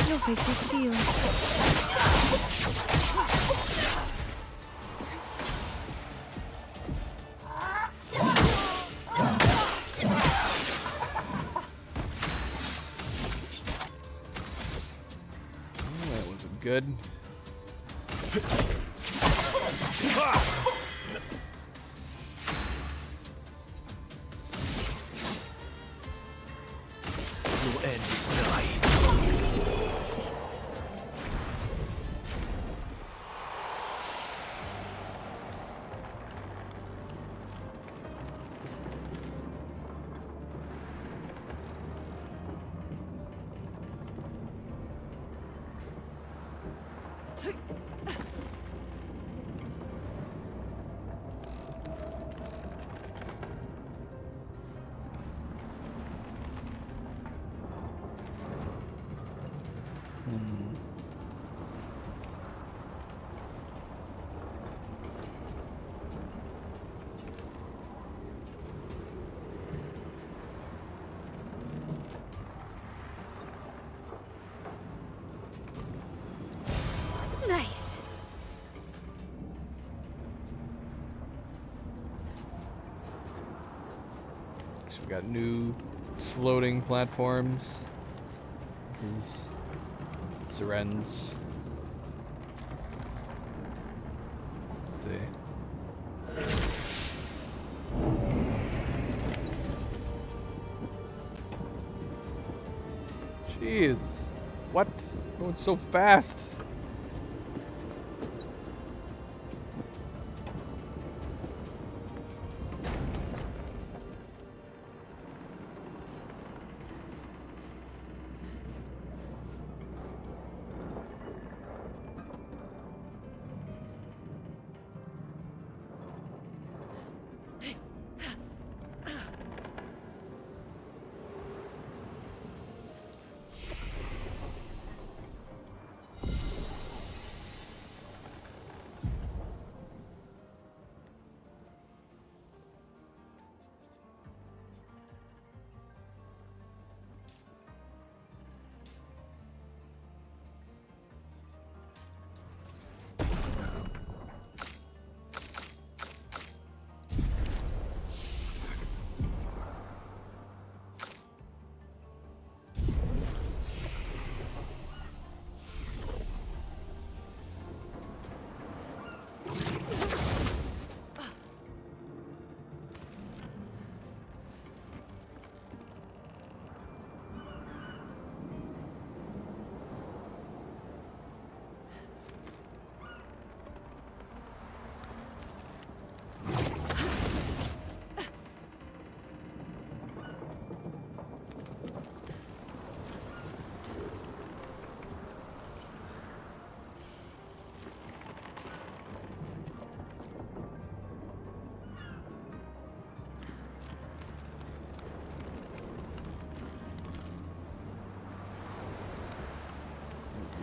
Speaker 13: Your fate is sealed.
Speaker 1: That wasn't good.
Speaker 6: Your end is nigh.
Speaker 1: We got new floating platforms. This is Siren's. Let's see. Jeez. What? Going so fast.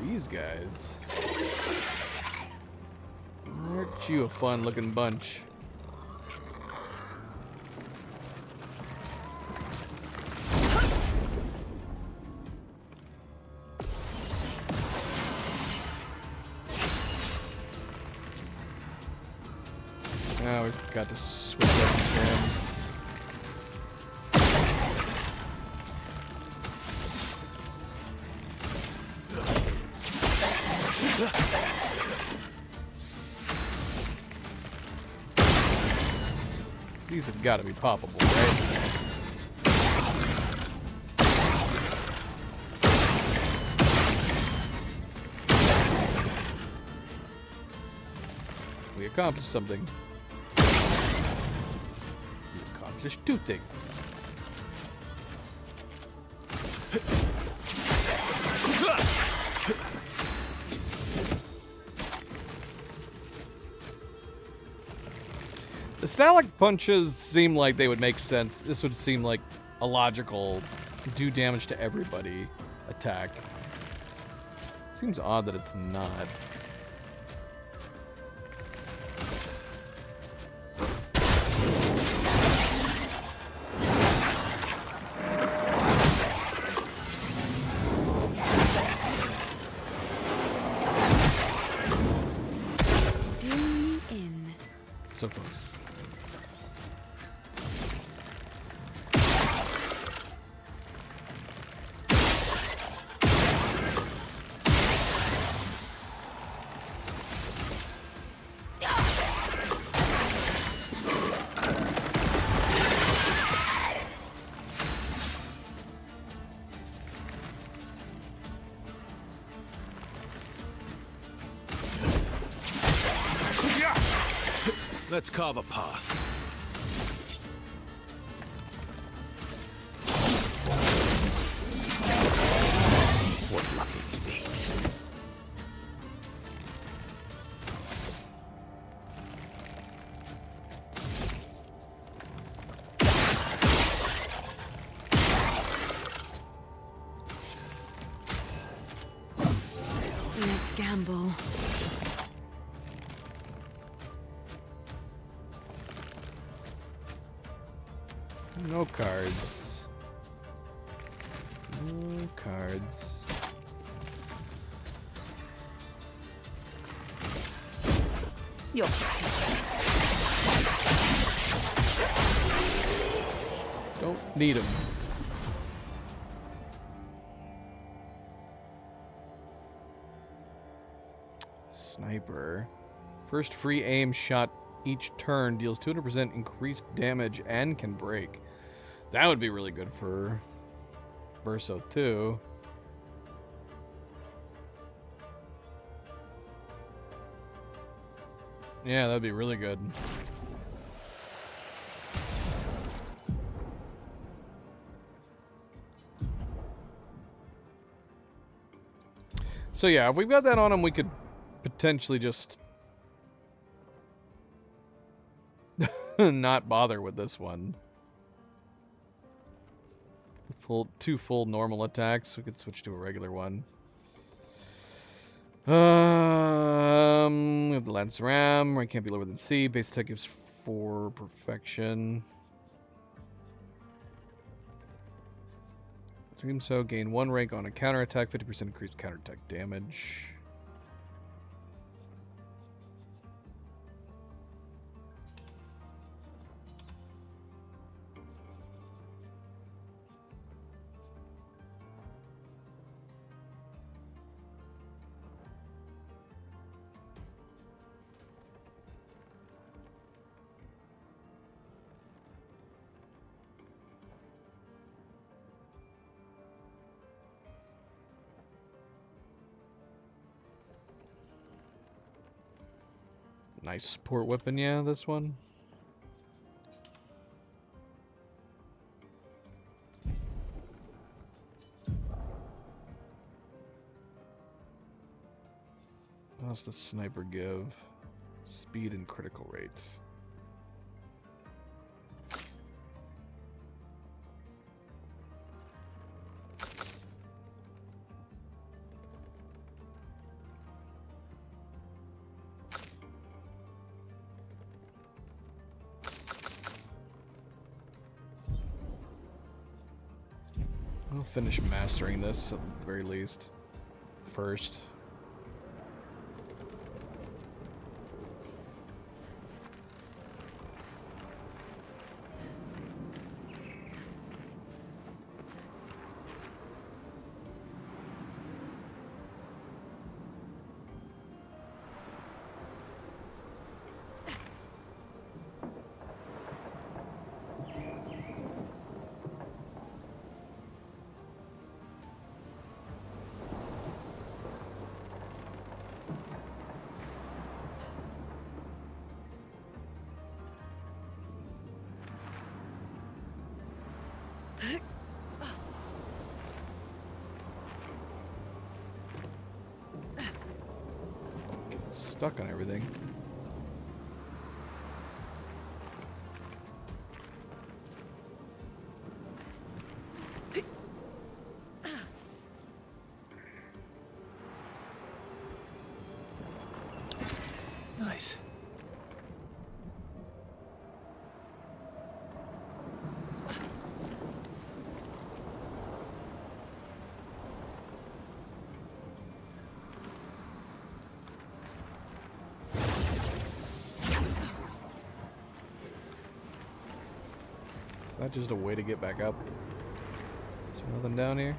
Speaker 1: These guys. Aren't you a fun looking bunch? Now we've got to switch up the cam. These have got to be poppable, right? We accomplished something. We accomplished two things. The Stalak punches seem like they would make sense. This would seem like a logical do damage to everybody attack. Seems odd that it's not. So close.
Speaker 11: Let's carve a path.
Speaker 6: What lucky feet.
Speaker 8: Let's gamble.
Speaker 1: No cards. No cards.
Speaker 8: You're practicing.
Speaker 1: Don't Need him. Sniper. First free aim shot each turn deals 200% increased damage and can break. That would be really good for Verso 2. Yeah, that'd be really good. So yeah, if we've got that on him, we could potentially just not bother with this one. Two full normal attacks. We could switch to a regular one. We have the Lance Ram. Rank can't be lower than C. Base attack gives 4 perfection. Dream So gain 1 rank on a counterattack, 50% increased counterattack damage. Nice support weapon, yeah, this one. What else does Sniper give? Speed and critical rates. I'll finish mastering this at the very least first. Stuck on everything.
Speaker 11: Nice.
Speaker 1: Is that just a way to get back up? Is there nothing down here?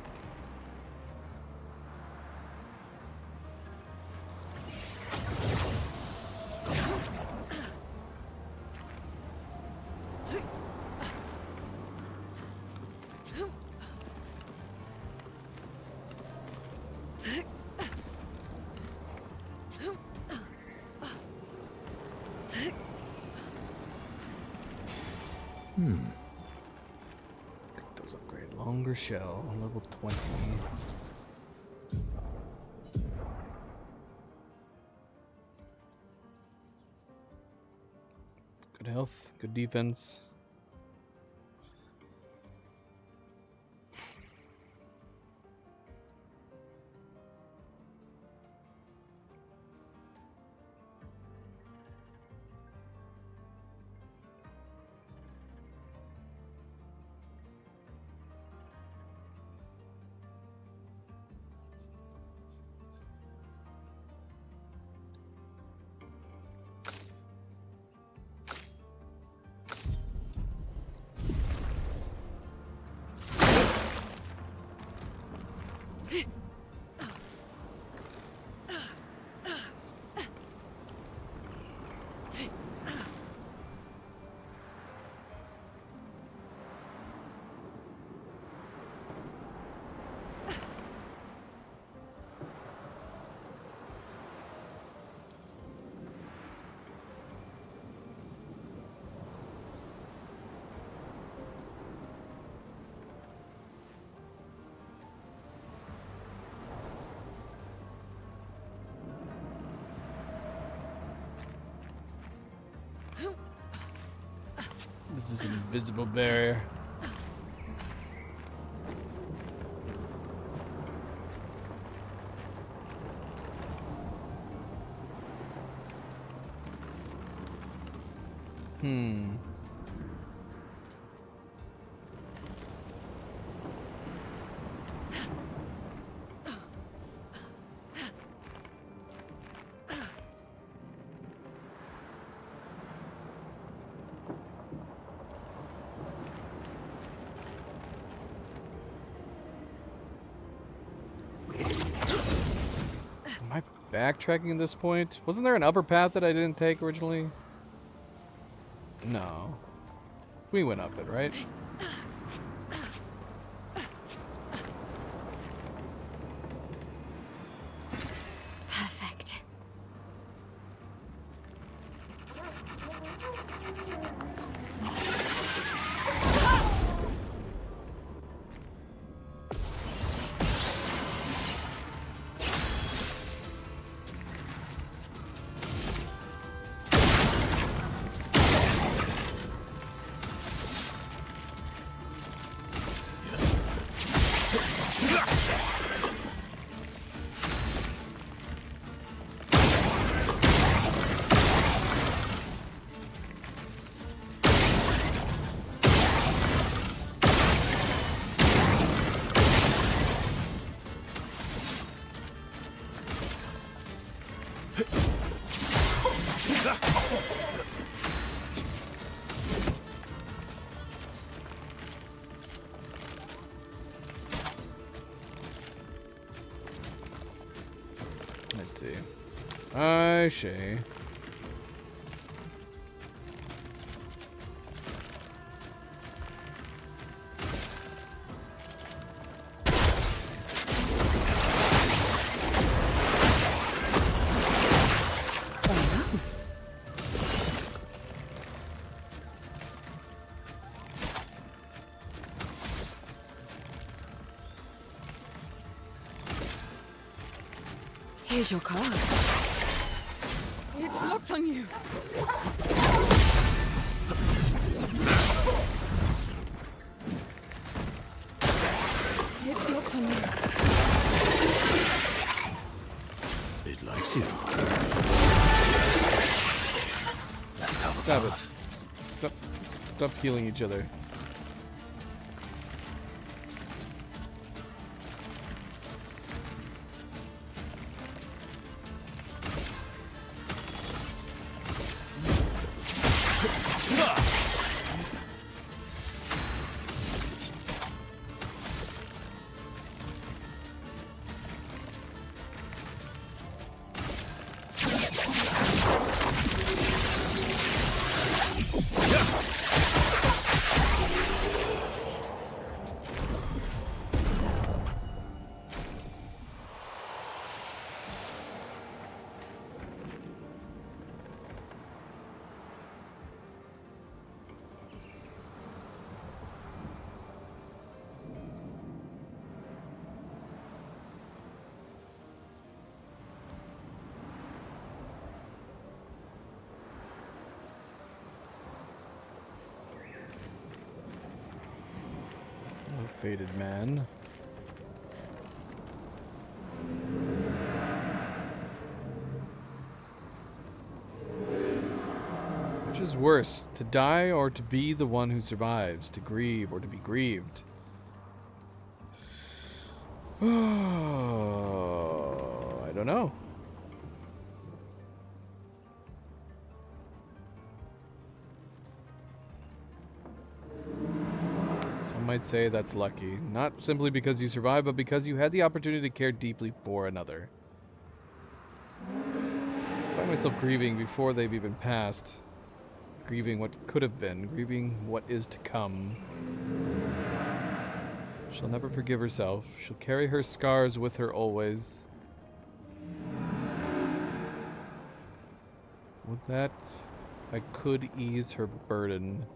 Speaker 1: Those upgrade. Longer shell, level 20. Good health, good defense. Is this an invisible barrier? Am I backtracking at this point? Wasn't there an upper path that I didn't take originally? No. We went up it, right?
Speaker 3: Perfect.
Speaker 1: Let's see. I see.
Speaker 5: Here's your card. It's locked on you. It's locked on you.
Speaker 6: It likes you. Let's cover
Speaker 1: Stop it.
Speaker 6: path.
Speaker 1: Stop healing each other. Faded man. Which is worse, to die or to be the one who survives, to grieve or to be grieved? Oh, I don't know. Might say that's lucky, not simply because you survived, but because you had the opportunity to care deeply for another. I find myself grieving before they've even passed, grieving what could have been, grieving what is to come. She'll never forgive herself. She'll carry her scars with her always. With that, I could ease her burden.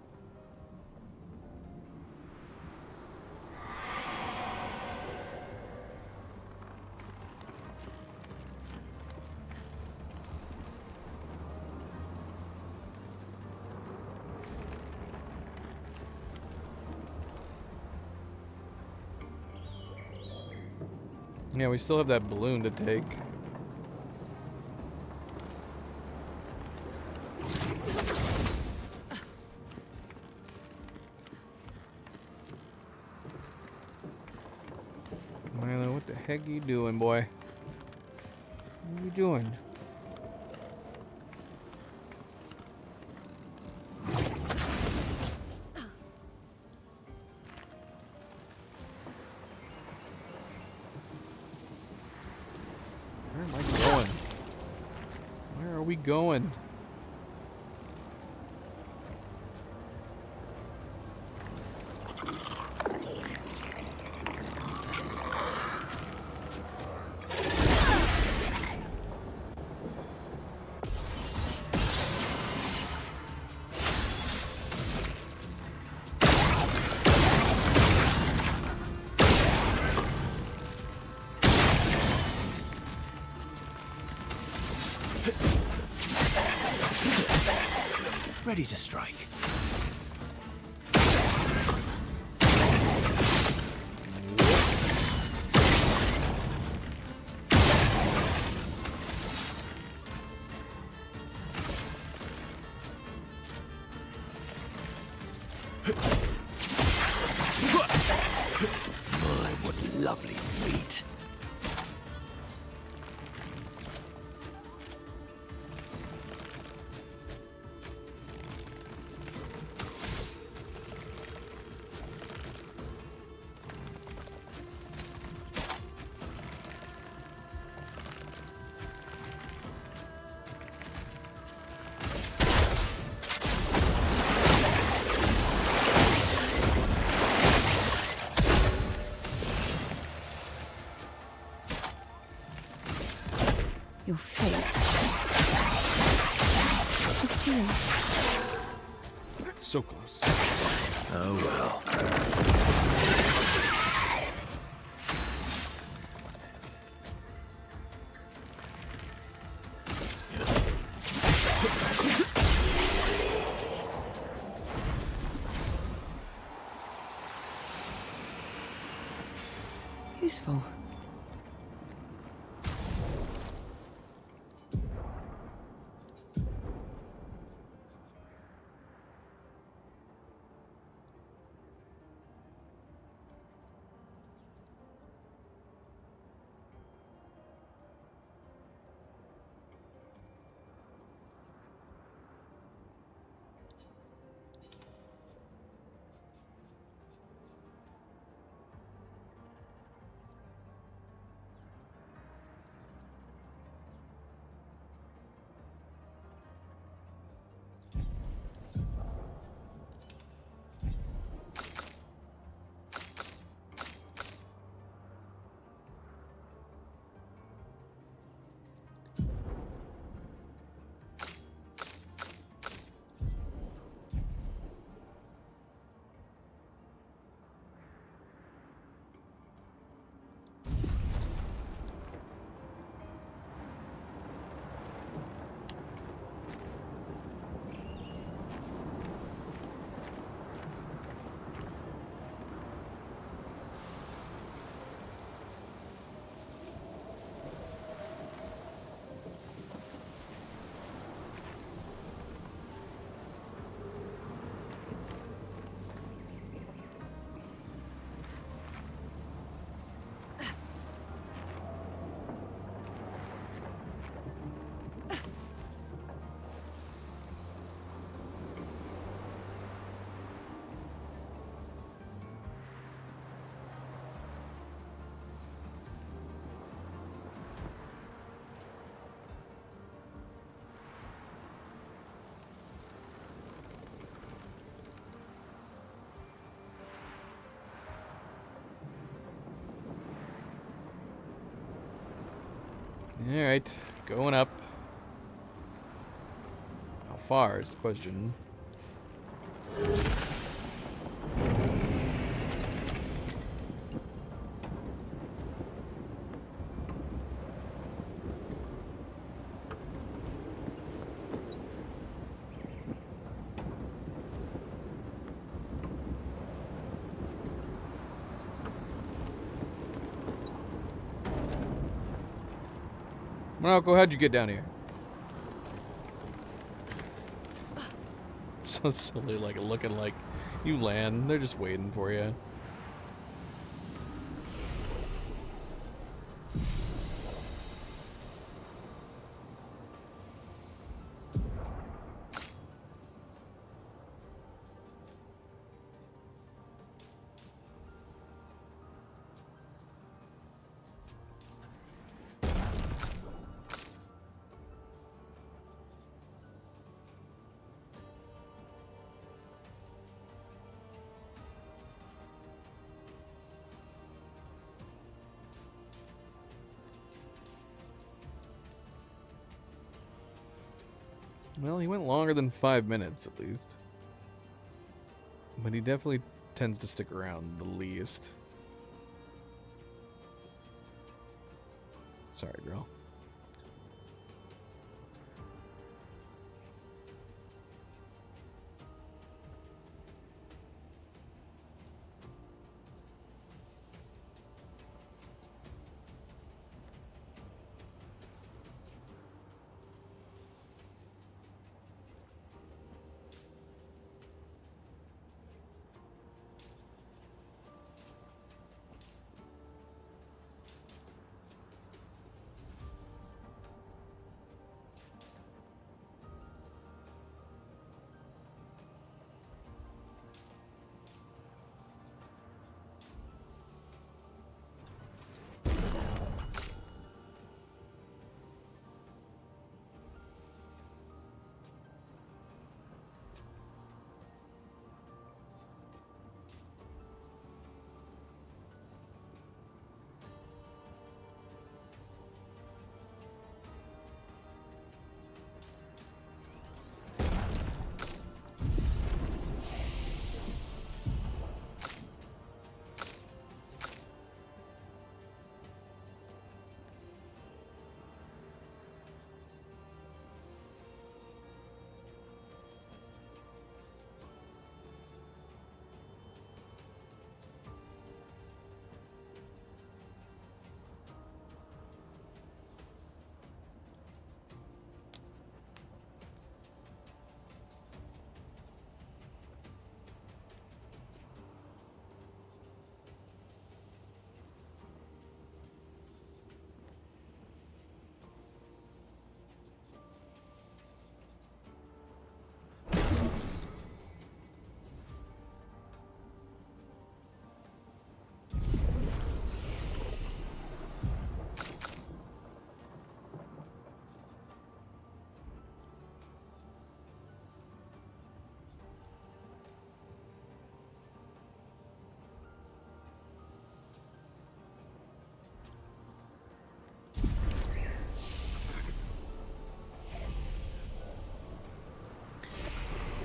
Speaker 1: Yeah, we still have that balloon to take. Milo, what the heck are you doing, boy? What are you doing? Where am I going? Where are we going?
Speaker 11: Ready to strike.
Speaker 6: My, what lovely feet.
Speaker 13: Your fate is sealed.
Speaker 1: So close.
Speaker 6: Oh well.
Speaker 8: Useful.
Speaker 1: Alright, going up. How far is the question? Monoko, how'd you get down here? So silly, like looking like you land. They're just waiting for you. Well, he went longer than 5 minutes, at least. But he definitely tends to stick around the least. Sorry, girl.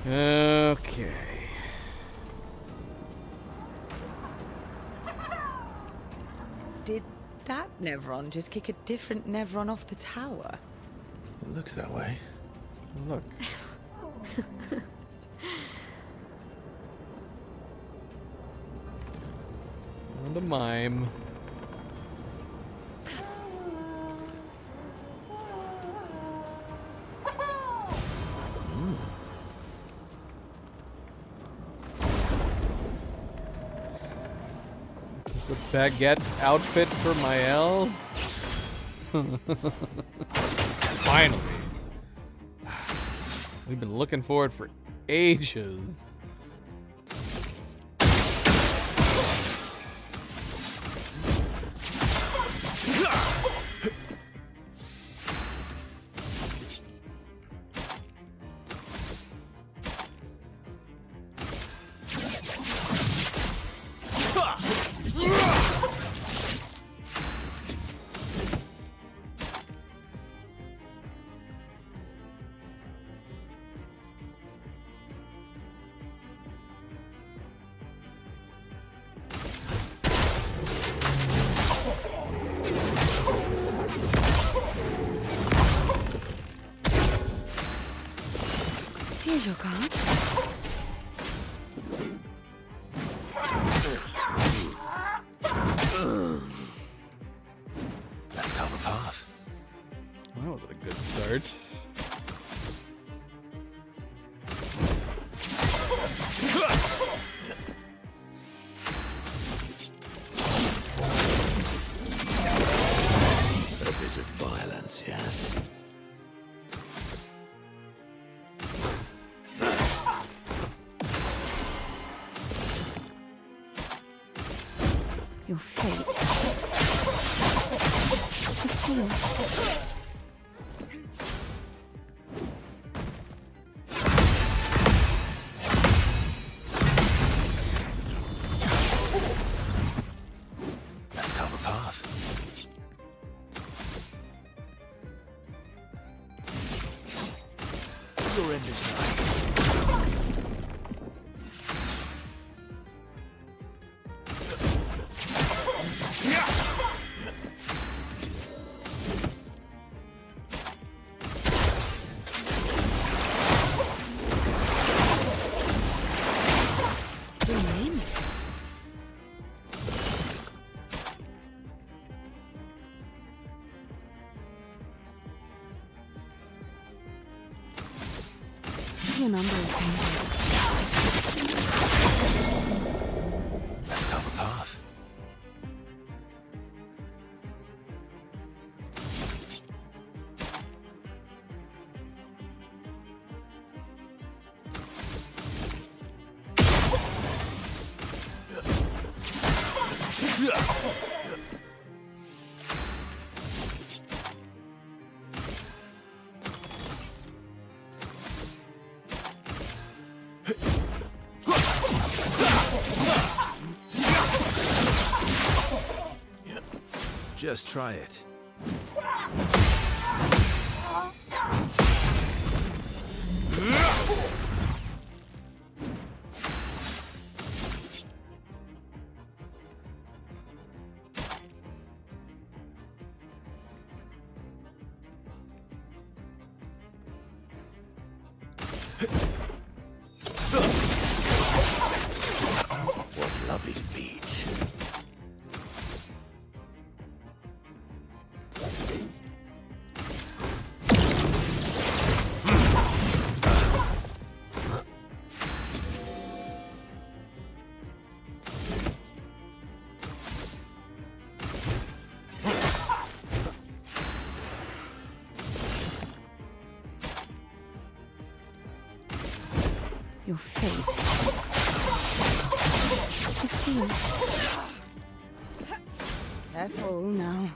Speaker 1: Okay.
Speaker 8: Did that Nevron just kick a different Nevron off the tower?
Speaker 11: It looks that way.
Speaker 1: Look. And a mime. Is this a baguette outfit for Mael? Finally. We've been looking for it for ages.
Speaker 13: Here's your card.
Speaker 11: Let's carve a path.
Speaker 1: alert.
Speaker 6: A bit of violence, yes.
Speaker 13: Your fate is sealed.
Speaker 11: Let's carve a path. Your end is nigh.
Speaker 13: Your number is painted.
Speaker 11: Let's carve a path. Just try it.
Speaker 6: What lovely feet.
Speaker 13: Your fate is sealed. Careful now.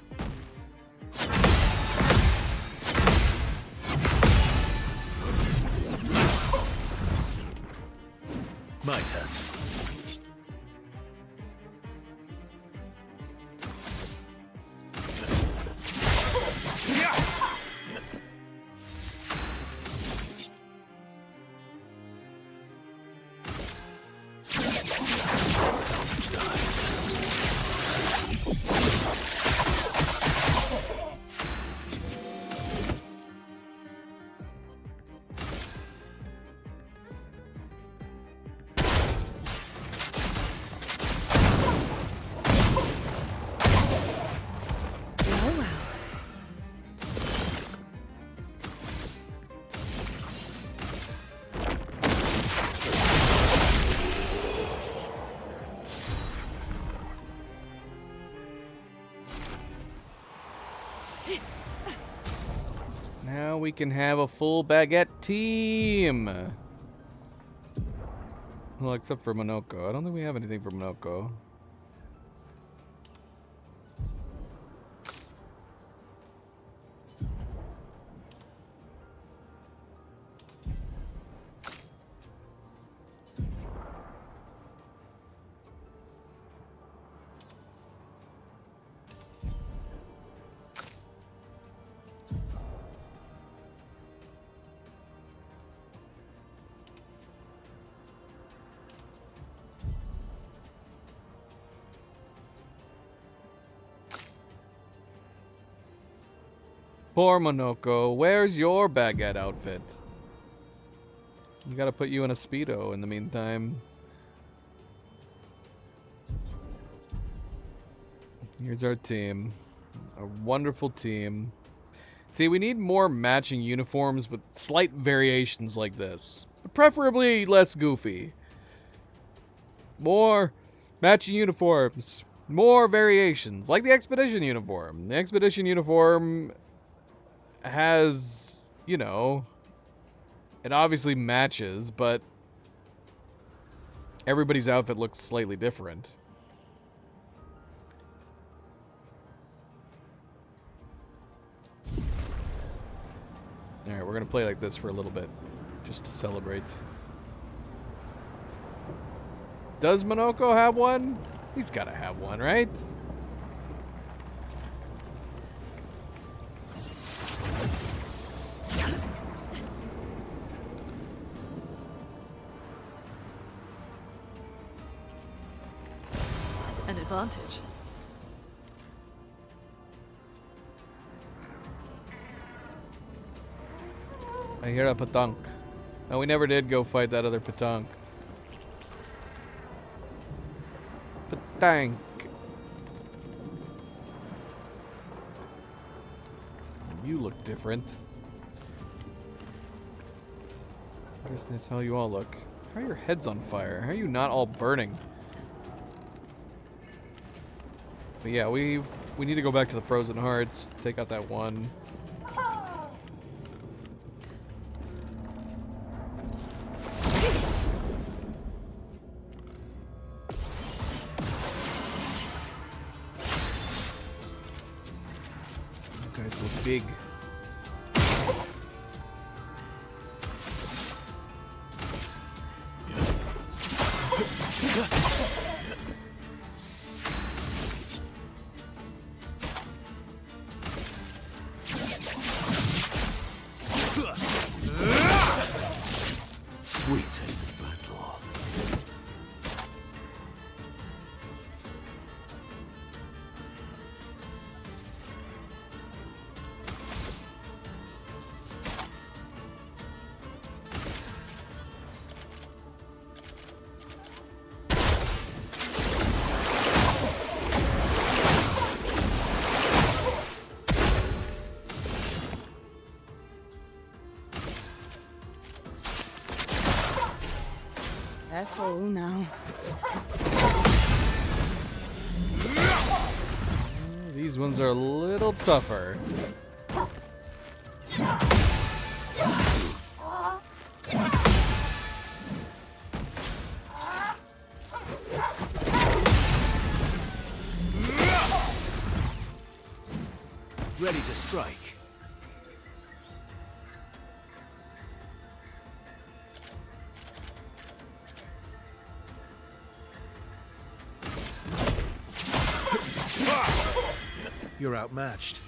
Speaker 11: My turn.
Speaker 1: Now we can have a full baguette team. Well, except for Monoko. I don't think we have anything for Monoko. Poor Monoko, where's your baguette outfit? You gotta put you in a Speedo in the meantime. Here's our team. A wonderful team. See, we need more matching uniforms with slight variations like this. But preferably less goofy. More matching uniforms. More variations. Like the Expedition uniform. The Expedition uniform has, you know, it obviously matches, but everybody's outfit looks slightly different. Alright, we're gonna play like this for a little bit, just to celebrate. Does Monoko have one? He's gotta have one, right?
Speaker 9: An advantage.
Speaker 1: I hear a Patank. No, we never did go fight that other Patank. Patank. You look different. I guess that's how you all look. How are your heads on fire? How are you not all burning? But yeah, we need to go back to the Frozen Hearts, take out that one. You guys look big.
Speaker 6: Sweet taste of battle.
Speaker 13: Careful now.
Speaker 1: These ones are a little tougher.
Speaker 6: Ready to strike. You're outmatched.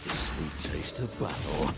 Speaker 6: The sweet taste of battle.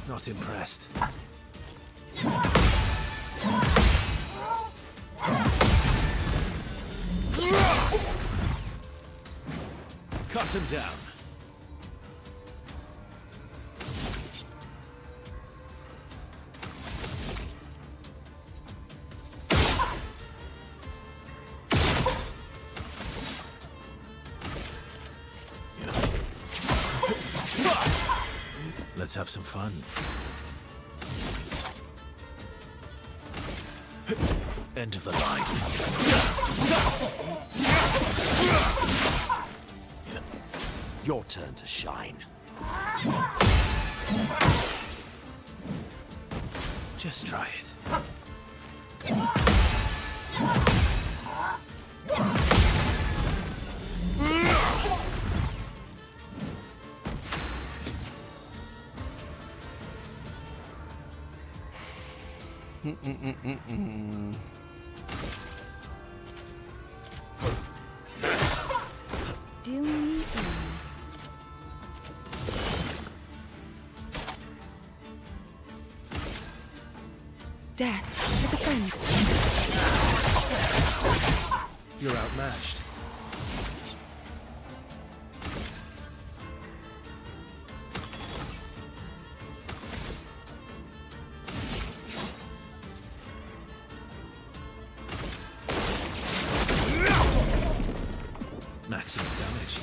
Speaker 6: Not impressed. Cut him down.
Speaker 11: Let's have some fun. End of the line.
Speaker 6: Your turn to shine.
Speaker 11: Just try it.
Speaker 13: Deal me in. Death, it's a friend.
Speaker 11: You're outmatched. Maximum damage.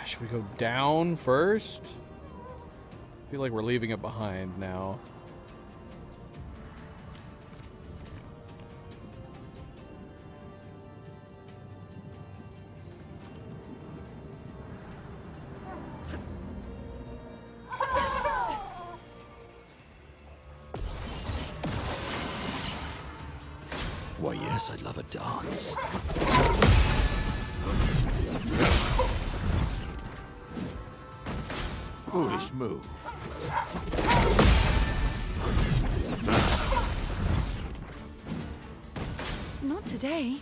Speaker 1: Should we go down first? I feel like we're leaving it behind now.
Speaker 6: Why, yes, I'd love a dance. Foolish move.
Speaker 13: Not today.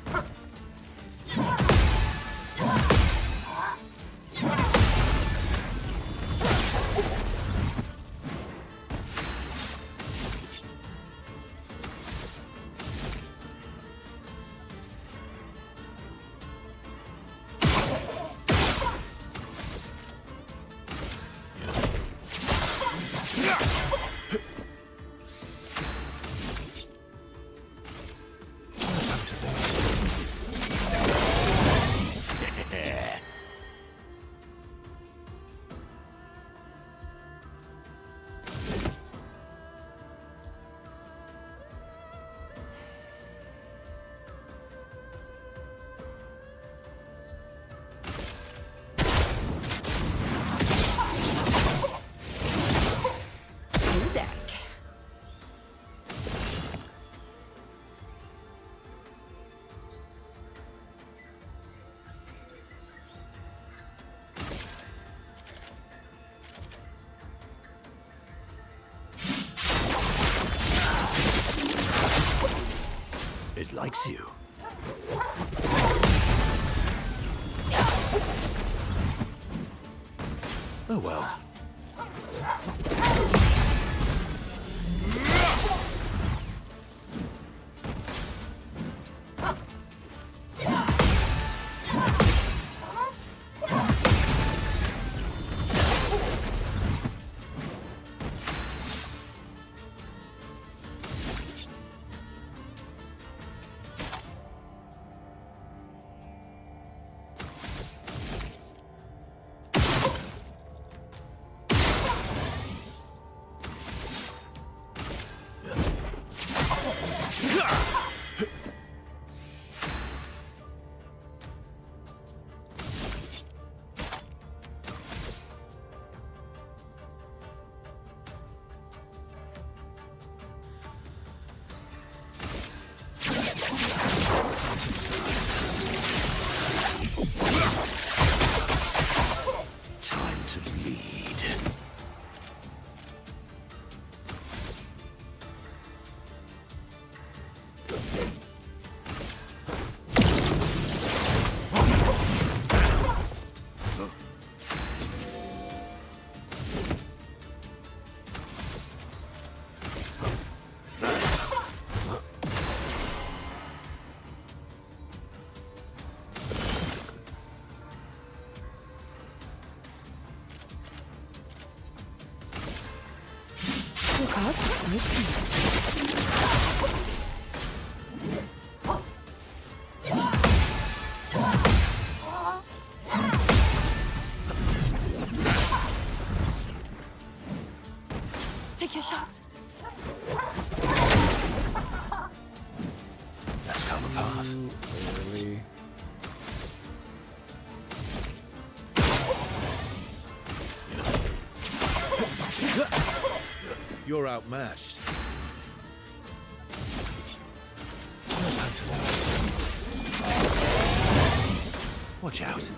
Speaker 6: It likes you. Oh well.
Speaker 13: Lots of smoke.
Speaker 9: Take your shot.
Speaker 11: That's Karma Path.
Speaker 1: Really?
Speaker 11: You're outmatched. No time to lose. Watch out.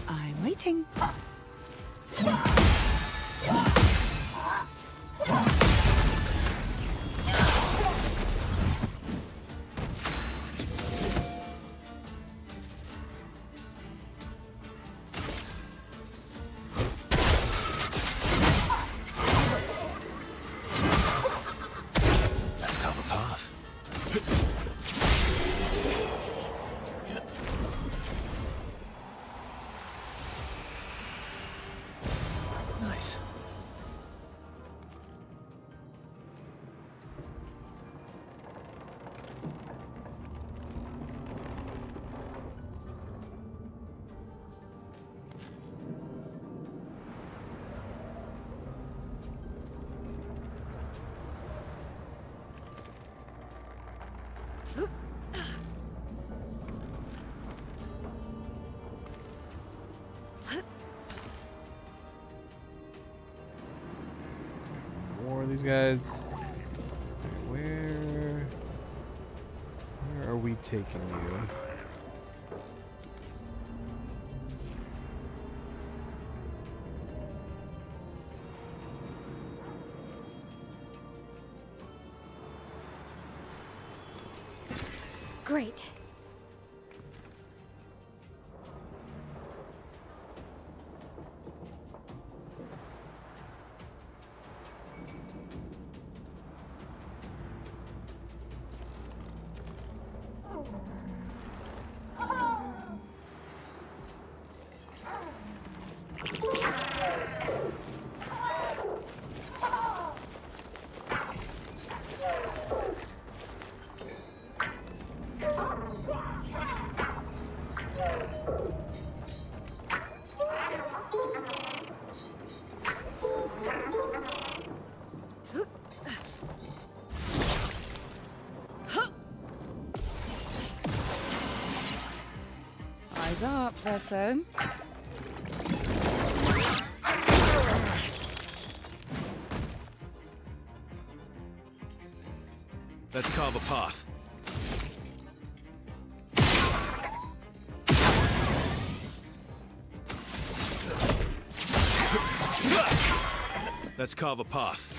Speaker 13: I'm waiting.
Speaker 11: That's Karma Path. Nice.
Speaker 1: More of these guys. Where are we taking you?
Speaker 3: Great.
Speaker 13: Eyes up, Verso.
Speaker 11: Let's carve a path. Let's carve a path.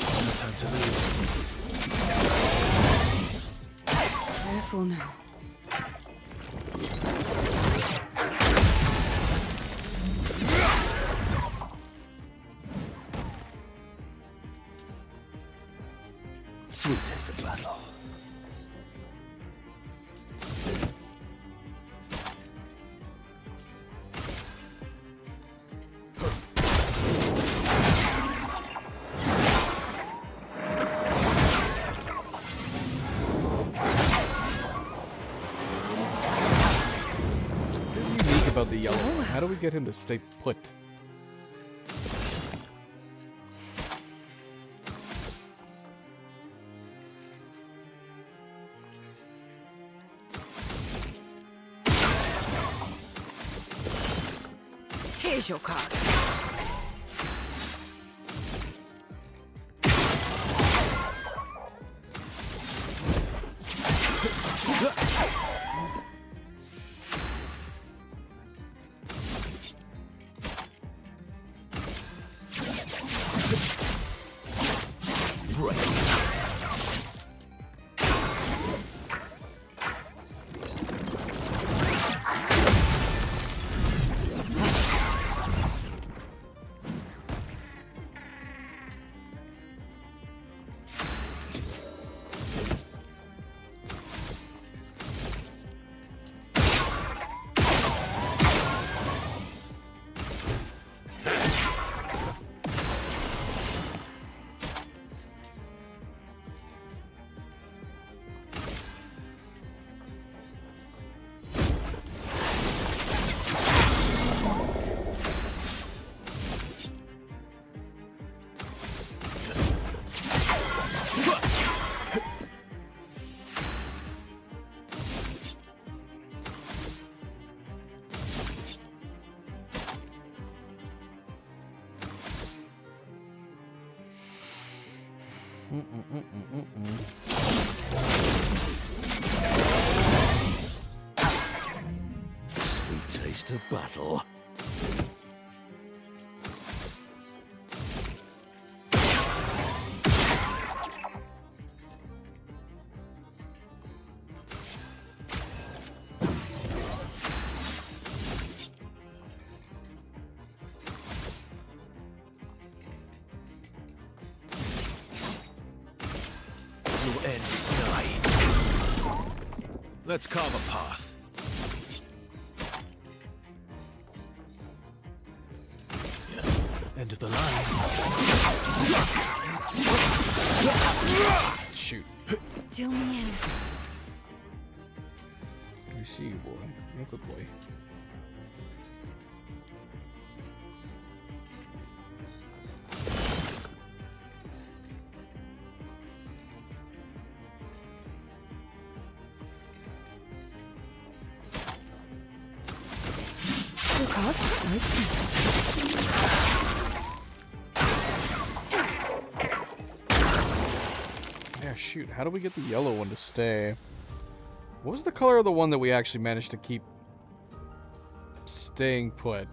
Speaker 11: No time to lose.
Speaker 13: Careful now.
Speaker 11: Sweet taste of battle.
Speaker 1: What's unique about the yellow one? How do we get him to stay put?
Speaker 2: Here's your card.
Speaker 6: Sweet taste of battle.
Speaker 11: Your end is nigh. Let's carve a path. End of the line.
Speaker 1: Shoot.
Speaker 13: Deal me in.
Speaker 1: I see you, boy. You're a good boy.
Speaker 13: Your cards are smoking.
Speaker 1: Yeah, shoot. How do we get the yellow one to stay? What was the color of the one that we actually managed to keep staying put?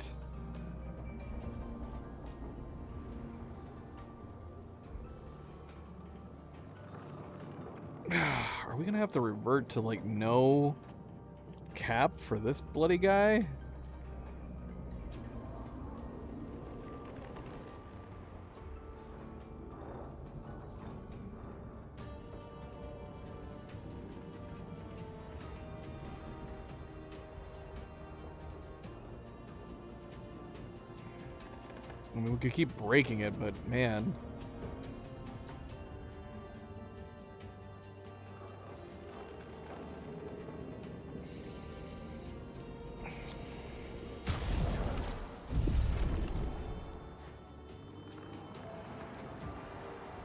Speaker 1: Are we gonna have to revert to, like, no cap for this bloody guy? I mean, we could keep breaking it, but man.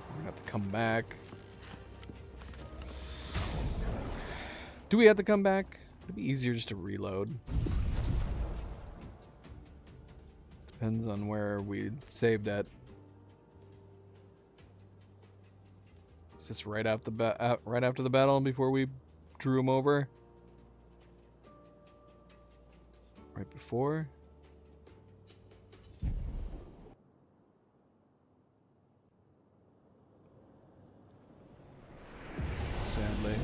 Speaker 1: We're gonna have to come back. Do we have to come back? It'd be easier just to reload. Depends on where we saved at. Is this right after the battle before we drew him over? Right before? Sadly.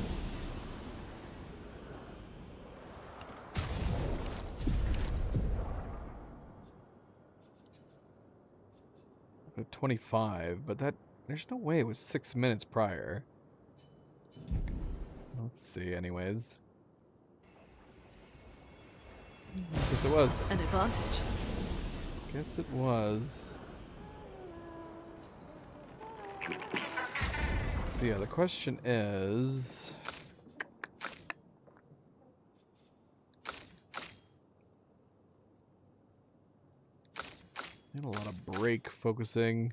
Speaker 1: At 25, but there's no way it was 6 minutes prior. Let's see, anyways. Guess it was.
Speaker 9: An advantage.
Speaker 1: Guess it was. So yeah, the question is... a lot of break focusing.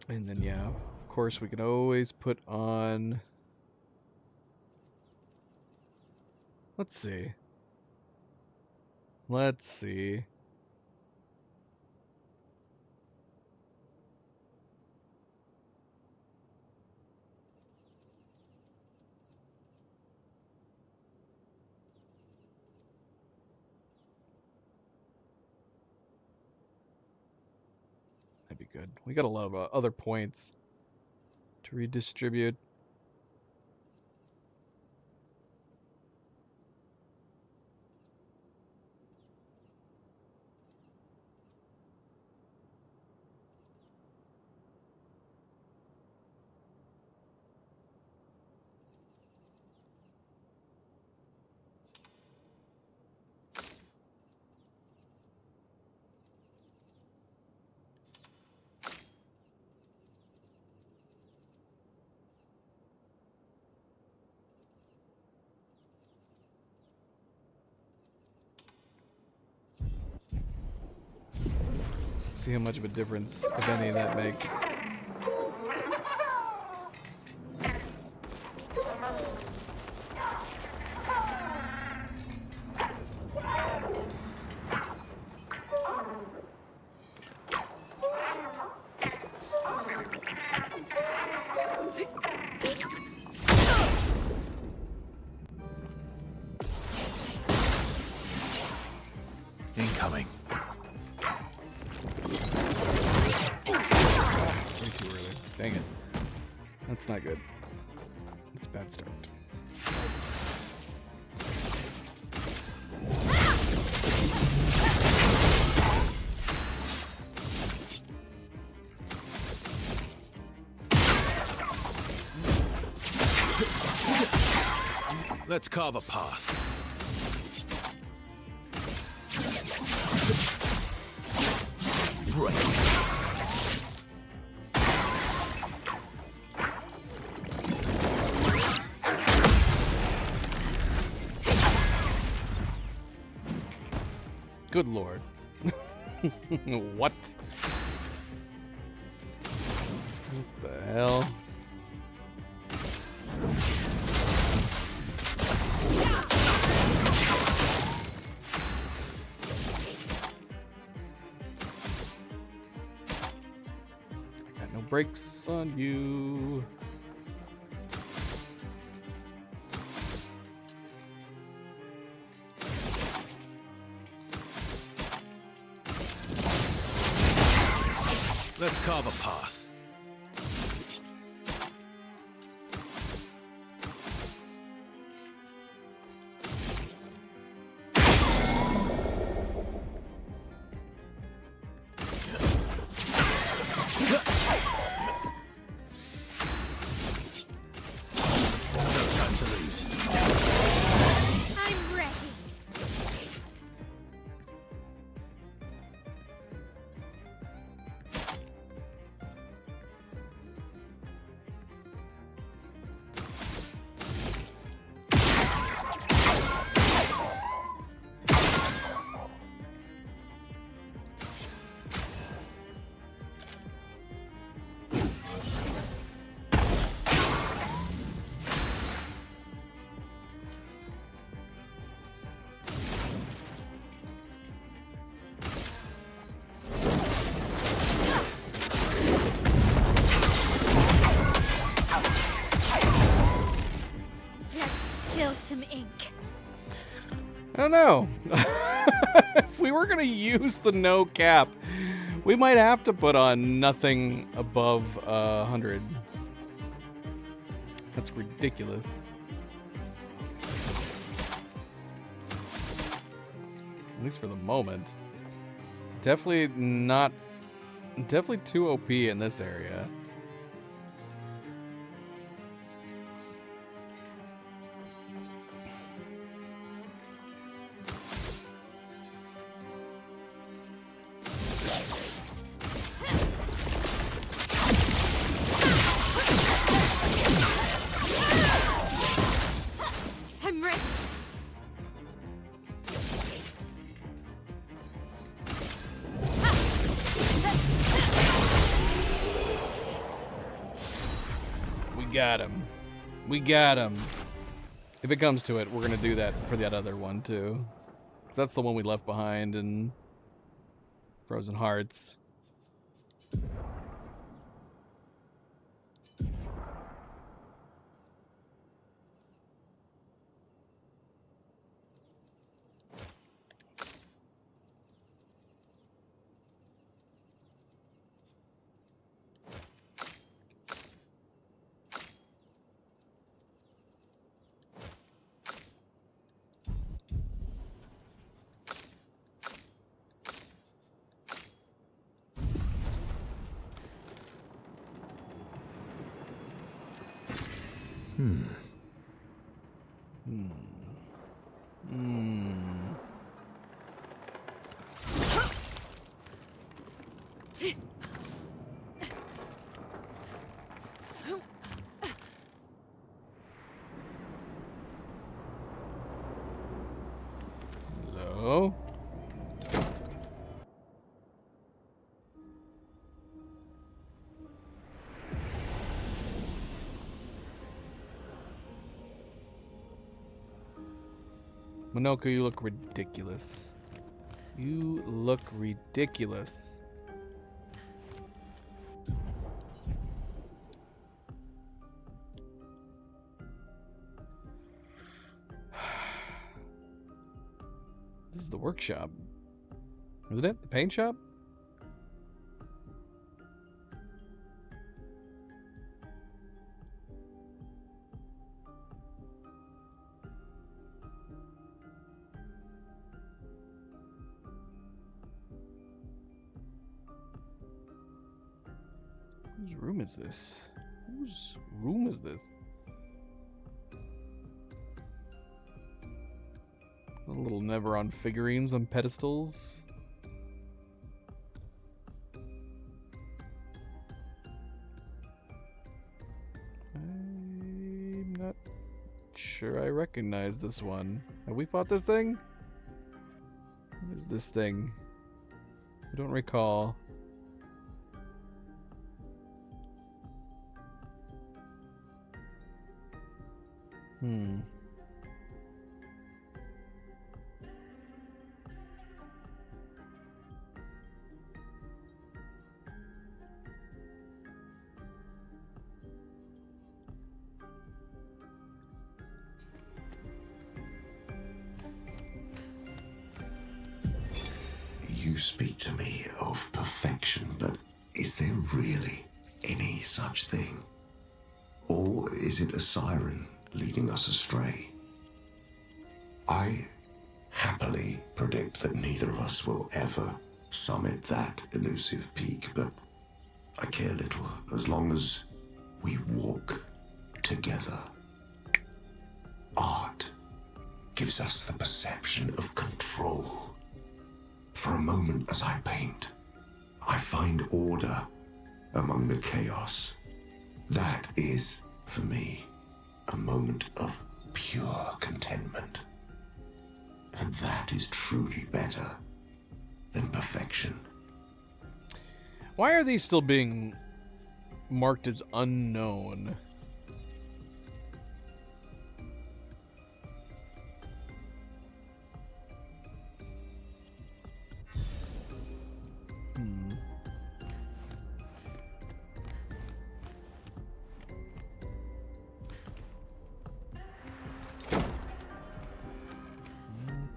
Speaker 1: And then yeah, of course we can always put on, let's see. That'd be good. We got a lot of other points to redistribute. See how much of a difference, if any, that makes. dang it. That's not good. It's a bad start.
Speaker 11: Let's carve a path. Break.
Speaker 1: Good lord. What? What the hell? I got no brakes on you.
Speaker 11: Let's carve a path. No time to lose.
Speaker 3: I'm ready. Let's spill some ink.
Speaker 1: I don't know. If we were gonna use the no cap, we might have to put on nothing above 100. That's ridiculous. At least for the moment. Definitely not. Definitely too OP in this area.
Speaker 3: I'm ready.
Speaker 1: We got him. We got him. If it comes to it, we're gonna do that for that other one too. 'Cause that's the one we left behind in Frozen Hearts. Hello? Monoko, you look ridiculous. You look ridiculous. This is the workshop. Isn't it? The paint shop? Whose room is this? Whose room is this? The little Neveron figurines on pedestals. I'm not sure I recognize this one. Have we fought this thing? What is this thing? I don't recall.
Speaker 7: You speak to me of perfection, but is there really any such thing? Or is it a siren leading us astray? I happily predict that neither of us will ever summit that elusive peak, but I care little as long as we walk together. Art gives us the perception of control. For a moment as I paint, I find order among the chaos. That is, for me, a moment of pure contentment. And that is truly better than perfection.
Speaker 1: Why are these still being marked as unknown?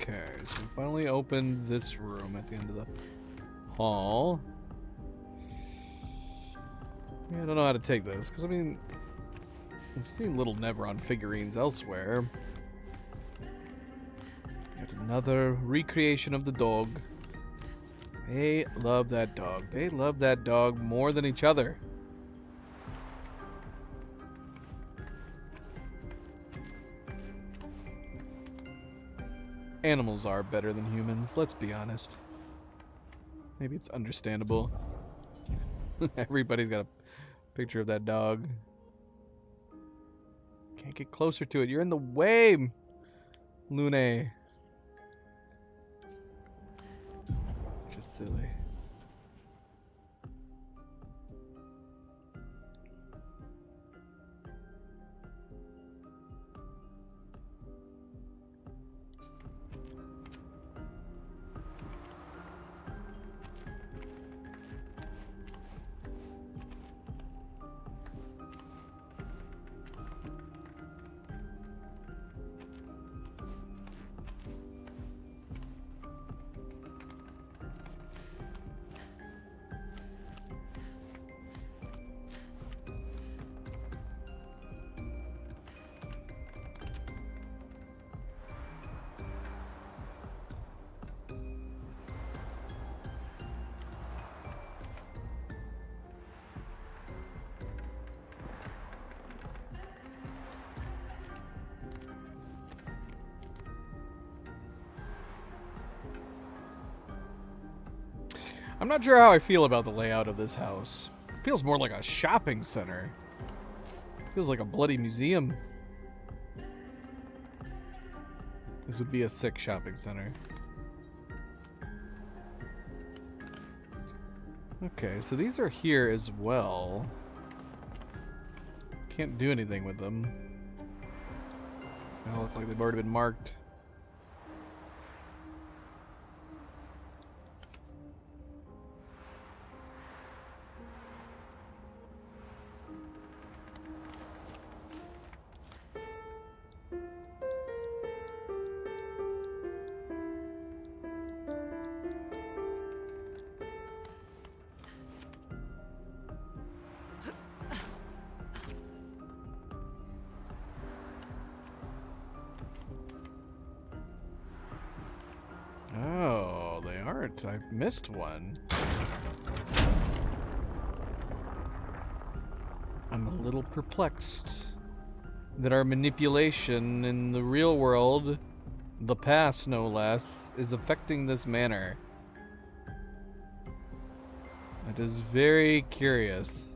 Speaker 1: Okay, so we finally opened this room at the end of the hall. Yeah, I don't know how to take this, because I mean, I've seen little Neveron figurines elsewhere. Yet another recreation of the dog. They love that dog. They love that dog more than each other. Animals are better than humans, let's be honest. Maybe it's understandable. Everybody's got a picture of that dog. Can't get closer to it. You're in the way, Lune. Just silly. I'm not sure how I feel about the layout of this house. It feels more like a shopping center. It feels like a bloody museum. This would be a sick shopping center. Okay, so these are here as well. Can't do anything with them. They all look like they've already been marked. I've missed one. I'm a little perplexed that our manipulation in the real world, the past no less, is affecting this manor. It is very curious.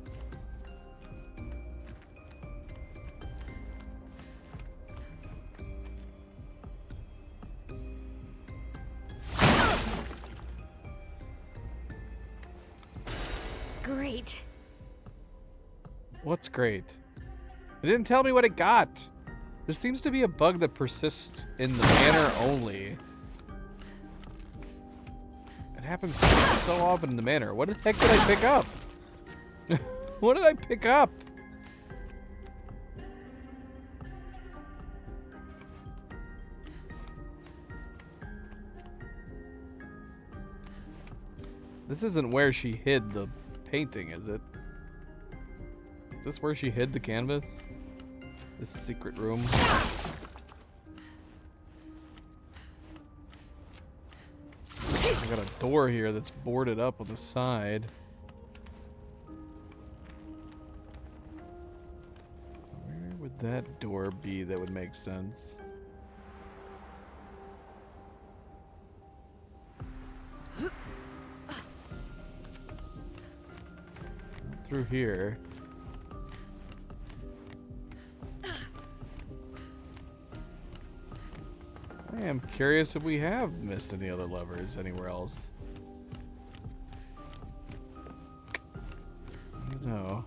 Speaker 3: Great.
Speaker 1: What's great? It didn't tell me what it got. This seems to be a bug that persists in the manor only. It happens so often in the manor. What the heck did I pick up? What did I pick up? This isn't where she hid the painting, is it? Is this where she hid the canvas? This secret room? I got a door here that's boarded up on the side. Where would that door be that would make sense? Through here. I am curious if we have missed any other levers anywhere else. No.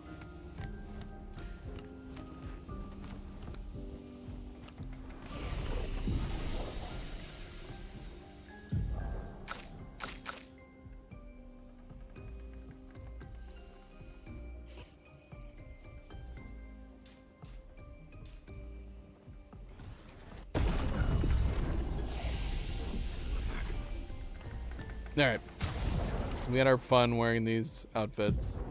Speaker 1: Alright. We had our fun wearing these outfits.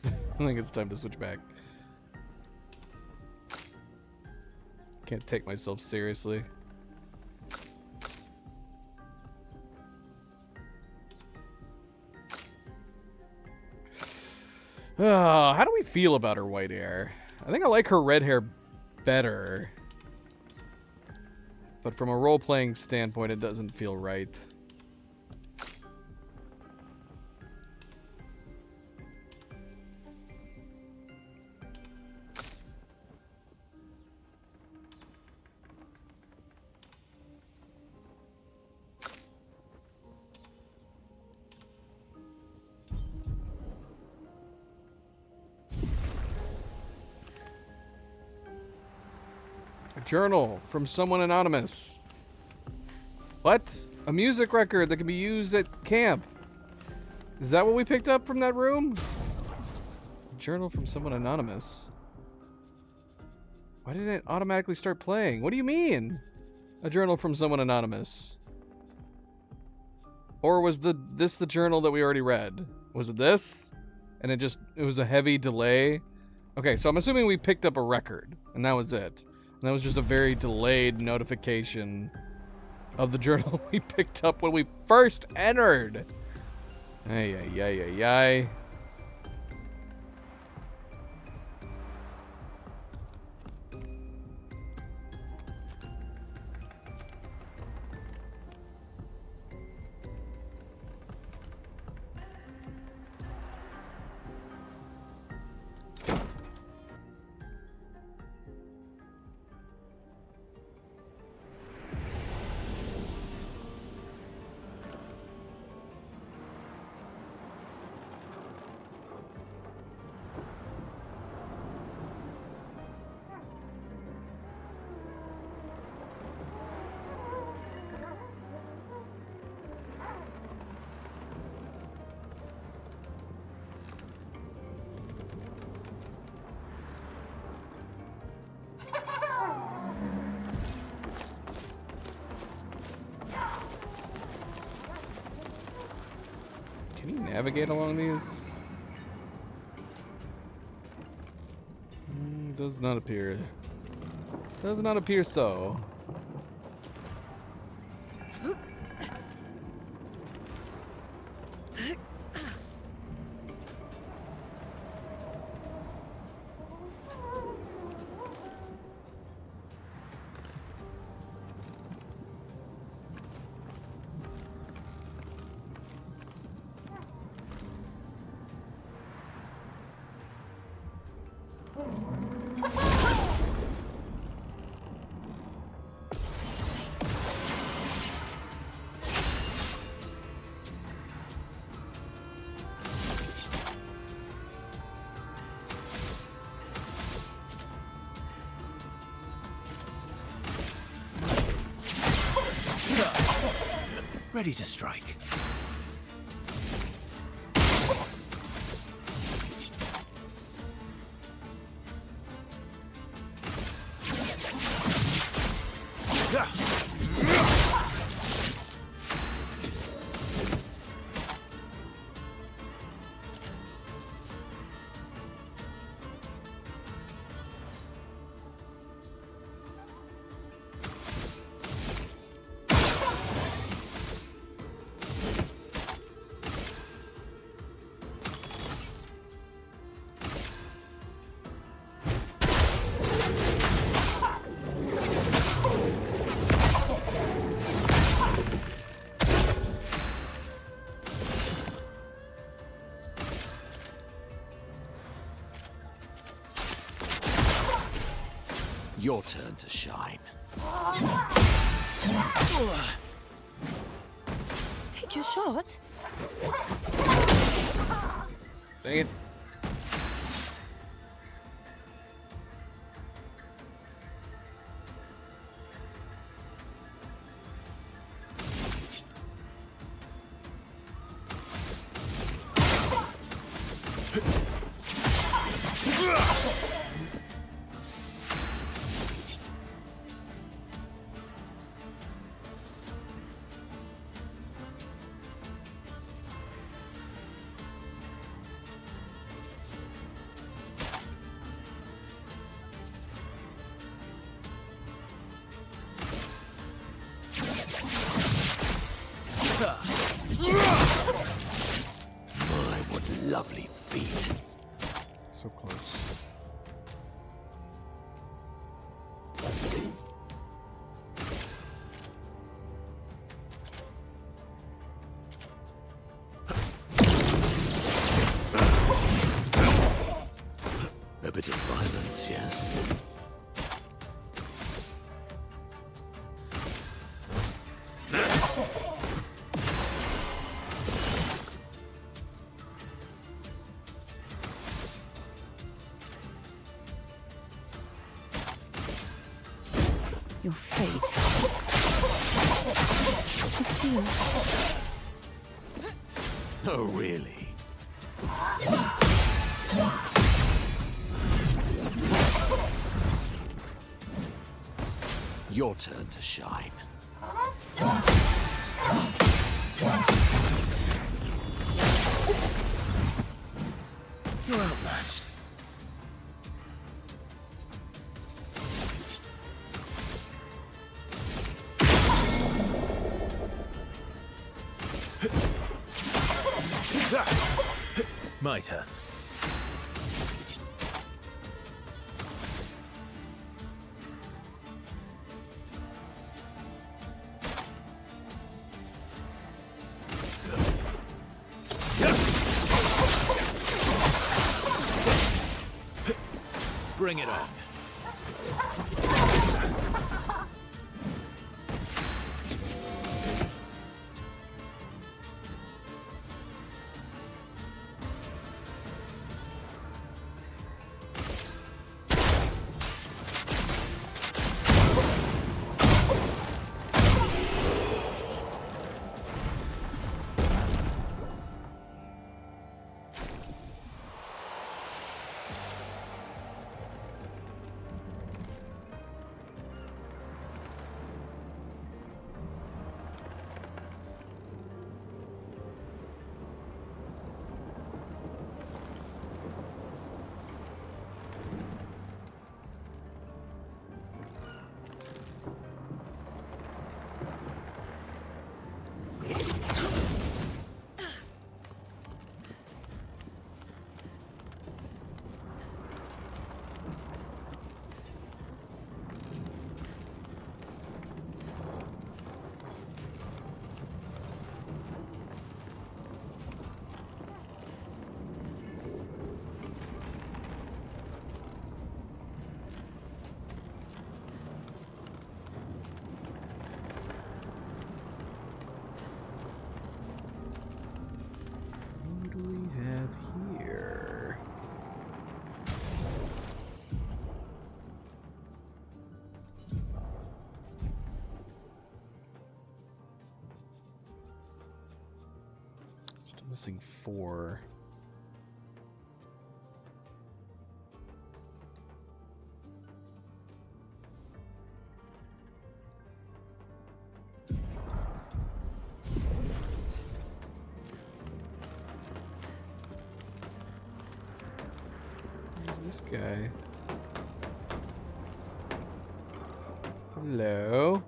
Speaker 1: I think it's time to switch back. Can't take myself seriously. How do we feel about her white hair? I think I like her red hair better. But from a role-playing standpoint, it doesn't feel right. Journal from someone anonymous. What? A music record that can be used at camp. Is that what we picked up from that room? Journal from someone anonymous. Why didn't it automatically start playing? What do you mean? A journal from someone anonymous. Or was this the journal that we already read? Was it this? And it was a heavy delay? Okay, so I'm assuming we picked up a record, and that was it. And that was just a very delayed notification of the journal we picked up when we first entered. Ay, ay, ay, ay, ay. Can you navigate along these? Does not appear. Does not appear so.
Speaker 11: Ready to strike.
Speaker 6: Your turn to shine.
Speaker 13: Take your shot.
Speaker 1: Dang it.
Speaker 6: My, what lovely feet.
Speaker 1: So close.
Speaker 6: A bit of violence, yes?
Speaker 13: Your fate is sealed.
Speaker 6: Oh, really? Your turn to shine.
Speaker 11: You're outmatched. My turn. Bring it on.
Speaker 1: Missing 4. Who's this guy? Hello?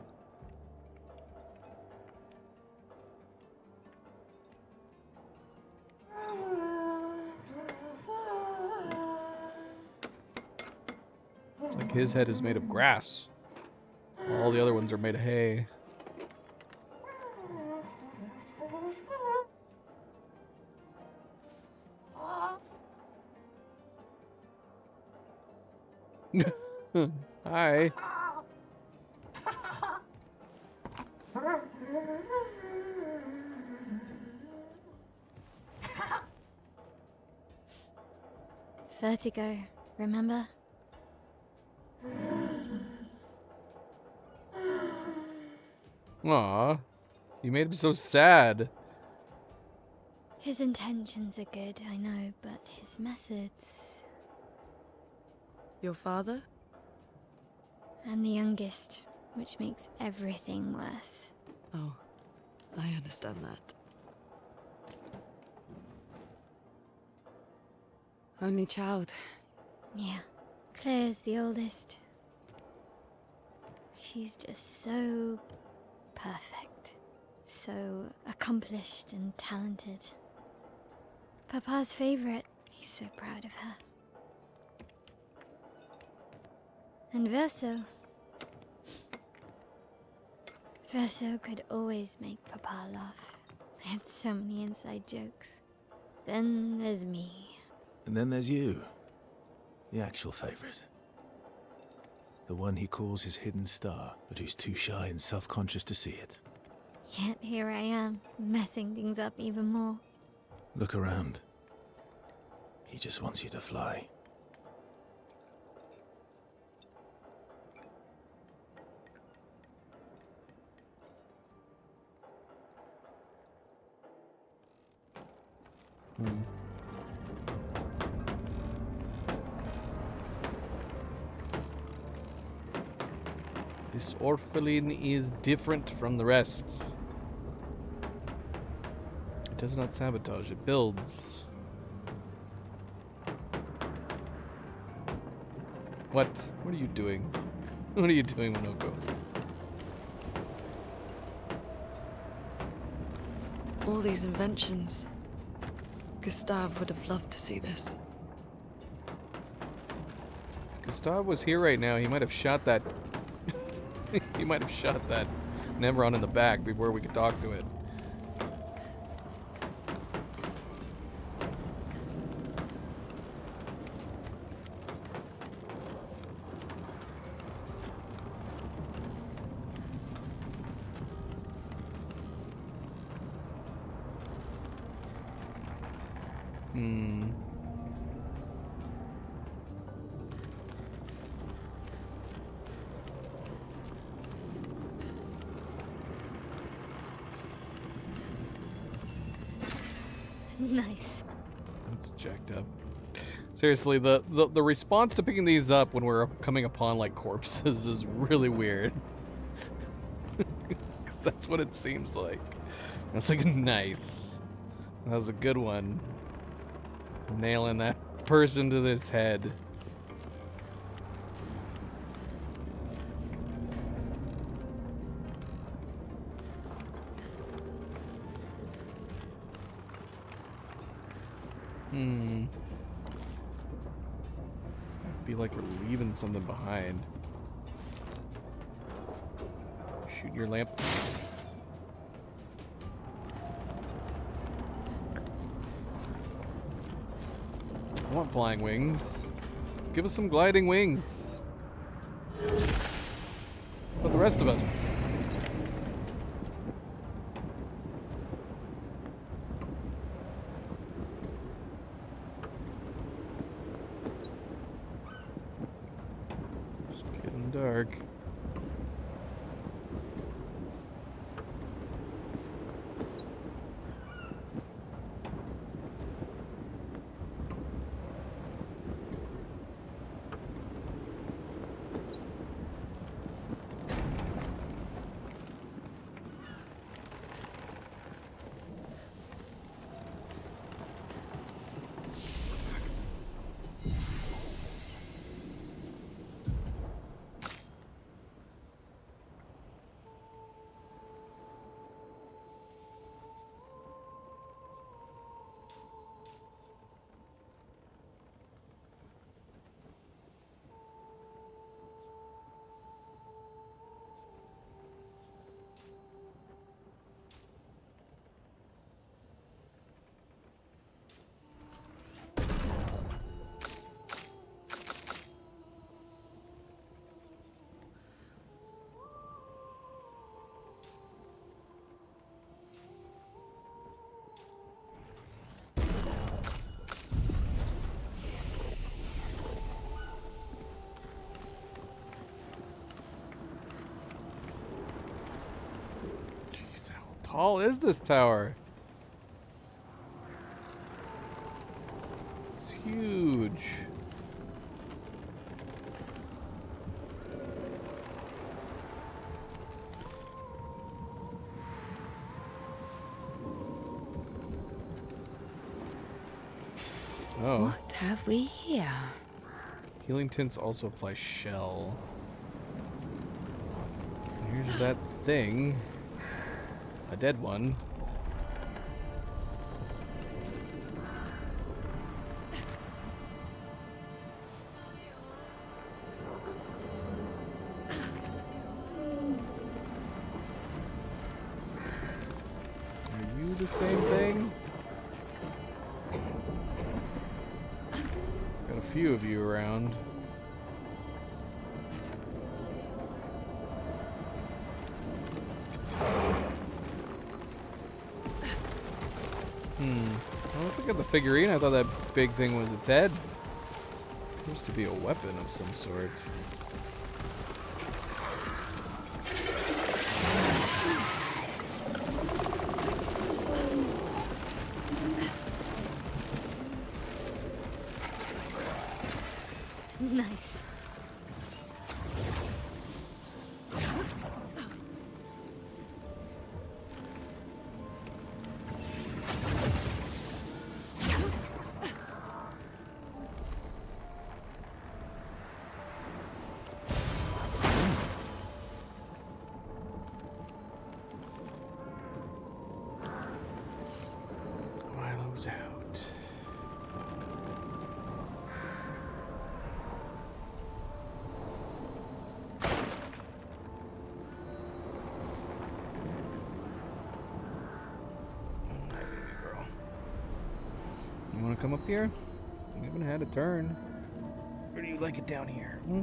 Speaker 1: Like his head is made of grass. All the other ones are made of hay. Hi.
Speaker 3: Vertigo, remember?
Speaker 1: Aw, you made him so sad.
Speaker 3: His intentions are good, I know, but his methods...
Speaker 9: Your father?
Speaker 3: I'm the youngest, which makes everything worse.
Speaker 9: Oh, I understand that. Only child.
Speaker 3: Yeah, Claire's the oldest. She's just so perfect. So accomplished and talented. Papa's favorite. He's so proud of her. And Verso. Verso could always make Papa laugh. I had so many inside jokes. Then there's me.
Speaker 11: And then there's you. The actual favorite. The one he calls his hidden star, but who's too shy and self-conscious to see it.
Speaker 3: Yet here I am, messing things up even more.
Speaker 11: Look around. He just wants you to fly.
Speaker 1: This orpheline is different from the rest. It does not sabotage, it builds. What? What are you doing? What are you doing, Monoko?
Speaker 9: All these inventions. Gustave would have loved to see this.
Speaker 1: If Gustave was here right now, he might have shot that. He might have shot that Nemeron in the back before we could talk to it.
Speaker 3: Nice.
Speaker 1: That's jacked up. Seriously, the response to picking these up when we're coming upon like corpses is really weird. Because that's what it seems like. It's like, nice. That was a good one. Nailing that person to this head. I feel like we're leaving something behind. Shoot your lamp. I want flying wings. Give us some gliding wings. For the rest of us. It's getting dark. tall is this tower? It's huge. Oh.
Speaker 13: What have we here?
Speaker 1: Healing tints also apply shell. And here's that thing. A dead one. Are you the same thing? Got a few of you around. Well, let's look at the figurine. I thought that big thing was its head. Seems to be a weapon of some sort.
Speaker 3: Nice.
Speaker 1: Milo's out. Hi, baby girl. You want to come up here? We haven't had a turn. Or do you like it down here? Hmm?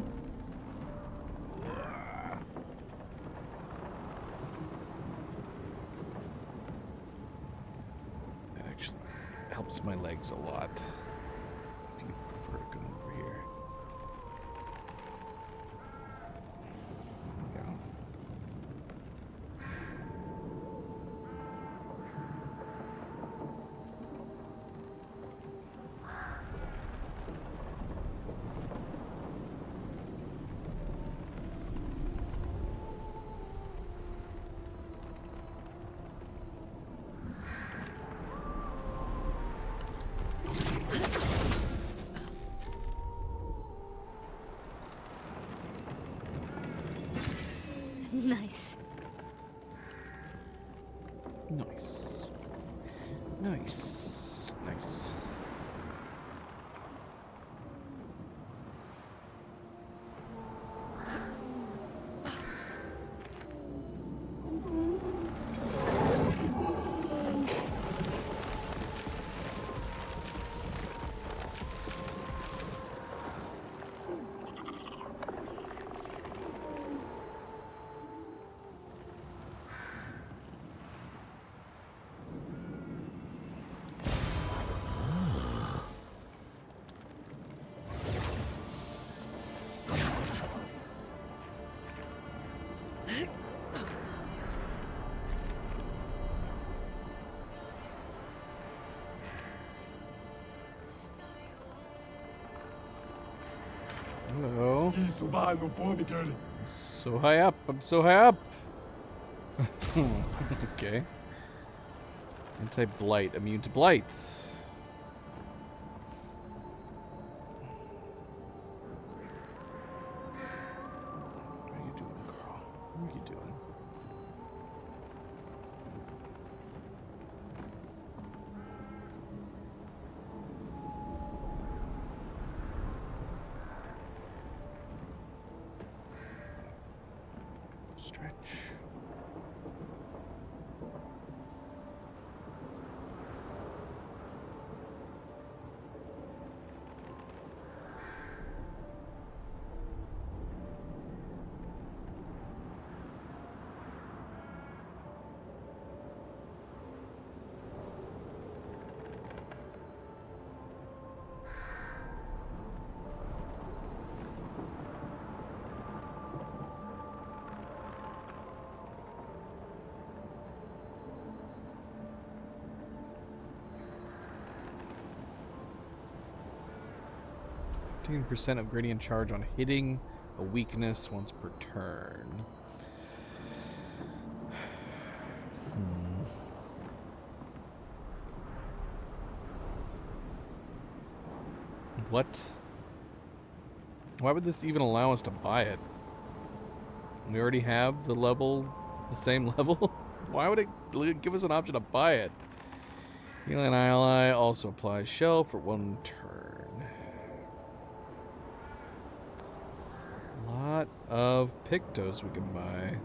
Speaker 1: That actually helps my legs a lot. If you prefer to come over here. There we go.
Speaker 3: Nice.
Speaker 1: Nice. Nice. Nice. Hello. So high up. I'm so high up. Okay. Anti-blight. Immune to blight. What are you doing, girl? What are you doing? Stretch. 15% of gradient charge on hitting a weakness once per turn. What? Why would this even allow us to buy it? We already have the same level? Why would it give us an option to buy it? Healing ally also applies shell for 1 turn. A lot of Pictos we can buy.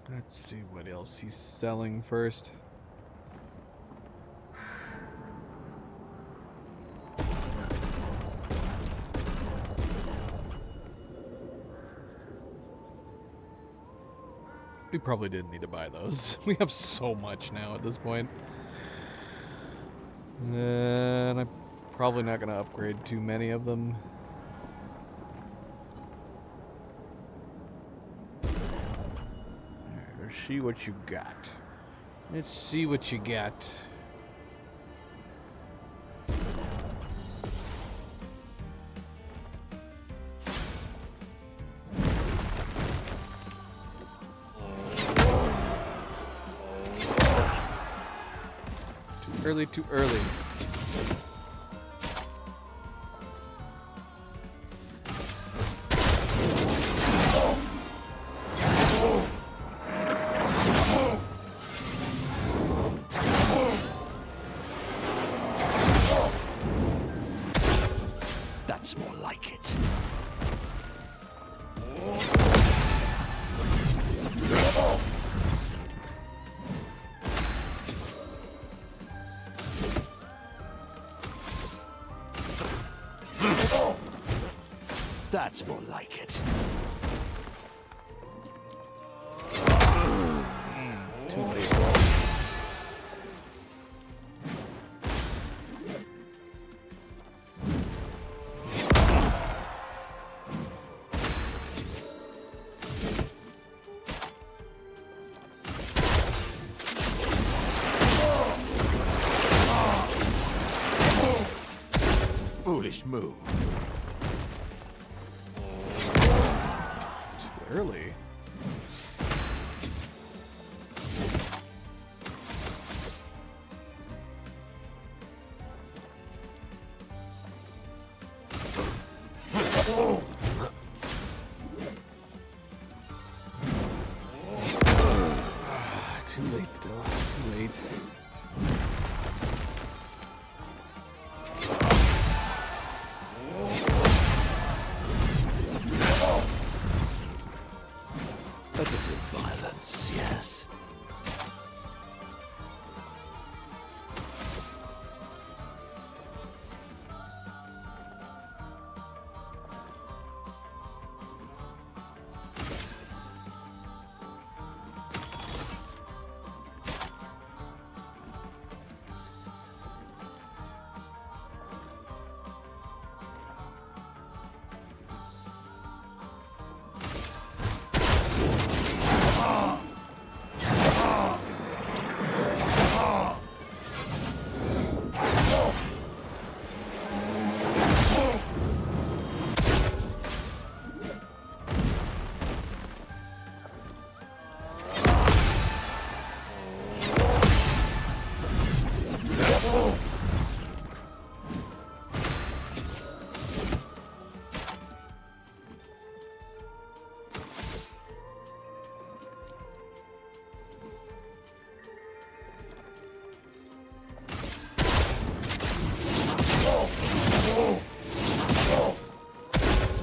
Speaker 1: Let's see what else he's selling first. We probably didn't need to buy those. We have so much now at this point. And I'm probably not going to upgrade too many of them. Let's see what you got. Let's see what you got. Too early.
Speaker 6: That's more like it. That's more like it.
Speaker 1: Too late.
Speaker 6: Foolish move.
Speaker 1: Early. Too late still. Too late.
Speaker 6: Violence, yes.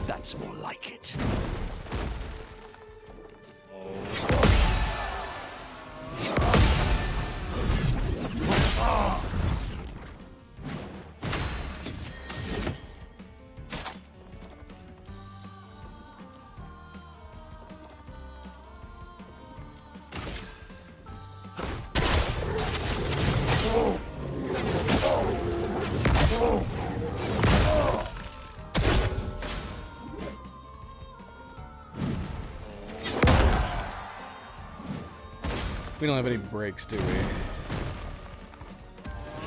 Speaker 6: That's more like it.
Speaker 1: We don't have any brakes, do we?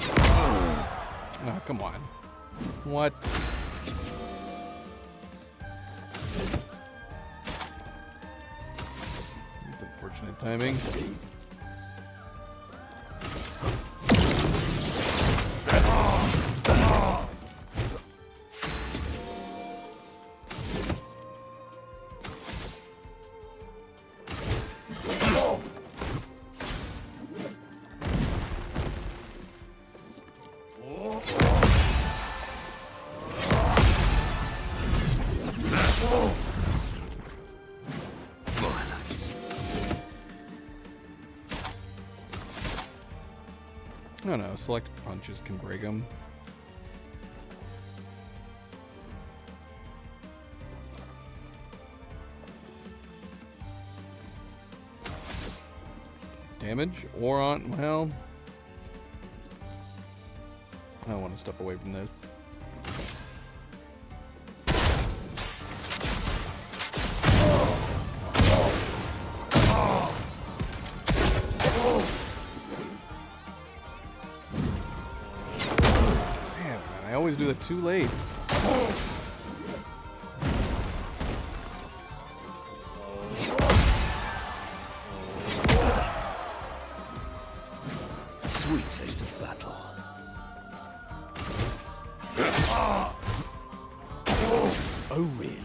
Speaker 1: Oh, come on. What? That's unfortunate timing. I don't know, select punches can break them. Damage? Or on, well... I don't want to step away from this. Always do it too late.
Speaker 6: Sweet taste of battle. Oh, really?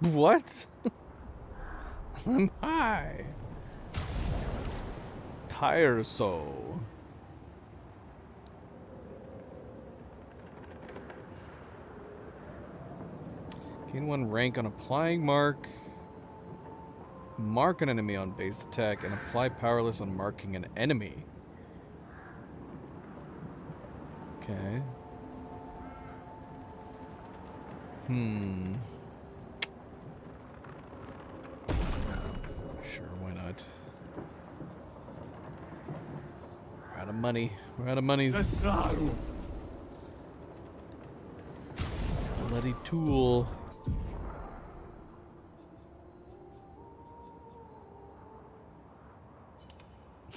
Speaker 1: What? I'm high. Tire so. Gain 1 rank on applying mark. Mark an enemy on base attack and apply powerless on marking an enemy. Okay. Sure, why not? We're out of money. We're out of monies. Bloody tool.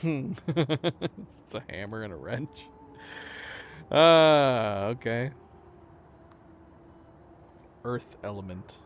Speaker 1: It's a hammer and a wrench. Okay. Earth element.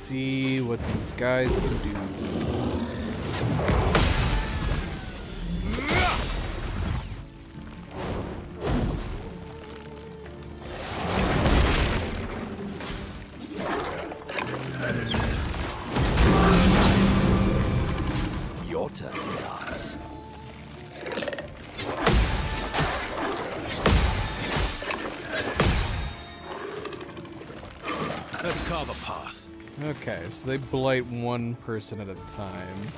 Speaker 1: See what these guys can do.
Speaker 6: turn to dance. Let's carve a path.
Speaker 1: Okay, so they blight one person at a time.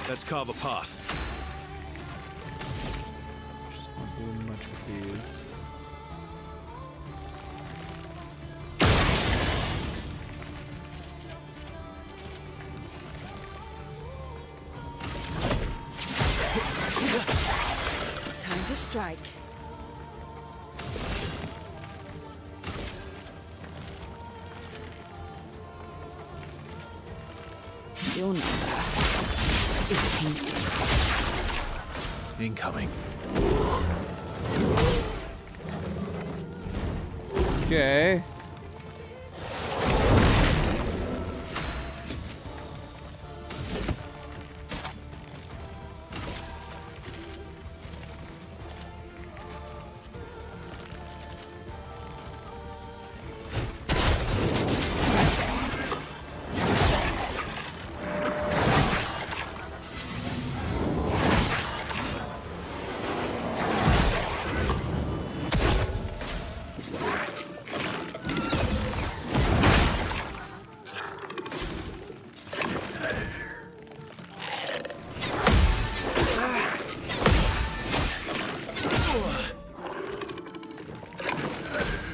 Speaker 6: Let's carve a path.
Speaker 1: Just not doing much with these.
Speaker 8: Time to strike. Your number is painted.
Speaker 6: Incoming.
Speaker 1: Okay.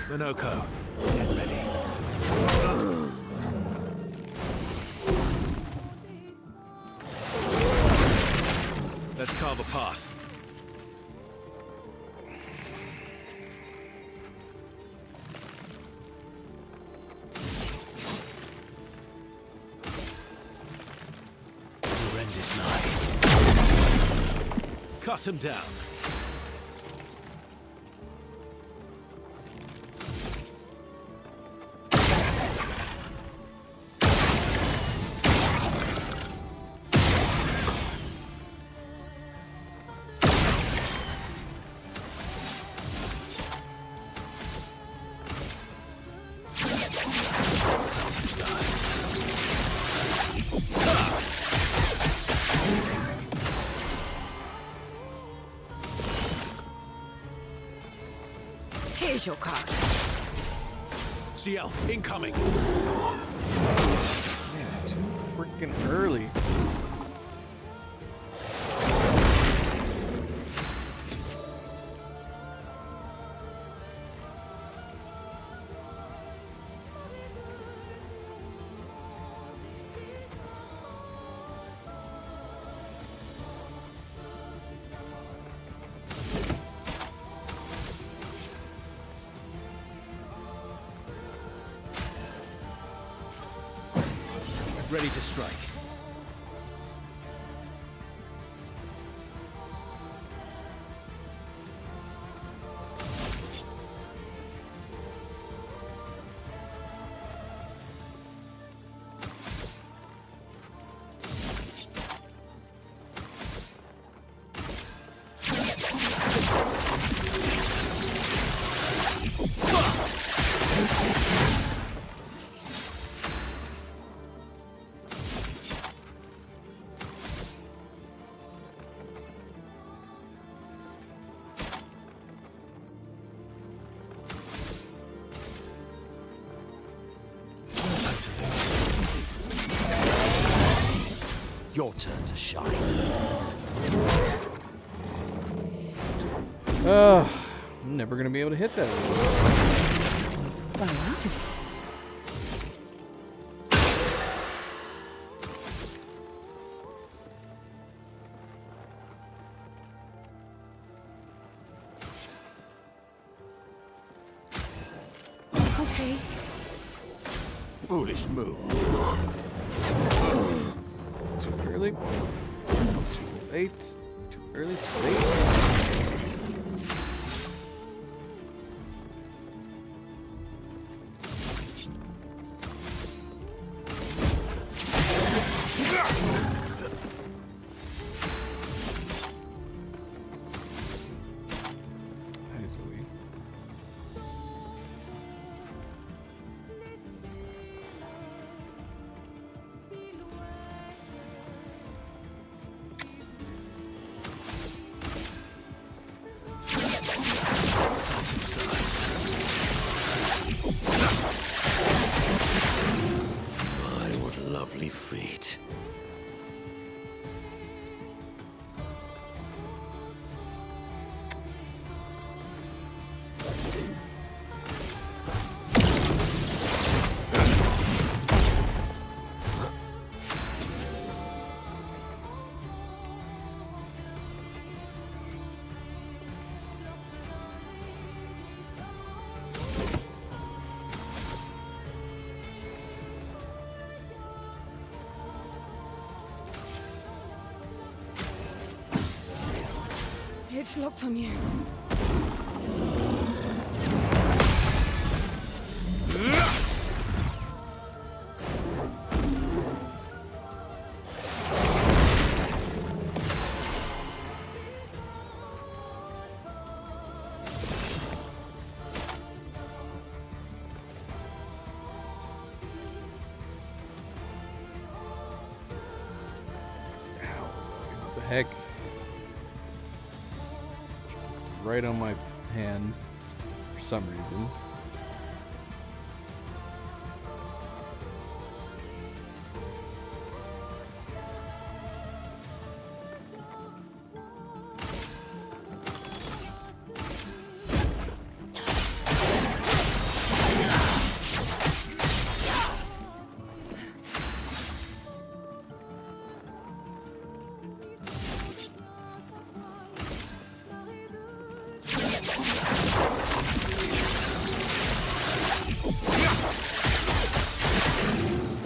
Speaker 6: Minoko, get ready. Let's carve a path. Your end is nigh. Cut him down.
Speaker 8: Here's your card.
Speaker 6: CL, incoming.
Speaker 1: Man, too freaking early.
Speaker 6: Ready to strike.
Speaker 14: Your turn to shine.
Speaker 1: I'm never gonna be able to hit that.
Speaker 8: Okay.
Speaker 6: Foolish move.
Speaker 1: Too early. Too late. Too early. Too late.
Speaker 5: It's locked on you.
Speaker 1: What the heck? Right on my hand for some reason.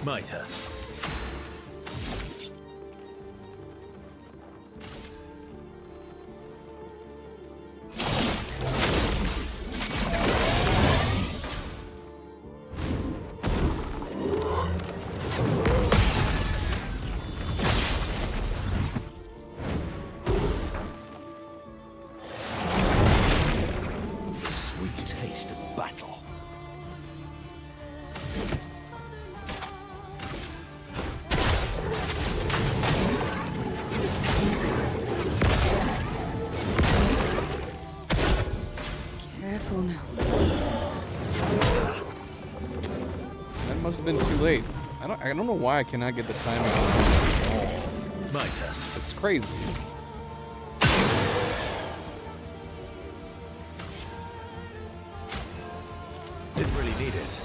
Speaker 11: Miter.
Speaker 6: Sweet taste of battle.
Speaker 8: Careful now.
Speaker 1: That must have been too late. I don't know why I cannot get the timing on.
Speaker 11: Miter.
Speaker 1: It's crazy.
Speaker 11: Didn't really need it.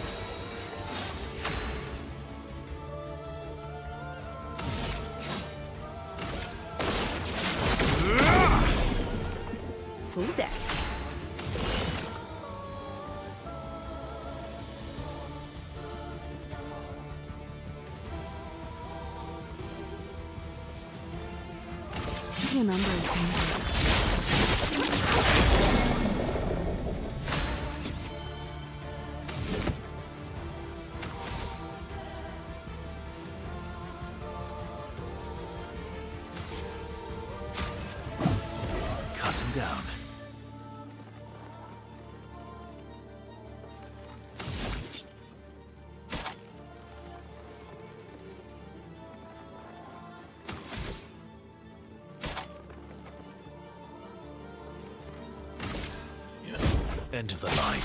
Speaker 13: Full death. Remember it, Campbell.
Speaker 11: Cut him down. End of the line.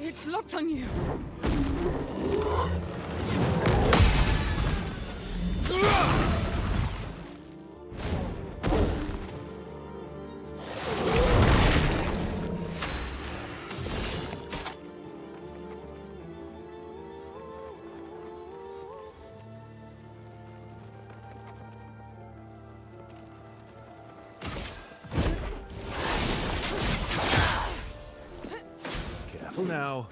Speaker 5: It's locked on you.
Speaker 11: Careful now.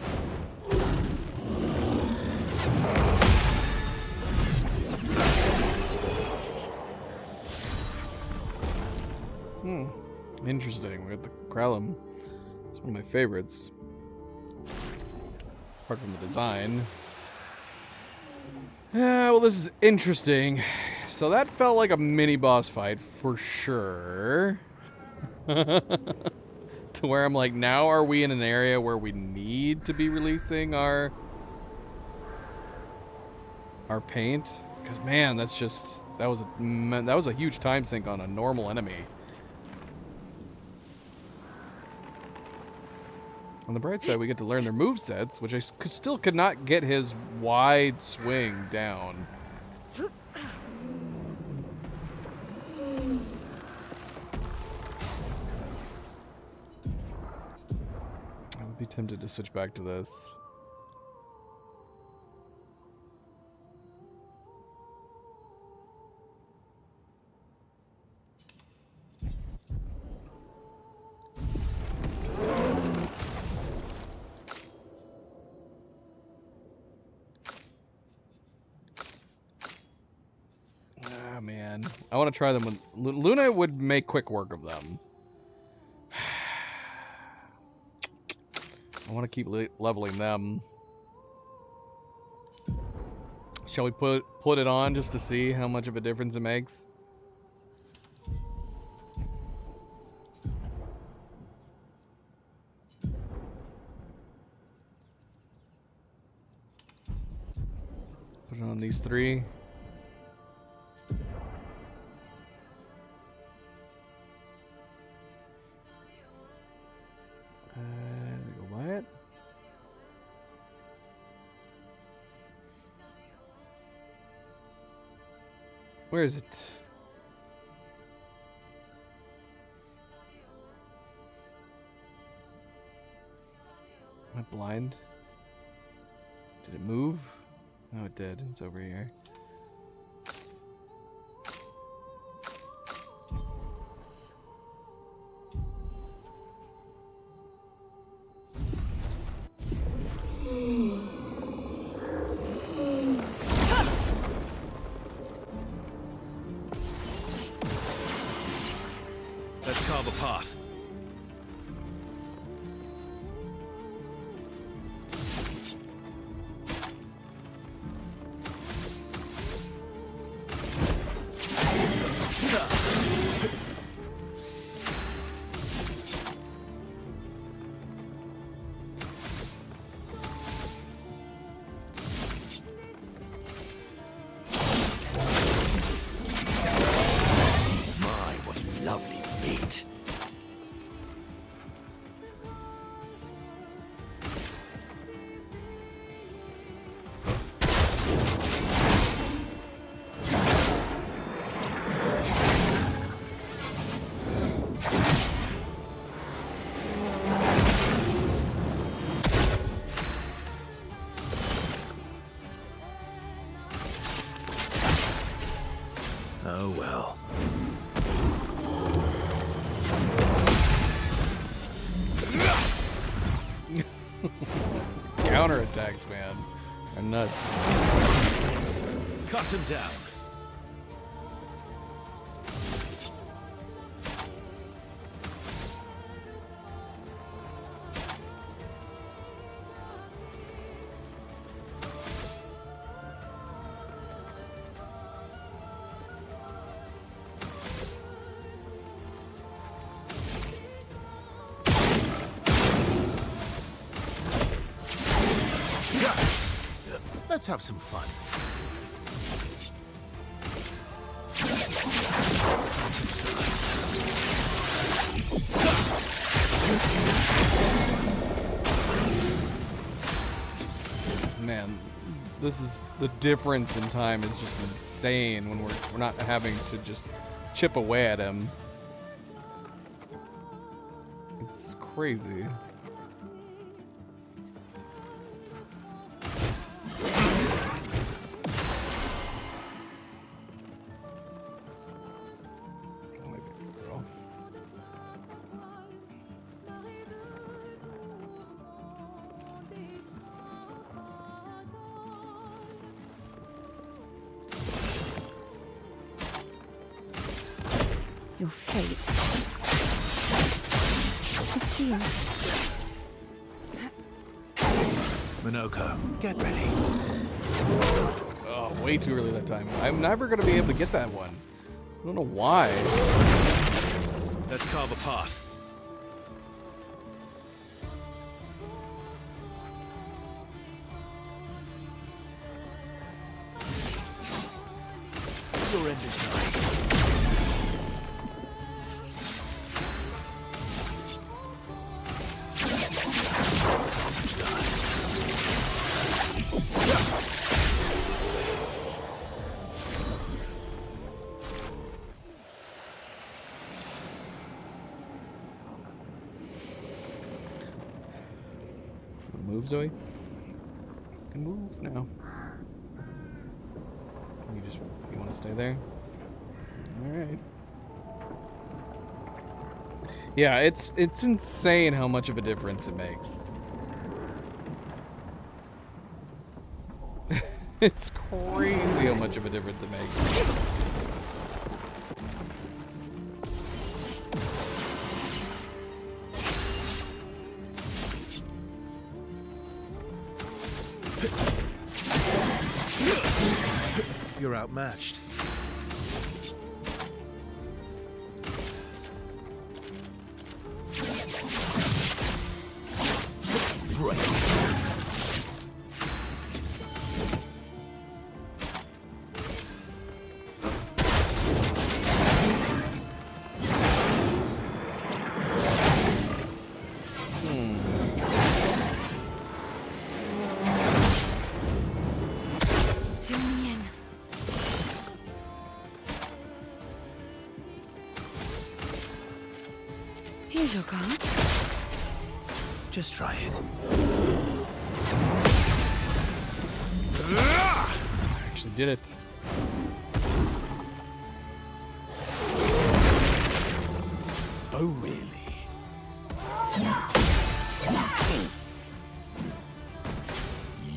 Speaker 1: Interesting. We got the Krellum. It's one of my favorites. Apart from the design. Well, this is interesting. So that felt like a mini boss fight for sure. To where I'm like, now are we in an area where we need to be releasing our paint? Because man, that's just that was a huge time sink on a normal enemy. On the bright side, we get to learn their movesets, which I still could not get his wide swing down. I would be tempted to switch back to this. Ah, man. I want to try them with... Luna would make quick work of them. I want to keep leveling them. Shall we put it on just to see how much of a difference it makes? Put it on these 3. Go buy it. Where is it? Am I blind? Did it move? No, it did. It's over here.
Speaker 6: Let's carve a path. Oh well.
Speaker 1: Counterattacks, man. Are nuts.
Speaker 6: Cut him down. Let's have some fun.
Speaker 1: Man, this is the difference in time is just insane when we're not having to just chip away at him. It's crazy.
Speaker 8: Your fate is sealed.
Speaker 6: Minoko, get ready.
Speaker 1: Oh, way too early that time. I'm never going to be able to get that one. I don't know why.
Speaker 6: Let's carve a path. Your end is nigh.
Speaker 1: Move, Zoe. You can move now. You want to stay there? All right. Yeah, it's insane how much of a difference it makes. It's crazy how much of a difference it makes.
Speaker 11: You're outmatched.
Speaker 8: Here's your card.
Speaker 11: Just try it.
Speaker 1: I actually did it.
Speaker 6: Oh, really?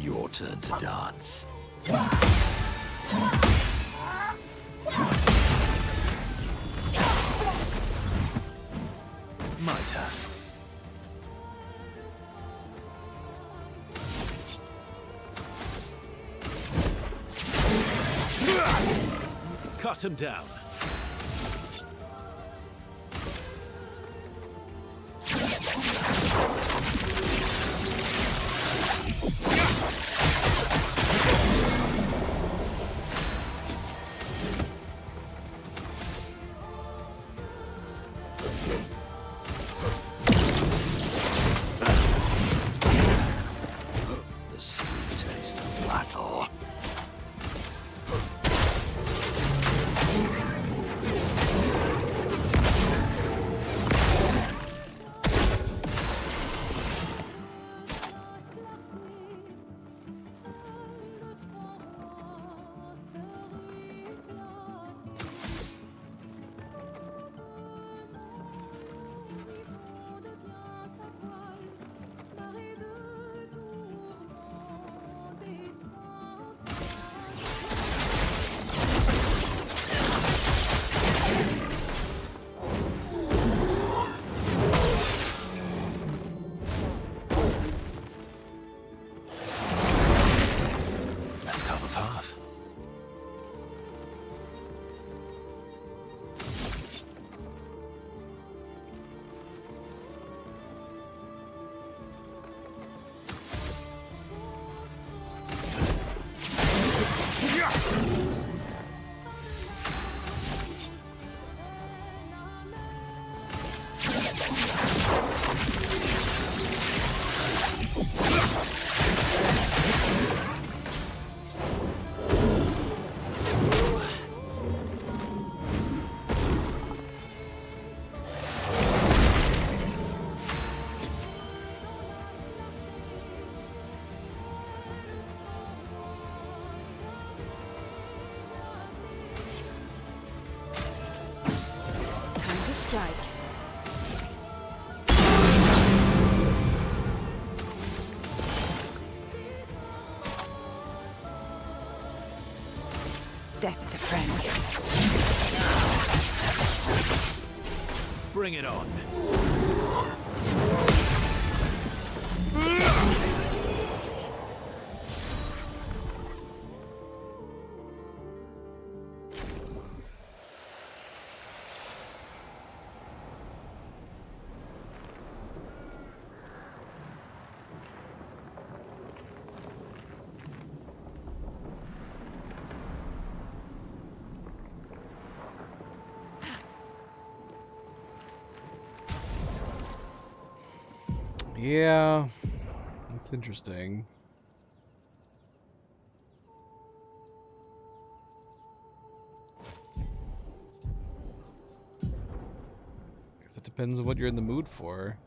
Speaker 6: Your turn to dance.
Speaker 11: My turn. Cut him down.
Speaker 6: The sweet taste of battle.
Speaker 11: Let's carve a path.
Speaker 8: Time to strike. Death's a friend.
Speaker 11: Bring it on.
Speaker 1: Yeah, that's interesting. Guess it depends on what you're in the mood for.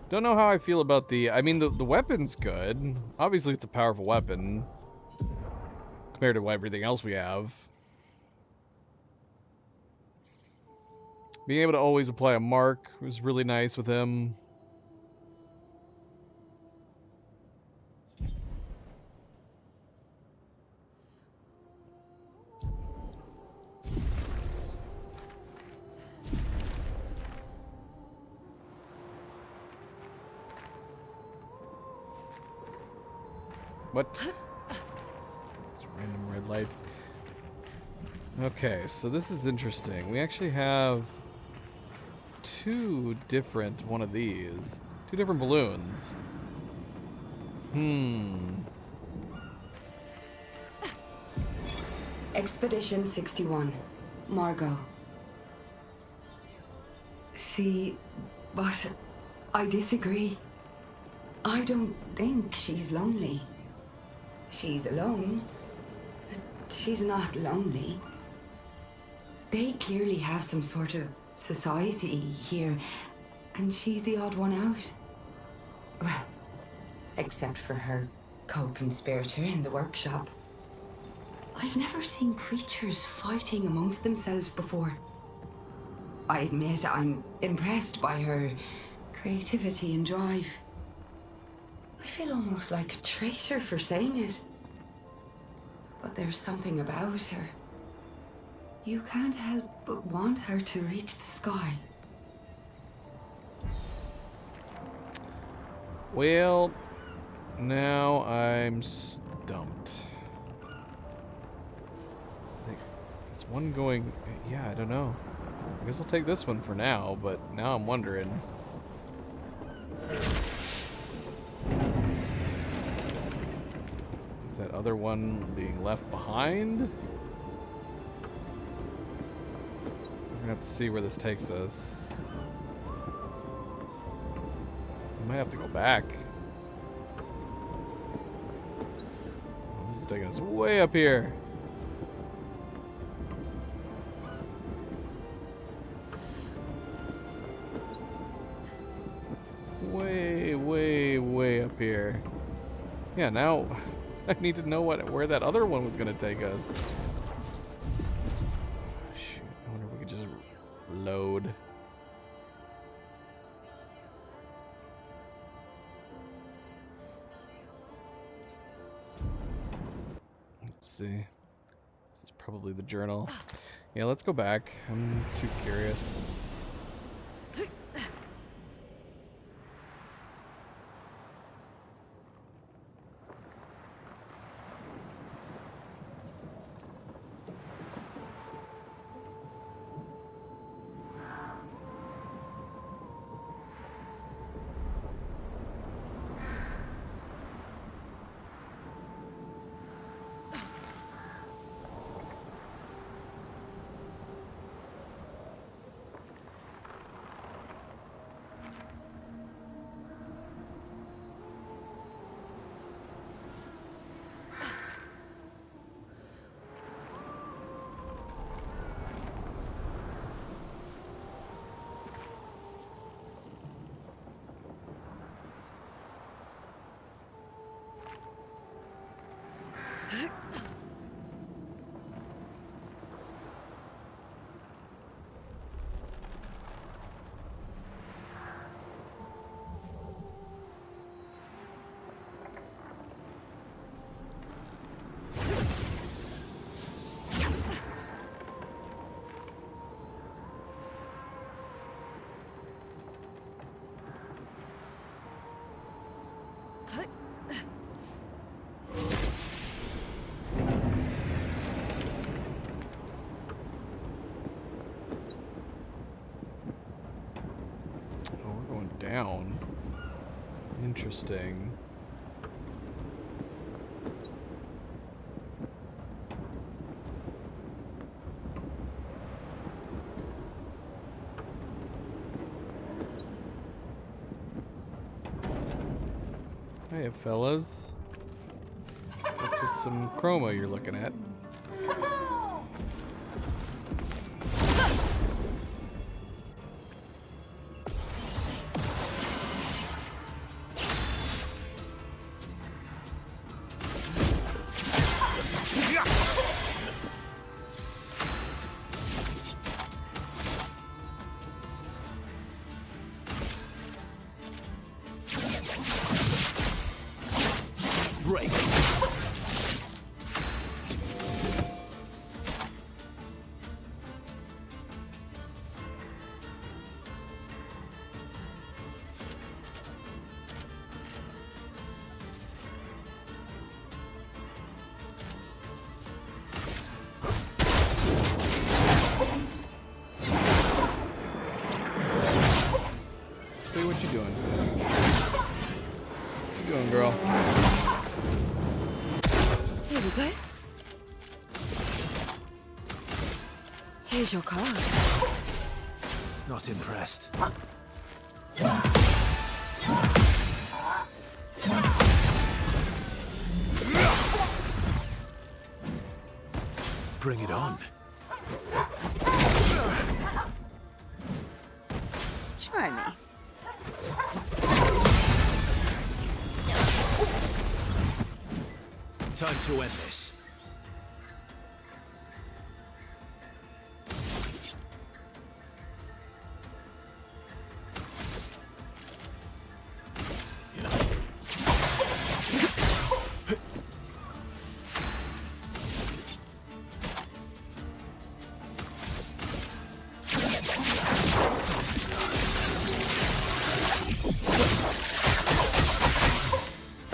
Speaker 1: Don't know how I feel about I mean, the weapon's good. Obviously, it's a powerful weapon compared to everything else we have. Being able to always apply a mark was really nice with him. What? It's random red light. Okay, so this is interesting. We actually have two different one of these. Two different balloons.
Speaker 8: Expedition 61. Margot. See, but I disagree. I don't think she's lonely. She's alone, but she's not lonely. They clearly have some sort of society here, and she's the odd one out. Well, except for her co-conspirator in the workshop. I've never seen creatures fighting amongst themselves before. I admit I'm impressed by her creativity and drive. I feel almost like a traitor for saying it. But there's something about her. You can't help but want her to reach the sky.
Speaker 1: Well, now I'm stumped. Is one going... Yeah, I don't know. I guess we'll take this one for now, but now I'm wondering. Is that other one being left behind? We're gonna have to see where this takes us. We might have to go back. Oh, this is taking us way up here. Way up here. Yeah, now I need to know where that other one was gonna take us. Shoot, I wonder if we could just load. Let's see. This is probably the journal. Yeah, let's go back. I'm too curious. Down. Interesting. Hey, fellas. Look at some chroma you're looking at. you doing? What you doing, girl?
Speaker 5: Here we go. Here's your card.
Speaker 11: Not impressed. Bring it on.
Speaker 8: Try me.
Speaker 11: Time to end this.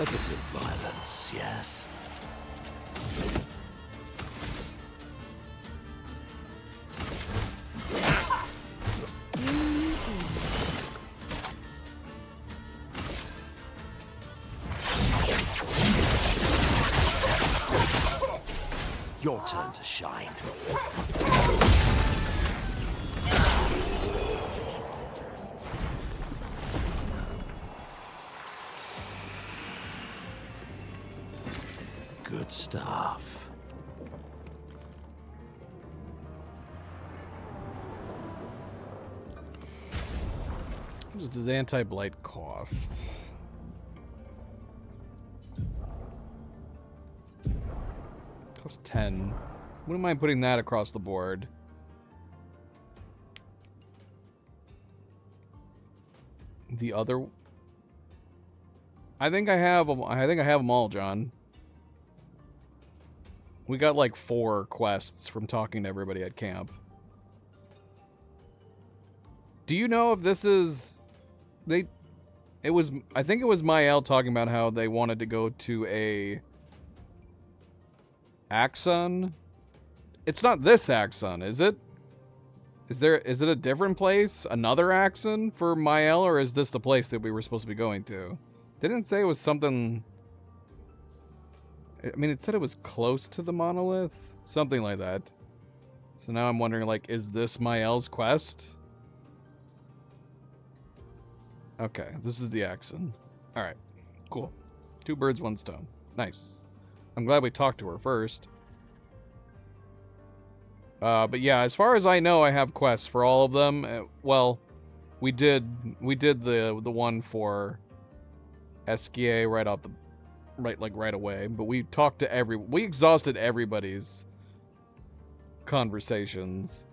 Speaker 6: A bit of violence, yes. Your turn to shine. Good stuff.
Speaker 1: What does this anti-blight cost? Cost 10. Wouldn't mind putting that across the board. The other, I think I have them. I think I have them all, John. We got like 4 quests from talking to everybody at camp. Do you know if this is... I think it was Mael talking about how they wanted to go to a... Axon? It's not this Axon, is it? Is it a different place? Another Axon for Mael, or is this the place that we were supposed to be going to? Didn't it say it was something... I mean, it said it was close to the monolith? Something like that. So now I'm wondering, like, is this Mael's quest? Okay, this is the Axon. Alright, cool. 2 birds, 1 stone. Nice. I'm glad we talked to her first. But yeah, as far as I know, I have quests for all of them. Well, we did the one for Esquier right off the... right away, but we talked to we exhausted everybody's conversations.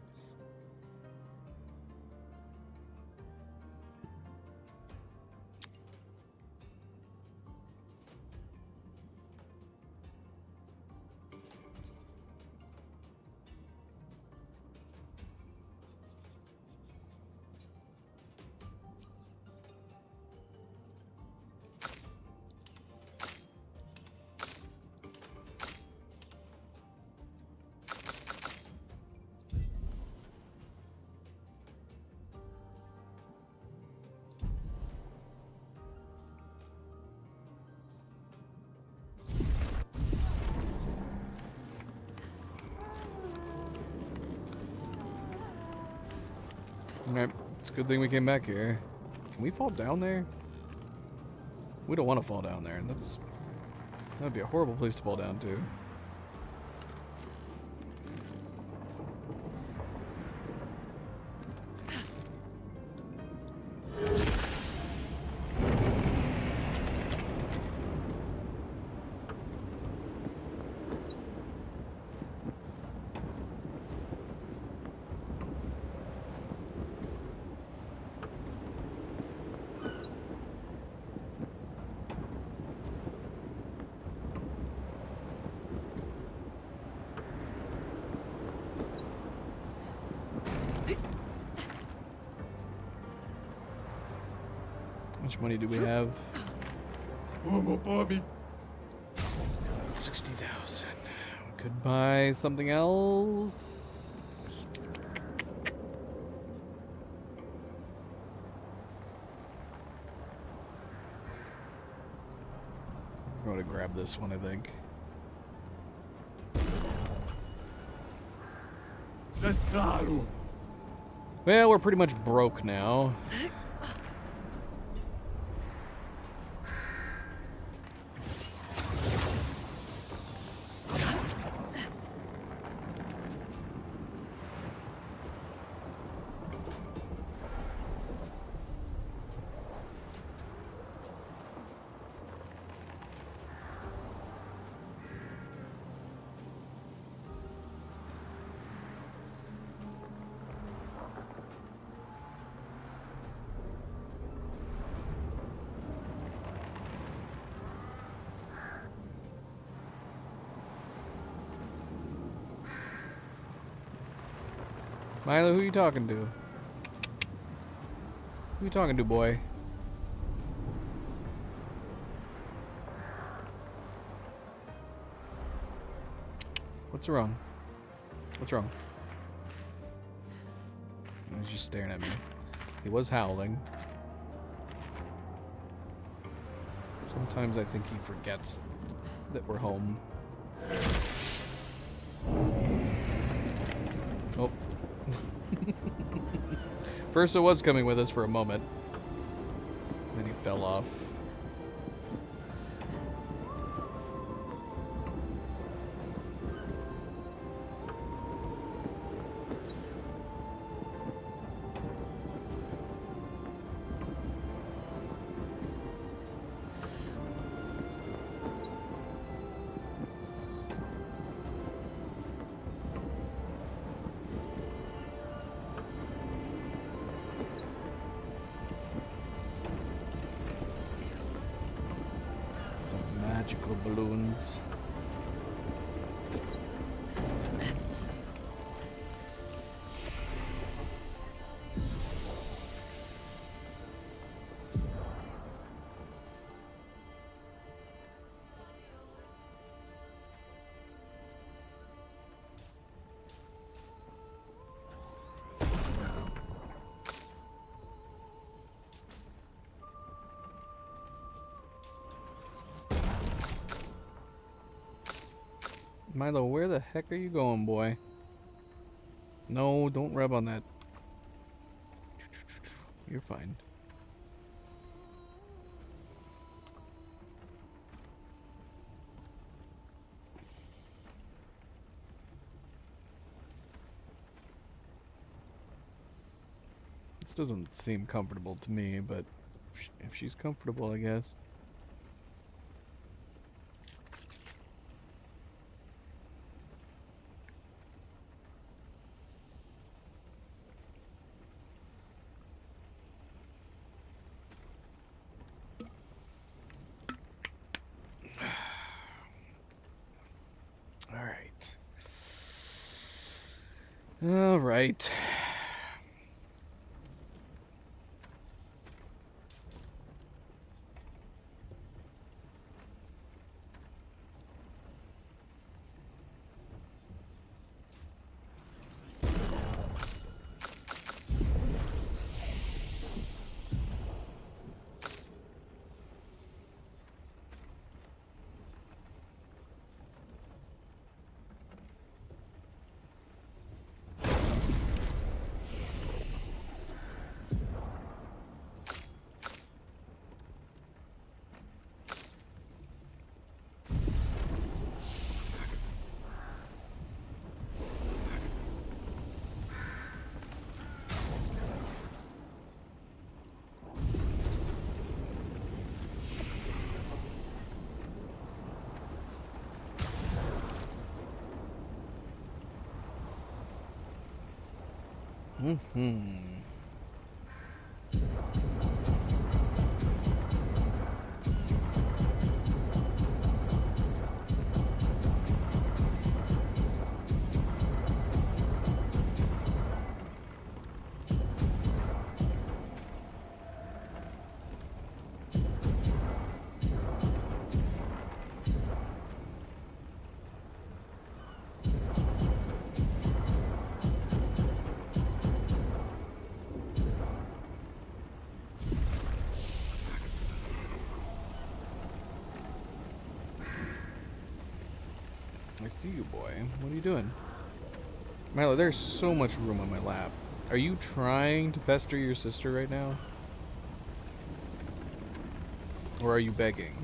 Speaker 1: Alright, it's a good thing we came back here. Can we fall down there? We don't want to fall down there. That'd be a horrible place to fall down to. How much money do we have?
Speaker 4: Oh, Bobby.
Speaker 1: 60,000. We could buy something else. I'm going to grab this one, I think. Well, we're pretty much broke now. Milo, who you talking to? Who you talking to, boy? What's wrong? What's wrong? He's just staring at me. He was howling. Sometimes I think he forgets that we're home. Oh. First it was coming with us for a moment. Then he fell off. Magical balloons. Milo, where the heck are you going, boy? No, don't rub on that. You're fine. This doesn't seem comfortable to me, but if she's comfortable, I guess. All right. I see you, boy. What are you doing? Milo, there's so much room on my lap. Are you trying to pester your sister right now? Or are you begging?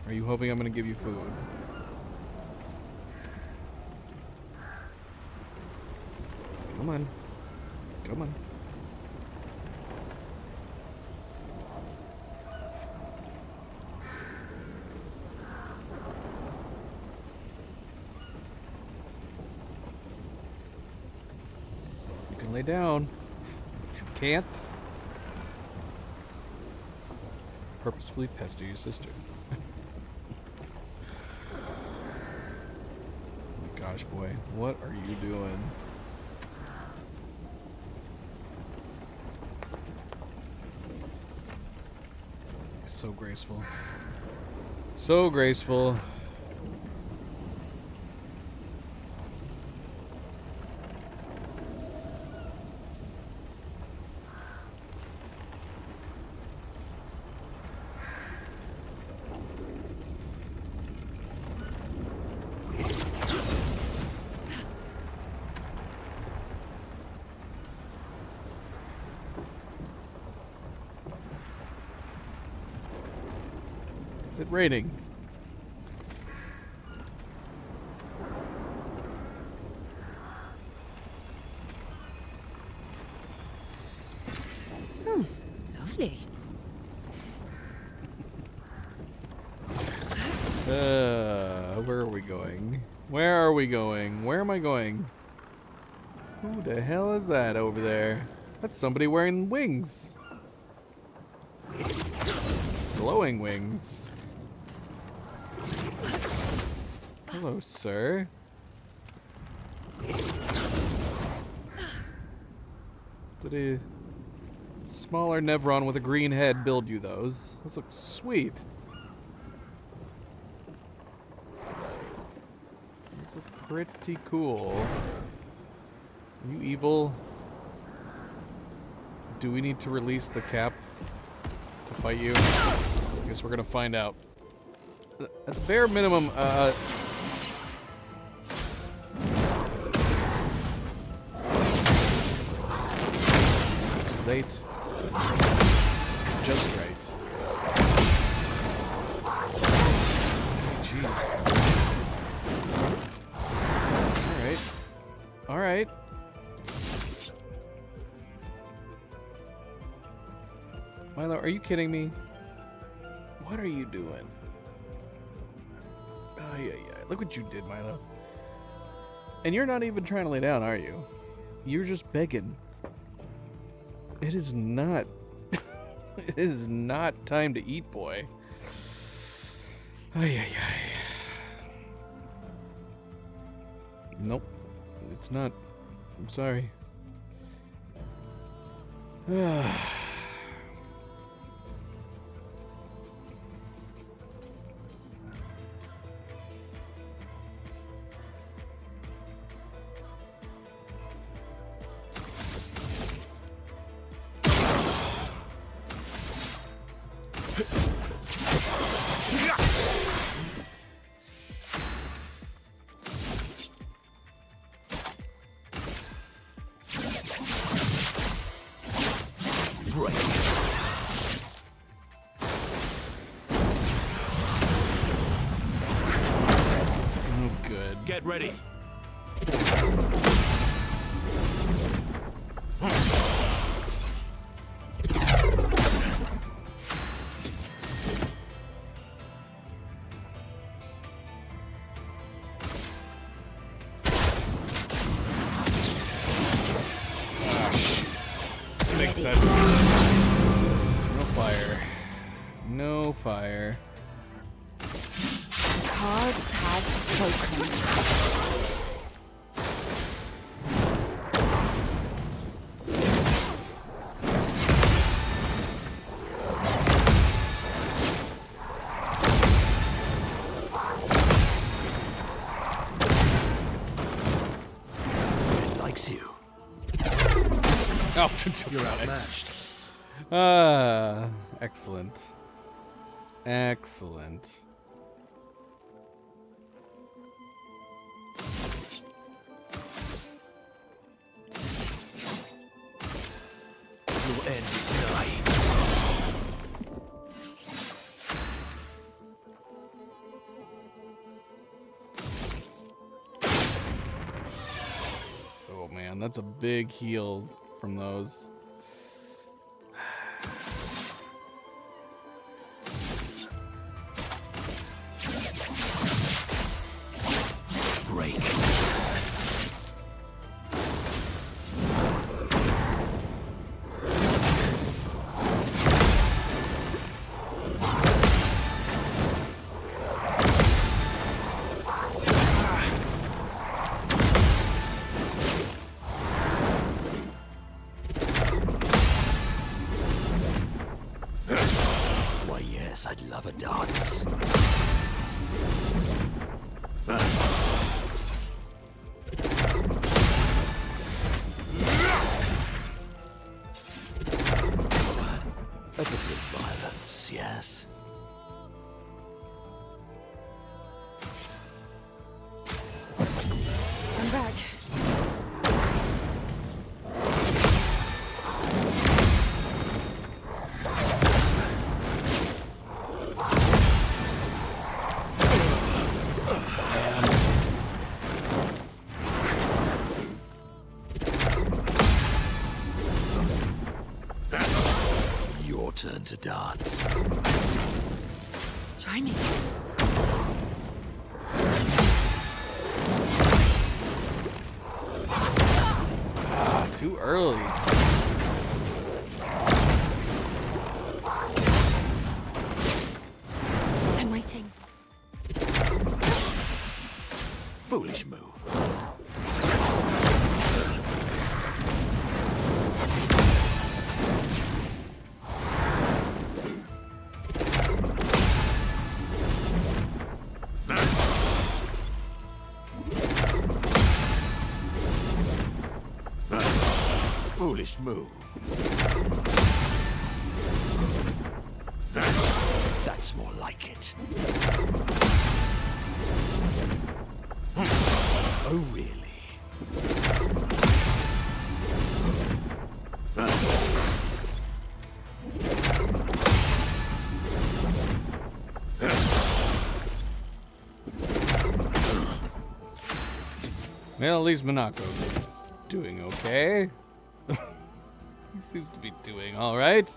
Speaker 1: Are you hoping I'm gonna give you food? Come on. Come on. You can lay down. If you can't, purposefully pester your sister. Oh my gosh, boy. What are you doing? So graceful. So graceful. Is it raining?
Speaker 8: Lovely.
Speaker 1: Where are we going? Where are we going? Where am I going? Who the hell is that over there? That's somebody wearing wings. Glowing wings. Hello, sir. Did a smaller Nevron with a green head build you those? Those look sweet. Those look pretty cool. Are you evil? Do we need to release the cap to fight you? I guess we're gonna find out. At the bare minimum, late. Just right. Jeez. Alright. Alright. Milo, are you kidding me? What are you doing? Oh, yeah. Look what you did, Milo. And you're not even trying to lay down, are you? You're just begging. It is not. It is not time to eat, boy. Ay. Nope. It's not. I'm sorry.
Speaker 11: Get ready.
Speaker 1: Makes sense. No fire. No fire.
Speaker 8: Cards have spoken.
Speaker 11: It likes you.
Speaker 1: Oh, you're
Speaker 11: outmatched.
Speaker 1: Excellent. Excellent. man. That's a big heal from those.
Speaker 6: Break. Why, yes, I'd love a dance. A bit of violence, yes.
Speaker 2: I'm back.
Speaker 6: Your turn to dance.
Speaker 2: Try me.
Speaker 1: Too early.
Speaker 3: I'm waiting.
Speaker 6: Foolish move. Foolish move. That's more like it. Oh, really?
Speaker 1: Well, at least Monaco's doing okay. He seems to be doing all right.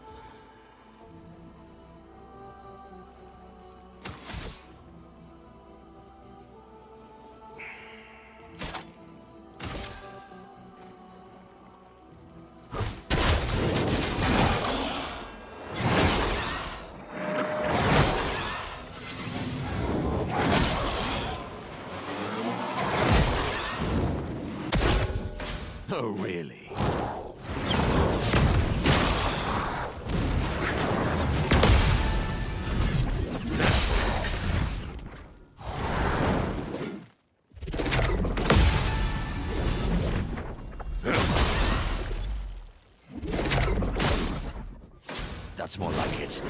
Speaker 6: Oh, really? That's more like it.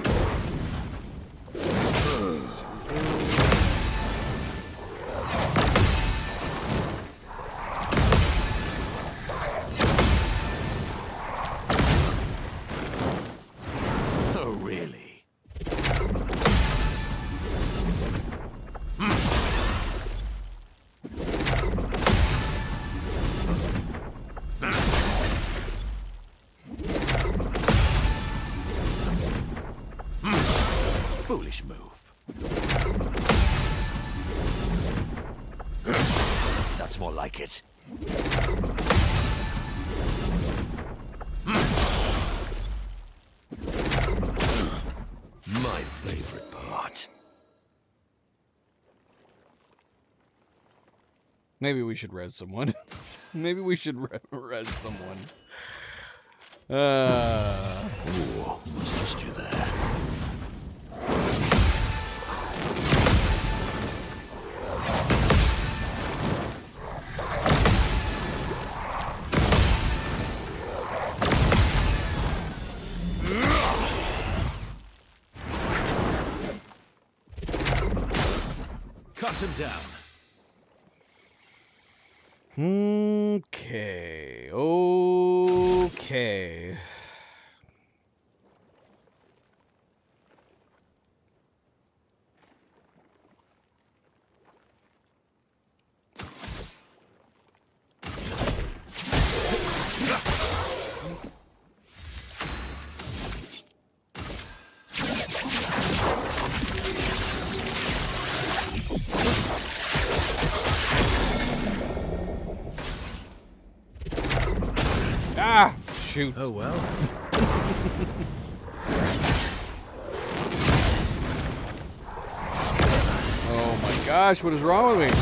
Speaker 6: Oh, really? Foolish move. That's more like it. My favorite part.
Speaker 1: Maybe we should res someone. Maybe we should res someone.
Speaker 6: Ooh, what's just you there? Cut him down.
Speaker 1: Okay. Okay. shoot.
Speaker 11: Oh well.
Speaker 1: Oh my gosh, what is wrong with me?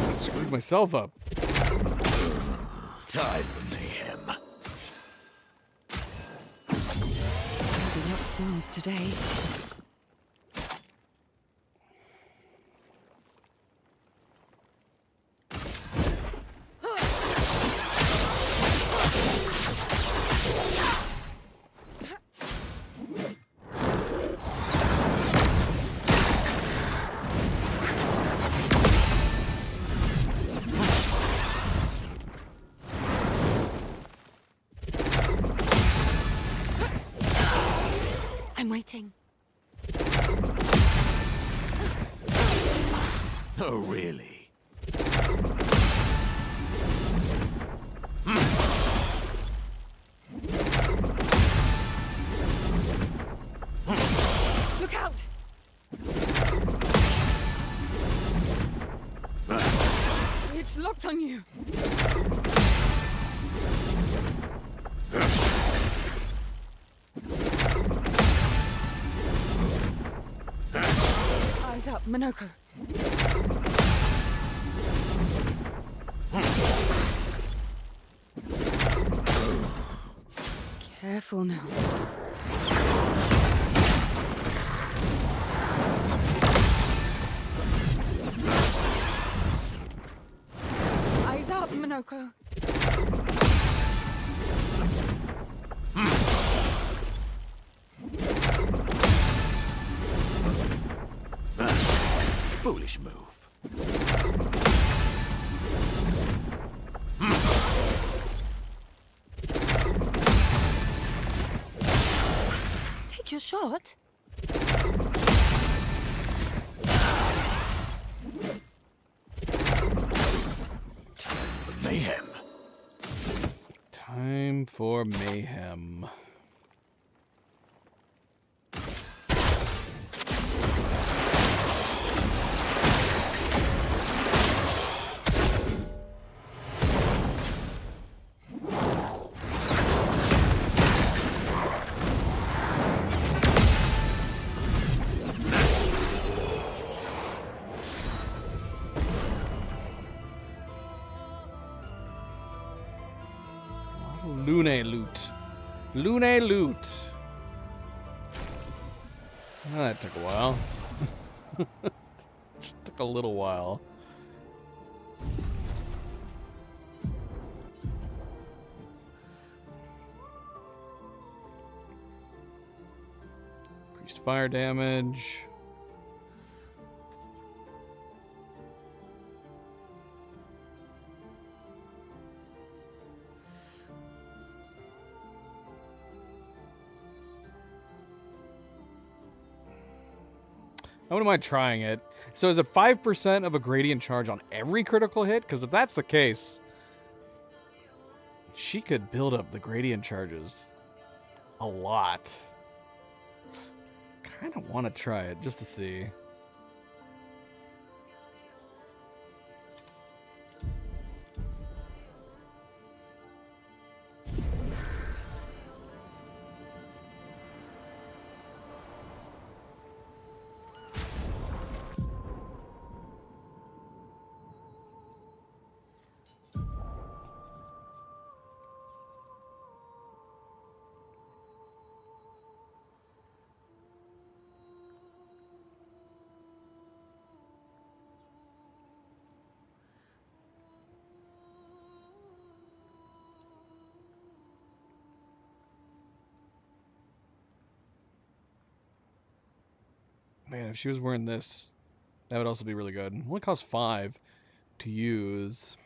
Speaker 1: I screwed myself up.
Speaker 6: Time for mayhem.
Speaker 8: Maybe not smiles today.
Speaker 3: I'm waiting.
Speaker 6: Oh, really?
Speaker 8: Look out! It's locked on you. Eyes up, Minoko. Careful now. Eyes up, Minoko.
Speaker 6: Foolish move.
Speaker 8: Take your shot.
Speaker 6: Mayhem.
Speaker 1: Time for mayhem. Lune loot. Lune loot. Oh, that took a while. Just took a little while. Increased fire damage. I wouldn't mind trying it. So is it 5% of a gradient charge on every critical hit? Because if that's the case, she could build up the gradient charges a lot. Kind of want to try it just to see. Man, if she was wearing this, that would also be really good. It only costs 5 to use.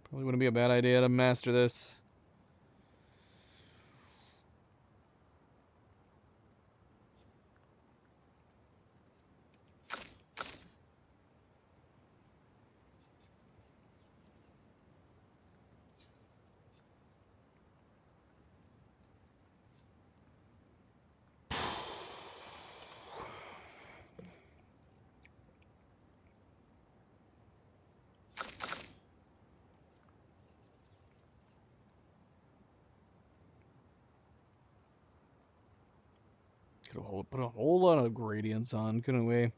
Speaker 1: Probably wouldn't be a bad idea to master this. Could have put a whole lot of gradients on, couldn't we?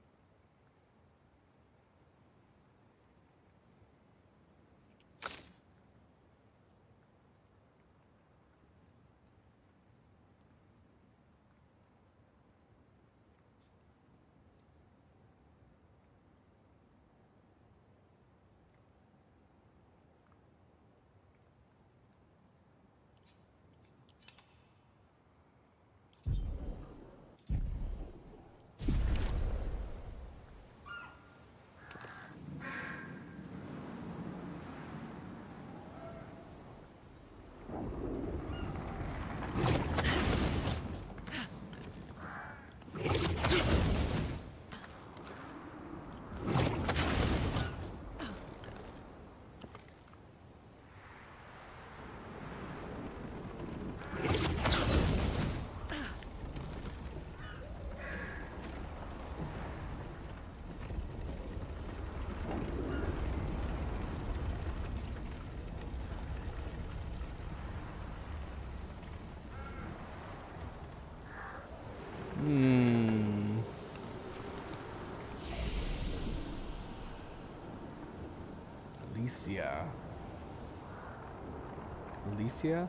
Speaker 1: Alicia?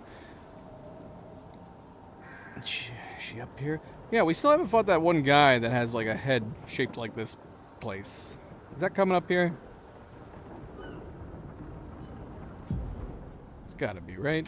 Speaker 1: She up here? Yeah, we still haven't fought that one guy that has like a head shaped like this place. Is that coming up here? It's gotta be, right?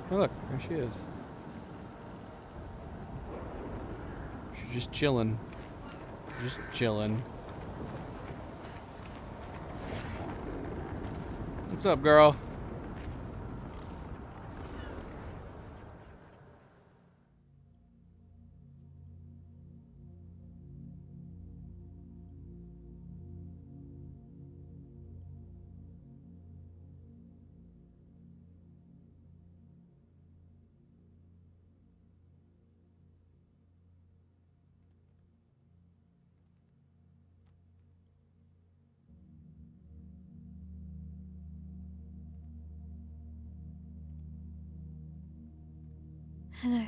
Speaker 1: Oh, look, there she is. She's just chilling. Just chilling. What's up, girl?
Speaker 3: Hello.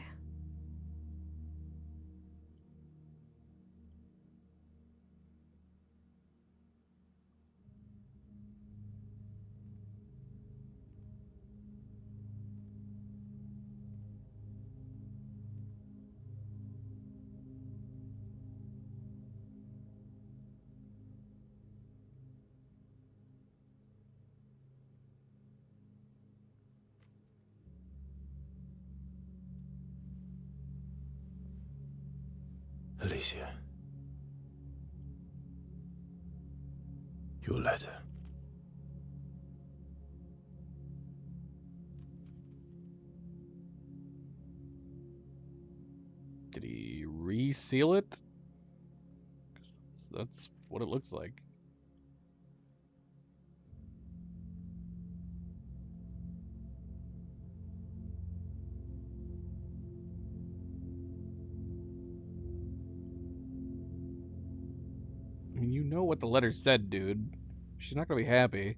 Speaker 11: Alicia. Your letter.
Speaker 1: Did he reseal it? 'Cause that's what it looks like. I mean, you know what the letter said, dude. She's not gonna be happy.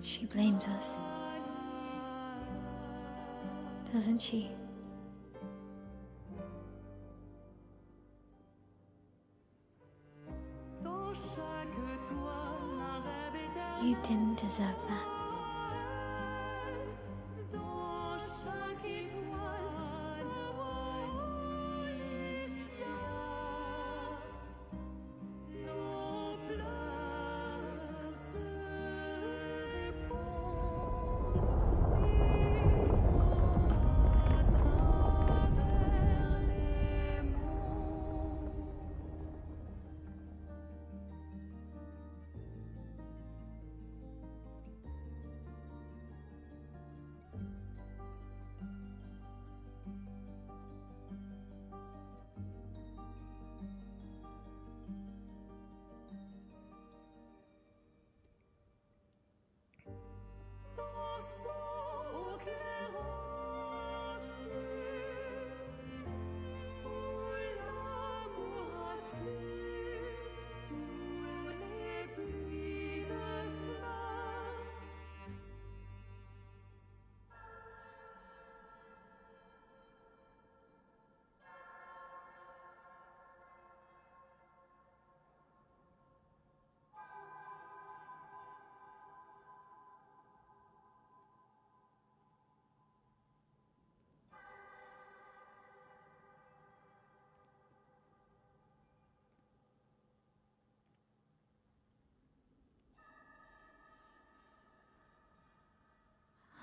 Speaker 3: She blames us. Doesn't she? You didn't deserve that.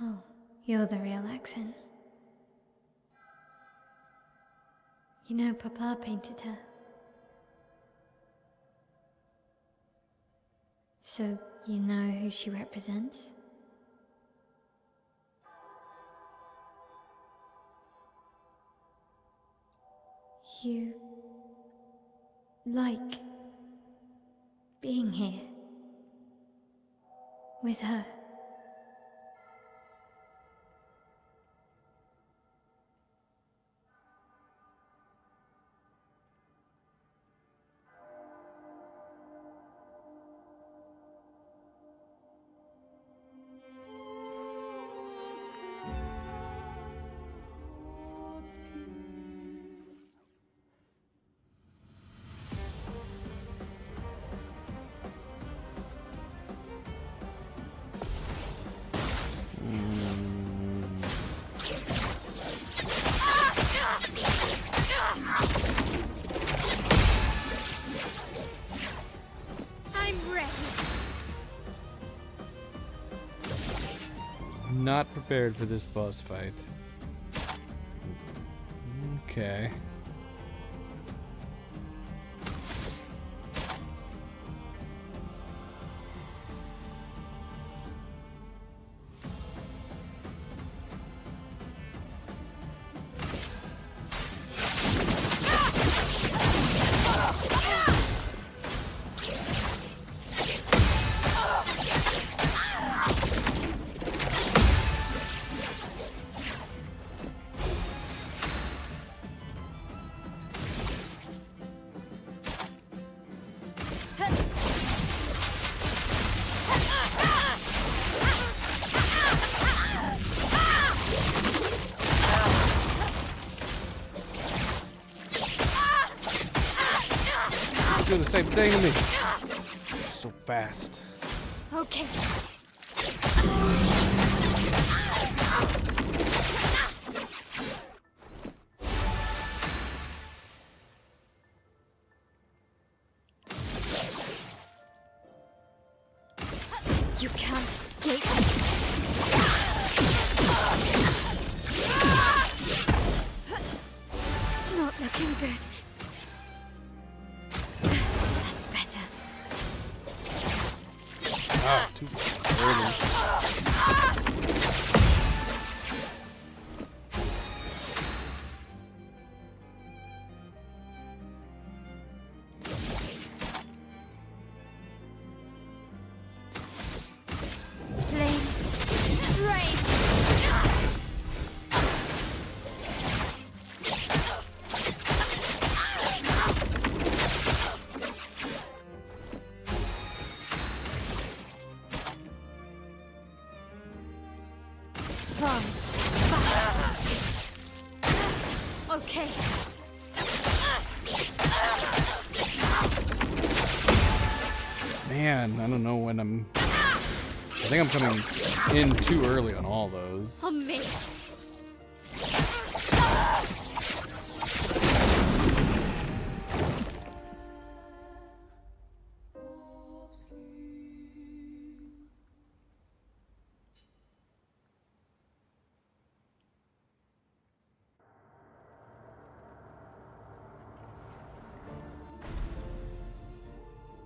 Speaker 3: Oh, you're the real accent. You know, Papa painted her. So, you know who she represents? You like being here with her. I'm ready.
Speaker 1: Not prepared for this boss fight. Okay. Do the same thing to me. So fast.
Speaker 3: Okay. You can't escape. Not looking good. That's better.
Speaker 1: Ah, too early.
Speaker 3: Flames. Rain. Okay.
Speaker 1: Man, I don't know when I'm... I think I'm coming in too early on all those.
Speaker 3: On me.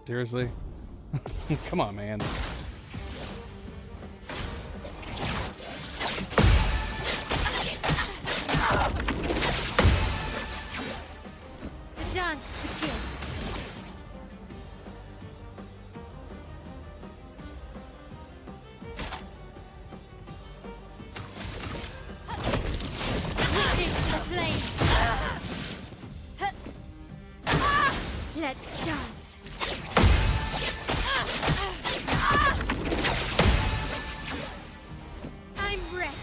Speaker 1: Seriously? Come on, man.
Speaker 3: The dance begins. Witness the flames. Let's dance. I'm ready.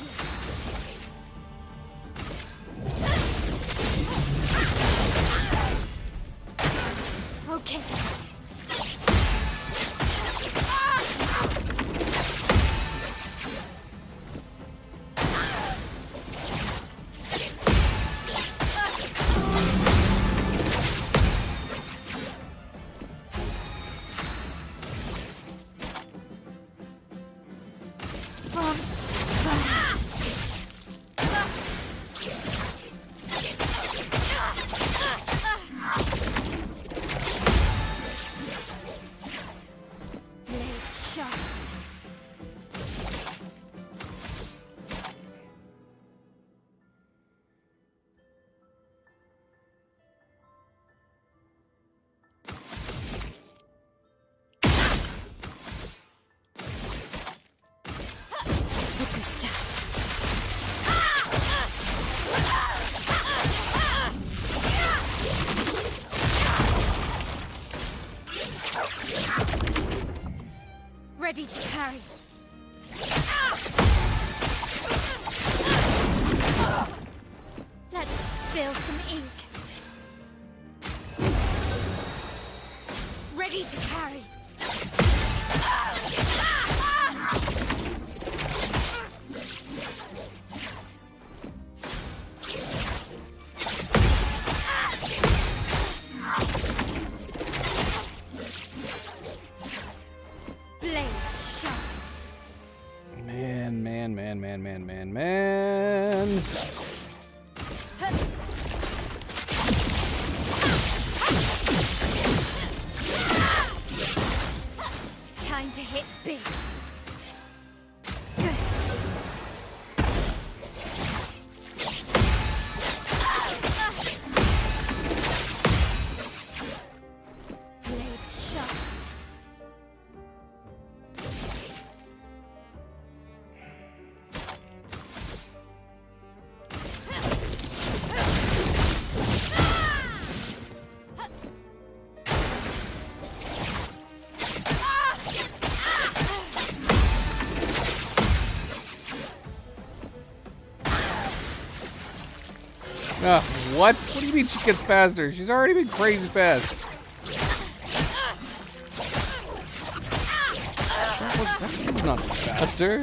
Speaker 3: Okay. Blades sharp. Hook and staff. Ready to carry. Let's spill some ink. Ready to carry. Blades sharp.
Speaker 1: Man.
Speaker 3: Time to hit big. Blades sharp.
Speaker 1: What? What do you mean she gets faster? She's already been crazy fast. That's not faster.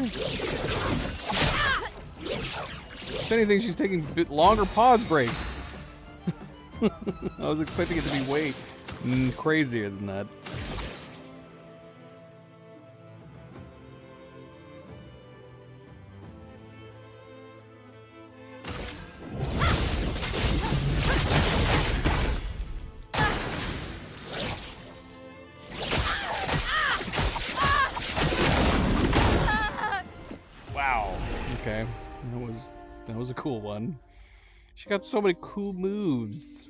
Speaker 1: If anything, she's taking a bit longer pause breaks. I was expecting it to be way crazier than that. Wow. Okay. That was a cool one. She got so many cool moves.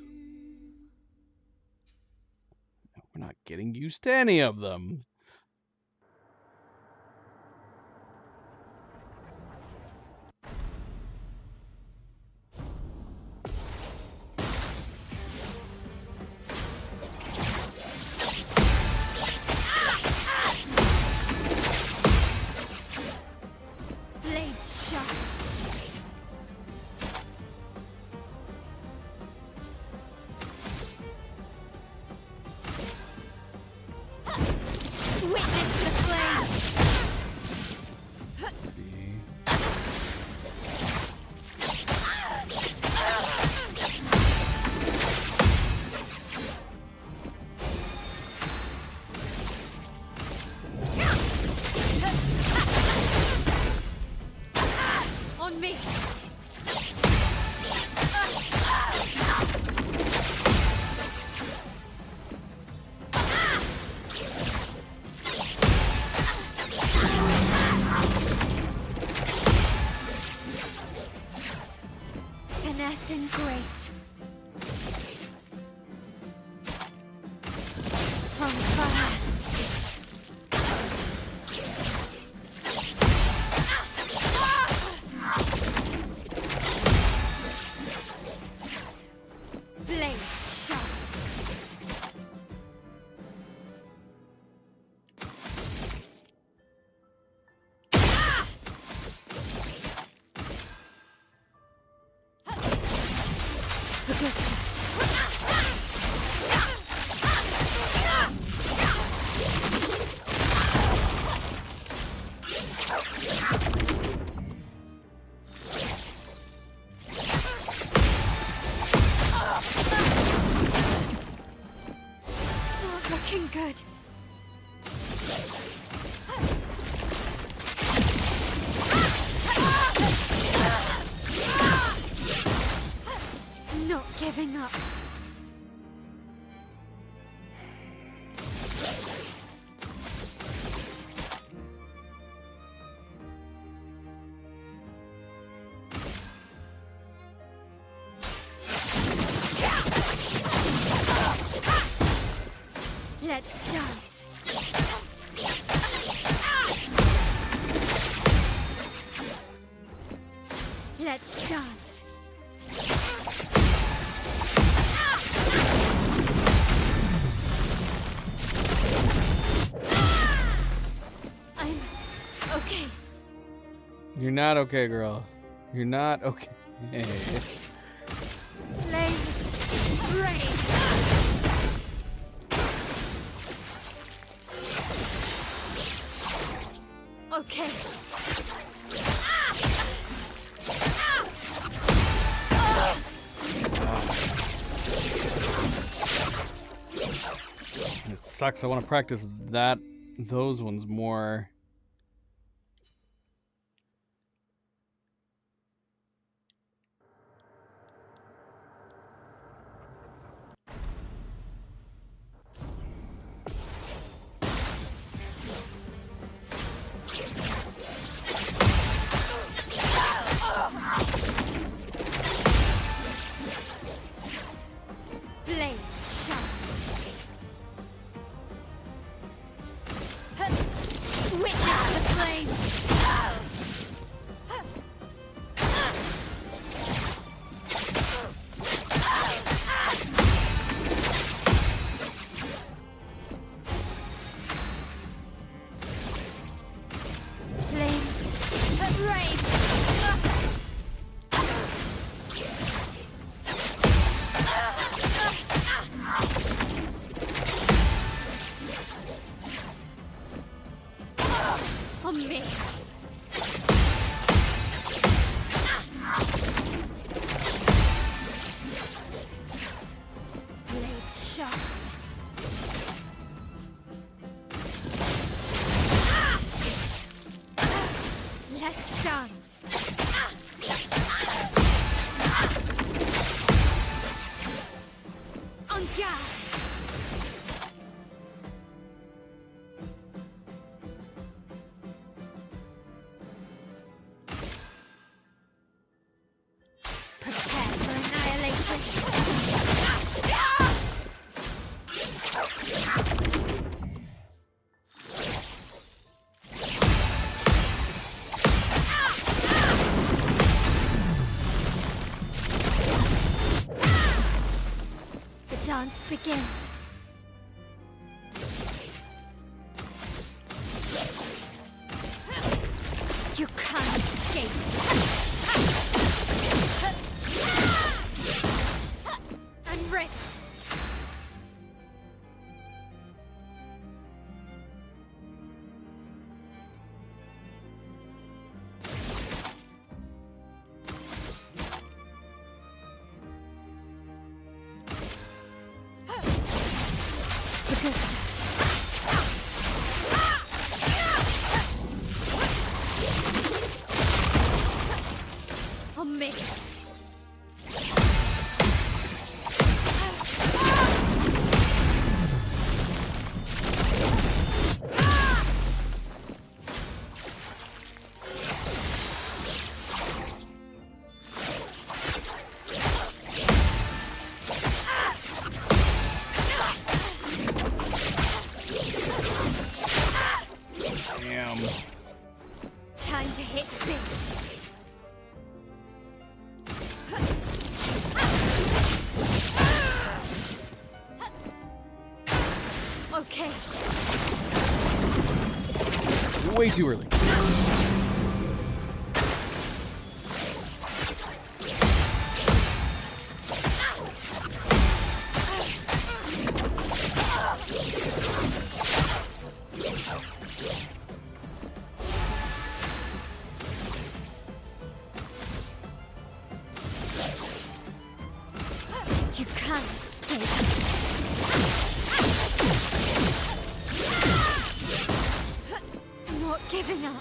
Speaker 1: We're not getting used to any of them.
Speaker 3: Blades sharp. in grace. From fire. Blades sharp. Looking good. Not giving up. Let's dance. Let's dance. I'm okay.
Speaker 1: You're not okay, girl. You're not okay.
Speaker 3: Flames rain. Okay.
Speaker 1: It sucks. I want to practice those ones more.
Speaker 3: Blades sharp. Witness the flames. Flames rain. On me. Blades sharp. Let's dance. On guard. Prepare for annihilation. The dance begins. You can't escape. I'm ready.
Speaker 1: Damn.
Speaker 3: Time to hit big. Okay.
Speaker 1: Way too early.
Speaker 3: You can't escape. Not giving up.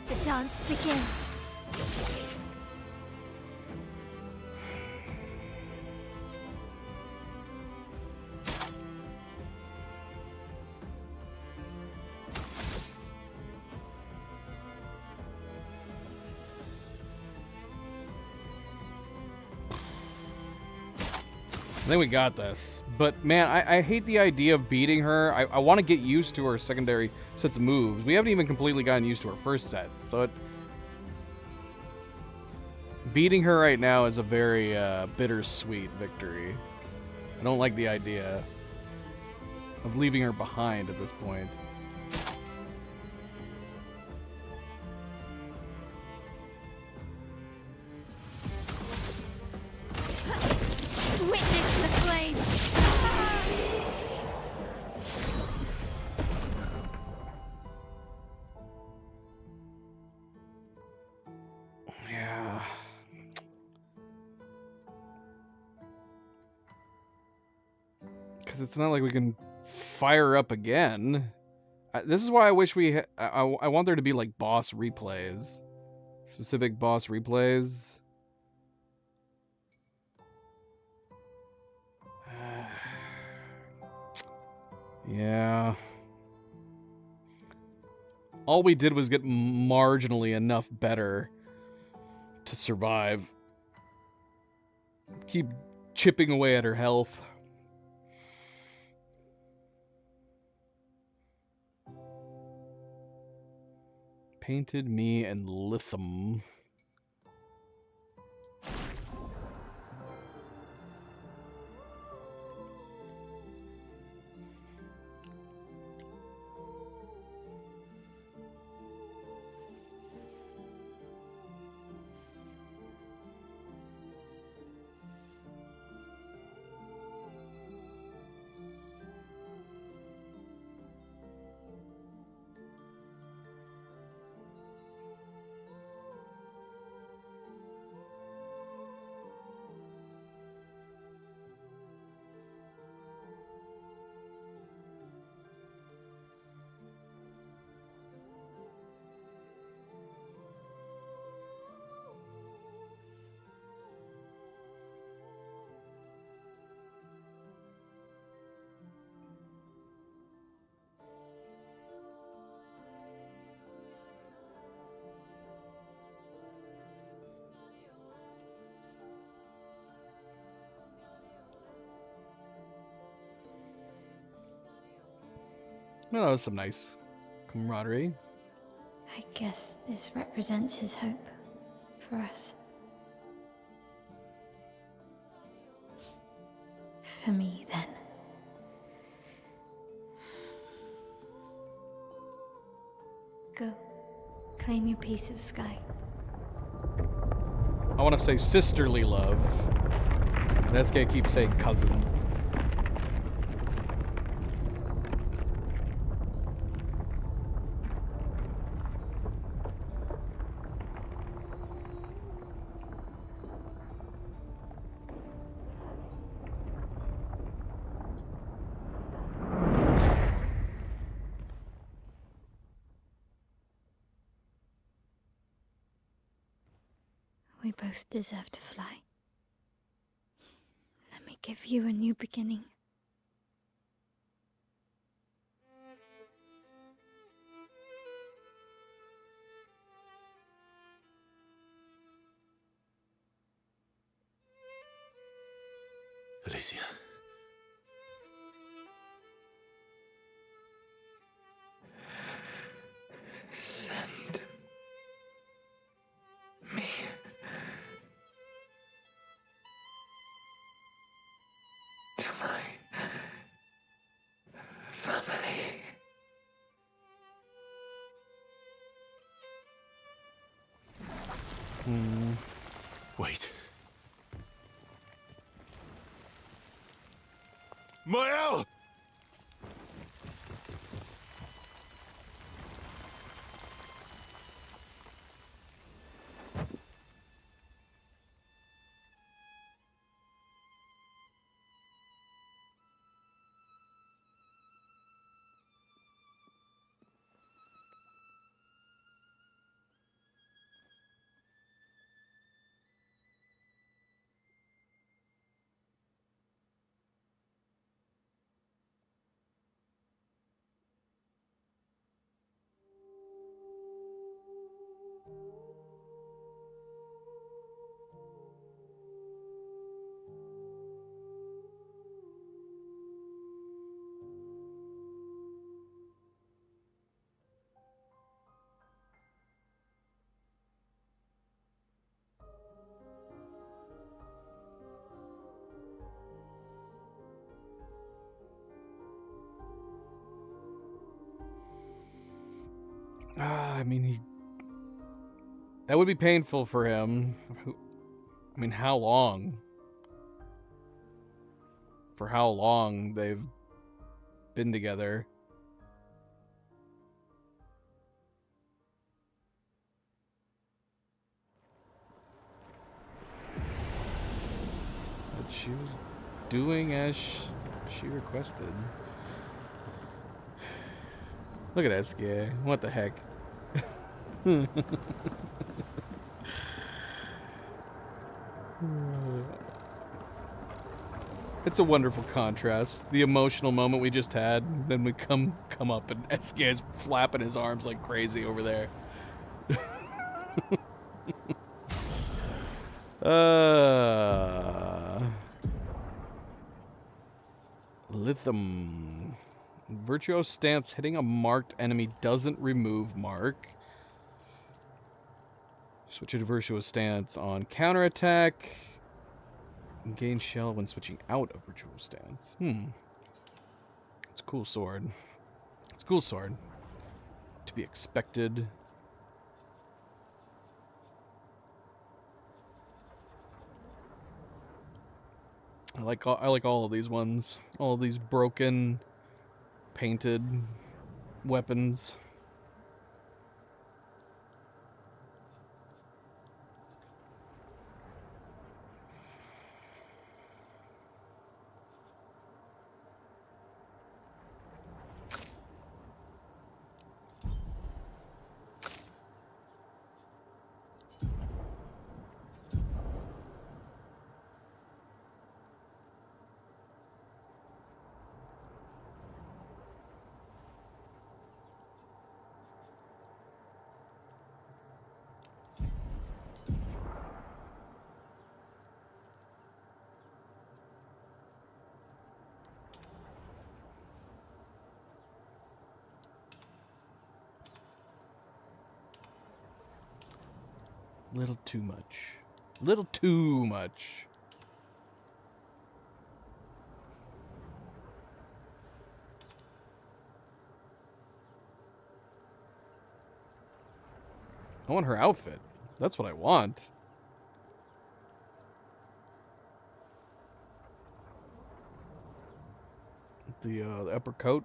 Speaker 3: The dance begins.
Speaker 1: I think we got this. But man, I hate the idea of beating her. I want to get used to her secondary sets of moves. We haven't even completely gotten used to her first set. So beating her right now is a very bittersweet victory. I don't like the idea of leaving her behind at this point.
Speaker 3: Witness the flames.
Speaker 1: Yeah. Because it's not like we can fire up again. This is why I wish we... I want there to be like boss replays. Specific boss replays. Yeah. All we did was get marginally enough better to survive. Keep chipping away at her health. Painted me and Lithum. Well, that was some nice camaraderie.
Speaker 3: I guess this represents his hope for us. For me, then. Go. Claim your piece of sky.
Speaker 1: I want to say sisterly love. And that's gonna keep saying cousins.
Speaker 3: We both deserve to fly. Let me give you a new beginning.
Speaker 6: Alicia.
Speaker 13: Send me to my family.
Speaker 6: Wait. Mael!
Speaker 1: I mean, that would be painful for him. I mean, how long? For how long they've been together. But she was doing as she requested. Look at that guy. What the heck? It's a wonderful contrast. The emotional moment we just had, then we come up and SK is flapping his arms like crazy over there. Lithium. Virtuoso stance. Hitting a marked enemy doesn't remove mark. Switch to Virtuoso stance on counterattack. Gain shell when switching out of Virtuoso stance. It's a cool sword. It's a cool sword. To be expected. I like all of these ones. All of these broken, painted weapons. Little too much. Little too much. I want her outfit. That's what I want. The upper coat.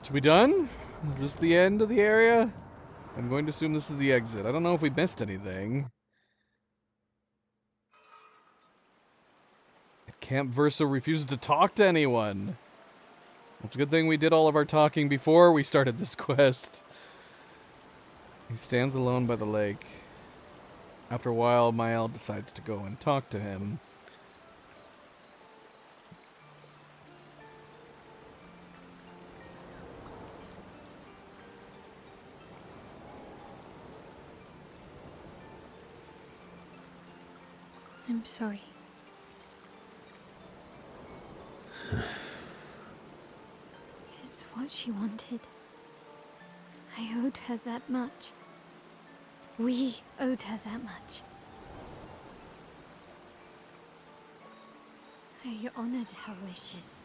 Speaker 1: Should we done? Is this the end of the area? I'm going to assume this is the exit. I don't know if we missed anything. Camp Verso refuses to talk to anyone. It's a good thing we did all of our talking before we started this quest. He stands alone by the lake. After a while, Mael decides to go and talk to him.
Speaker 3: I'm sorry. It's what she wanted. I owed her that much. We owed her that much. I honored her wishes.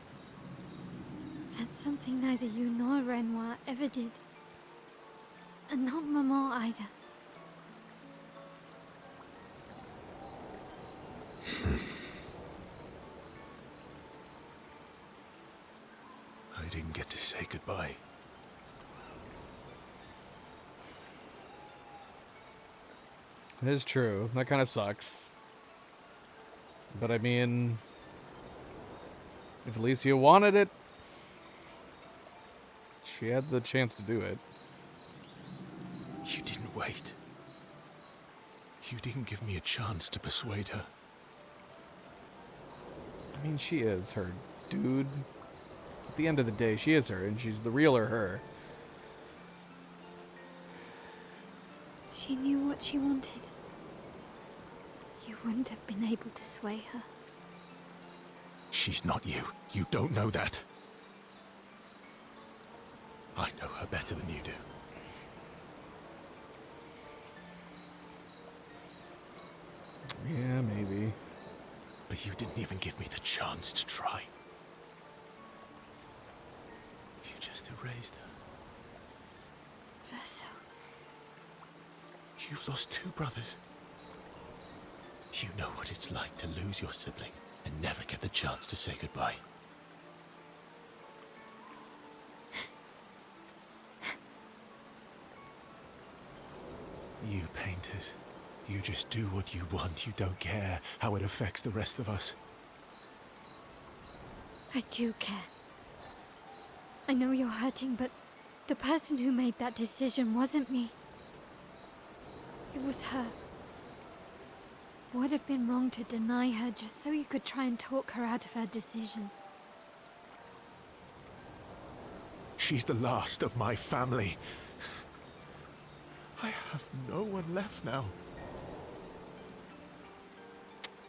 Speaker 3: That's something neither you nor Renoir ever did. And not Maman either.
Speaker 11: I didn't get to say goodbye.
Speaker 1: It is true. That kind of sucks. But I mean, if Alicia wanted it, she had the chance to do it.
Speaker 11: You didn't wait. You didn't give me a chance to persuade her.
Speaker 1: I mean, she is her dude. At the end of the day, she is her, and she's the realer her.
Speaker 3: She knew what she wanted. You wouldn't have been able to sway her.
Speaker 11: She's not you. You don't know that. I know her better than you do.
Speaker 1: Yeah, maybe.
Speaker 11: But you didn't even give me the chance to try. You just erased her.
Speaker 3: Verso.
Speaker 11: You've lost 2 brothers. You know what it's like to lose your sibling and never get the chance to say goodbye. You painters, you just do what you want. You don't care how it affects the rest of us.
Speaker 3: I do care. I know you're hurting, but the person who made that decision wasn't me. It was her. Would have been wrong to deny her just so you could try and talk her out of her decision.
Speaker 11: She's the last of my family. I have no one left now.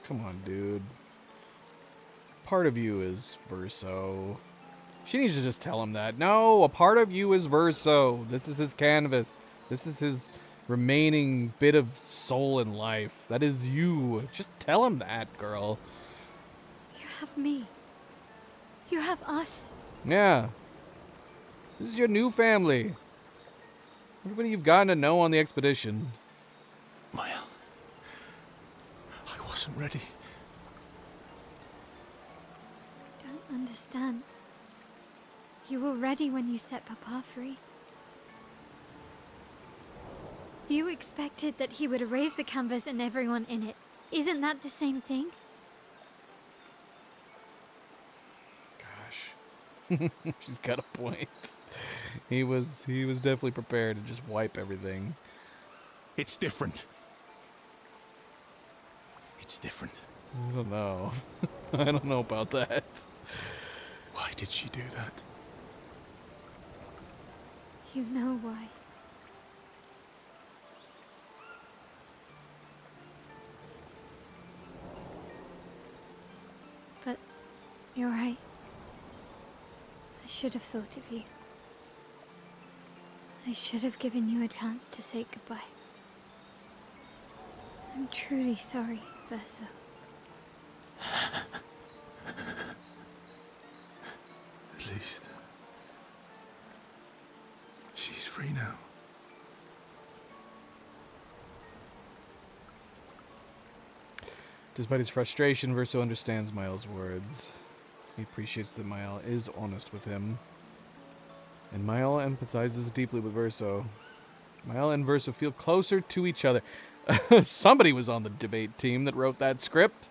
Speaker 1: Come on, dude. Part of you is Verso. She needs to just tell him that. No, a part of you is Verso. This is his canvas. This is his remaining bit of soul in life. That is you. Just tell him that, girl.
Speaker 3: You have me. You have us.
Speaker 1: Yeah. This is your new family. Everybody you've gotten to know on the expedition.
Speaker 11: Mael. I wasn't ready.
Speaker 3: Don't understand. You were ready when you set Papa free. You expected that he would erase the canvas and everyone in it. Isn't that the same thing?
Speaker 1: Gosh. She's got a point. He was definitely prepared to just wipe everything.
Speaker 11: It's different. It's different.
Speaker 1: I don't know. I don't know about that.
Speaker 11: Why did she do that?
Speaker 3: You know why. But you're right. I should have thought of you. I should have given you a chance to say goodbye. I'm truly sorry, Verso.
Speaker 4: At least she's free now.
Speaker 1: Despite his frustration, Verso understands Mael's words. He appreciates that Mael is honest with him. And Mael empathizes deeply with Verso. Mael and Verso feel closer to each other. Somebody was on the debate team that wrote that script.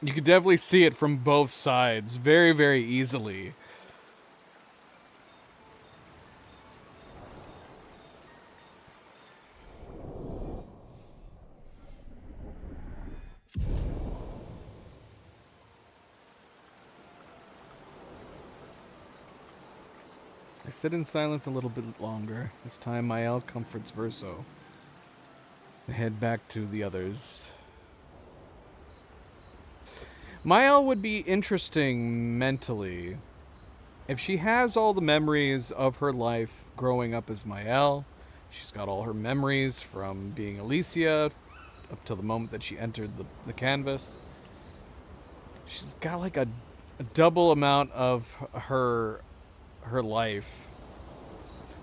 Speaker 1: You could definitely see it from both sides very, very easily. I sit in silence a little bit longer. This time Mael comforts Verso. I head back to the others. Mael would be interesting mentally. If she has all the memories of her life growing up as Mael, she's got all her memories from being Alicia up till the moment that she entered the canvas. She's got like a double amount of her life.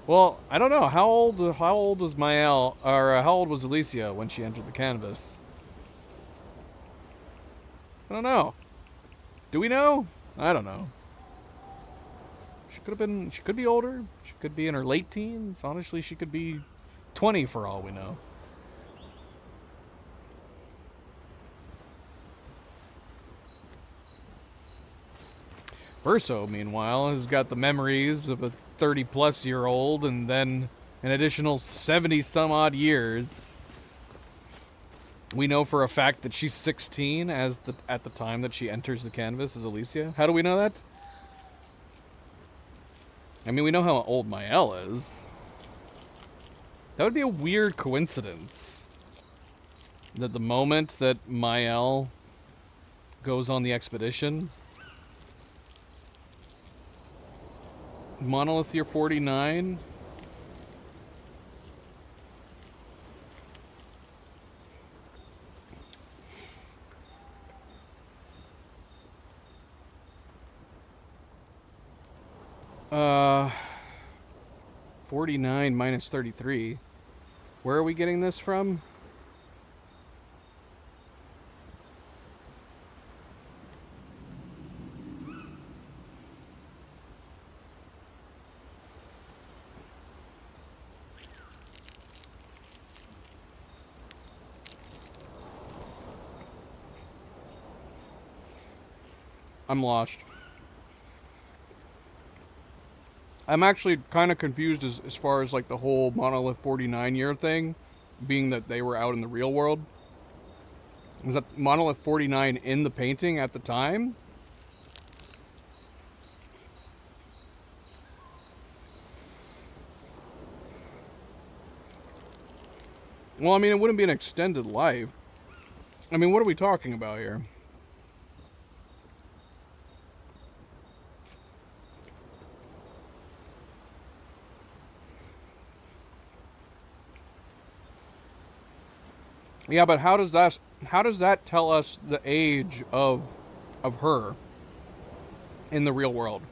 Speaker 1: Well, I don't know. How old was Mael, or how old was Alicia when she entered the canvas? I don't know. Do we know? I don't know. She could be older. She could be in her late teens. Honestly, she could be 20 for all we know. Verso, meanwhile, has got the memories of a 30-plus-year-old and then an additional 70-some-odd years. We know for a fact that she's 16 at the time that she enters the canvas as Alicia. How do we know that? I mean, we know how old Mael is. That would be a weird coincidence. That the moment that Mael goes on the expedition, Monolith Year 49. Uh, 49 minus 33. Where are we getting this from? I'm lost. I'm actually kind of confused as far as like the whole Monolith 49 year thing, being that they were out in the real world. Was that Monolith 49 in the painting at the time? Well, I mean, it wouldn't be an extended life. I mean, what are we talking about here? Yeah, but how does that tell us the age of her in the real world?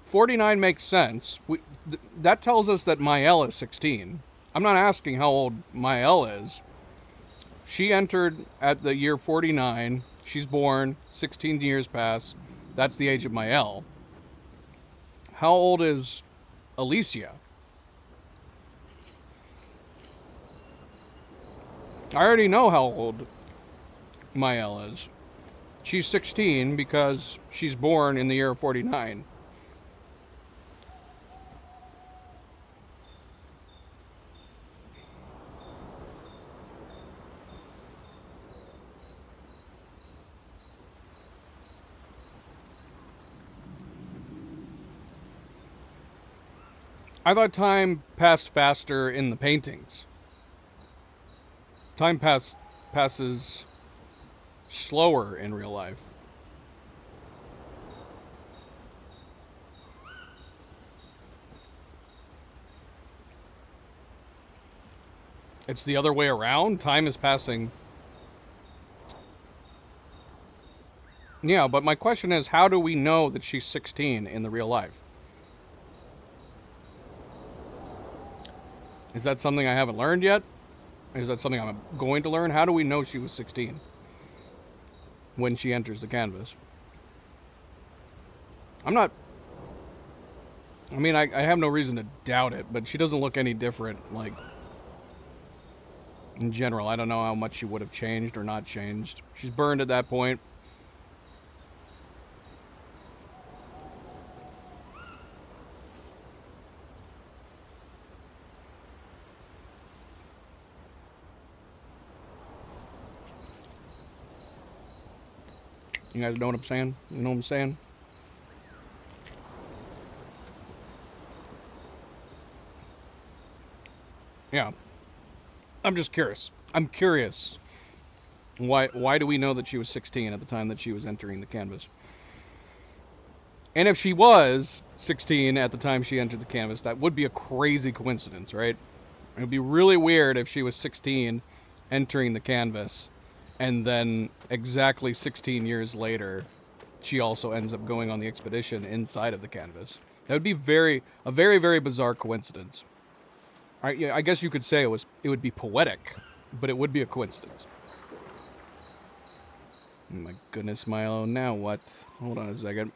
Speaker 1: 49 makes sense. That tells us that Mael is 16. I'm not asking how old Mael is. She entered at the year 49. She's born. 16 years pass. That's the age of Mael. How old is Alicia? I already know how old Mael is. She's 16 because she's born in the year 49. I thought time passed faster in the paintings. Time passes slower in real life. It's the other way around. Time is passing. Yeah, but my question is, how do we know that she's 16 in the real life? Is that something I haven't learned yet? Is that something I'm going to learn? How do we know she was 16 when she enters the canvas? I'm not I mean, I have no reason to doubt it, but she doesn't look any different, like, in general. I don't know how much she would have changed or not changed. She's burned at that point. You guys know what I'm saying? You know what I'm saying? Yeah. I'm just curious. I'm curious. Why do we know that she was 16 at the time that she was entering the canvas? And if she was 16 at the time she entered the canvas, that would be a crazy coincidence, right? It would be really weird if she was 16 entering the canvas, and then exactly 16 years later, she also ends up going on the expedition inside of the canvas. That would be a very, very bizarre coincidence. Yeah, I guess you could say it would be poetic, but it would be a coincidence. Oh my goodness, Milo, now what? Hold on a second.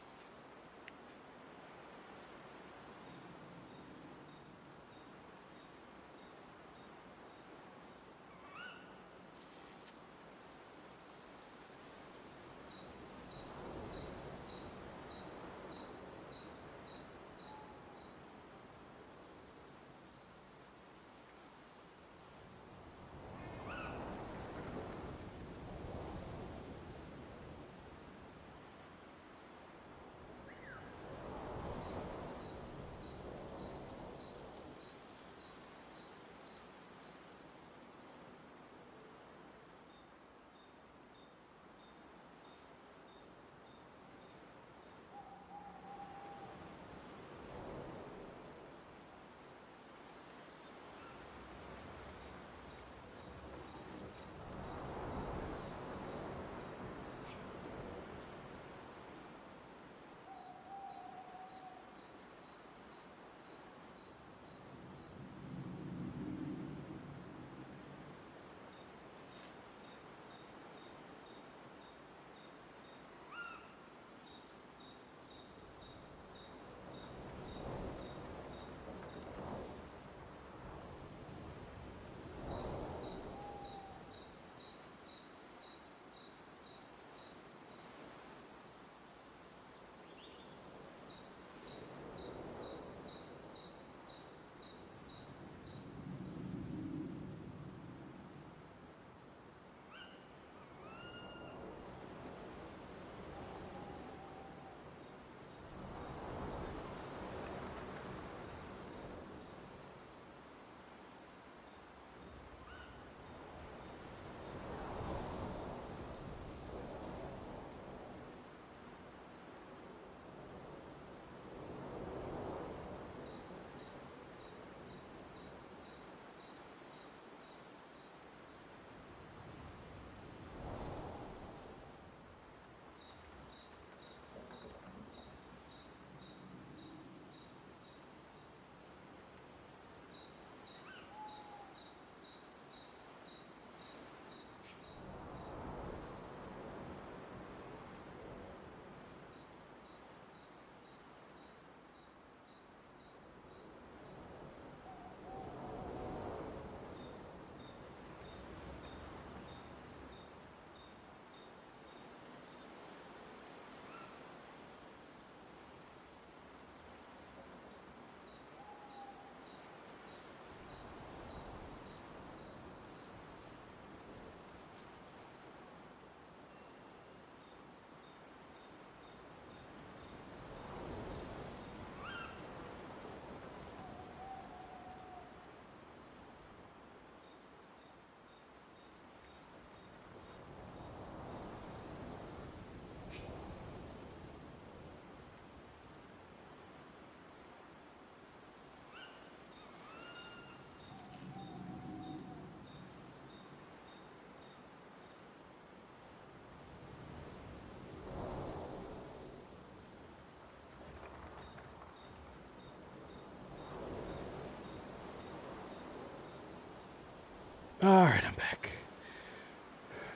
Speaker 1: Alright, I'm back.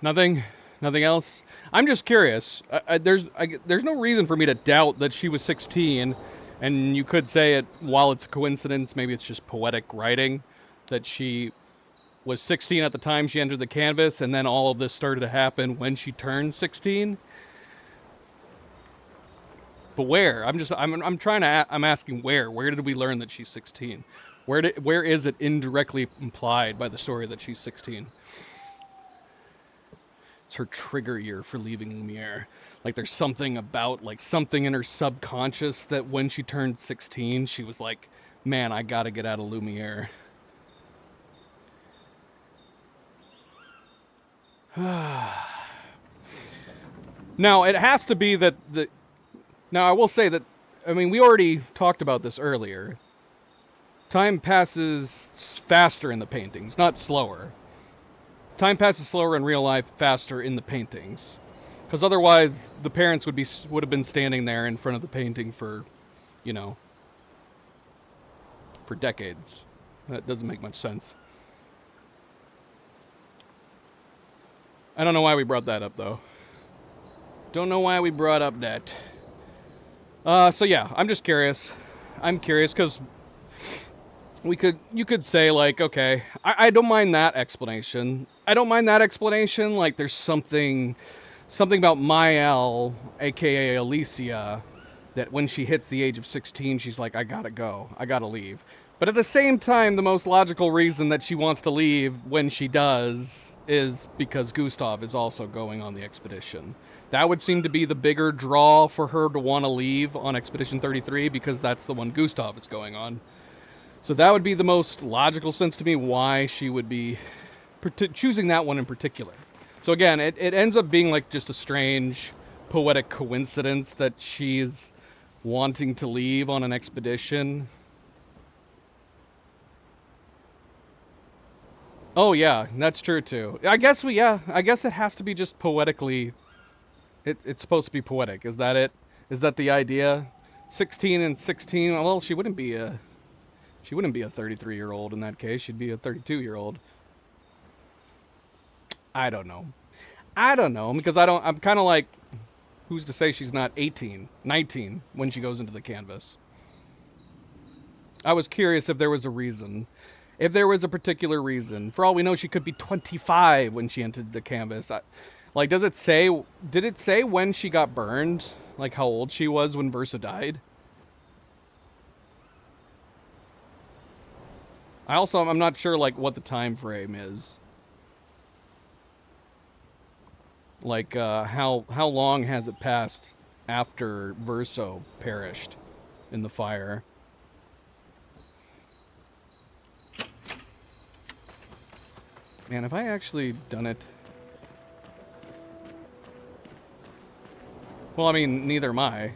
Speaker 1: Nothing else? I'm just curious. There's no reason for me to doubt that she was 16 And you could say it, while it's a coincidence, maybe it's just poetic writing, that she was 16 at the time she entered the canvas, and then all of this started to happen when she turned 16. But where? I'm asking where? Where did we learn that she's 16? Where is it indirectly implied by the story that she's 16? It's her trigger year for leaving Lumiere. Like there's something about, like something in her subconscious that when she turned 16, she was like, man, I gotta get out of Lumiere. Now, it has to be that now, I will say that, I mean, we already talked about this earlier. Time passes faster in the paintings, not slower. Time passes slower in real life, faster in the paintings. Because otherwise, the parents would have been standing there in front of the painting for, you know, for decades. That doesn't make much sense. I don't know why we brought that up, though. Don't know why we brought up that. So yeah, I'm just curious. I'm curious because you could say like, okay, I don't mind that explanation. I don't mind that explanation. Like there's something about Mael, aka Alicia, that when she hits the age of 16, she's like, I gotta go. I gotta leave. But at the same time, the most logical reason that she wants to leave when she does is because Gustav is also going on the expedition. That would seem to be the bigger draw for her to want to leave on Expedition 33 because that's the one Gustav is going on. So that would be the most logical sense to me why she would be choosing that one in particular. So again, it ends up being like just a strange poetic coincidence that she's wanting to leave on an expedition. Oh yeah, that's true too. I guess it has to be just poetically. It's supposed to be poetic. Is that it? Is that the idea? 16 and 16. Well, she wouldn't be a 33-year-old in that case. She'd be a 32-year-old. I don't know because I'm kind of like, who's to say she's not 18, 19 when she goes into the canvas? I was curious if there was a reason. If there was a particular reason. For all we know, she could be 25 when she entered the canvas. Like, did it say when she got burned? Like, how old she was when Versa died? I'm not sure, like, what the time frame is. Like, how long has it passed after Verso perished in the fire? Man, have I actually done it? Well, I mean, neither am I.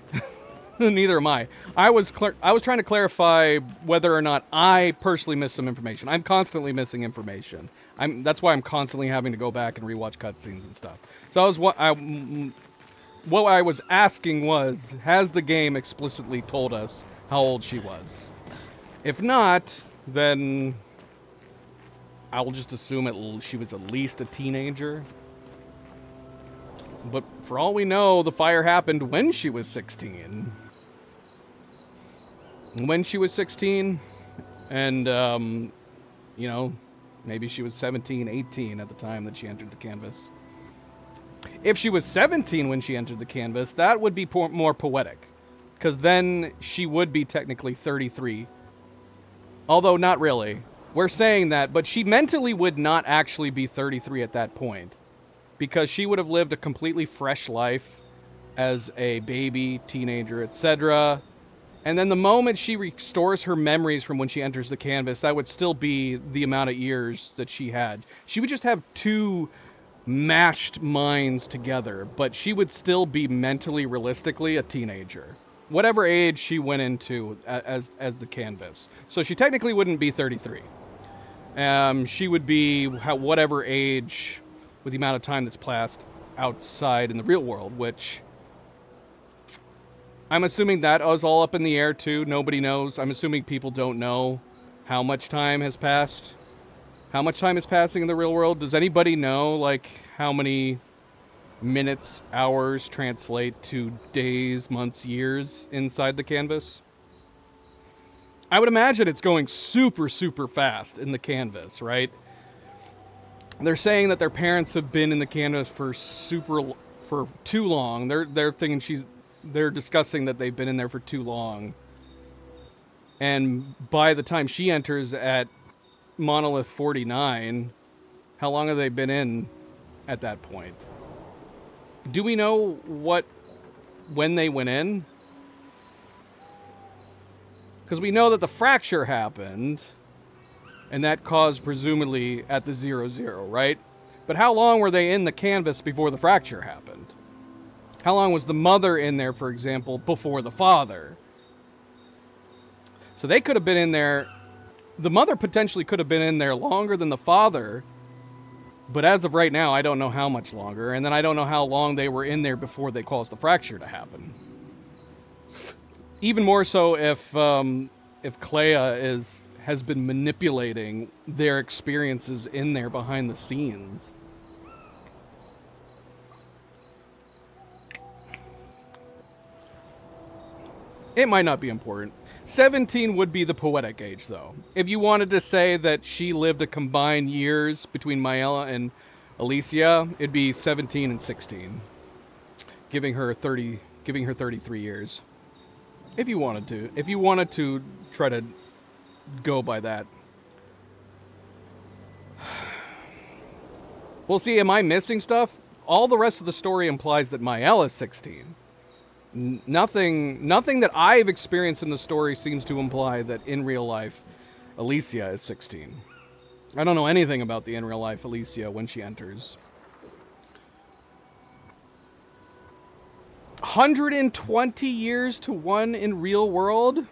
Speaker 1: Neither am I. I was trying to clarify whether or not I personally missed some information. I'm constantly missing information. That's why I'm constantly having to go back and rewatch cutscenes and stuff. So what I was asking was, has the game explicitly told us how old she was? If not, then I will just assume she was at least a teenager. But for all we know, the fire happened when she was 16. When she was 16, and, you know, maybe she was 17, 18 at the time that she entered the canvas. If she was 17 when she entered the canvas, that would be more poetic. Because then she would be technically 33. Although, not really. We're saying that, but she mentally would not actually be 33 at that point. Because she would have lived a completely fresh life as a baby, teenager, etc. And then the moment she restores her memories from when she enters the canvas, that would still be the amount of years that she had. She would just have two mashed minds together, but she would still be mentally, realistically, a teenager. Whatever age she went into as the canvas. So she technically wouldn't be 33. She would be whatever age with the amount of time that's passed outside in the real world, which I'm assuming that is all up in the air too. Nobody knows. I'm assuming people don't know how much time has passed. How much time is passing in the real world? Does anybody know, like, how many minutes, hours translate to days, months, years inside the canvas? I would imagine it's going super, super fast in the canvas, right? They're saying that their parents have been in the canvas for too long. They're thinking they're discussing that they've been in there for too long. And by the time she enters at Monolith 49, how long have they been in at that point? Do we know when they went in? Because we know that the fracture happened, and that caused presumably at the 0-0, right? But how long were they in the canvas before the fracture happened? How long was the mother in there, for example, before the father? So they could have been in there, the mother potentially could have been in there longer than the father, but as of right now, I don't know how much longer, and then I don't know how long they were in there before they caused the fracture to happen. Even more so if Clea has been manipulating their experiences in there behind the scenes. It might not be important. 17 would be the poetic age, though. If you wanted to say that she lived a combined years between Maella and Alicia, it'd be 17 and 16, giving her 33 years. If you wanted to try to go by that. Well, see, am I missing stuff? All the rest of the story implies that Maella is 16. Nothing that I've experienced in the story seems to imply that in real life, Alicia is 16. I don't know anything about the in real life Alicia when she enters. 120 years to one in real world?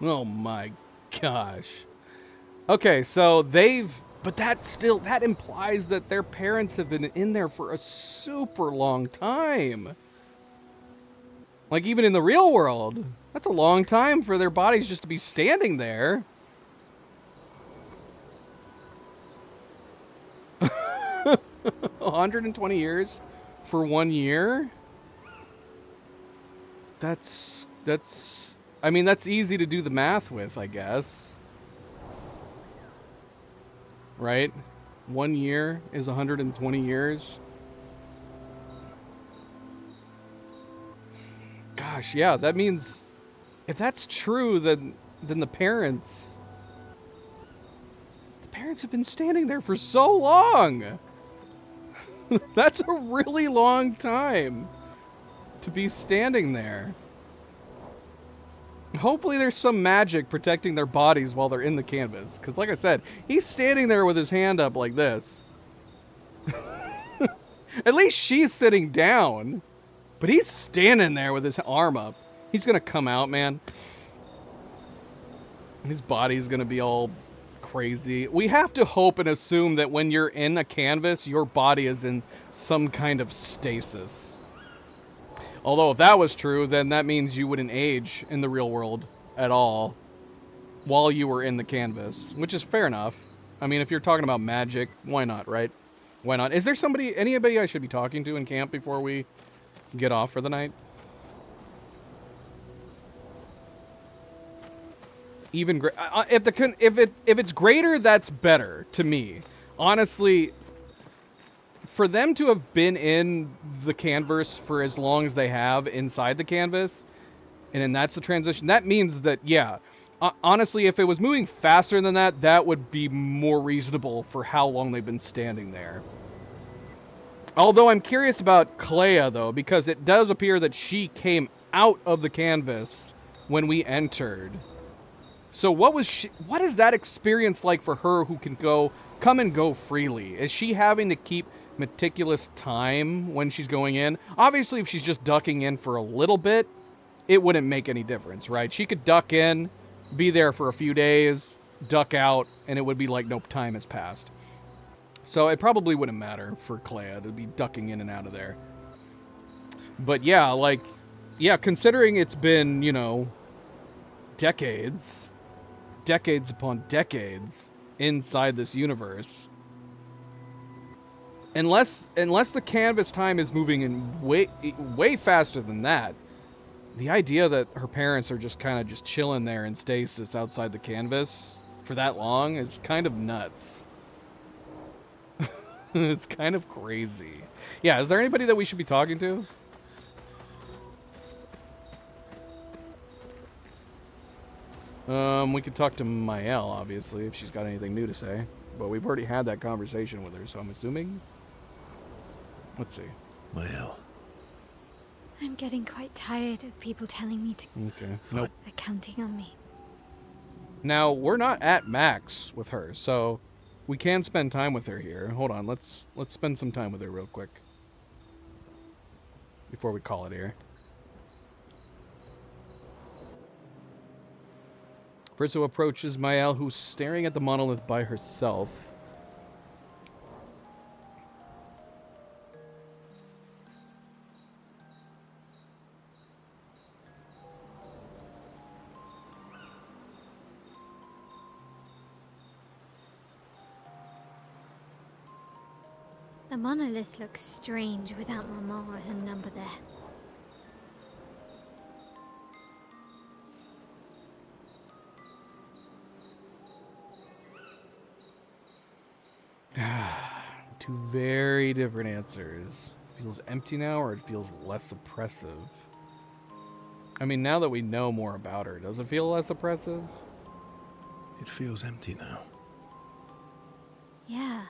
Speaker 1: Oh my gosh. Okay, so but that implies that their parents have been in there for a super long time. Like, even in the real world, that's a long time for their bodies just to be standing there. $120 for 1 year? I mean, that's easy to do the math with, I guess. Right? 1 year is 120 years. Gosh, yeah, that means if that's true, then the parents have been standing there for so long. That's a really long time to be standing there. Hopefully there's some magic protecting their bodies while they're in the canvas. Because like I said, he's standing there with his hand up like this. At least she's sitting down. But he's standing there with his arm up. He's going to come out, man. His body's going to be all crazy. We have to hope and assume that when you're in a canvas, your body is in some kind of stasis. Although if that was true, then that means you wouldn't age in the real world at all while you were in the canvas, which is fair enough. I mean, if you're talking about magic, why not, right? Why not? Is there anybody I should be talking to in camp before we get off for the night? Even if it's greater, that's better to me. Honestly, for them to have been in the canvas for as long as they have inside the canvas, and then that's the transition, that means that, yeah, honestly, if it was moving faster than that, that would be more reasonable for how long they've been standing there. Although I'm curious about Clea, though, because it does appear that she came out of the canvas when we entered. So what is that experience like for her who can come and go freely? Is she having to keep meticulous time when she's going in? Obviously, if she's just ducking in for a little bit, it wouldn't make any difference, right? She could duck in, be there for a few days, duck out, and it would be like no time has passed. So it probably wouldn't matter for Clea to be ducking in and out of there. But yeah, considering it's been, decades upon decades inside this universe, unless the canvas time is moving in way faster than that, The idea that her parents are just kind of just chilling there in stasis outside the canvas for that long is kind of nuts. It's kind of crazy. Yeah, is there anybody that we should be talking to? We could talk to Mael, obviously, if she's got anything new to say. But we've already had that conversation with her, so I'm assuming... Let's see.
Speaker 11: Mael.
Speaker 3: I'm getting quite tired of people telling me to...
Speaker 1: Okay. Nope.
Speaker 3: They're counting on me.
Speaker 1: Now, we're not at max with her, so we can spend time with her here. Hold on, let's spend some time with her real quick. Before we call it here. Verso approaches Mael, who's staring at the monolith by herself.
Speaker 3: The monolith looks strange without Mama or her number there.
Speaker 1: Two very different answers. Feels empty now, or it feels less oppressive? I mean, now that we know more about her, does it feel less oppressive?
Speaker 11: It feels empty now.
Speaker 3: Yeah.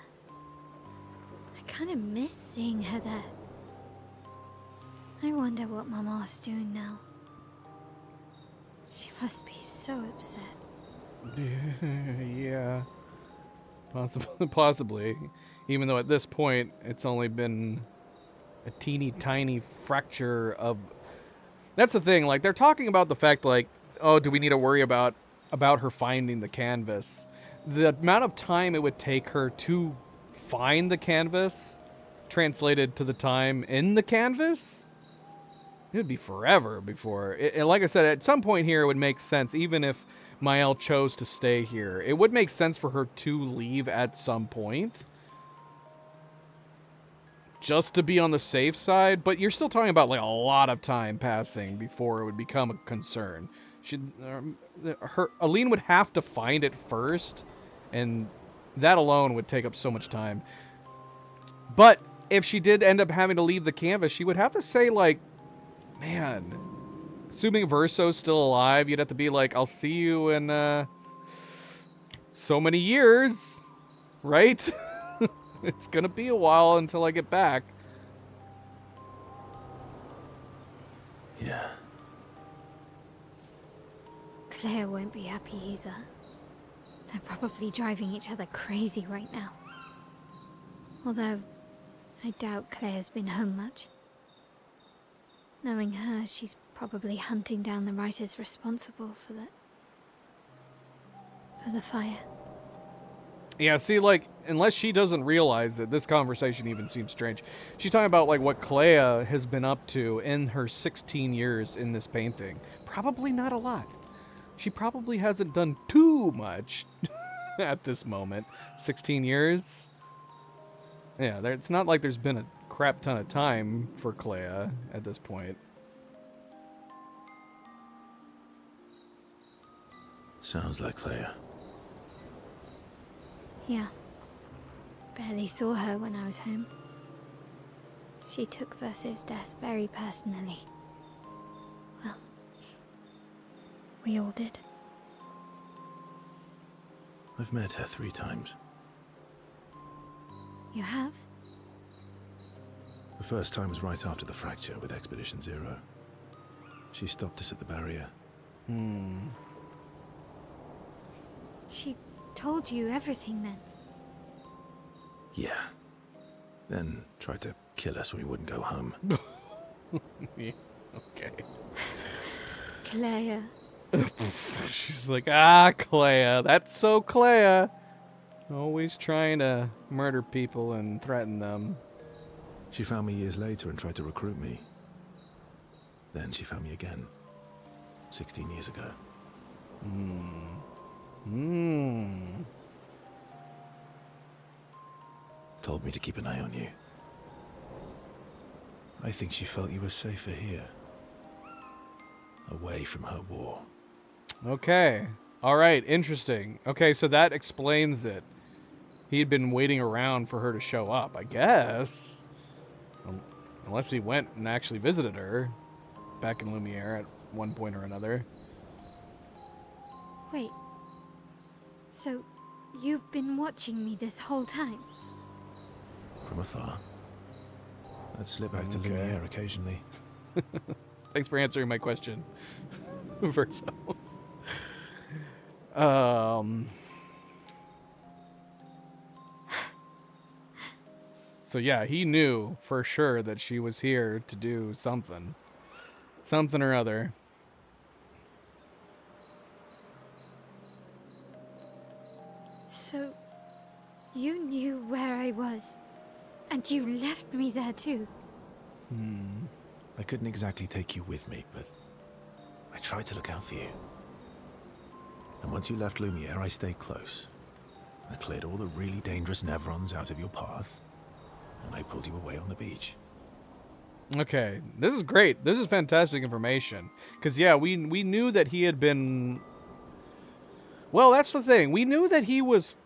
Speaker 3: I kind of miss seeing her there. I wonder what Mama's doing now. She must be so upset.
Speaker 1: Yeah. Possibly. Even though at this point, it's only been a teeny tiny fracture of... That's the thing, like, they're talking about the fact, like, oh, do we need to worry about her finding the canvas? The amount of time it would take her to find the canvas, translated to the time in the canvas, it would be forever before... And like I said, at some point here, it would make sense, even if Mael chose to stay here. It would make sense for her to leave at some point, just to be on the safe side, but you're still talking about like a lot of time passing before it would become a concern. Aline would have to find it first, and that alone would take up so much time. But if she did end up having to leave the canvas, she would have to say, like, man, assuming Verso's still alive, you'd have to be like, I'll see you in so many years, right? It's gonna be a while until I get back.
Speaker 11: Yeah.
Speaker 3: Claire won't be happy either. They're probably driving each other crazy right now. Although, I doubt Claire's been home much. Knowing her, she's probably hunting down the writers responsible for the fire.
Speaker 1: Yeah, see, like, unless she doesn't realize it, this conversation even seems strange. She's talking about, like, what Clea has been up to in her 16 years in this painting. Probably not a lot. She probably hasn't done too much at this moment. 16 years? Yeah, it's not like there's been a crap ton of time for Clea at this point.
Speaker 11: Sounds like Clea.
Speaker 3: Yeah. Barely saw her when I was home. She took Verso's death very personally. Well, we all did.
Speaker 11: I've met her 3 times.
Speaker 3: You have?
Speaker 11: The first time was right after the fracture with Expedition Zero. She stopped us at the barrier.
Speaker 3: She told you everything then?
Speaker 11: Yeah. Then tried to kill us when we wouldn't go home.
Speaker 1: Yeah, okay.
Speaker 3: Clea.
Speaker 1: She's like, Clea. That's so Clea. Always trying to murder people and threaten them.
Speaker 11: She found me years later and tried to recruit me. Then she found me again. 16 years ago. Told me to keep an eye on you. I think she felt you were safer here. away from her war.
Speaker 1: Okay. All right. Interesting. Okay, so that explains it. He'd been waiting around for her to show up, I guess. Unless he went and actually visited her back in Lumiere at one point or another.
Speaker 3: Wait. So, you've been watching me this whole time?
Speaker 11: From afar. I'd slip back to Lumiere occasionally.
Speaker 1: Thanks for answering my question, Verso. So yeah, he knew for sure that she was here to do something. Something or other.
Speaker 3: So, you knew where I was, and you left me there too?
Speaker 11: I couldn't exactly take you with me, but I tried to look out for you. And once you left Lumiere, I stayed close. I cleared all the really dangerous Nevrons out of your path, and I pulled you away on the beach.
Speaker 1: Okay, this is great. This is fantastic information. Because, yeah, we knew that he had been... Well, that's the thing. We knew that he was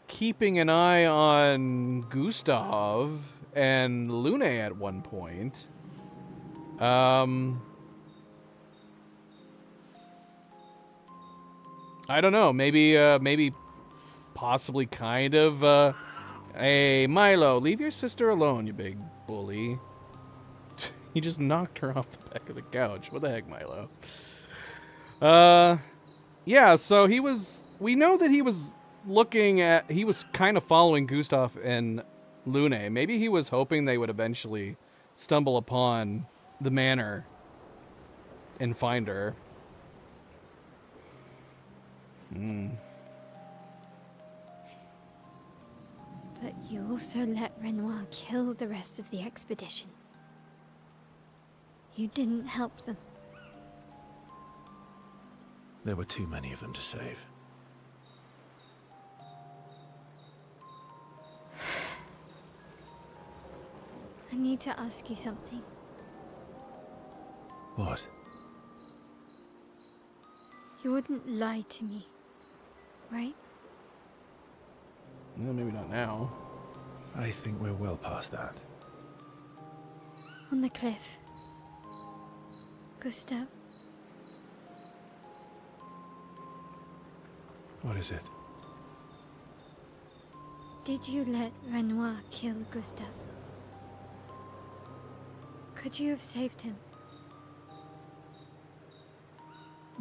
Speaker 1: keeping an eye on Gustav and Lune at one point. I don't know. Maybe possibly kind of... Hey, Milo, leave your sister alone, you big bully. He just knocked her off the back of the couch. What the heck, Milo? Yeah, so we know that he was he was kind of following Gustav and Lune. Maybe he was hoping they would eventually stumble upon the manor and find her.
Speaker 3: But you also let Renoir kill the rest of the expedition. You didn't help them.
Speaker 11: There were too many of them to save.
Speaker 3: I need to ask you something.
Speaker 11: What?
Speaker 3: You wouldn't lie to me, right?
Speaker 1: Well, maybe not now.
Speaker 11: I think we're well past that.
Speaker 3: On the cliff. Gustav?
Speaker 11: What is it?
Speaker 3: Did you let Renoir kill Gustav? Could you have saved him?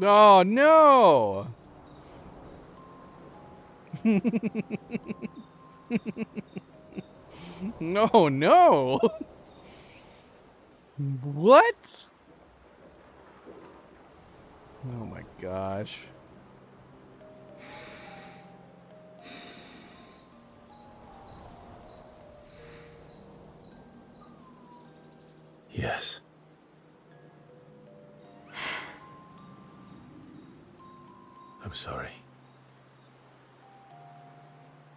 Speaker 1: Oh, no! No! What? Oh my gosh.
Speaker 11: Yes. I'm sorry.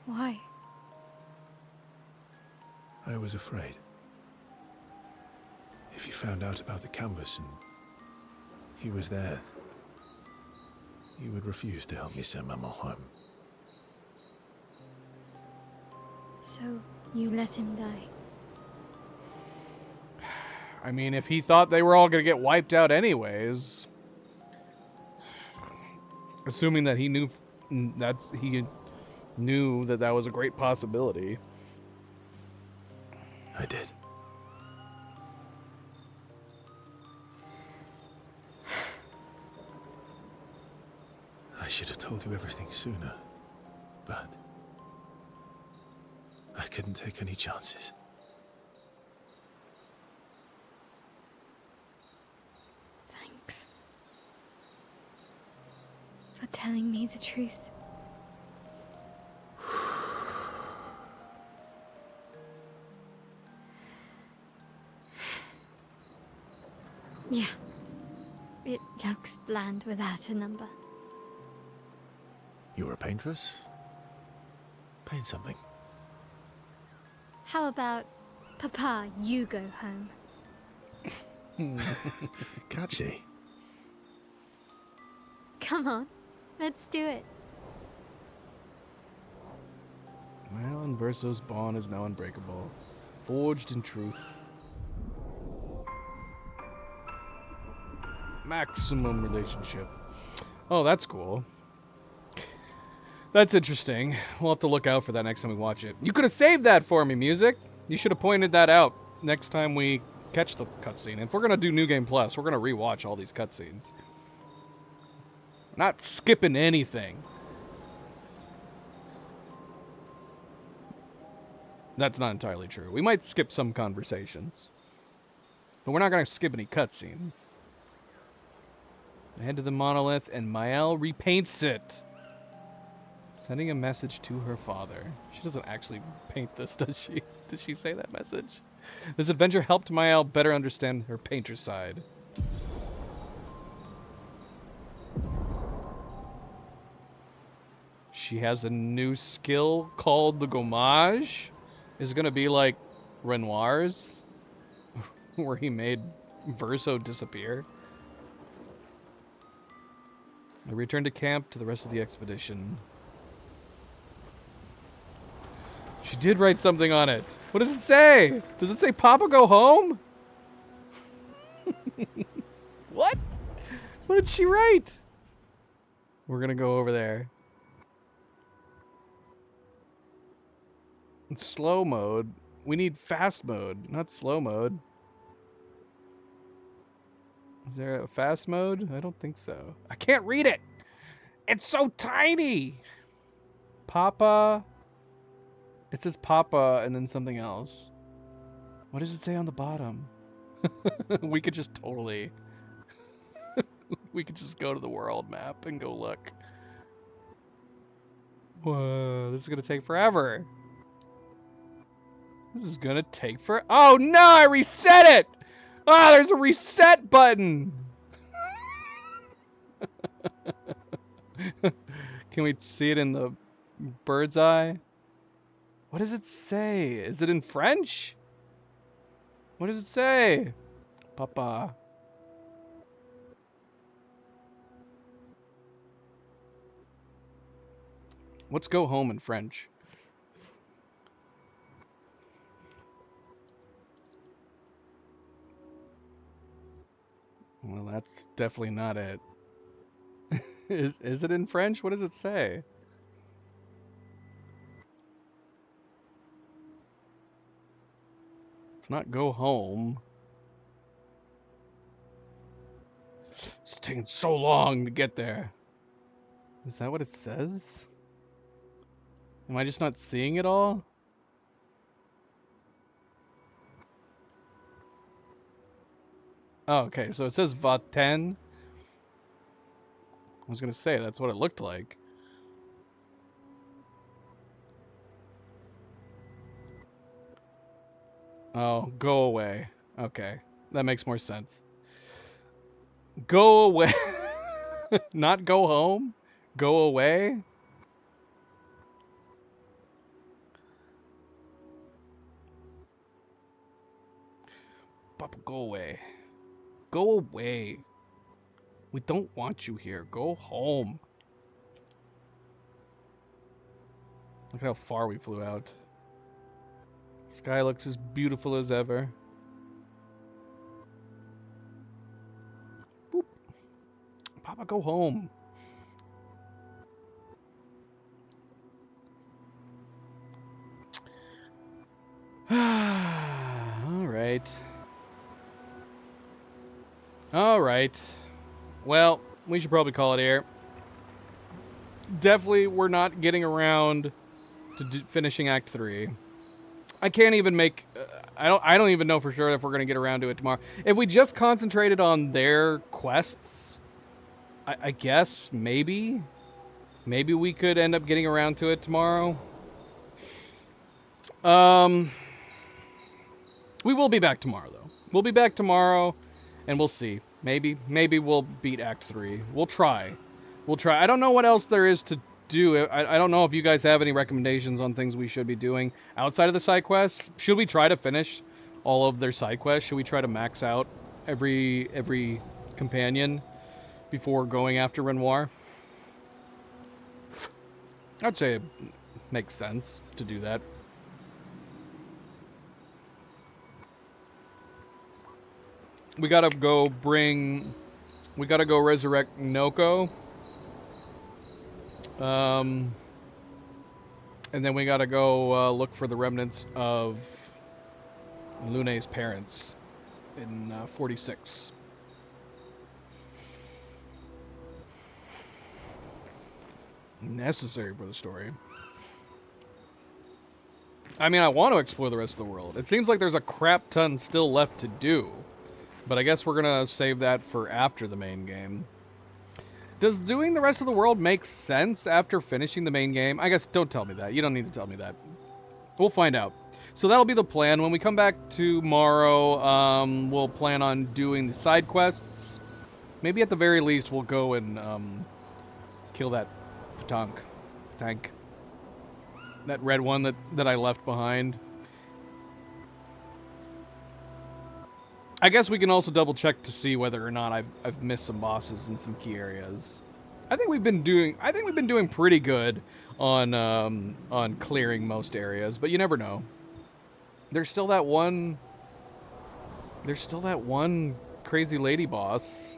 Speaker 3: Why?
Speaker 11: I was afraid. If you found out about the canvas and he was there, you would refuse to help me send Maman home.
Speaker 3: So, you let him die?
Speaker 1: I mean, if he thought they were all gonna get wiped out anyways, assuming that he knew that that was a great possibility.
Speaker 11: I did. I should have told you everything sooner, but I couldn't take any chances.
Speaker 3: Thanks. For telling me the truth. Yeah. It looks bland without a number.
Speaker 11: You're a paintress? Paint something.
Speaker 3: How about, Papa, you go home?
Speaker 11: Catchy.
Speaker 3: Come on, let's do it.
Speaker 1: Mael and Verso's bond is now unbreakable, forged in truth. Maximum relationship. Oh, that's cool. That's interesting. We'll have to look out for that next time we watch it. You could have saved that for me, music. You should have pointed that out next time we catch the cutscene. If we're gonna do New Game Plus, we're gonna rewatch all these cutscenes. Not skipping anything. That's not entirely true. We might skip some conversations. But we're not going to skip any cutscenes. I head to the monolith and Mael repaints it. Sending a message to her father. She doesn't actually paint this, does she? Did she say that message? This adventure helped Mael better understand her painter side. She has a new skill called the Gommage. Is it going to be like Renoir's? Where he made Verso disappear? I return to camp to the rest of the expedition. She did write something on it. What does it say? Does it say Papa go home? What? What did she write? We're gonna go over there. In slow mode. We need fast mode, not slow mode. Is there a fast mode? I don't think so. I can't read it! It's so tiny! Papa. It says Papa and then something else. What does it say on the bottom? We could just totally... we could just go to the world map and go look. Whoa, this is gonna take forever. This is gonna take for... Oh no, I reset it! Ah, there's a reset button! Can we see it in the bird's eye? What does it say? Is it in French? What does it say? Papa. What's go home in French? Well, that's definitely not it. Is it in French? What does it say? It's not go home. It's taking so long to get there. Is that what it says? Am I just not seeing it all? Oh, okay, so it says Va-10. I was gonna say, that's what it looked like. Oh, go away. Okay, that makes more sense. Go away. Not go home? Go away? Papa, go away. Go away. We don't want you here. Go home. Look how far we flew out. Sky looks as beautiful as ever. Boop. Papa, go home. All right. All right. Well, we should probably call it here. Definitely, we're not getting around to finishing Act 3. I can't even make... I don't even know for sure if we're going to get around to it tomorrow. If we just concentrated on their quests, I guess, maybe. Maybe we could end up getting around to it tomorrow. We will be back tomorrow, though. We'll be back tomorrow, and we'll see. Maybe we'll beat Act 3. We'll try. I don't know what else there is to do. I don't know if you guys have any recommendations on things we should be doing outside of the side quests. Should we try to finish all of their side quests? Should we try to max out every companion? before going after Renoir. I'd say it makes sense to do that. We gotta go resurrect Noko. And then we gotta go look for the remnants of Lune's parents in 46. Necessary for the story. I mean, I want to explore the rest of the world. It seems like there's a crap ton still left to do. But I guess we're gonna save that for after the main game. Does doing the rest of the world make sense after finishing the main game? I guess don't tell me that. You don't need to tell me that. We'll find out. So that'll be the plan. When we come back tomorrow, we'll plan on doing the side quests. Maybe at the very least we'll go and kill that tank. That red one that I left behind. I guess we can also double check to see whether or not I've missed some bosses in some key areas. I think we've been doing pretty good on clearing most areas, but you never know. There's still that one crazy lady boss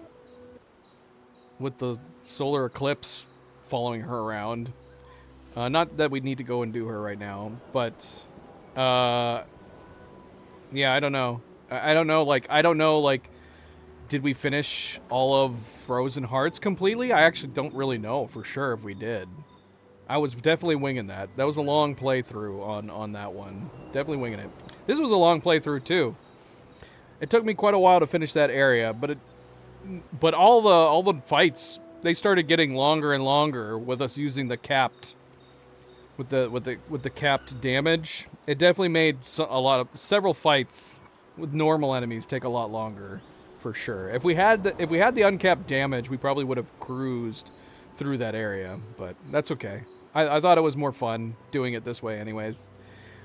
Speaker 1: with the solar eclipse following her around. Not that we need to go and do her right now, but yeah, I don't know. I don't know, did we finish all of Frozen Hearts completely? I actually don't really know for sure if we did. I was definitely winging that. That was a long playthrough on that one. Definitely winging it. This was a long playthrough too. It took me quite a while to finish that area, but all the fights, they started getting longer and longer with us using the capped with the capped damage. It definitely made several fights with normal enemies take a lot longer, for sure. If we had the uncapped damage, we probably would have cruised through that area, but that's okay. I thought it was more fun doing it this way anyways.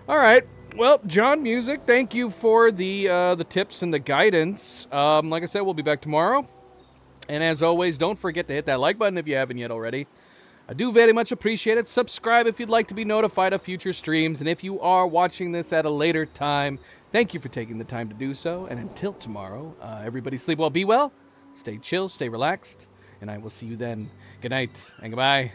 Speaker 1: All right, well, John Music, thank you for the tips and the guidance. Like I said, we'll be back tomorrow. And as always, don't forget to hit that like button if you haven't yet already. I do very much appreciate it. Subscribe if you'd like to be notified of future streams. And if you are watching this at a later time, thank you for taking the time to do so. And until tomorrow, everybody sleep well, be well, stay chill, stay relaxed, and I will see you then. Good night and goodbye.